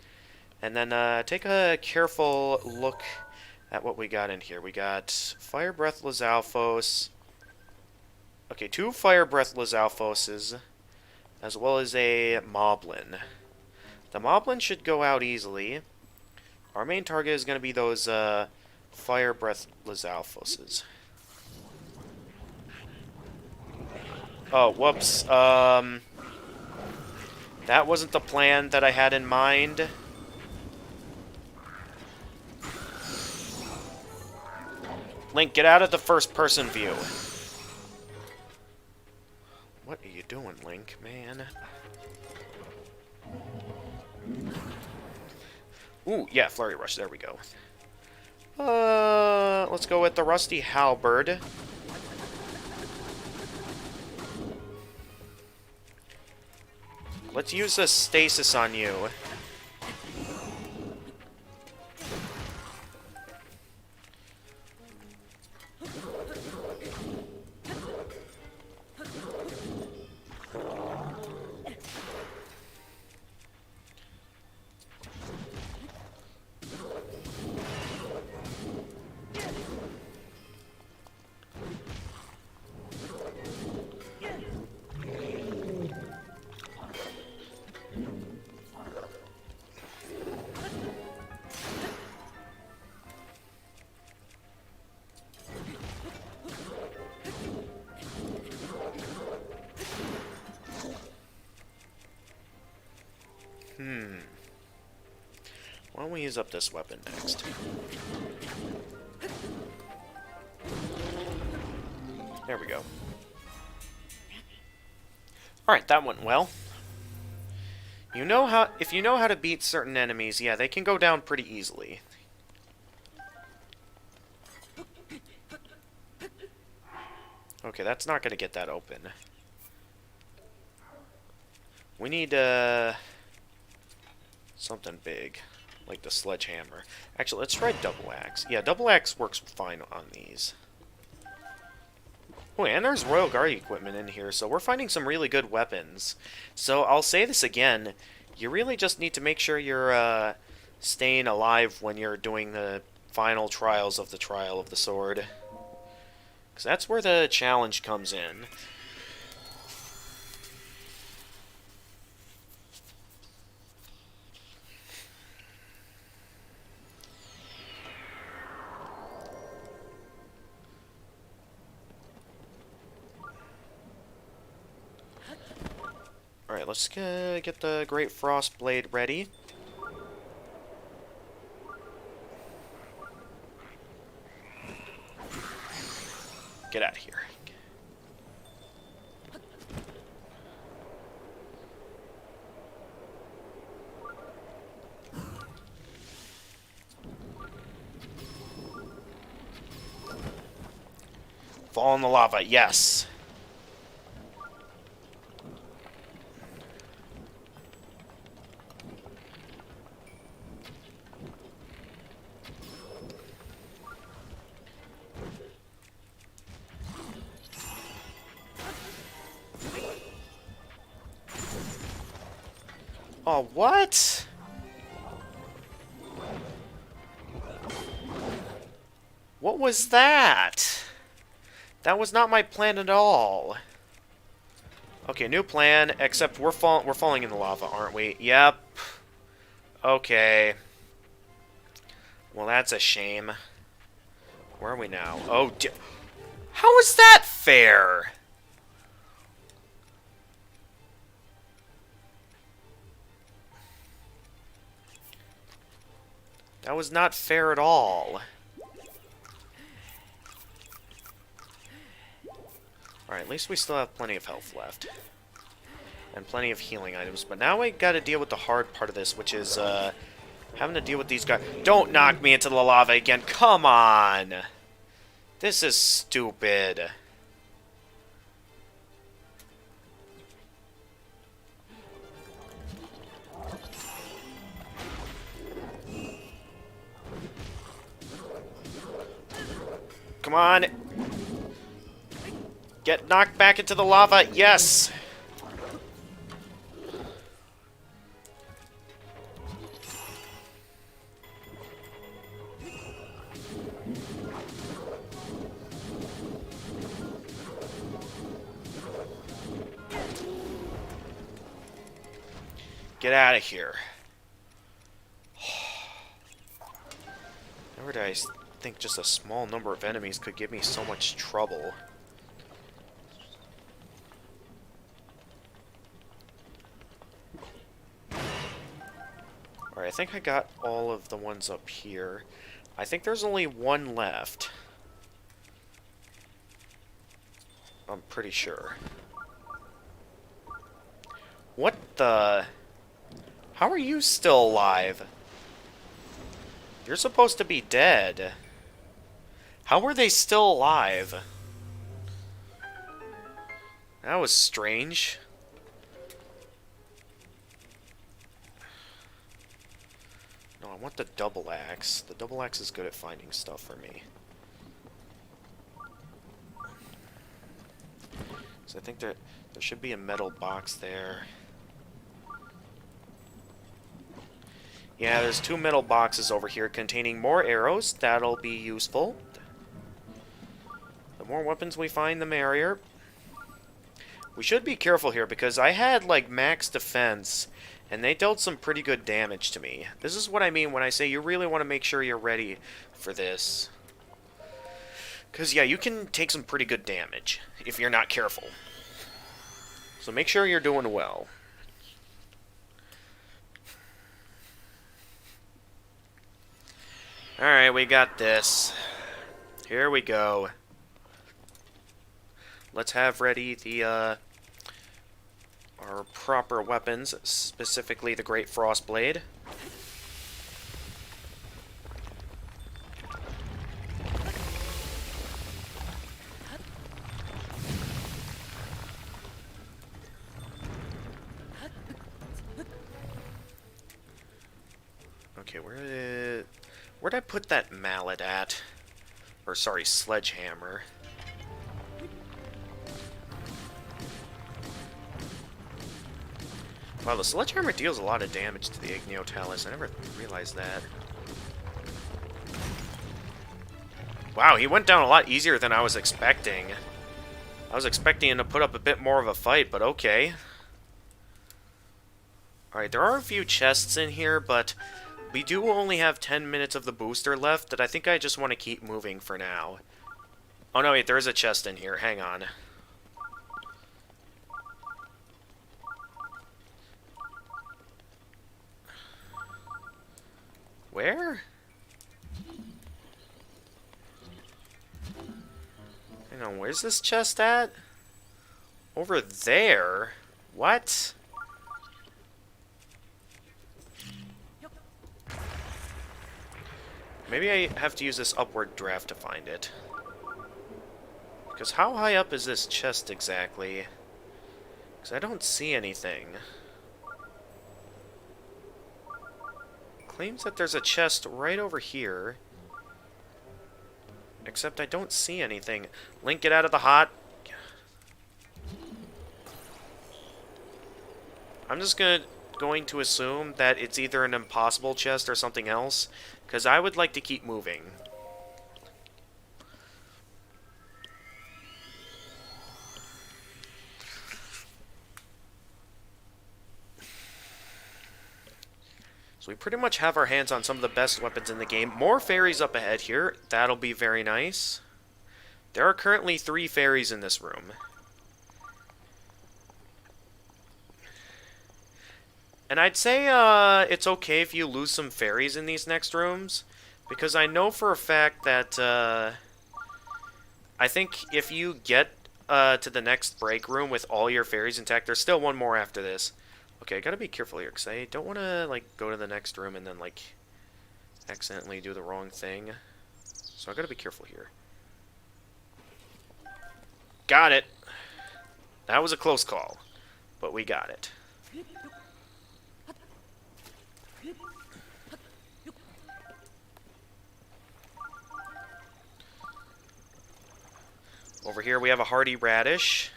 And then, take a careful look at what we got in here. We got Fire Breath Lizalfos. Okay, 2 Fire Breath Lizalfoses, as well as a Moblin. The Moblin should go out easily. Our main target is going to be those, Fire Breath Lizalfoses. Oh, whoops. That wasn't the plan that I had in mind. Link, get out of the first-person view. What are you doing, Link, man? Ooh, yeah, Flurry Rush, there we go. Let's go with the Rusty Halberd. Let's use a stasis on you. don't we use up this weapon next? There we go. Alright, that went well. If you know how to beat certain enemies, yeah, they can go down pretty easily. Okay, that's not going to get that open. We need, something big, like the sledgehammer. Actually, let's try double axe. Yeah, double axe works fine on these. Oh, and there's Royal Guard equipment in here, so we're finding some really good weapons. So I'll say this again, you really just need to make sure you're staying alive when you're doing the final trials of the Trial of the Sword. Because that's where the challenge comes in. Alright, let's get the Great Frost Blade ready. Get out of here. Fall in the lava, yes. Oh, what? What was that? That was not my plan at all. Okay, new plan, except we're falling in the lava, aren't we? Yep. Okay. Well, that's a shame. Where are we now? Oh, how is that fair? That was not fair at all. Alright, at least we still have plenty of health left. And plenty of healing items. But now we gotta deal with the hard part of this, which is, having to deal with these guys. Don't knock me into the lava again. Come on! This is stupid. Come on. Get knocked back into the lava. Yes. Get out of here. Never did I think just a small number of enemies could give me so much trouble. Alright, I think I got all of the ones up here. I think there's only one left. I'm pretty sure. What the... How are you still alive? You're supposed to be dead. How were they still alive? That was strange. No, I want the double axe. The double axe is good at finding stuff for me. So I think there should be a metal box there. Yeah, there's 2 metal boxes over here containing more arrows. That'll be useful. The more weapons we find, the merrier. We should be careful here because I had, like, max defense, and they dealt some pretty good damage to me. This is what I mean when I say you really want to make sure you're ready for this. Because, yeah, you can take some pretty good damage if you're not careful. So make sure you're doing well. Alright, we got this. Here we go. Let's have ready the, our proper weapons, specifically the Great Frost Blade. Okay, where'd I put that mallet at? Or sorry, sledgehammer. Wow, the sledgehammer deals a lot of damage to the Igneo I never realized that. Wow, he went down a lot easier than I was expecting. I was expecting him to put up a bit more of a fight, but okay. Alright, there are a few chests in here, but we do only have 10 minutes of the booster left that I think I just want to keep moving for now. Oh no, wait, there is a chest in here. Hang on. Where? Hang on, where's this chest at? Over there? What? Maybe I have to use this upward draft to find it. Because how high up is this chest exactly? Because I don't see anything. Claims that there's a chest right over here. Except I don't see anything. Link, get out of the hot. I'm just going to assume that it's either an impossible chest or something else, because I would like to keep moving. So we pretty much have our hands on some of the best weapons in the game. More fairies up ahead here. That'll be very nice. There are currently 3 fairies in this room. And I'd say it's okay if you lose some fairies in these next rooms, because I know for a fact that I think if you get to the next break room with all your fairies intact, there's still one more after this. Okay, I gotta be careful here, because I don't want to, like, go to the next room and then, like, accidentally do the wrong thing. So I gotta be careful here. Got it! That was a close call, but we got it. Over here we have a hardy radish.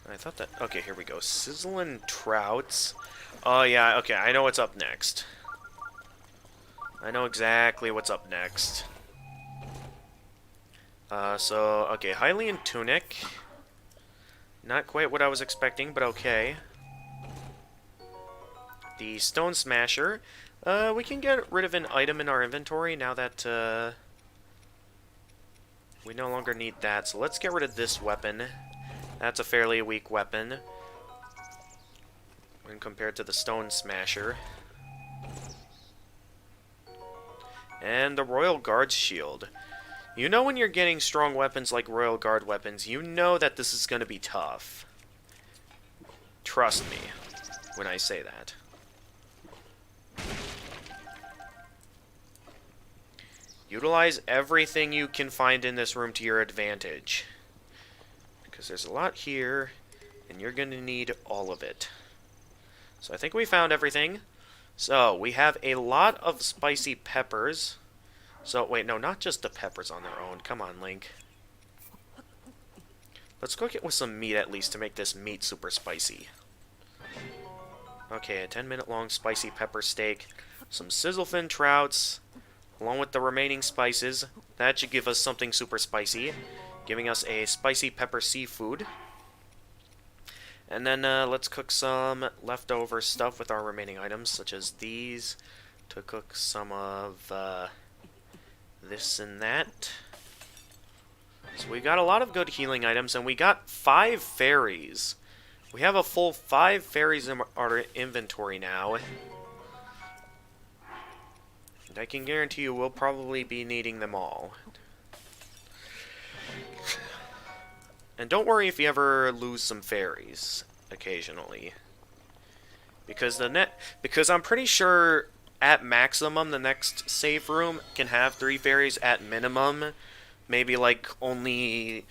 I thought that... Okay, here we go. Sizzling trouts. Oh, yeah, okay, I know what's up next. I know exactly what's up next. Okay, Hylian Tunic. Not quite what I was expecting, but okay. The Stone Smasher. We can get rid of an item in our inventory now that, we no longer need that. So let's get rid of this weapon. That's a fairly weak weapon when compared to the Stone Smasher. And the Royal Guard's Shield. You know when you're getting strong weapons like Royal Guard weapons, you know that this is going to be tough. Trust me when I say that. Utilize everything you can find in this room to your advantage. Because there's a lot here, and you're going to need all of it. So I think we found everything. So, we have a lot of spicy peppers. So, wait, no, not just the peppers on their own. Come on, Link. Let's cook it with some meat, at least, to make this meat super spicy. Okay, a 10-minute long spicy pepper steak. Some sizzlefin trouts, along with the remaining spices. That should give us something super spicy, giving us a spicy pepper seafood. And then let's cook some leftover stuff with our remaining items, such as these, to cook some of this and that. So we got a lot of good healing items, and we got 5 fairies. We have a full 5 fairies in our inventory now. And I can guarantee you we'll probably be needing them all. And don't worry if you ever lose some fairies occasionally. Because I'm pretty sure at maximum the next save room can have 3 fairies at minimum. Maybe like only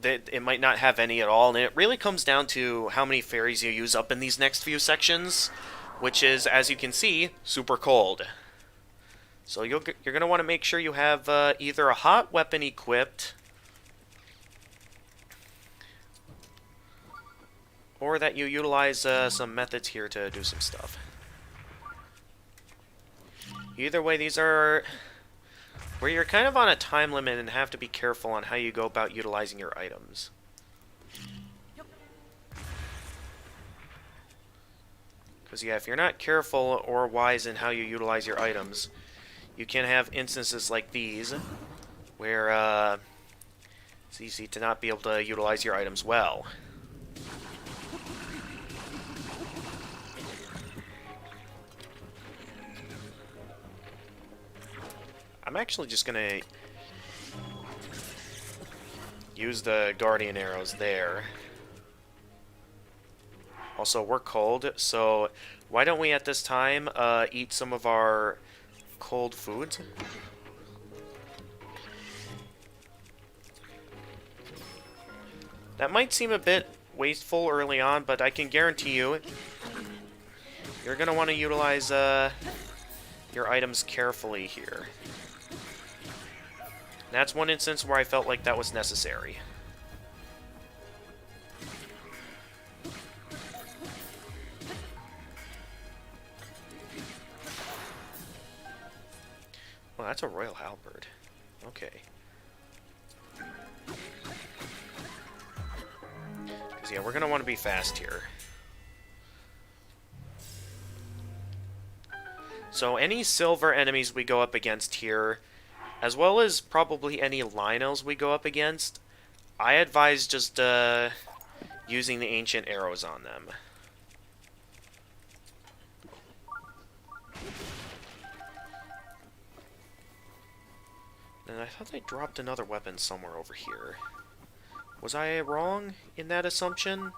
it might not have any at all, and it really comes down to how many fairies you use up in these next few sections, which is, as you can see, super cold. So you're going to want to make sure you have either a hot weapon equipped, or that you utilize some methods here to do some stuff. Either way, these are where you're kind of on a time limit and have to be careful on how you go about utilizing your items. Because, yeah, if you're not careful or wise in how you utilize your items, you can have instances like these, where it's easy to not be able to utilize your items well. I'm actually just going to use the guardian arrows there. Also, we're cold, so why don't we at this time eat some of our cold foods? That might seem a bit wasteful early on, but I can guarantee you you're going to want to utilize your items carefully here. That's one instance where I felt like that was necessary. Well, that's a royal halberd. Okay. Because, yeah, we're going to want to be fast here. So any silver enemies we go up against here, as well as probably any Lionels we go up against, I advise just using the ancient arrows on them. And I thought they dropped another weapon somewhere over here. Was I wrong in that assumption?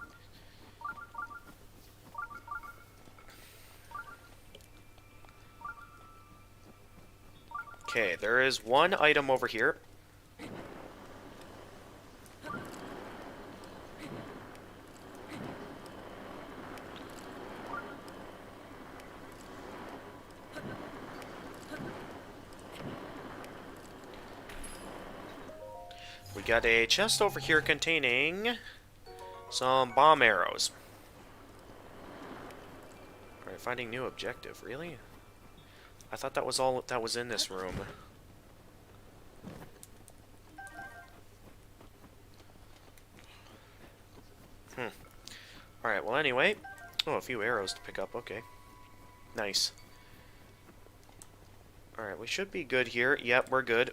Okay, there is one item over here. We got a chest over here containing some bomb arrows. Alright, finding new objective, really? I thought that was all that was in this room. Alright, well anyway. Oh, a few arrows to pick up, okay. Nice. Alright, we should be good here. Yep, we're good.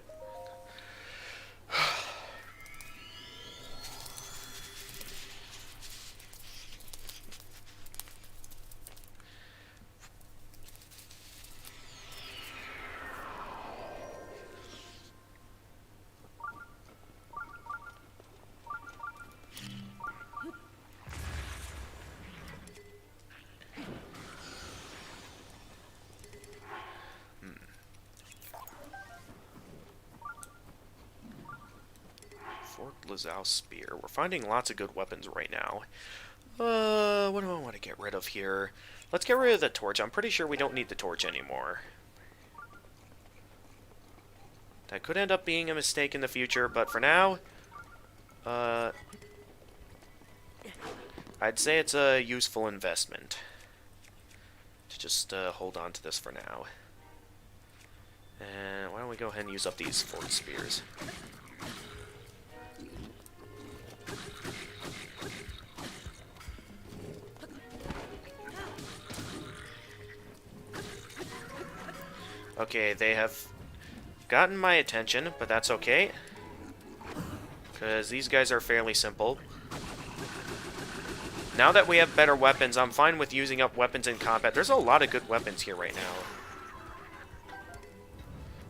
Lazao spear. We're finding lots of good weapons right now. What do I want to get rid of here? Let's get rid of the torch. I'm pretty sure we don't need the torch anymore. That could end up being a mistake in the future, but for now, I'd say it's a useful investment to just hold on to this for now. And why don't we go ahead and use up these 4 spears? Okay, they have gotten my attention, but that's okay. Because these guys are fairly simple. Now that we have better weapons, I'm fine with using up weapons in combat. There's a lot of good weapons here right now.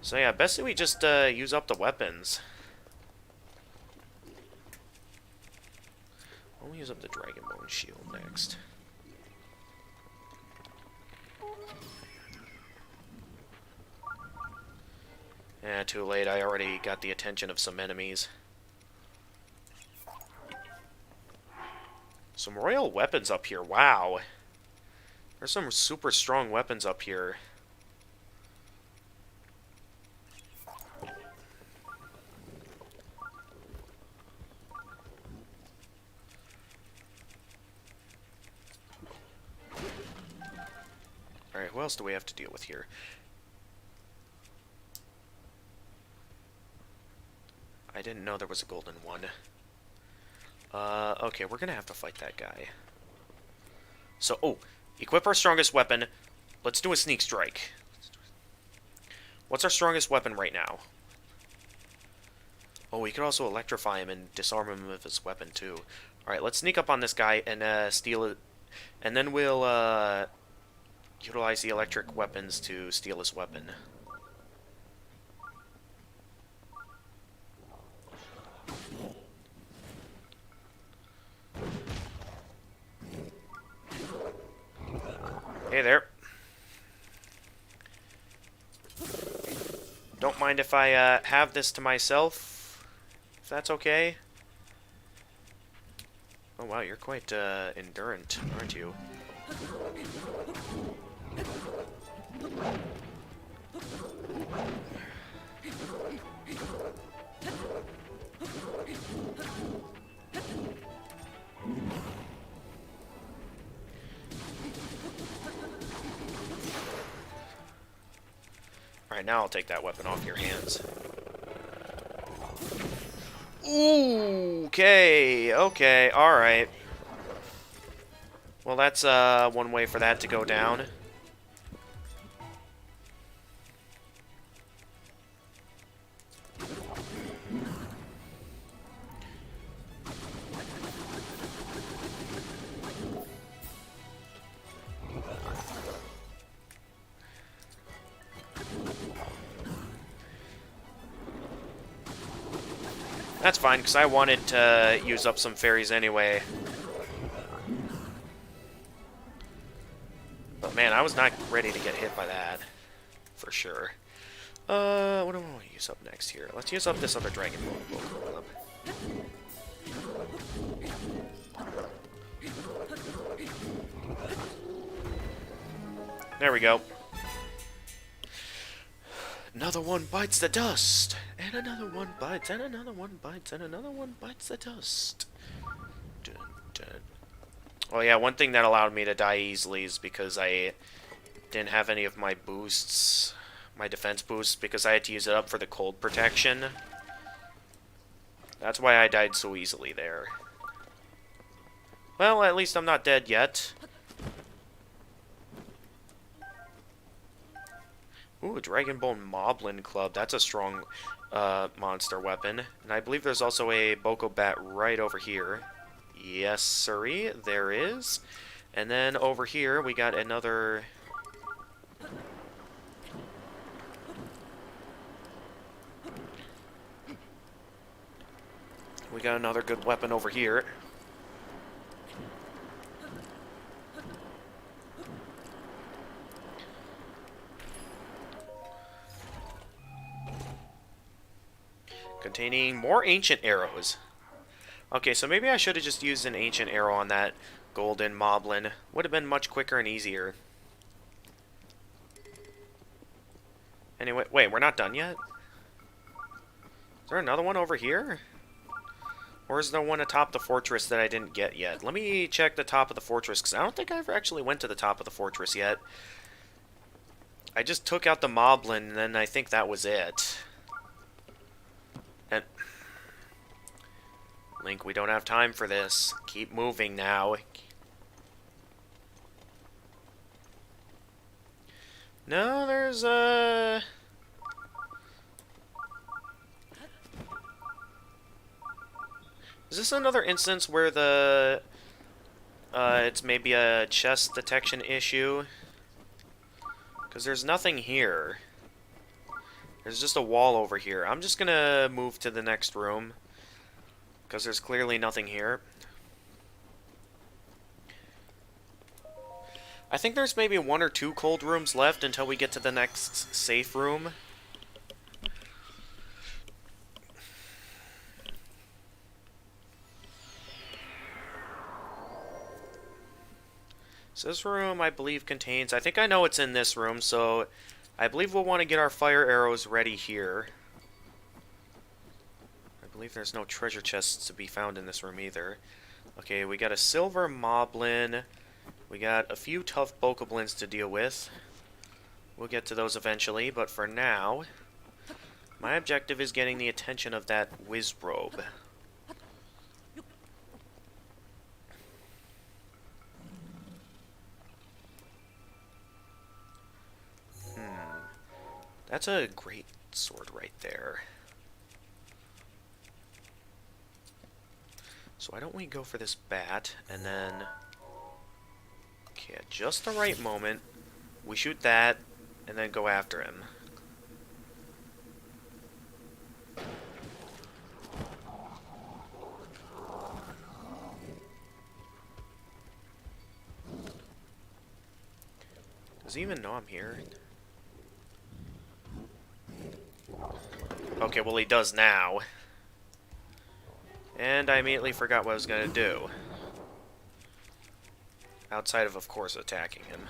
So yeah, best that we just use up the weapons. I'll use up the Dragon Bone Shield next. Yeah, too late. I already got the attention of some enemies. Some royal weapons up here. Wow. There's some super strong weapons up here. Alright, who else do we have to deal with here? I didn't know there was a golden one. Okay, we're gonna have to fight that guy. So, oh, equip our strongest weapon. Let's do a sneak strike. What's our strongest weapon right now? Oh, we could also electrify him and disarm him with his weapon, too. Alright, let's sneak up on this guy and steal it. And then we'll utilize the electric weapons to steal his weapon. Hey there. Don't mind if I have this to myself, if that's okay. Oh wow, you're quite endurant, aren't you? Alright, now I'll take that weapon off your hands. Ooh, okay, alright. Well, that's one way for that to go down. That's fine, because I wanted to use up some fairies anyway. But man, I was not ready to get hit by that. For sure. What do I want to use up next here? Let's use up this other Dragon Ball. There we go. Another one bites the dust, and another one bites, and another one bites, and another one bites the dust. Dun, dun. Well, yeah, one thing that allowed me to die easily is because I didn't have any of my boosts, my defense boosts, because I had to use it up for the cold protection. That's why I died so easily there. Well, at least I'm not dead yet. Ooh, Dragonbone Moblin Club. That's a strong monster weapon. And I believe there's also a Boko Bat right over here. Yes, sirree, there is. And then over here, we got another... We got another good weapon over here. Containing more ancient arrows. Okay, so maybe I should have just used an ancient arrow on that golden moblin. Would have been much quicker and easier. Anyway, wait, we're not done yet? Is there another one over here? Or is there one atop the fortress that I didn't get yet? Let me check the top of the fortress, because I don't think I ever actually went to the top of the fortress yet. I just took out the moblin, and then I think that was it. And Link, we don't have time for this. Keep moving now. No, there's Is this another instance where the it's maybe a chest detection issue? Because there's nothing here. There's just a wall over here. I'm just gonna move to the next room, because there's clearly nothing here. I think there's maybe 1 or 2 cold rooms left until we get to the next safe room. So this room, I believe, contains... I think I know it's in this room, so I believe we'll want to get our fire arrows ready here. I believe there's no treasure chests to be found in this room either. Okay, we got a silver moblin. We got a few tough bokoblins to deal with. We'll get to those eventually, but for now, my objective is getting the attention of that wizrobe. That's a great sword right there. So why don't we go for this bat, and then... Okay, at just the right moment, we shoot that, and then go after him. Does he even know I'm here? Okay, well he does now. And I immediately forgot what I was going to do. Outside of course, attacking him.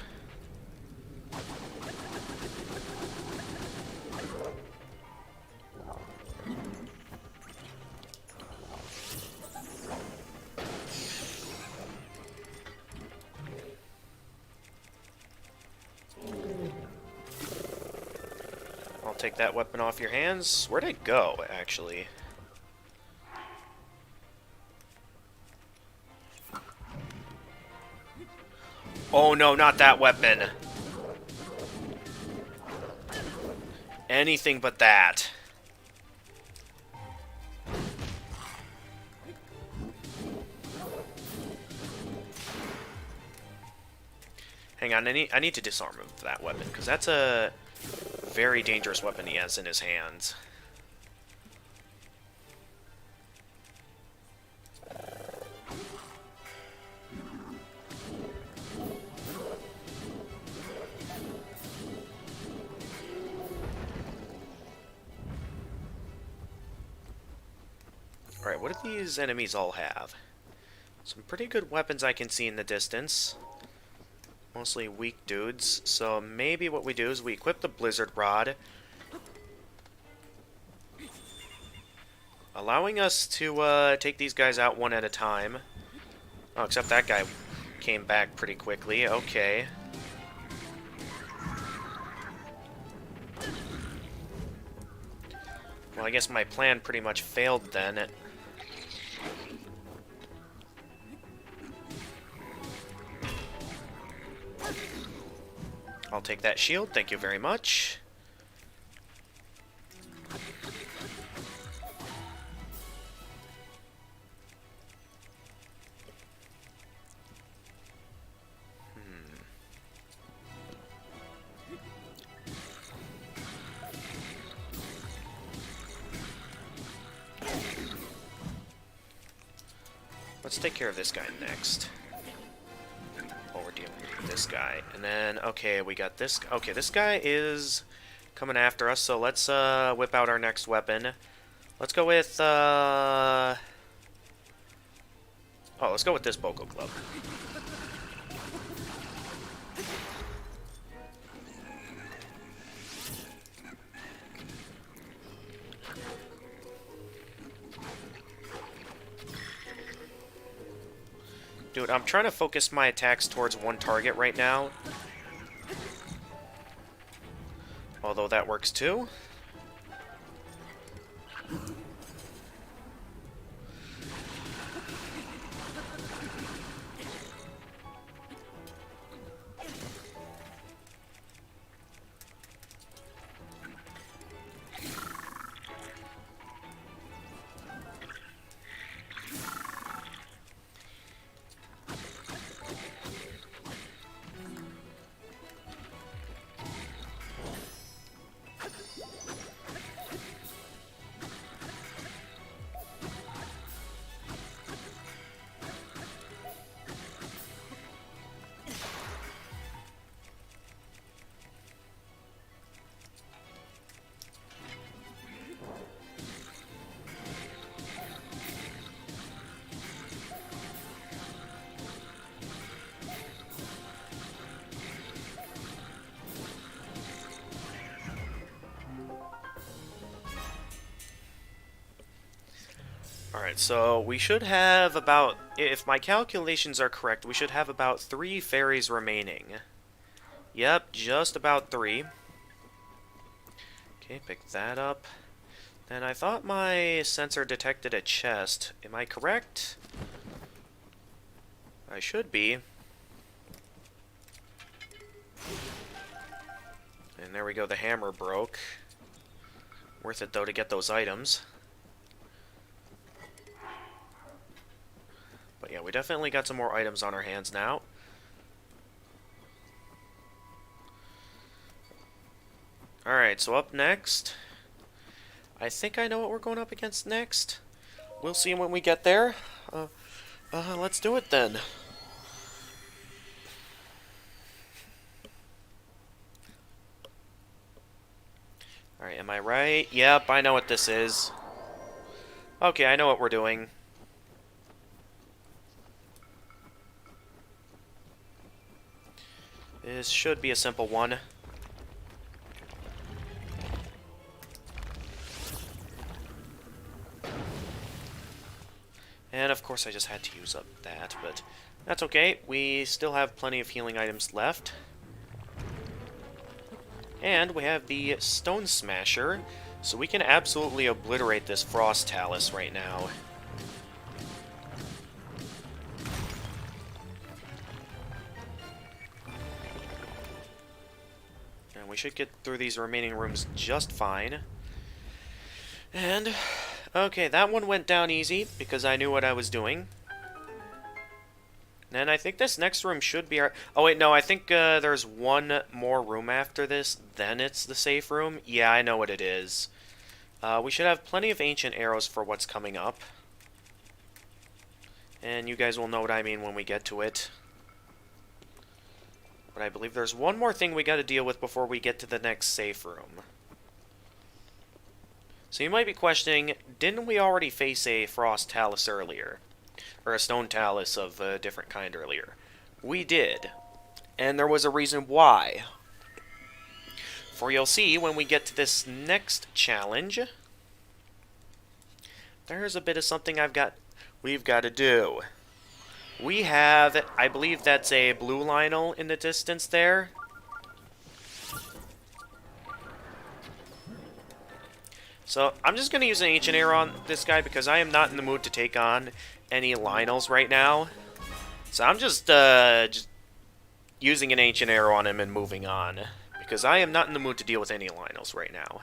I'll take that weapon off your hands. Where'd it go, actually? Oh no, not that weapon. Anything but that. Hang on, I need to disarm him with that weapon, because that's a very dangerous weapon he has in his hands. Alright, what do these enemies all have? Some pretty good weapons I can see in the distance. Mostly weak dudes. So maybe what we do is we equip the Blizzard Rod, allowing us to take these guys out one at a time. Oh, except that guy came back pretty quickly. Okay. Well, I guess my plan pretty much failed then. I'll take that shield, thank you very much. Let's take care of this guy next. While we're dealing with this guy. And then, okay, we got this. Okay, this guy is coming after us, so let's whip out our next weapon. Let's go with, oh, let's go with this Boko Club. Dude, I'm trying to focus my attacks towards one target right now. Although that works too. Alright, so we should have about, if my calculations are correct, we should have about 3 fairies remaining. Yep, just about 3. Okay, pick that up. And I thought my sensor detected a chest. Am I correct? I should be. And there we go, the hammer broke. Worth it, though, to get those items. But yeah, we definitely got some more items on our hands now. Alright, so up next... I think I know what we're going up against next. We'll see when we get there. Let's do it then. Alright, am I right? Yep, I know what this is. Okay, I know what we're doing. This should be a simple one. And of course I just had to use up that, but that's okay. We still have plenty of healing items left. And we have the Stone Smasher, so we can absolutely obliterate this Frost Talus right now. And we should get through these remaining rooms just fine. And, okay, that one went down easy, because I knew what I was doing. And I think this next room should be our... Oh, wait, no, I think there's one more room after this, then it's the safe room. Yeah, I know what it is. We should have plenty of ancient arrows for what's coming up. And you guys will know what I mean when we get to it. But I believe there's one more thing we gotta deal with before we get to the next safe room. So you might be questioning, didn't we already face a Frost Talus earlier? Or a Stone Talus of a different kind earlier? We did. And there was a reason why. For you'll see when we get to this next challenge, there's a bit of something we've got to do. We have, I believe that's a blue Lionel in the distance there. So I'm just going to use an Ancient Arrow on this guy because I am not in the mood to take on any Lionels right now. So I'm just using an Ancient Arrow on him and moving on. Because I am not in the mood to deal with any Lionels right now.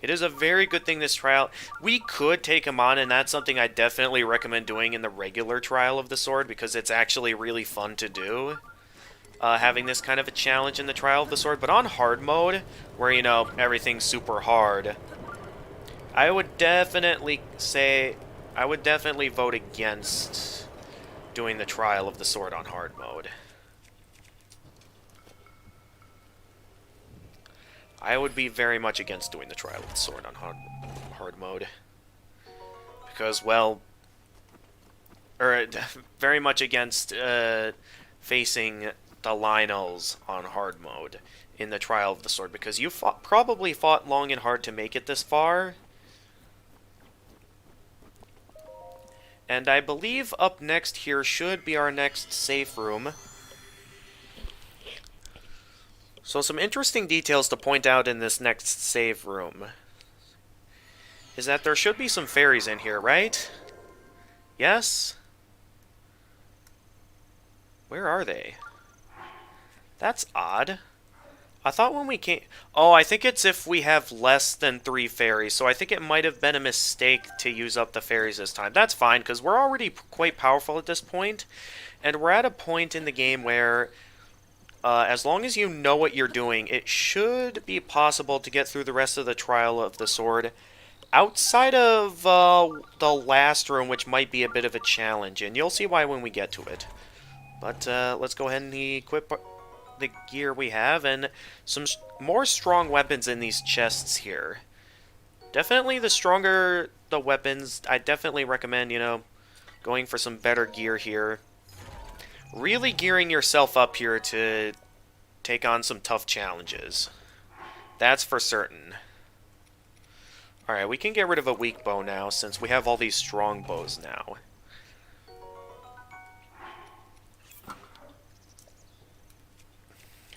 It is a very good thing this trial... We could take him on, and that's something I definitely recommend doing in the regular trial of the sword, because it's actually really fun to do. Having this kind of a challenge in the trial of the sword. But on hard mode, where, you know, everything's super hard, I would definitely say... I would definitely vote against doing the trial of the sword on hard mode. I would be very much against doing the trial of the sword on hard mode. Because, well... very much against facing the Lionels on hard mode in the trial of the sword. Because you probably fought long and hard to make it this far. And I believe up next here should be our next safe room. So some interesting details to point out in this next save room is that there should be some fairies in here, right? Yes? Where are they? That's odd. I thought when we came... Oh, I think it's if we have less than 3 fairies, so I think it might have been a mistake to use up the fairies this time. That's fine, because we're already quite powerful at this point, and we're at a point in the game where... as long as you know what you're doing, it should be possible to get through the rest of the trial of the sword outside of the last room, which might be a bit of a challenge, and you'll see why when we get to it. But let's go ahead and equip the gear we have, and some more strong weapons in these chests here. Definitely the stronger the weapons, I definitely recommend, you know, going for some better gear here. Really gearing yourself up here to take on some tough challenges. That's for certain. Alright, we can get rid of a weak bow now, since we have all these strong bows now.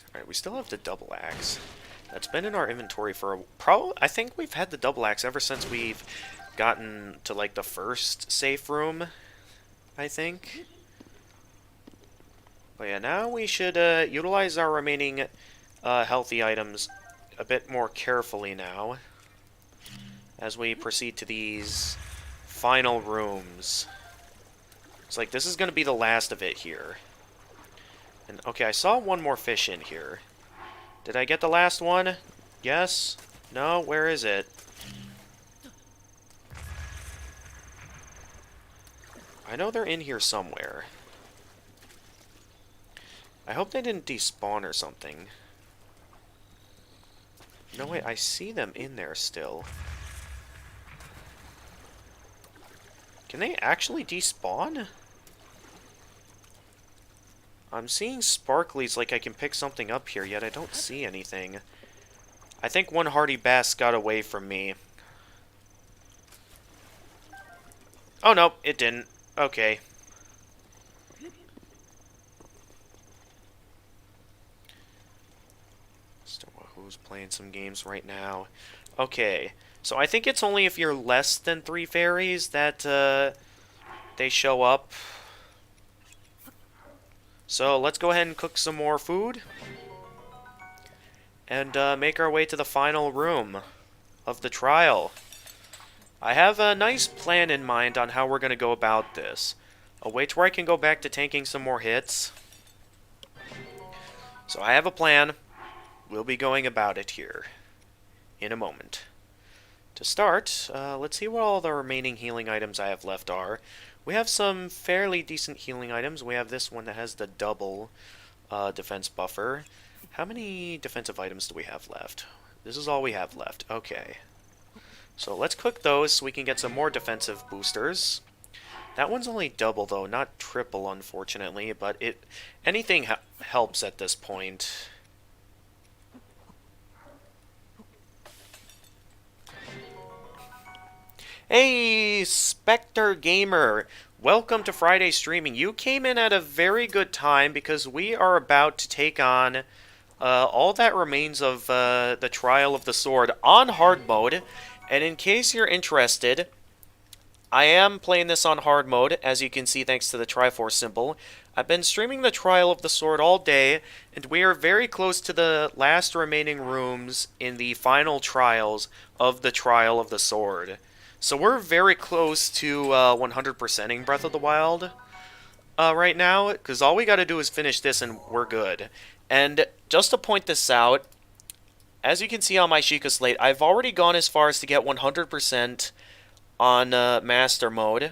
Alright, we still have the double axe. That's been in our inventory for I think we've had the double axe ever since we've gotten to, like, the first safe room, I think. But yeah, now we should utilize our remaining healthy items a bit more carefully now, as we proceed to these final rooms. It's like this is going to be the last of it here. And okay, I saw one more fish in here. Did I get the last one? Yes? No? Where is it? I know they're in here somewhere. I hope they didn't despawn or something. No, wait, I see them in there still. Can they actually despawn? I'm seeing sparklies like I can pick something up here, yet I don't see anything. I think one hardy bass got away from me. Oh, no, it didn't. Okay. Who's playing some games right now? Okay, so I think it's only if you're less than 3 fairies that they show up. So let's go ahead and cook some more food. And make our way to the final room of the trial. I have a nice plan in mind on how we're going to go about this. I'll wait till I can go back to tanking some more hits. So I have a plan. We'll be going about it here in a moment. To start, let's see what all the remaining healing items I have left are. We have some fairly decent healing items. We have this one that has the double defense buffer. How many defensive items do we have left? This is all we have left. Okay. So let's cook those so we can get some more defensive boosters. That one's only double, though, not triple, unfortunately. But anything helps at this point. Hey, Spectre Gamer! Welcome to Friday Streaming. You came in at a very good time because we are about to take on all that remains of the Trial of the Sword on hard mode. And in case you're interested, I am playing this on hard mode, as you can see thanks to the Triforce symbol. I've been streaming the Trial of the Sword all day, and we are very close to the last remaining rooms in the final trials of the Trial of the Sword. So we're very close to 100%ing Breath of the Wild right now, because all we got to do is finish this and we're good. And just to point this out, as you can see on my Sheikah Slate, I've already gone as far as to get 100% on Master Mode.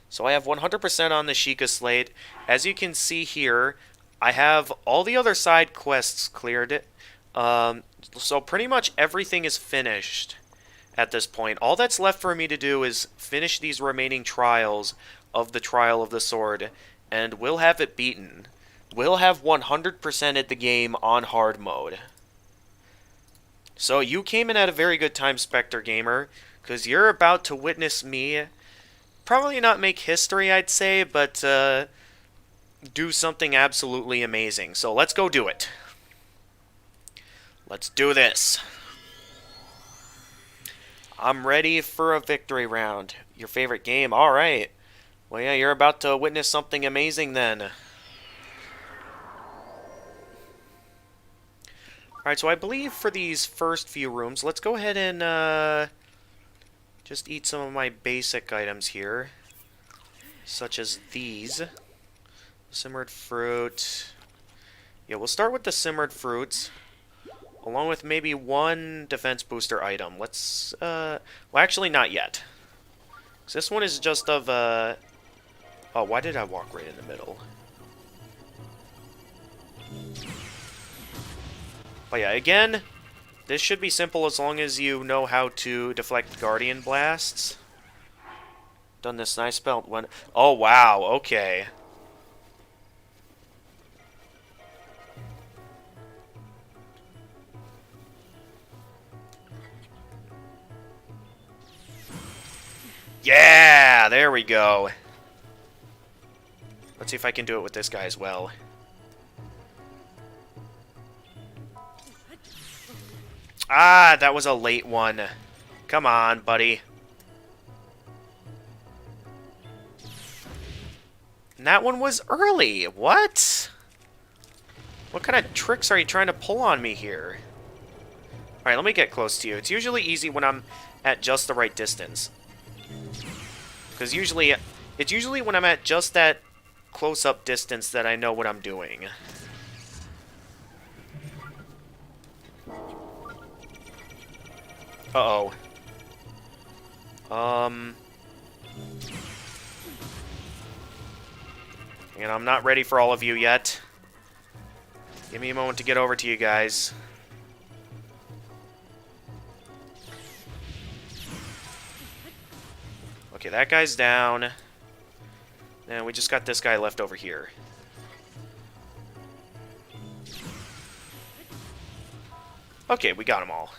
So I have 100% on the Sheikah Slate. As you can see here, I have all the other side quests cleared. So pretty much everything is finished at this point. All that's left for me to do is finish these remaining trials of the Trial of the Sword, and we'll have it beaten. We'll have 100%ed the game on hard mode. So you came in at a very good time, Spectre Gamer, because you're about to witness me probably not make history, I'd say, but do something absolutely amazing. So let's go do it. Let's do this. I'm ready for a victory round. Your favorite game? Alright. Well, yeah, you're about to witness something amazing then. Alright, so I believe for these first few rooms, let's go ahead and just eat some of my basic items here. Such as these. Simmered fruit. Yeah, we'll start with the simmered fruits. Along with maybe one defense booster item. Let's, well, actually not yet. 'Cause this one is just of, oh, why did I walk right in the middle? But yeah, again, this should be simple as long as you know how to deflect Guardian Blasts. Done this nice spell when... Oh, wow, okay. we go. Let's see if I can do it with this guy as well. Ah, that was a late one. Come on, buddy. And that one was early. What? What kind of tricks are you trying to pull on me here? Alright, let me get close to you. It's usually easy when I'm at just the right distance. Because it's usually when I'm at just that close-up distance that I know what I'm doing. Uh-oh. And I'm not ready for all of you yet. Give me a moment to get over to you guys. Okay, that guy's down. And we just got this guy left over here. Okay, we got them all.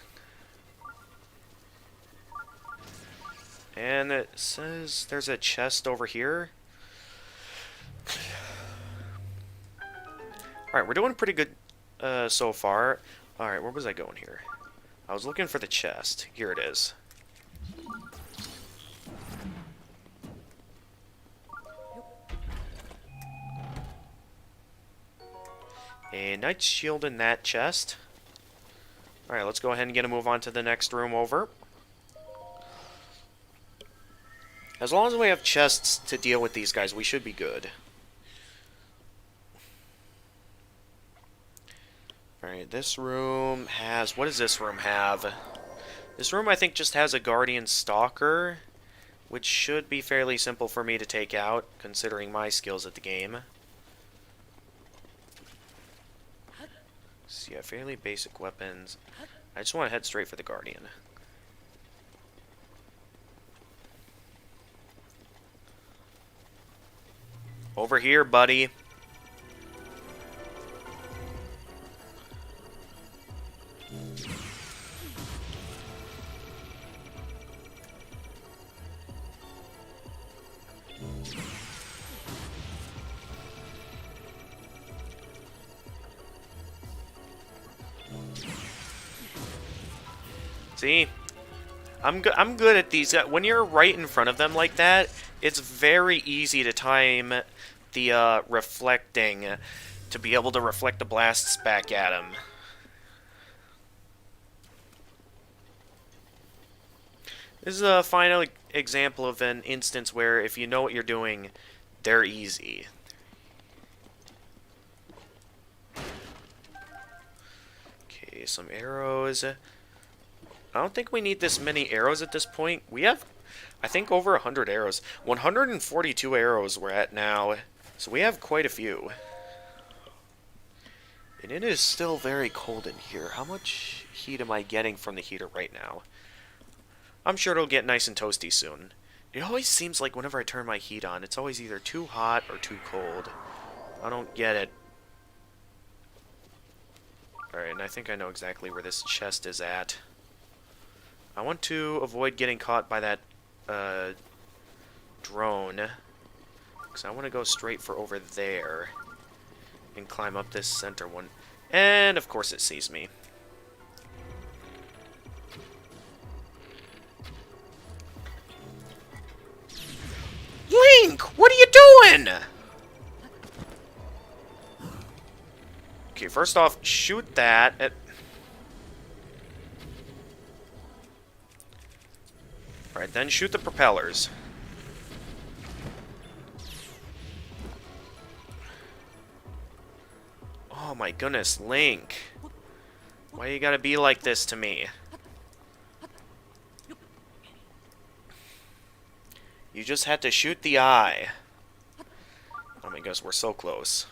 And it says there's a chest over here. Alright, we're doing pretty good so far. Alright, where was I going here? I was looking for the chest. Here it is. A knight shield in that chest. Alright, let's go ahead and get a move on to the next room over. As long as we have chests to deal with these guys, we should be good. Alright, this room has... What does this room have? This room, I think, just has a Guardian Stalker, which should be fairly simple for me to take out, considering my skills at the game. So yeah, fairly basic weapons. I just want to head straight for the Guardian. Over here, buddy. See? I'm good at these. When you're right in front of them like that, it's very easy to time the reflecting to be able to reflect the blasts back at him. This is a final example of an instance where if you know what you're doing, they're easy. Okay, some arrows. I don't think we need this many arrows at this point. We have, I think, over 100 arrows. 142 arrows we're at now. So we have quite a few. And it is still very cold in here. How much heat am I getting from the heater right now? I'm sure it'll get nice and toasty soon. It always seems like whenever I turn my heat on, it's always either too hot or too cold. I don't get it. Alright, and I think I know exactly where this chest is at. I want to avoid getting caught by that drone. Because I want to go straight for over there. And climb up this center one. And, of course, it sees me. Link! What are you doing? Okay, first off, shoot that at... Alright, then shoot the propellers. Oh my goodness, Link. Why you gotta be like this to me? You just had to shoot the eye. Oh my goodness, we're so close.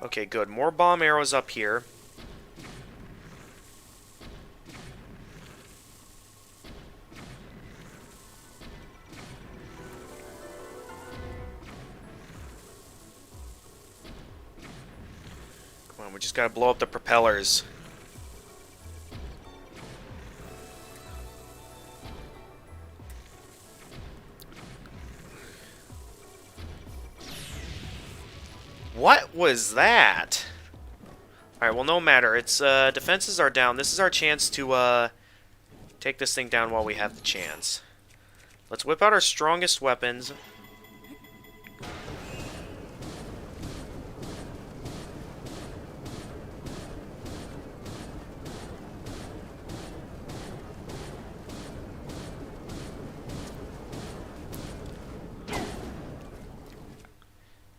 Okay, good. More bomb arrows up here. Come on, we just gotta blow up the propellers. What was that? Alright, well, no matter. Its defenses are down. This is our chance to take this thing down while we have the chance. Let's whip out our strongest weapons.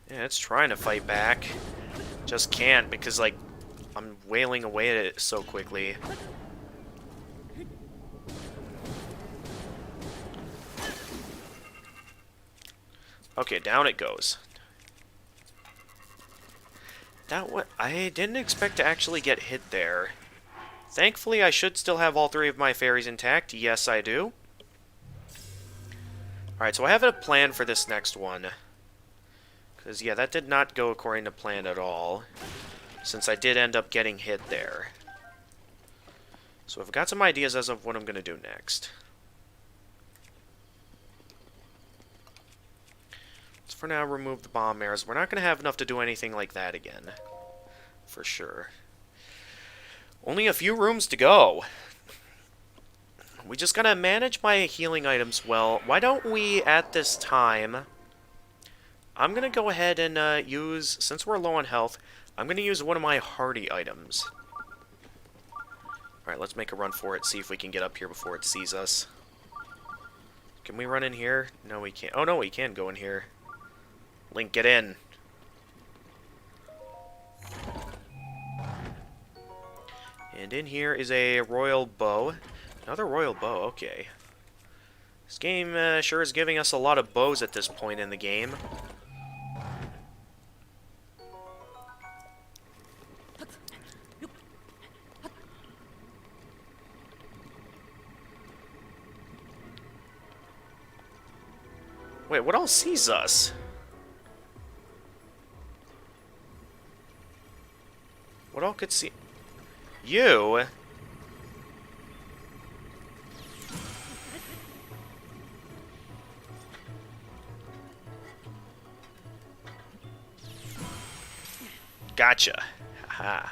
Yeah, it's trying to fight back. Just can't because, like, I'm wailing away at it so quickly. Okay, down it goes. That what I didn't expect to actually get hit there. Thankfully, I should still have all 3 of my fairies intact. Yes, I do. Alright, so I have a plan for this next one. Because, yeah, that did not go according to plan at all. Since I did end up getting hit there. So I've got some ideas as of what I'm going to do next. Let's for now remove the bomb arrows. We're not going to have enough to do anything like that again. For sure. Only a few rooms to go. We just got to manage my healing items well. Why don't we, at this time... I'm going to go ahead and use, since we're low on health, I'm going to use one of my hardy items. Alright, let's make a run for it, see if we can get up here before it sees us. Can we run in here? No, we can't. Oh, no, we can go in here. Link, get in. And in here is a royal bow. Another royal bow, okay. This game sure is giving us a lot of bows at this point in the game. Wait, what else sees us? What all could see? You? Gotcha. Haha.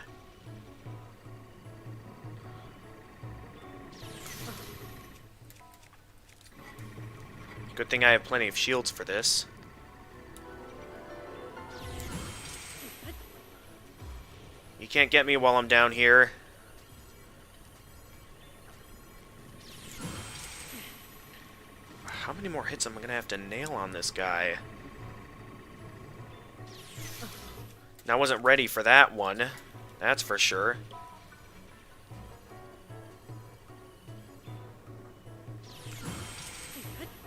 Good thing I have plenty of shields for this. You can't get me while I'm down here. How many more hits am I gonna have to nail on this guy? I wasn't ready for that one. That's for sure.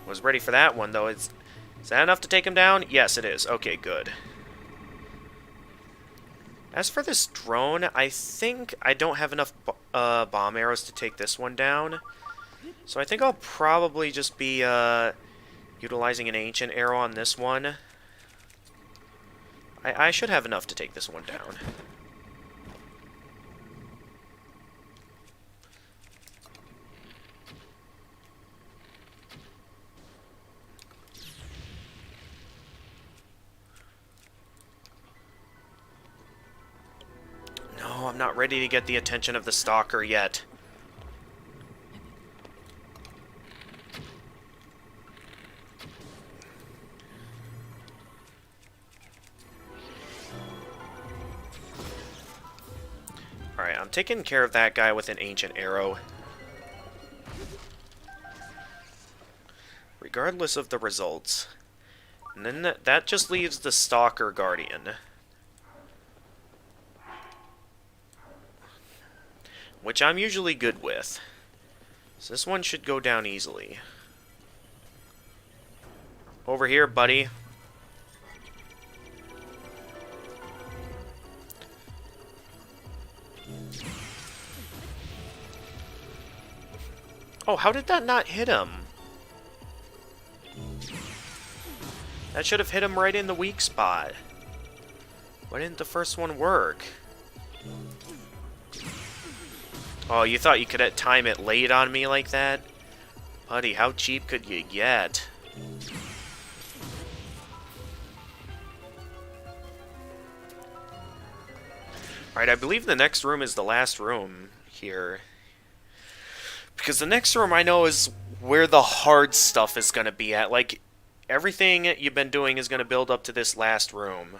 Was ready for that one, though. Is that enough to take him down? Yes, it is. Okay, good. As for this drone, I think I don't have enough bomb arrows to take this one down. So I think I'll probably just be utilizing an ancient arrow on this one. I should have enough to take this one down. No, I'm not ready to get the attention of the stalker yet. Alright, I'm taking care of that guy with an ancient arrow. Regardless of the results. And then that just leaves the Stalker Guardian. Which I'm usually good with. So this one should go down easily. Over here, buddy. Oh, how did that not hit him? That should have hit him right in the weak spot. Why didn't the first one work? Oh, you thought you could time it late on me like that? Buddy, how cheap could you get? Alright, I believe the next room is the last room here. Because the next room I know is where the hard stuff is going to be at. Like, everything you've been doing is going to build up to this last room.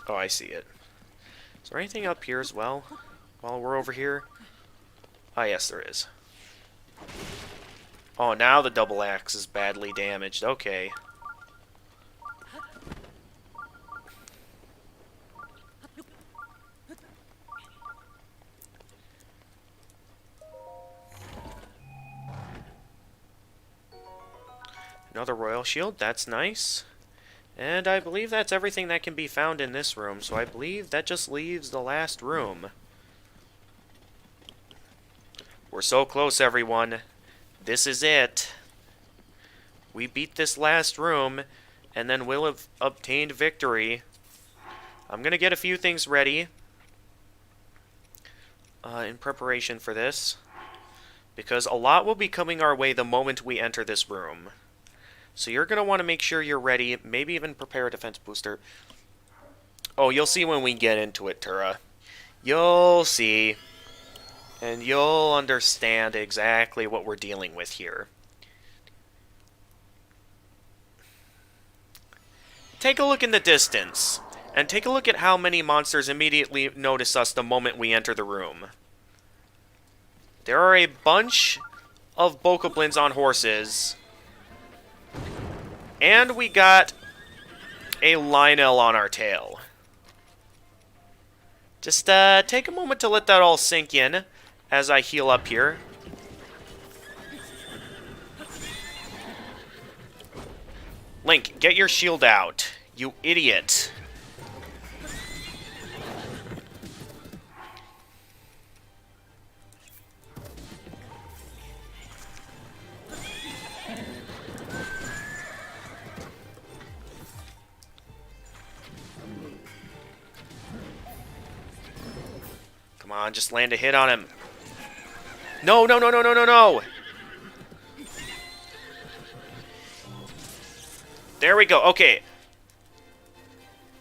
Oh, I see it. Is there anything up here as well while we're over here? Ah, yes, there is. Oh, now the double axe is badly damaged. Okay. Another royal shield. That's nice. And I believe that's everything that can be found in this room, so I believe that just leaves the last room. We're so close, everyone. This is it. We beat this last room, and then we'll have obtained victory. I'm going to get a few things ready in preparation for this, because a lot will be coming our way the moment we enter this room. So you're going to want to make sure you're ready, maybe even prepare a defense booster. Oh, you'll see when we get into it, Tura. You'll see. And you'll understand exactly what we're dealing with here. Take a look in the distance, and take a look at how many monsters immediately notice us the moment we enter the room. There are a bunch of bokoblins on horses. And we got a Lionel on our tail. Just take a moment to let that all sink in as I heal up here. Link, get your shield out, you idiot. Come on, just land a hit on him. No, no, no, no, no, no, no! There we go, okay.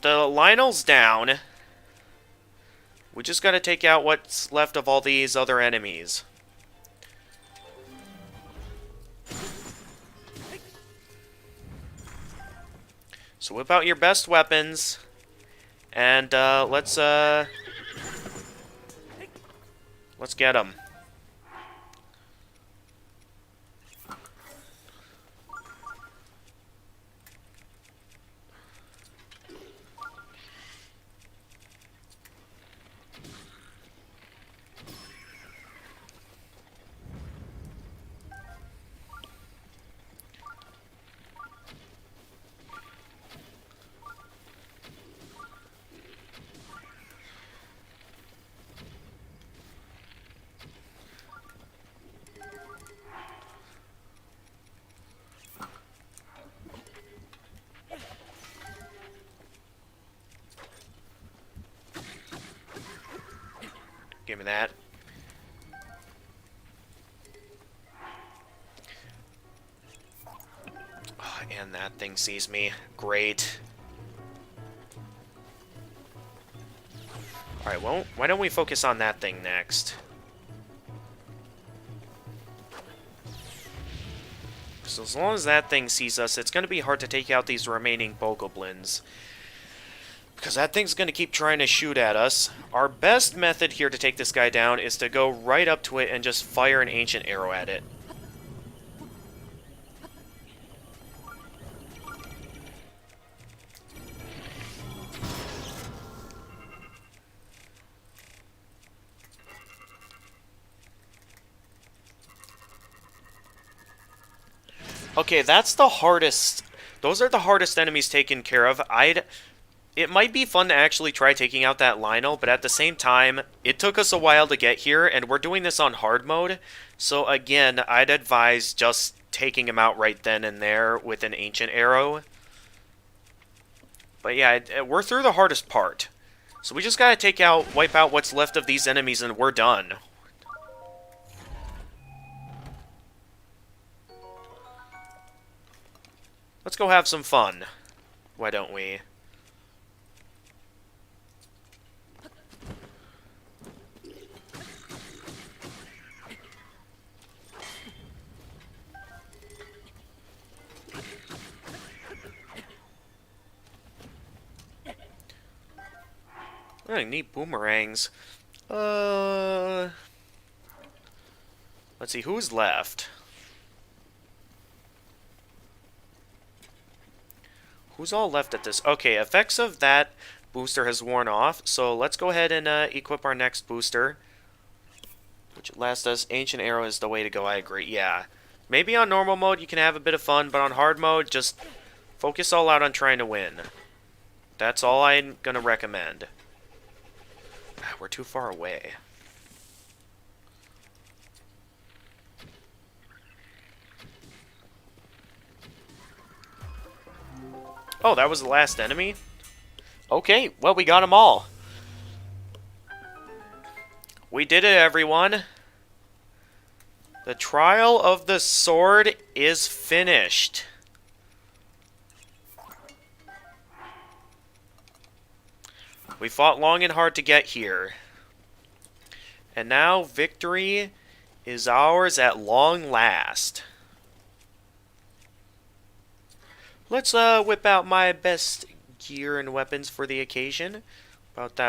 The Lionel's down. We just gotta take out what's left of all these other enemies. So whip out your best weapons. And, let's get him. Give me that. Oh, and that thing sees me. Great. Alright, well, why don't we focus on that thing next? So as long as that thing sees us, it's going to be hard to take out these remaining bokoblins. Because that thing's going to keep trying to shoot at us. Our best method here to take this guy down is to go right up to it and just fire an ancient arrow at it. Okay, that's the hardest. Those are the hardest enemies taken care of. It might be fun to actually try taking out that Lionel, but at the same time, it took us a while to get here, and we're doing this on hard mode. So again, I'd advise just taking him out right then and there with an ancient arrow. But yeah, we're through the hardest part. So we just gotta wipe out what's left of these enemies, and we're done. Let's go have some fun. Why don't we? I need boomerangs. Let's see, who's left? Who's all left at this? Okay, effects of that booster has worn off, so let's go ahead and equip our next booster. Which lasts us. Ancient Arrow is the way to go, I agree. Yeah. Maybe on normal mode you can have a bit of fun, but on hard mode, just focus all out on trying to win. That's all I'm gonna recommend. We're too far away. Oh, that was the last enemy? Okay, well, we got them all. We did it, everyone. The trial of the sword is finished. We fought long and hard to get here. And now victory is ours at long last. Let's whip out my best gear and weapons for the occasion. Whip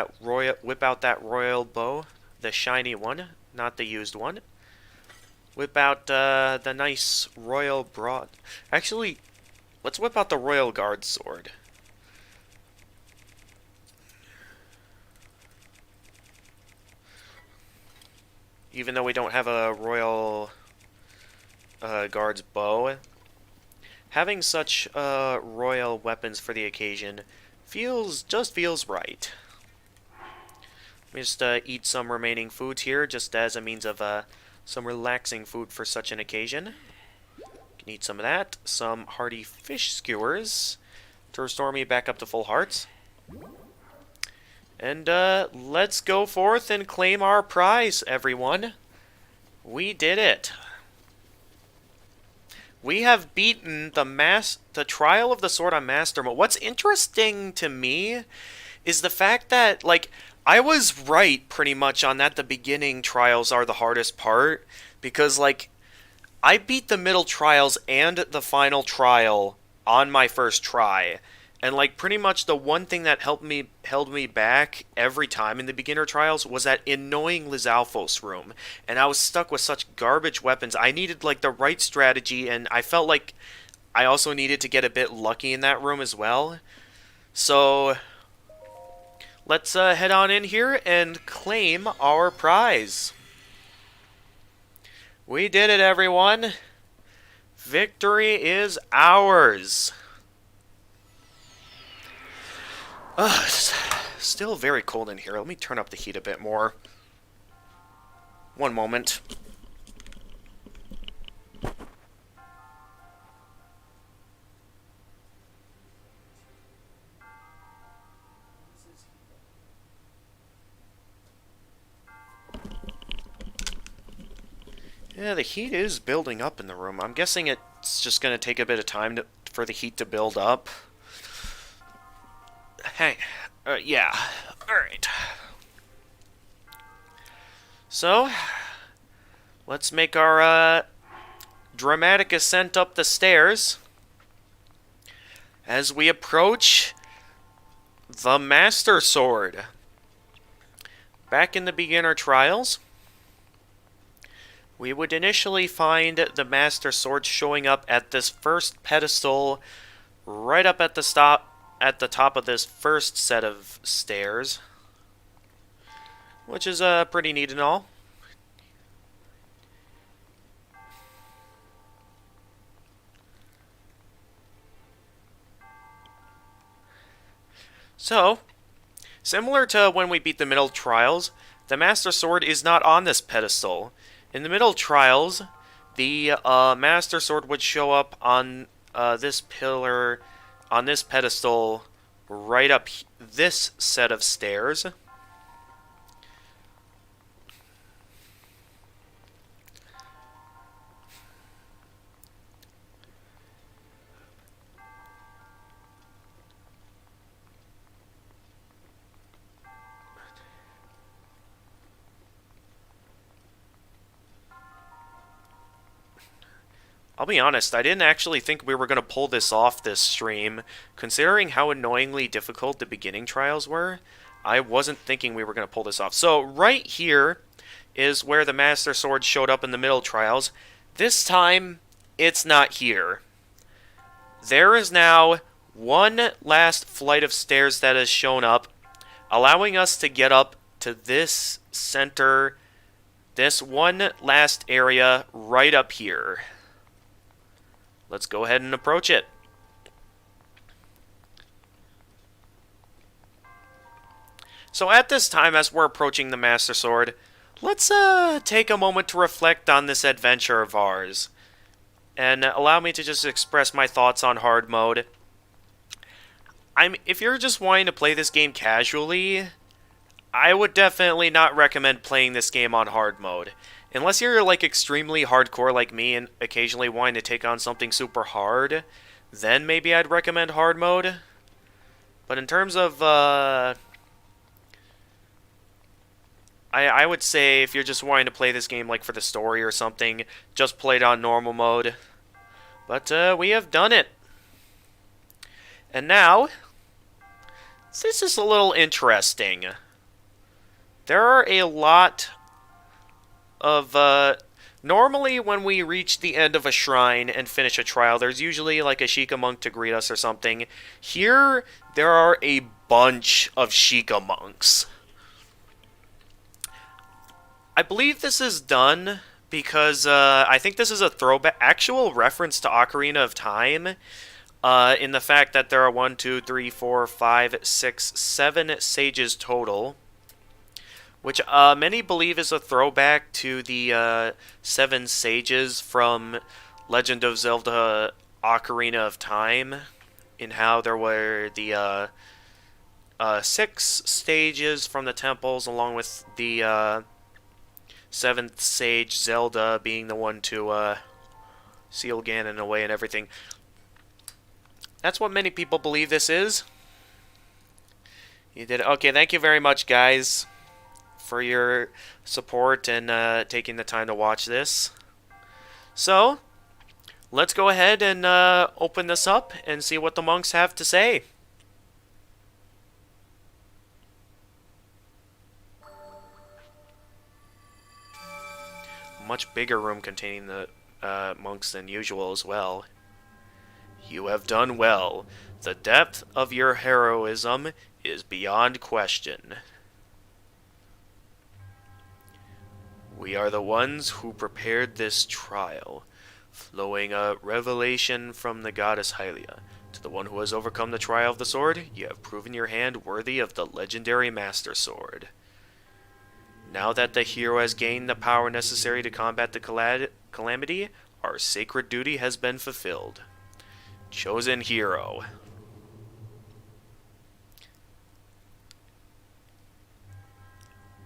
out that royal bow, the shiny one, not the used one. Whip out the nice royal broad. Actually, let's whip out the royal guard sword. Even though we don't have a royal guard's bow, having such royal weapons for the occasion just feels right. Let me just eat some remaining foods here, just as a means of some relaxing food for such an occasion. Can eat some of that. Some hearty fish skewers to restore me back up to full hearts. And let's go forth and claim our prize, everyone. We did it. We have beaten the Trial of the Sword on Master Mode. What's interesting to me is the fact that, like, I was right pretty much on that the beginning trials are the hardest part. Because, like, I beat the middle trials and the final trial on my first try. And, like, pretty much the one thing that held me back every time in the beginner trials was that annoying Lizalfos room. And I was stuck with such garbage weapons. I needed, like, the right strategy, and I felt like I also needed to get a bit lucky in that room as well. So, let's head on in here and claim our prize. We did it, everyone. Victory is ours. It's still very cold in here. Let me turn up the heat a bit more. One moment. Yeah, the heat is building up in the room. I'm guessing it's just going to take a bit of time for the heat to build up. Hey, yeah, alright. So, let's make our dramatic ascent up the stairs as we approach the Master Sword. Back in the beginner trials, we would initially find the Master Sword showing up at this first pedestal right up at the top of this first set of stairs, which is pretty neat and all. So, similar to when we beat the middle trials, the Master Sword is not on this pedestal. In the middle trials, the Master Sword would show up on this pillar, on this pedestal, right up this set of stairs. I'll be honest, I didn't actually think we were going to pull this off this stream. Considering how annoyingly difficult the beginning trials were, I wasn't thinking we were going to pull this off. So right here is where the Master Sword showed up in the middle trials. This time, it's not here. There is now one last flight of stairs that has shown up, allowing us to get up to this center, this one last area right up here. Let's go ahead and approach it. So at this time, as we're approaching the Master Sword, let's take a moment to reflect on this adventure of ours. And allow me to just express my thoughts on hard mode. If you're just wanting to play this game casually, I would definitely not recommend playing this game on hard mode. Unless you're like extremely hardcore like me and occasionally wanting to take on something super hard, then maybe I'd recommend hard mode. But in terms of, I would say if you're just wanting to play this game like for the story or something, just play it on normal mode. But we have done it. And now, this is a little interesting. There are a lot of, normally when we reach the end of a shrine and finish a trial, there's usually like a Sheikah monk to greet us or something. Here, there are a bunch of Sheikah monks. I believe this is done because I think this is a throwback, actual reference to Ocarina of Time, in the fact that there are 1, 2, 3, 4, 5, 6, 7 sages total, which many believe is a throwback to the 7 sages from Legend of Zelda Ocarina of Time, in how there were the 6 stages from the temples, along with the 7th sage, Zelda, being the one to seal Ganon away and everything. That's what many people believe this is. You did it. Okay, thank you very much, guys, for your support and taking the time to watch this. So, let's go ahead and open this up and see what the monks have to say. Much bigger room containing the monks than usual as well. You have done well. The depth of your heroism is beyond question. We are the ones who prepared this trial, flowing a revelation from the goddess Hylia. To the one who has overcome the trial of the sword, you have proven your hand worthy of the legendary Master Sword. Now that the hero has gained the power necessary to combat the calamity, our sacred duty has been fulfilled. Chosen hero.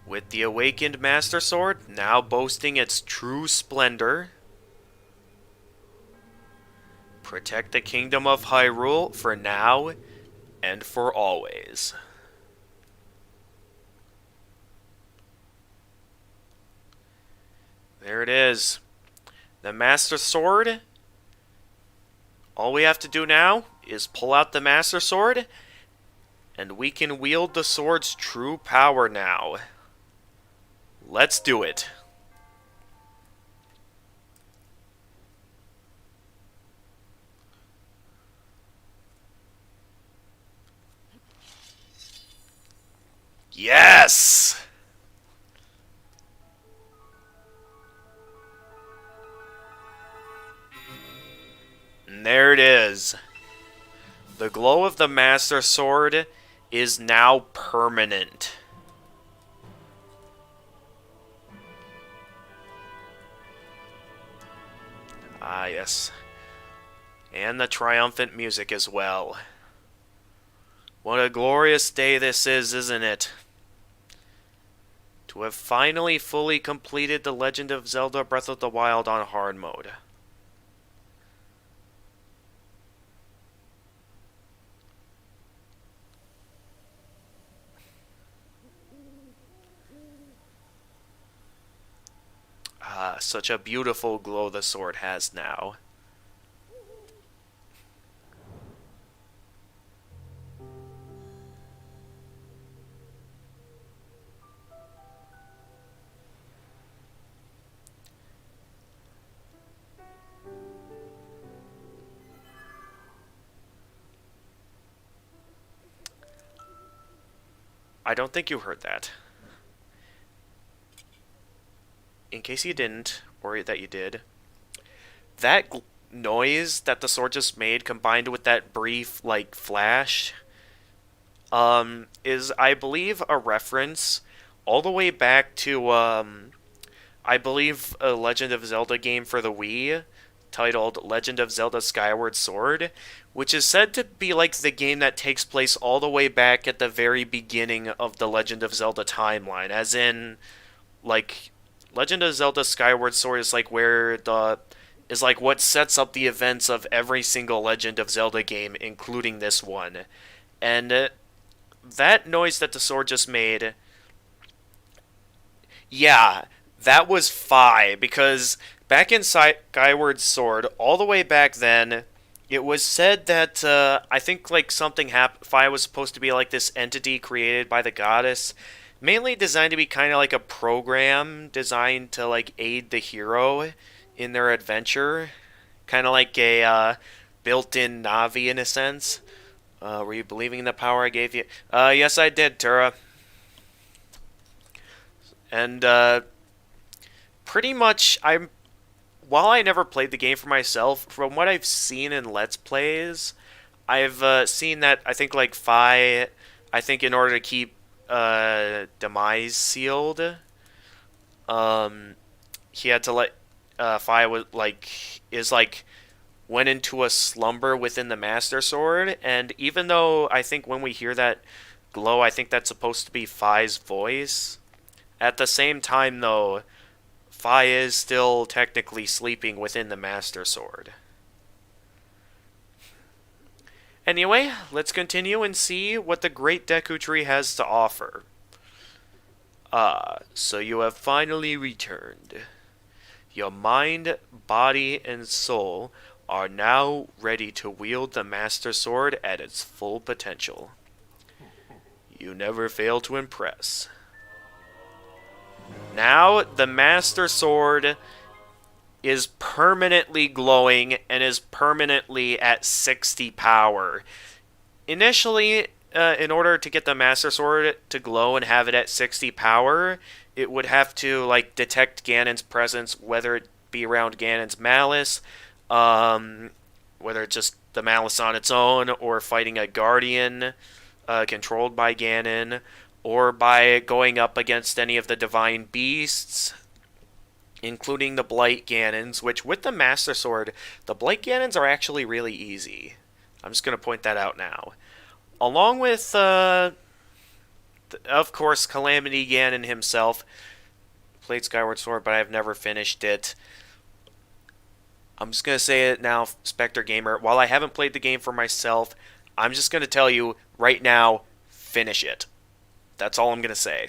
With the awakened Master Sword now boasting its true splendor, protect the kingdom of Hyrule for now and for always. There it is. The Master Sword. All we have to do now is pull out the Master Sword, and we can wield the sword's true power now. Let's do it. Yes! And there it is. The glow of the Master Sword is now permanent. Ah, yes. And the triumphant music as well. What a glorious day this is, isn't it? To have finally fully completed The Legend of Zelda Breath of the Wild on hard mode. Ah, such a beautiful glow the sword has now. I don't think you heard that. In case you didn't, or that you did, that noise that the sword just made, combined with that brief, like, flash, is, I believe, a reference all the way back to, I believe, a Legend of Zelda game for the Wii, titled Legend of Zelda Skyward Sword, which is said to be like the game that takes place all the way back at the very beginning of the Legend of Zelda timeline, as in, like, Legend of Zelda Skyward Sword is like where the is like what sets up the events of every single Legend of Zelda game, including this one. And that noise that the sword just made, yeah, that was Fi, because back in Skyward Sword, all the way back then, it was said that, I think, like, something happened. Fi was supposed to be, like, this entity created by the goddess, mainly designed to be kind of like a program designed to, like, aid the hero in their adventure. Kind of like a, built-in Navi, in a sense. Were you believing in the power I gave you? Yes, I did, Tura. And, pretty much, while I never played the game for myself, from what I've seen in Let's Plays, I've seen that, I think, like, Fi, I think in order to keep, Demise sealed, he had to let, Fi was, like, went into a slumber within the Master Sword, and even though I think when we hear that glow, I think that's supposed to be Fi's voice, at the same time, though, Fi is still technically sleeping within the Master Sword. Anyway, let's continue and see what the Great Deku Tree has to offer. So you have finally returned. Your mind, body, and soul are now ready to wield the Master Sword at its full potential. You never fail to impress. Now, the Master Sword is permanently glowing and is permanently at 60 power. Initially, in order to get the Master Sword to glow and have it at 60 power, it would have to, like, detect Ganon's presence, whether it be around Ganon's malice, whether it's just the malice on its own, or fighting a guardian controlled by Ganon, or by going up against any of the divine beasts, including the Blight Ganons, which with the Master Sword, the Blight Ganons are actually really easy. I'm just going to point that out now. Along with, of course, Calamity Ganon himself. Played Skyward Sword, but I've never finished it. I'm just going to say it now, Spectre Gamer. While I haven't played the game for myself, I'm just going to tell you right now, finish it. That's all I'm going to say.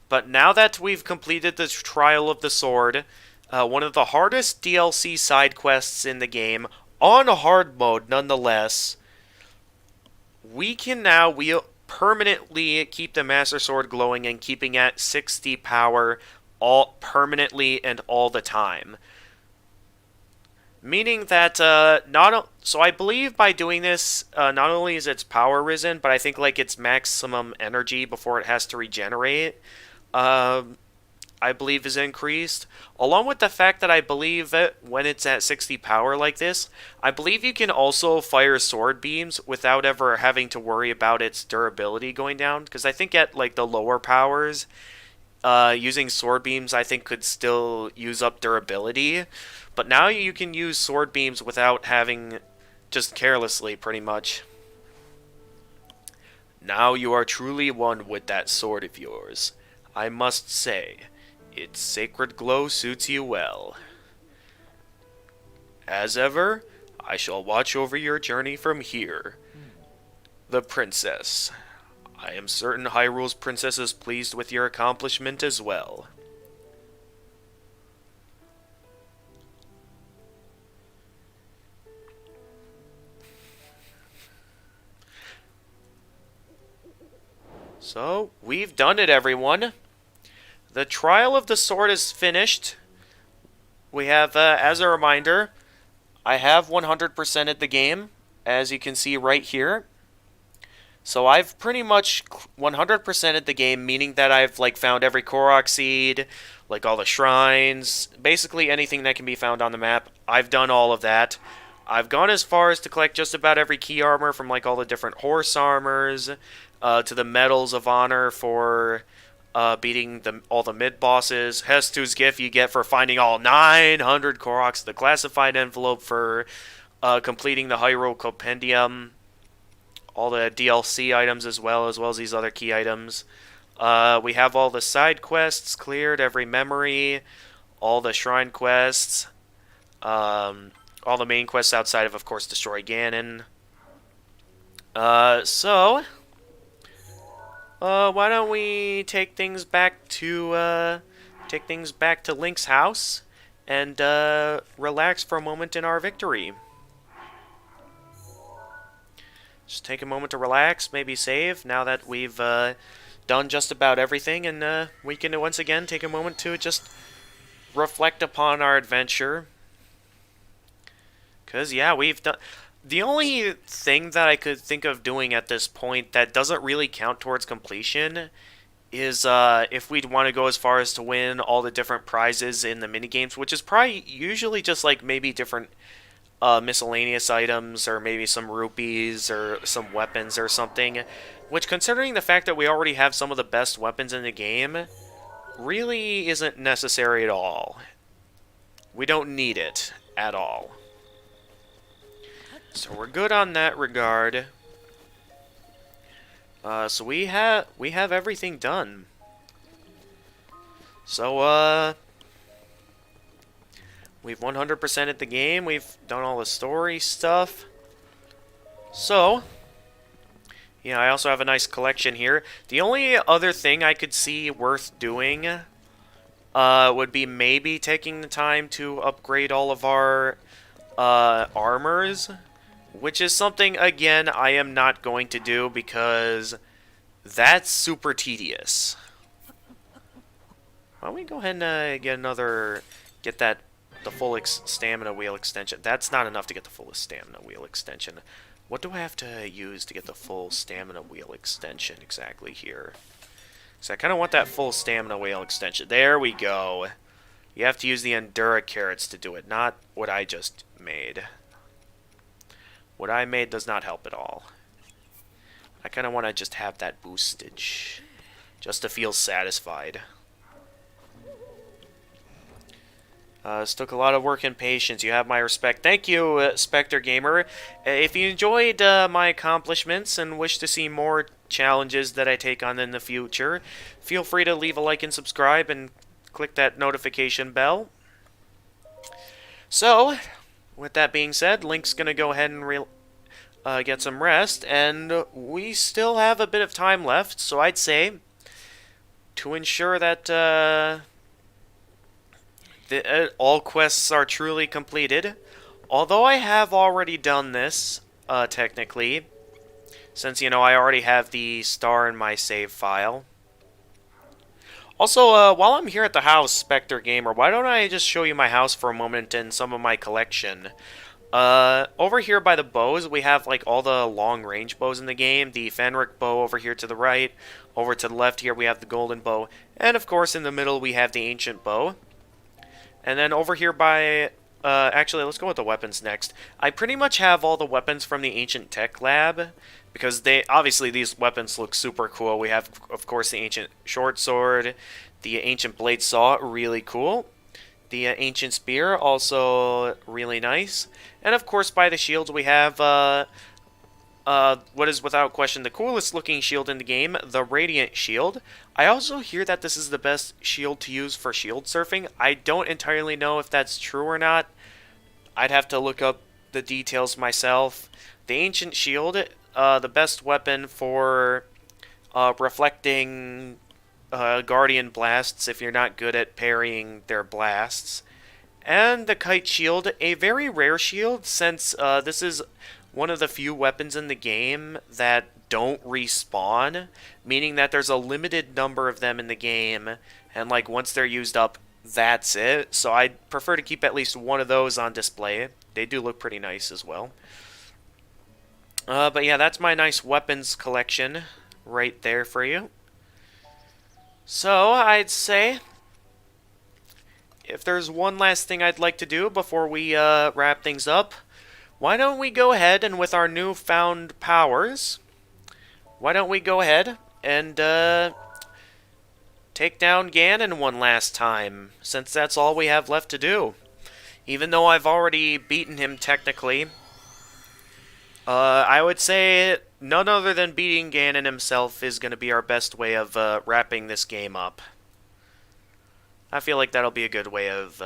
But now that we've completed the Trial of the Sword, one of the hardest DLC side quests in the game, on hard mode nonetheless, we can now permanently keep the Master Sword glowing and keeping at 60 power all permanently and all the time. Meaning that, so I believe by doing this, not only is its power risen, but I think, like, its maximum energy before it has to regenerate, I believe is increased. Along with the fact that I believe that when it's at 60 power like this, I believe you can also fire sword beams without ever having to worry about its durability going down. Because I think at, like, the lower powers, using sword beams I think could still use up durability. But now you can use sword beams without having, just carelessly, pretty much. Now you are truly one with that sword of yours. I must say, its sacred glow suits you well. As ever, I shall watch over your journey from here. The Princess. I am certain Hyrule's princess is pleased with your accomplishment as well. So, we've done it, everyone. The Trial of the Sword is finished. We have, as a reminder, I have 100%ed the game, as you can see right here. So I've pretty much 100%ed the game, meaning that I've like found every Korok seed, like all the shrines, basically anything that can be found on the map. I've done all of that. I've gone as far as to collect just about every key armor from like all the different horse armors, to the medals of honor for beating all the mid bosses. Hestu's gift you get for finding all 900 Koroks. The classified envelope for completing the Hyrule Compendium. All the DLC items as well as these other key items. We have all the side quests cleared, every memory, all the shrine quests, all the main quests outside of course, destroy Ganon. So why don't we take things back to Link's house and relax for a moment in our victory. Just take a moment to relax, maybe save, now that we've done just about everything, and we can once again take a moment to just reflect upon our adventure. Because, yeah, we've done... The only thing that I could think of doing at this point that doesn't really count towards completion is if we'd want to go as far as to win all the different prizes in the minigames, which is probably usually just like maybe different miscellaneous items, or maybe some rupees or some weapons or something, which, considering the fact that we already have some of the best weapons in the game, really isn't necessary at all. We don't need it at all. So we're good on that regard. So we have everything done. So we've 100%ed the game. We've done all the story stuff. So, yeah, I also have a nice collection here. The only other thing I could see worth doing would be maybe taking the time to upgrade all of our armors, which is something, again, I am not going to do because that's super tedious. Why don't we go ahead and get the full stamina wheel extension. That's not enough to get the fullest stamina wheel extension. What do I have to use to get the full stamina wheel extension exactly here? So I kind of want that full stamina wheel extension. There we go. You have to use the Endura carrots to do it, not what I just made. What I made does not help at all. I kind of want to just have that boostage, just to feel satisfied. This took a lot of work and patience. You have my respect. Thank you, Spectre Gamer. If you enjoyed my accomplishments and wish to see more challenges that I take on in the future, feel free to leave a like and subscribe and click that notification bell. So, with that being said, Link's going to go ahead and get some rest, and we still have a bit of time left, so I'd say, to ensure that all quests are truly completed, although I have already done this, technically, since, you know, I already have the star in my save file. Also, while I'm here at the house, Spectre Gamer, why don't I just show you my house for a moment and some of my collection. Over here by the bows, we have, like, all the long-range bows in the game. The Fenric bow over here to the right. Over to the left here, we have the golden bow. And, of course, in the middle, we have the ancient bow. And then over here by... actually, let's go with the weapons next. I pretty much have all the weapons from the Ancient Tech Lab, because obviously these weapons look super cool. We have, of course, the Ancient Short Sword, the Ancient Blade Saw, really cool. The Ancient Spear, also really nice. And, of course, by the shields, we have... what is without question the coolest looking shield in the game, the Radiant Shield. I also hear that this is the best shield to use for shield surfing. I don't entirely know if that's true or not. I'd have to look up the details myself. The Ancient Shield, the best weapon for reflecting Guardian blasts if you're not good at parrying their blasts. And the Kite Shield, a very rare shield since this is one of the few weapons in the game that don't respawn, meaning that there's a limited number of them in the game, and like once they're used up, that's it. So I'd prefer to keep at least one of those on display. They do look pretty nice as well. But yeah, that's my nice weapons collection right there for you. So, I'd say, if there's one last thing I'd like to do before we wrap things up, why don't we go ahead and with our newfound powers, why don't we go ahead and take down Ganon one last time, since that's all we have left to do. Even though I've already beaten him technically, I would say none other than beating Ganon himself is going to be our best way of wrapping this game up. I feel like that'll be a good way of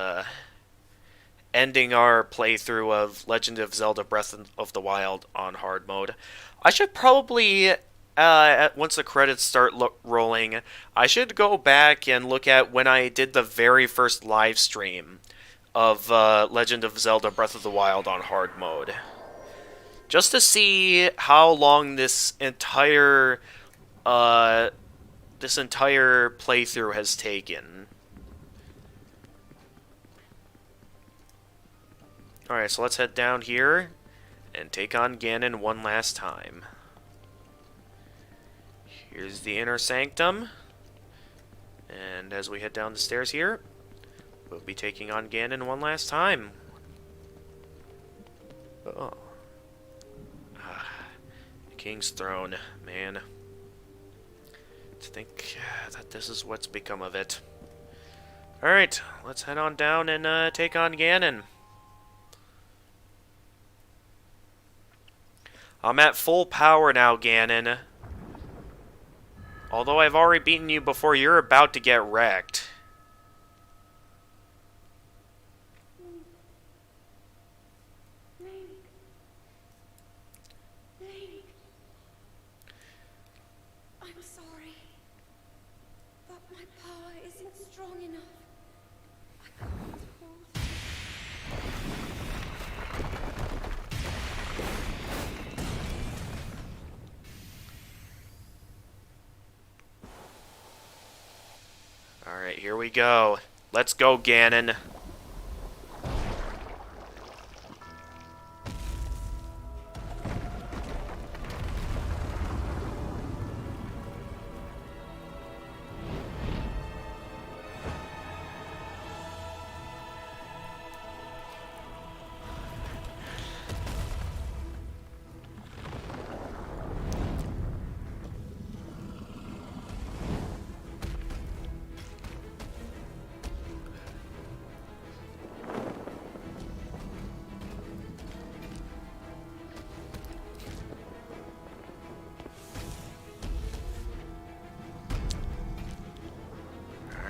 ending our playthrough of Legend of Zelda Breath of the Wild on hard mode. I should probably, once the credits start rolling, I should go back and look at when I did the very first live stream of Legend of Zelda Breath of the Wild on hard mode. Just to see how long this entire playthrough has taken. Alright, so let's head down here and take on Ganon one last time. Here's the inner sanctum. And as we head down the stairs here, we'll be taking on Ganon one last time. Oh. The King's Throne, man. To think that this is what's become of it. Alright, let's head on down and take on Ganon. I'm at full power now, Ganon. Although I've already beaten you before, you're about to get wrecked. I'm sorry, but my power isn't strong enough. I can't hold. Alright, here we go. Let's go, Ganon.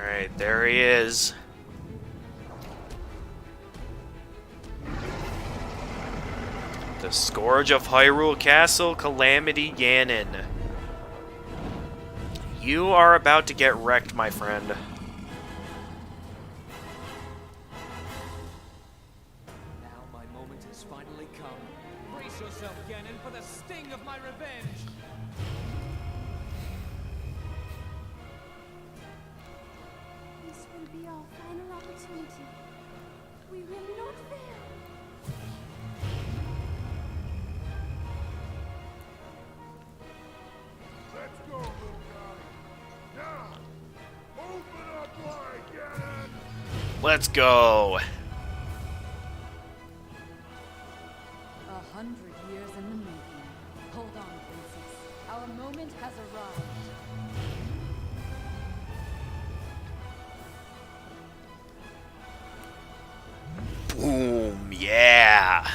Alright, there he is. The Scourge of Hyrule Castle, Calamity Ganon. You are about to get wrecked, my friend. Now my moment has finally come. Brace yourself, Ganon, for the sting of my revenge! This will be our final opportunity. We will not fail. Let's go, little guy. Now, open up wide, Ganon. Let's go. 100 years in the making. Hold on, princess. Our moment has arrived. Boom, yeah.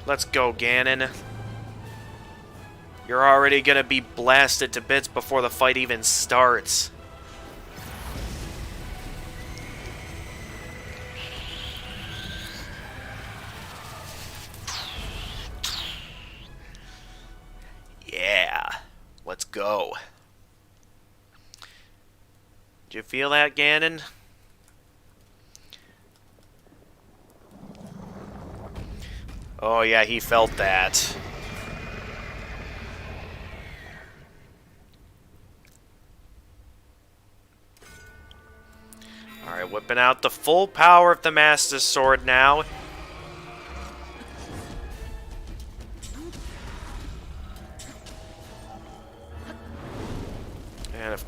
Let's go, Ganon. You're already gonna be blasted to bits before the fight even starts. Yeah. Let's go. Did you feel that, Ganon? Oh yeah, he felt that. Alright, whipping out the full power of the Master Sword now.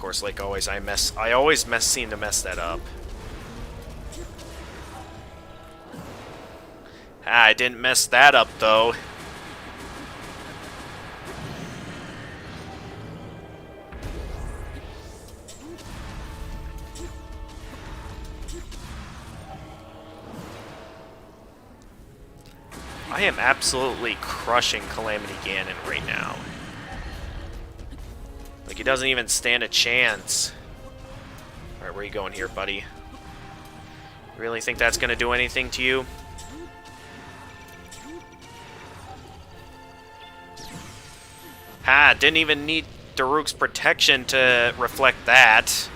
course, like always, I always seem to mess that up. Ah, I didn't mess that up, though. I am absolutely crushing Calamity Ganon right now. Like, he doesn't even stand a chance. Alright, where are you going here, buddy? You really think that's gonna do anything to you? Ha! Didn't even need Daruk's protection to reflect that.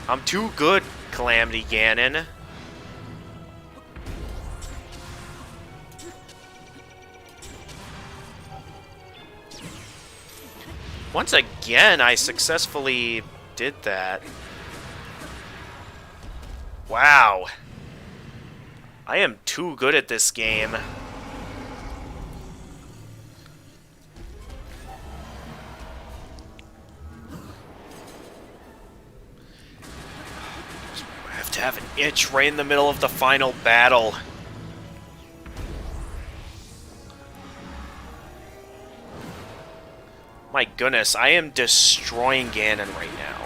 I'm too good, Calamity Ganon. Once again, I successfully did that. Wow. I am too good at this game. I have to have an itch right in the middle of the final battle. My goodness, I am destroying Ganon right now.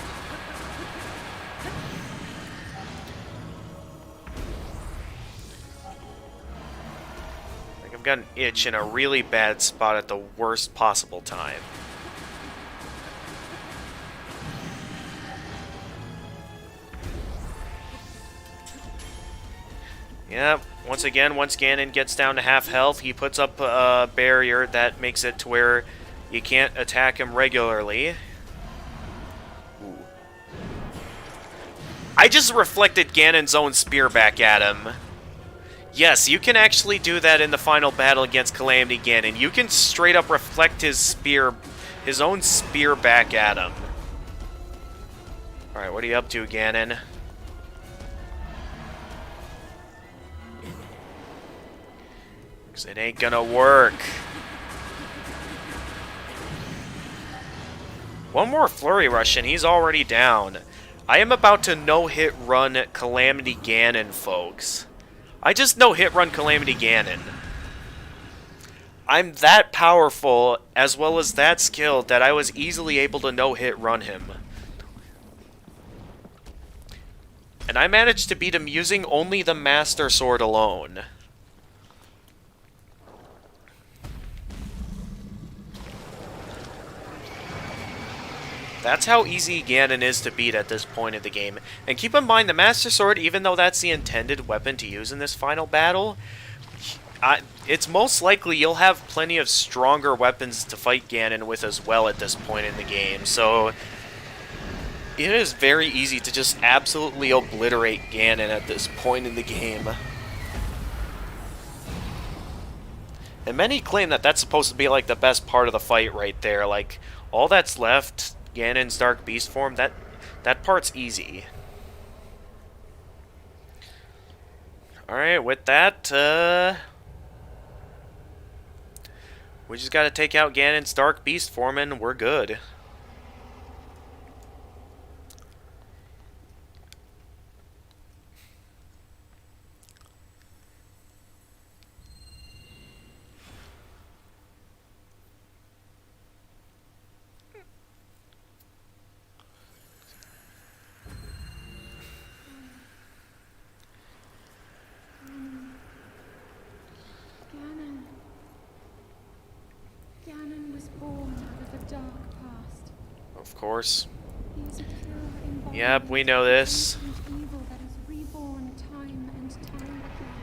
Like, I've got an itch in a really bad spot at the worst possible time. Yep, once again, once Ganon gets down to half health, he puts up a barrier that makes it to where you can't attack him regularly. Ooh. I just reflected Ganon's own spear back at him. Yes, you can actually do that in the final battle against Calamity Ganon. You can straight up reflect his spear, his own spear back at him. Alright, what are you up to, Ganon? Because it ain't gonna work. One more Flurry Rush and he's already down. I am about to no-hit run Calamity Ganon, folks. I just no-hit run Calamity Ganon. I'm that powerful, as well as that skilled, that I was easily able to no-hit run him. And I managed to beat him using only the Master Sword alone. That's how easy Ganon is to beat at this point of the game. And keep in mind, the Master Sword, even though that's the intended weapon to use in this final battle, it's most likely you'll have plenty of stronger weapons to fight Ganon with as well at this point in the game. So it is very easy to just absolutely obliterate Ganon at this point in the game. And many claim that that's supposed to be like the best part of the fight right there. Like, all that's left, Ganon's Dark Beast form, that part's easy. Alright, with that, we just gotta take out Ganon's Dark Beast form and we're good. Ganon was born out of a dark past. Of course. He is a pure embodiment Yep, we know this. of ancient evil that is reborn time and time again.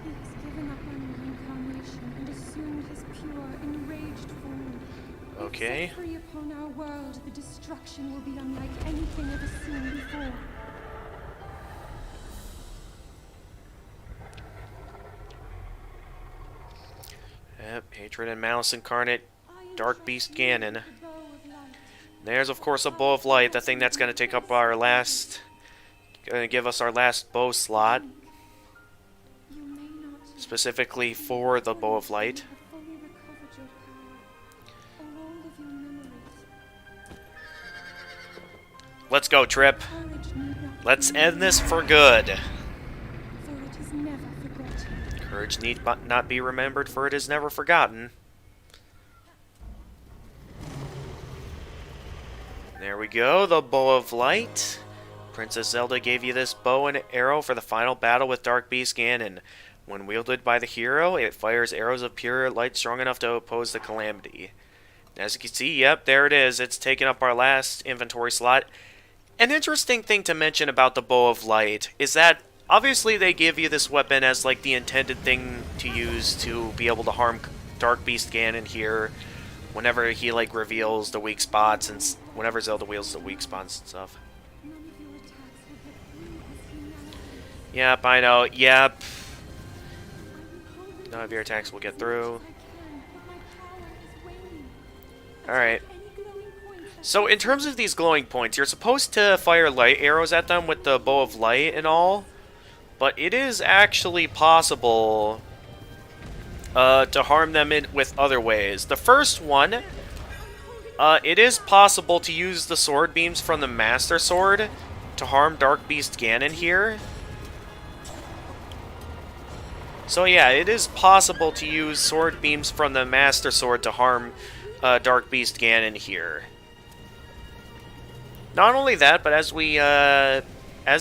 He has given up on reincarnation and assumed his pure, enraged form. Okay. If set free upon our world, the destruction will be unlike anything ever seen before. Yep, Hatred and Malice Incarnate, Dark Beast Ganon. There's, of course, a Bow of Light, the thing that's going to take up our last... going to give us our last bow slot. Specifically for the Bow of Light. Let's go, Trip. Courage need not Let's be end this for good. for it is never forgotten. Courage need not be remembered, for it is never forgotten. There we go, the Bow of Light. Princess Zelda gave you this bow and arrow for the final battle with Dark Beast Ganon. When wielded by the hero, it fires arrows of pure light strong enough to oppose the calamity. As you can see, yep, there it is. It's taken up our last inventory slot. An interesting thing to mention about the Bow of Light is that obviously they give you this weapon as like the intended thing to use to be able to harm Dark Beast Ganon here whenever he like reveals the weak spots and whenever Zelda wields the weak spots and stuff. None of your attacks will get through as humanity. Yep, I know. Yep. I will hold None of your attacks will get as through. much as I can, but my power is waning. Alright. Any glowing points So in terms of these glowing points, you're supposed to fire light arrows at them with the Bow of Light and all, but it is actually possible to harm them with other ways. The first one, it is possible to use the sword beams from the Master Sword to harm Dark Beast Ganon here. So yeah, it is possible to use sword beams from the Master Sword to harm Dark Beast Ganon here. Not only that, but as we, as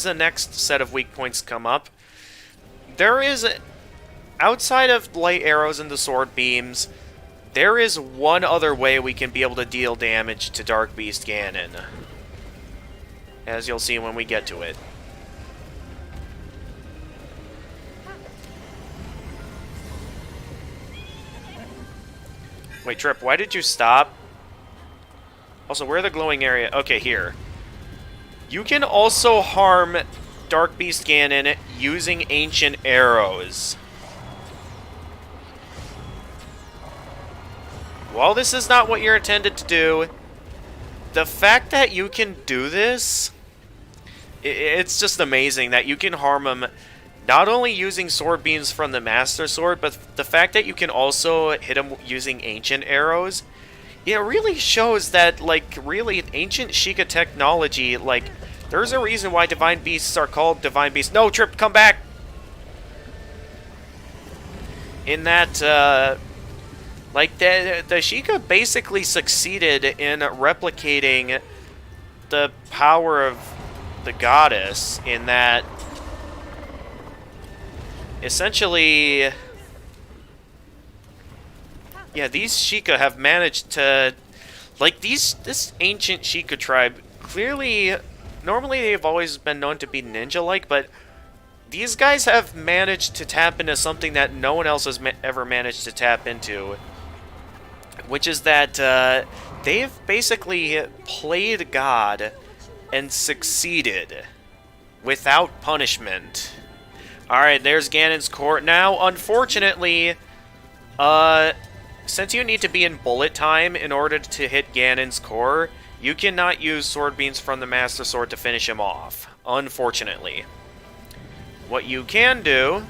the next set of weak points come up, there is, outside of light arrows and the sword beams, there is one other way we can be able to deal damage to Dark Beast Ganon. As you'll see when we get to it. Wait, Trip, why did you stop? Also, where are the glowing area? Okay, here. You can also harm Dark Beast Ganon using ancient arrows. While this is not what you're intended to do, the fact that you can do this, it's just amazing that you can harm him not only using sword beams from the Master Sword, but the fact that you can also hit him using ancient arrows. It really shows that, like, really ancient Sheikah technology, like, there's a reason why divine beasts are called divine beasts. No, Trip, come back! In that, like, the Sheikah basically succeeded in replicating the power of the goddess in that, essentially, yeah, these Sheikah have managed to, like, this ancient Sheikah tribe, clearly, normally they've always been known to be ninja-like, but these guys have managed to tap into something that no one else has ever managed to tap into, which is that they've basically played God and succeeded without punishment. Alright, there's Ganon's core. Now, unfortunately, since you need to be in bullet time in order to hit Ganon's core, you cannot use sword beams from the Master Sword to finish him off, unfortunately. What you can do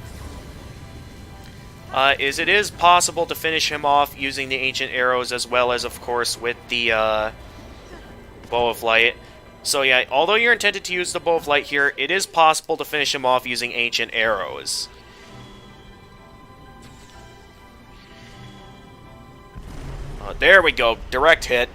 is it is possible to finish him off using the ancient arrows as well as, of course, with the Bow of Light. So yeah, although you're intended to use the Bow of Light here, it is possible to finish him off using ancient arrows. There we go, direct hit.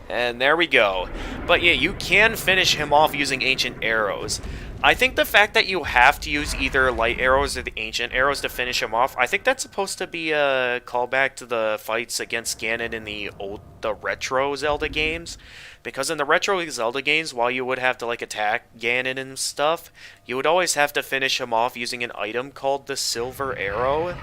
And there we go. But yeah, you can finish him off using ancient arrows. I think the fact that you have to use either light arrows or the ancient arrows to finish him off, I think that's supposed to be a callback to the fights against Ganon in the retro Zelda games. Because in the retro Zelda games, while you would have to like attack Ganon and stuff, you would always have to finish him off using an item called the Silver Arrow.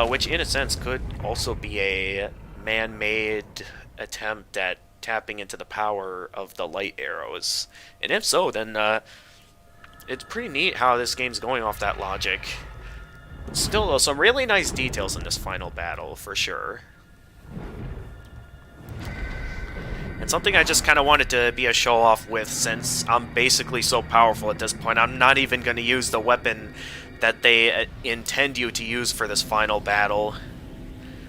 Which in a sense could also be a man-made attempt at tapping into the power of the light arrows. And if so, then it's pretty neat how this game's going off that logic. Still, though, some really nice details in this final battle, for sure. And something I just kind of wanted to be a show-off with, since I'm basically so powerful at this point, I'm not even going to use the weapon that they intend you to use for this final battle.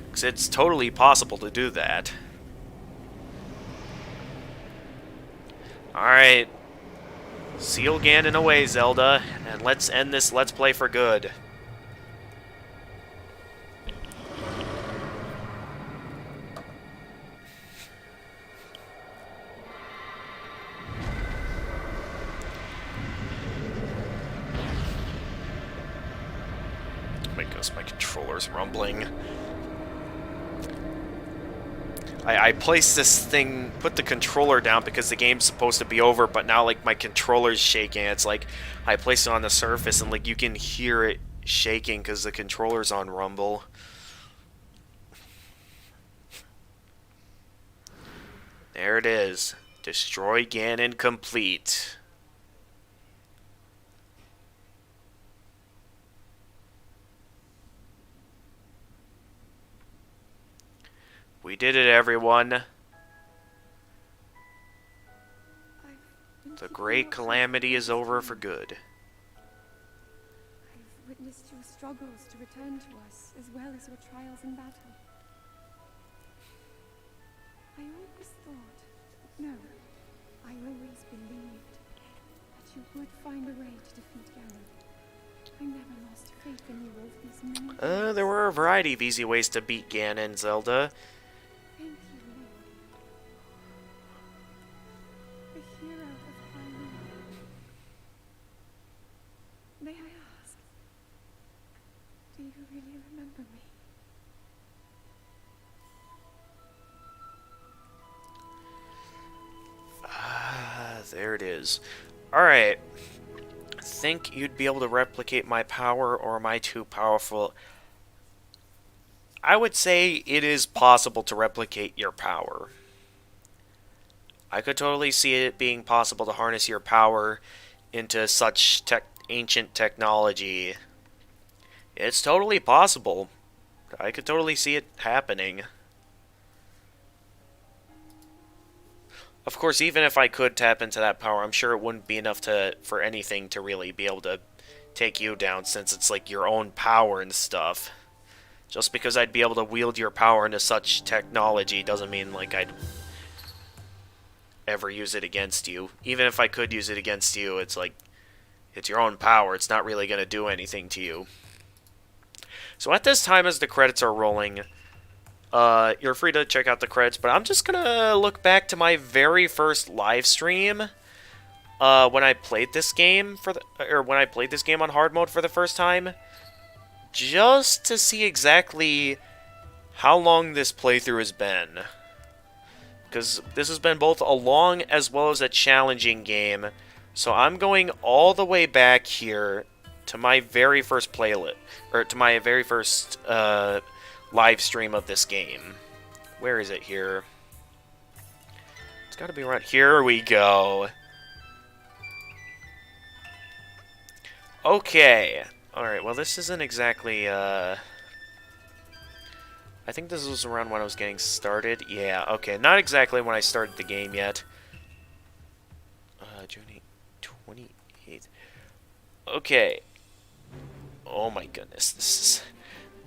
Because it's totally possible to do that. Alright. Seal Ganon away, Zelda, and let's end this Let's Play for good. Oh my goodness, my controller's rumbling. I placed this thing, put the controller down because the game's supposed to be over, but now, like, my controller's shaking. It's like, I placed it on the surface, and, like, you can hear it shaking because the controller's on rumble. There it is. Destroy Ganon complete. We did it, everyone. The great calamity is over for good. I've witnessed your struggles to return to us, as well as your trials in battle. I always thought, no, I always believed that you would find a way to defeat Ganon. I never lost faith in you all these many years. There were a variety of easy ways to beat Ganon, Zelda. Thank you, Lord. The hero of Hyrule. May I ask, do you really remember me? There it is. Alright. Think you'd be able to replicate my power, or am I too powerful? I would say it is possible to replicate your power. I could totally see it being possible to harness your power into such ancient technology. It's totally possible. I could totally see it happening. Of course, even if I could tap into that power, I'm sure it wouldn't be enough for anything to really be able to take you down, since it's like your own power and stuff. Just because I'd be able to wield your power into such technology doesn't mean like I'd ever use it against you. Even if I could use it against you, it's like, it's your own power. It's not really going to do anything to you. So at this time, as the credits are rolling, you're free to check out the credits, but I'm just gonna look back to my very first live stream when I played this game on hard mode for the first time, just to see exactly how long this playthrough has been, because this has been both a long as well as a challenging game. So I'm going all the way back here to my very first playlist, or to my very first live stream of this game. Where is it here? It's gotta be right here. We go. Okay. Alright, well, this isn't exactly, I think this was around when I was getting started. Yeah, okay. Not exactly when I started the game yet. June 28th. Okay. Oh my goodness. This is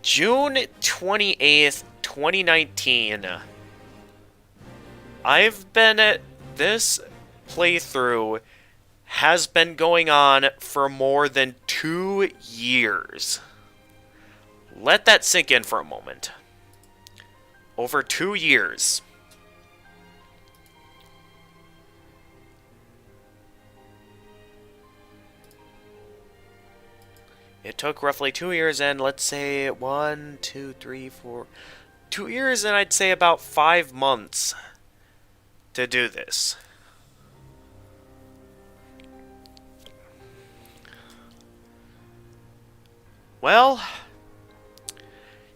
June 28th, 2019. I've been at this playthrough has been going on for more than 2 years. Let that sink in for a moment. Over 2 years. It took roughly 2 years and let's say 1, 2, 3, 4... 2 years and I'd say about 5 months to do this. Well,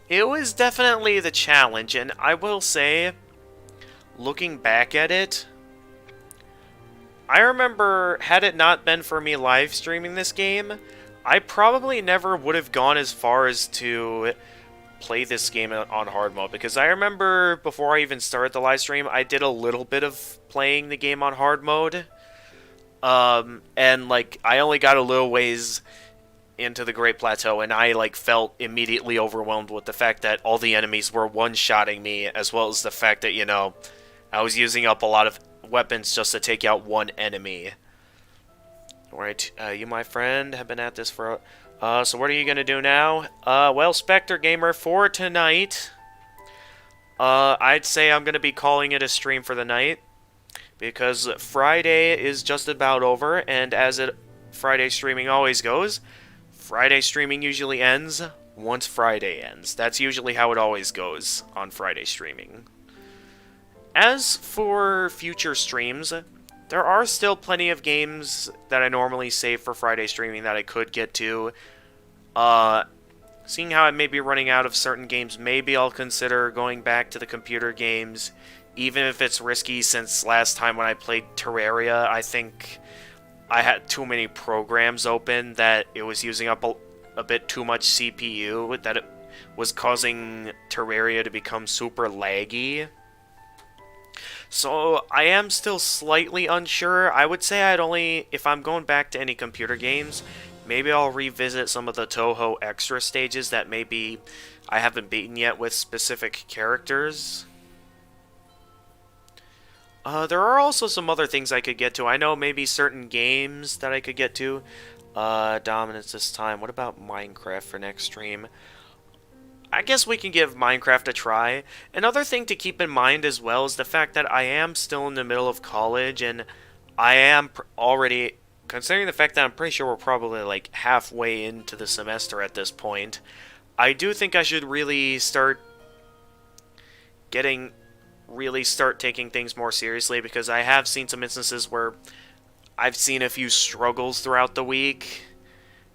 it was definitely the challenge, and I will say, looking back at it, I remember, had it not been for me live streaming this game, I probably never would have gone as far as to play this game on hard mode, because I remember before I even started the live stream, I did a little bit of playing the game on hard mode, and like I only got a little ways into the Great Plateau, and I like felt immediately overwhelmed with the fact that all the enemies were one-shotting me, as well as the fact that, you know, I was using up a lot of weapons just to take out one enemy. Alright, you, my friend, have been at this for... so what are you gonna do now? Well, Spectre Gamer, for tonight, I'd say I'm gonna be calling it a stream for the night, because Friday is just about over, and as Friday streaming always goes, Friday streaming usually ends once Friday ends. That's usually how it always goes on Friday streaming. As for future streams, there are still plenty of games that I normally save for Friday streaming that I could get to. Seeing how I may be running out of certain games, maybe I'll consider going back to the computer games, even if it's risky, since last time when I played Terraria, I think I had too many programs open that it was using up a bit too much CPU, that it was causing Terraria to become super laggy. So, I am still slightly unsure. I would say if I'm going back to any computer games, maybe I'll revisit some of the Toho extra stages that maybe I haven't beaten yet with specific characters. There are also some other things I could get to. I know maybe certain games that I could get to. Dominance this time. What about Minecraft for next stream? I guess we can give Minecraft a try. Another thing to keep in mind as well is the fact that I am still in the middle of college, and I am already, considering the fact that I'm pretty sure we're probably like halfway into the semester at this point, I do think I should really start taking things more seriously, because I have seen some instances where I've seen a few struggles throughout the week,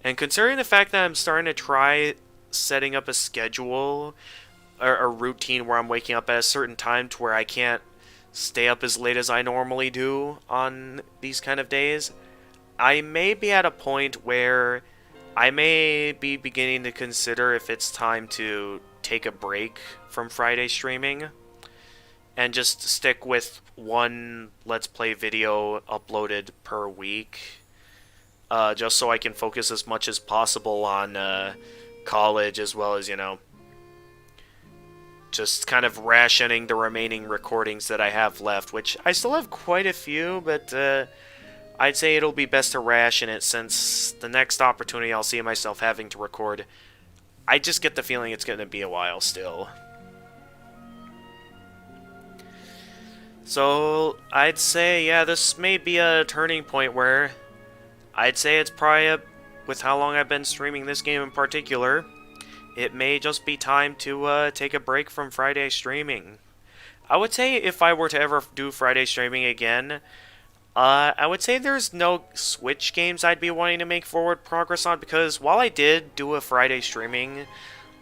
and considering the fact that I'm starting to try setting up a schedule or a routine where I'm waking up at a certain time to where I can't stay up as late as I normally do on these kind of days, I may be at a point where I may be beginning to consider if it's time to take a break from Friday streaming and just stick with one Let's Play video uploaded per week, just so I can focus as much as possible on college, as well as, you know, just kind of rationing the remaining recordings that I have left, which I still have quite a few, but I'd say it'll be best to ration it, since the next opportunity I'll see myself having to record, I just get the feeling it's going to be a while still. So, I'd say, yeah, this may be a turning point where I'd say it's probably, with how long I've been streaming this game in particular, it may just be time to take a break from Friday streaming. I would say if I were to ever do Friday streaming again, I would say there's no Switch games I'd be wanting to make forward progress on, because while I did do a Friday streaming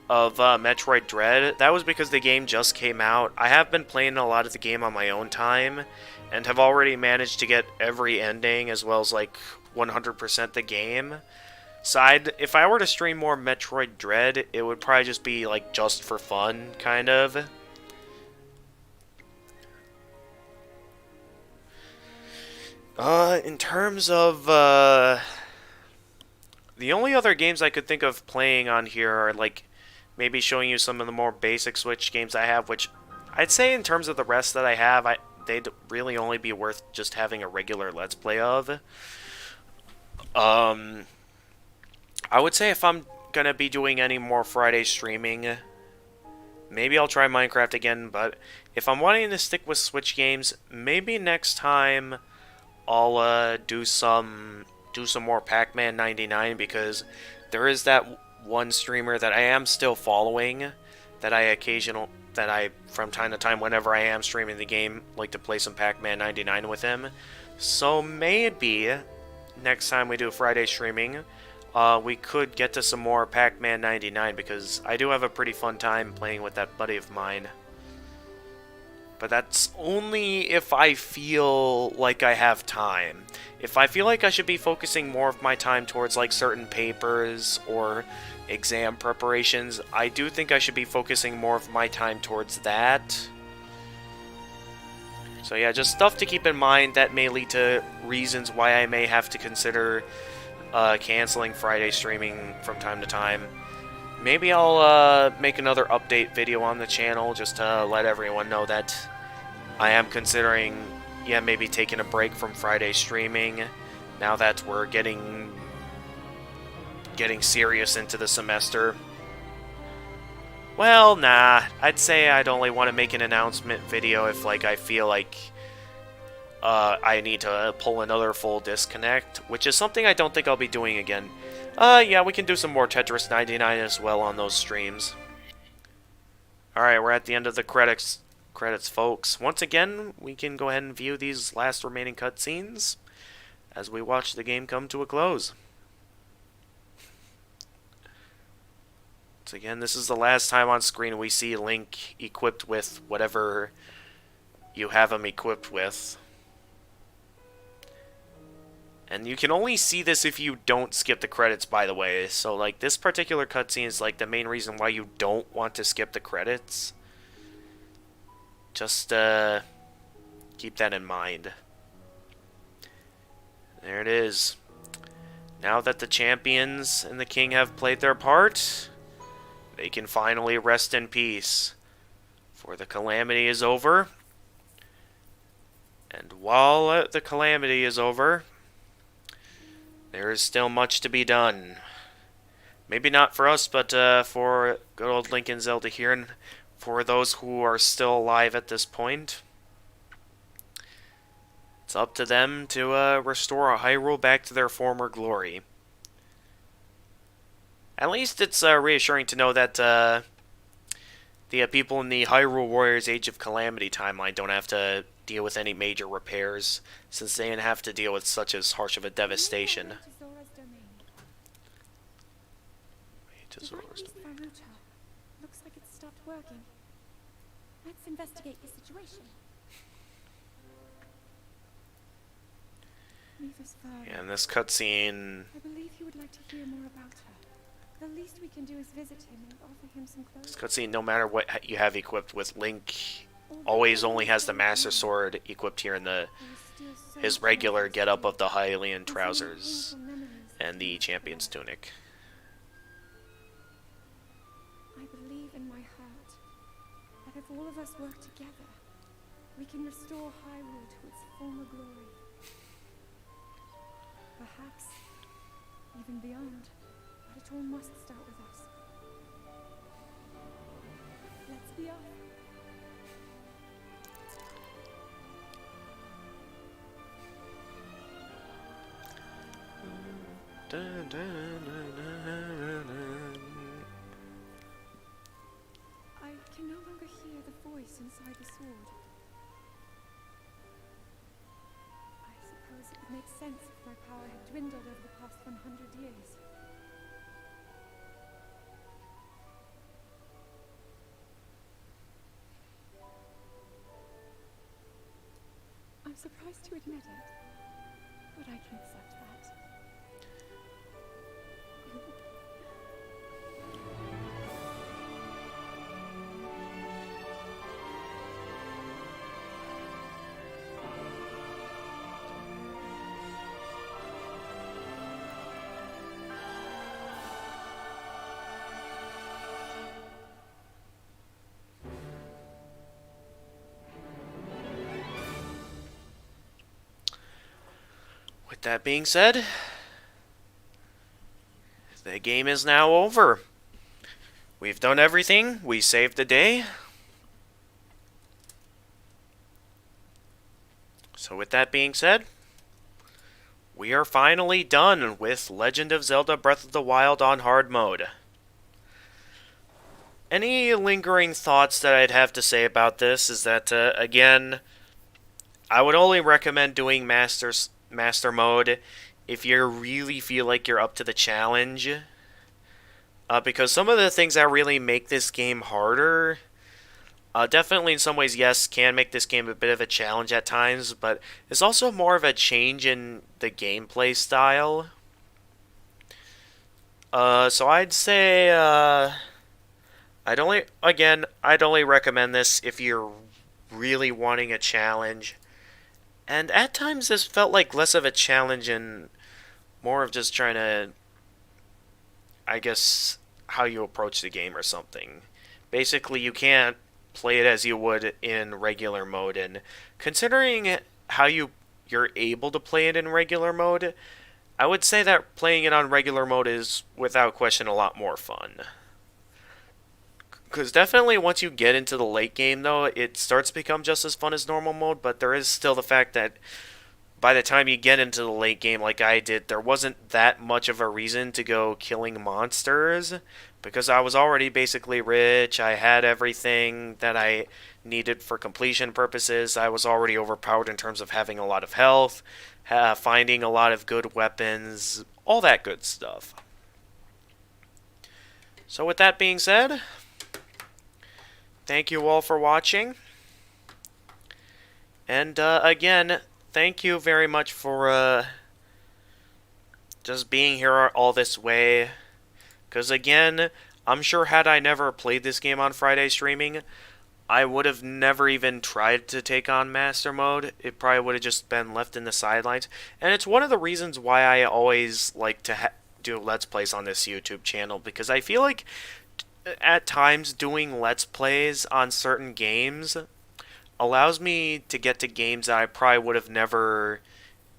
of Metroid Dread, that was because the game just came out. I have been playing a lot of the game on my own time, and have already managed to get every ending, as well as like 100% the game. So if I were to stream more Metroid Dread, it would probably just be like just for fun, kind of. In terms of, the only other games I could think of playing on here are, like, maybe showing you some of the more basic Switch games I have, which I'd say in terms of the rest that I have, they'd really only be worth just having a regular Let's Play of. I would say if I'm gonna be doing any more Friday streaming, maybe I'll try Minecraft again, but if I'm wanting to stick with Switch games, maybe next time I'll do some more Pac-Man 99, because there is that one streamer that I am still following that I from time to time, whenever I am streaming the game, like to play some Pac-Man 99 with him. So maybe next time we do Friday streaming, we could get to some more Pac-Man 99, because I do have a pretty fun time playing with that buddy of mine. But that's only if I feel like I have time. If I feel like I should be focusing more of my time towards like certain papers or exam preparations, I do think I should be focusing more of my time towards that. So yeah, just stuff to keep in mind that may lead to reasons why I may have to consider canceling Friday streaming from time to time. Maybe I'll make another update video on the channel just to let everyone know that I am considering yeah, maybe taking a break from Friday streaming now that we're getting serious into the semester. Well, nah. I'd say I'd only want to make an announcement video if, like, I feel like I need to pull another full disconnect, which is something I don't think I'll be doing again. Yeah, we can do some more Tetris 99 as well on those streams. Alright, we're at the end of the credits, folks. Once again, we can go ahead and view these last remaining cutscenes as we watch the game come to a close. So again, this is the last time on screen we see Link equipped with whatever you have him equipped with. And you can only see this if you don't skip the credits, by the way. So, like, this particular cutscene is, like, the main reason why you don't want to skip the credits. Just, keep that in mind. There it is. Now that the champions and the king have played their part, they can finally rest in peace. For the calamity is over. And while the calamity is over, there is still much to be done. Maybe not for us, but for good old Link and Zelda here, and for those who are still alive at this point. It's up to them to restore Hyrule back to their former glory. At least it's reassuring to know that the people in the Hyrule Warriors Age of Calamity timeline don't have to deal with any major repairs, since they didn't have to deal with such as harsh of a devastation. Looks like it's stopped working. Let's investigate the situation. Miva's father. Yeah, in this cutscene, I believe he would like to hear more about her. The least we can do is visit him and offer him some clothes. this cutscene, no matter what you have equipped with, Link always only has the Master Sword equipped here in his regular getup of the Hylian trousers and the Champion's tunic. I believe in my heart that if all of us work together, we can restore Hyrule to its former glory. Perhaps even beyond, but it all must start with us. Let's be off. I can no longer hear the voice inside the sword. I suppose it would make sense if my power had dwindled over the past 100 years. I'm surprised to admit it, but I can accept that. With that being said, the game is now over. We've done everything. We saved the day. So with that being said, we are finally done with Legend of Zelda Breath of the Wild on hard mode. Any lingering thoughts that I'd have to say about this is that, again, I would only recommend doing Master Mode if you really feel like you're up to the challenge. Because some of the things that really make this game harder, definitely in some ways, yes, can make this game a bit of a challenge at times, but it's also more of a change in the gameplay style. So I'd say, I'd only recommend this if you're really wanting a challenge. And at times this felt like less of a challenge and more of just trying to, I guess, how you approach the game or something. Basically, you can't play it as you would in regular mode, and considering how you're able to play it in regular mode, I would say that playing it on regular mode is, without question, a lot more fun. Because definitely once you get into the late game, though, it starts to become just as fun as normal mode, but there is still the fact that by the time you get into the late game like I did, there wasn't that much of a reason to go killing monsters, because I was already basically rich, I had everything that I needed for completion purposes, I was already overpowered in terms of having a lot of health, finding a lot of good weapons, all that good stuff. So with that being said, thank you all for watching, and again, thank you very much for just being here all this way. Because again, I'm sure had I never played this game on Friday streaming, I would have never even tried to take on Master Mode. It probably would have just been left in the sidelines. And it's one of the reasons why I always like to do Let's Plays on this YouTube channel. Because I feel like at times doing Let's Plays on certain games allows me to get to games that I probably would have never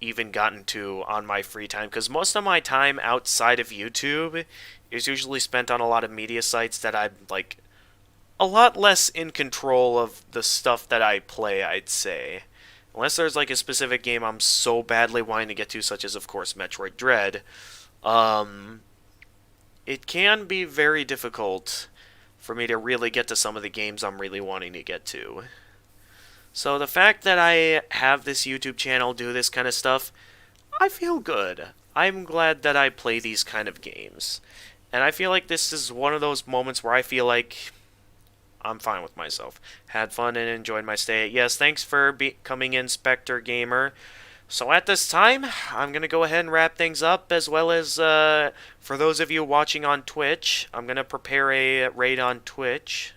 even gotten to on my free time, because most of my time outside of YouTube is usually spent on a lot of media sites that I'm like a lot less in control of the stuff that I play, I'd say. Unless there's like a specific game I'm so badly wanting to get to, such as of course Metroid Dread. It can be very difficult for me to really get to some of the games I'm really wanting to get to. So the fact that I have this YouTube channel, do this kind of stuff, I feel good. I'm glad that I play these kind of games. And I feel like this is one of those moments where I feel like I'm fine with myself. Had fun and enjoyed my stay. Yes, thanks for coming in, Spectre Gamer. So at this time, I'm going to go ahead and wrap things up, as well as for those of you watching on Twitch, I'm going to prepare a raid on Twitch.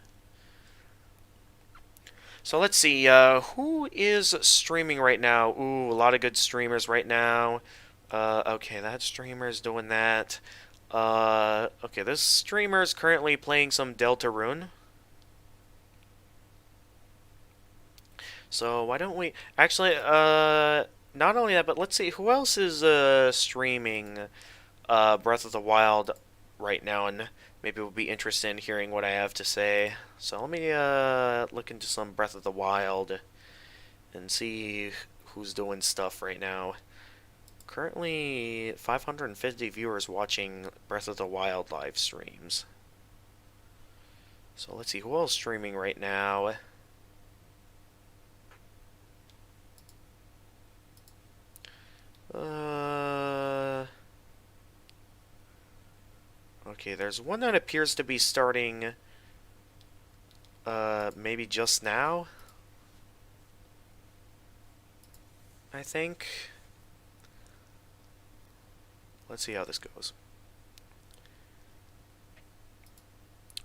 So let's see, who is streaming right now? Ooh, a lot of good streamers right now. Okay, that streamer is doing that. Okay, this streamer is currently playing some Deltarune. So why don't we... Actually, not only that, but let's see, who else is streaming Breath of the Wild right now, and maybe we'll be interested in hearing what I have to say. So let me look into some Breath of the Wild and see who's doing stuff right now. Currently 550 viewers watching Breath of the Wild live streams. So let's see, who else is streaming right now? Okay, there's one that appears to be starting maybe just now, I think. Let's see how this goes.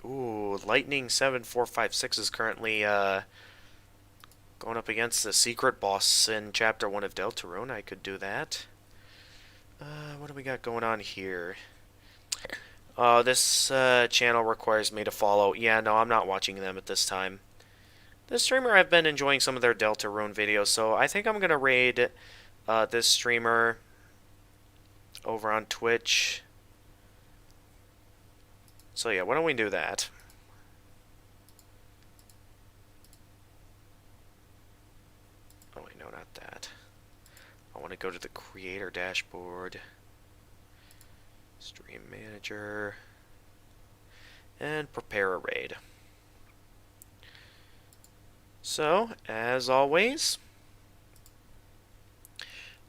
Ooh, Lightning 7456 is currently going up against the secret boss in Chapter 1 of Deltarune. I could do that. What do we got going on here? This channel requires me to follow. Yeah, no, I'm not watching them at this time. This streamer, I've been enjoying some of their Deltarune videos, so I think I'm going to raid this streamer over on Twitch. So yeah, why don't we do that? Oh wait, no, not that. I want to go to the creator dashboard, stream manager, and prepare a raid. So, as always,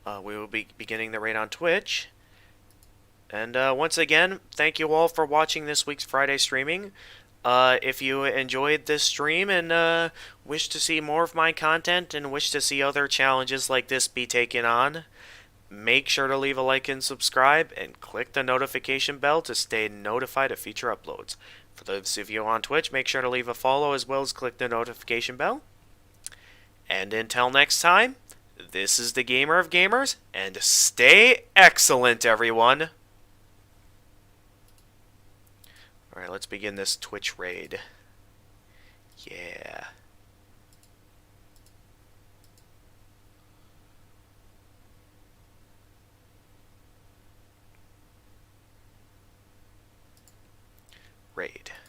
we will be beginning the raid on Twitch. And once again, thank you all for watching this week's Friday streaming. If you enjoyed this stream and wish to see more of my content and wish to see other challenges like this be taken on, make sure to leave a like and subscribe, and click the notification bell to stay notified of future uploads. For those of you on Twitch, make sure to leave a follow as well as click the notification bell. And until next time, this is the Gamer of Gamers, and stay excellent, everyone! Alright, let's begin this Twitch raid. Yeah. raid.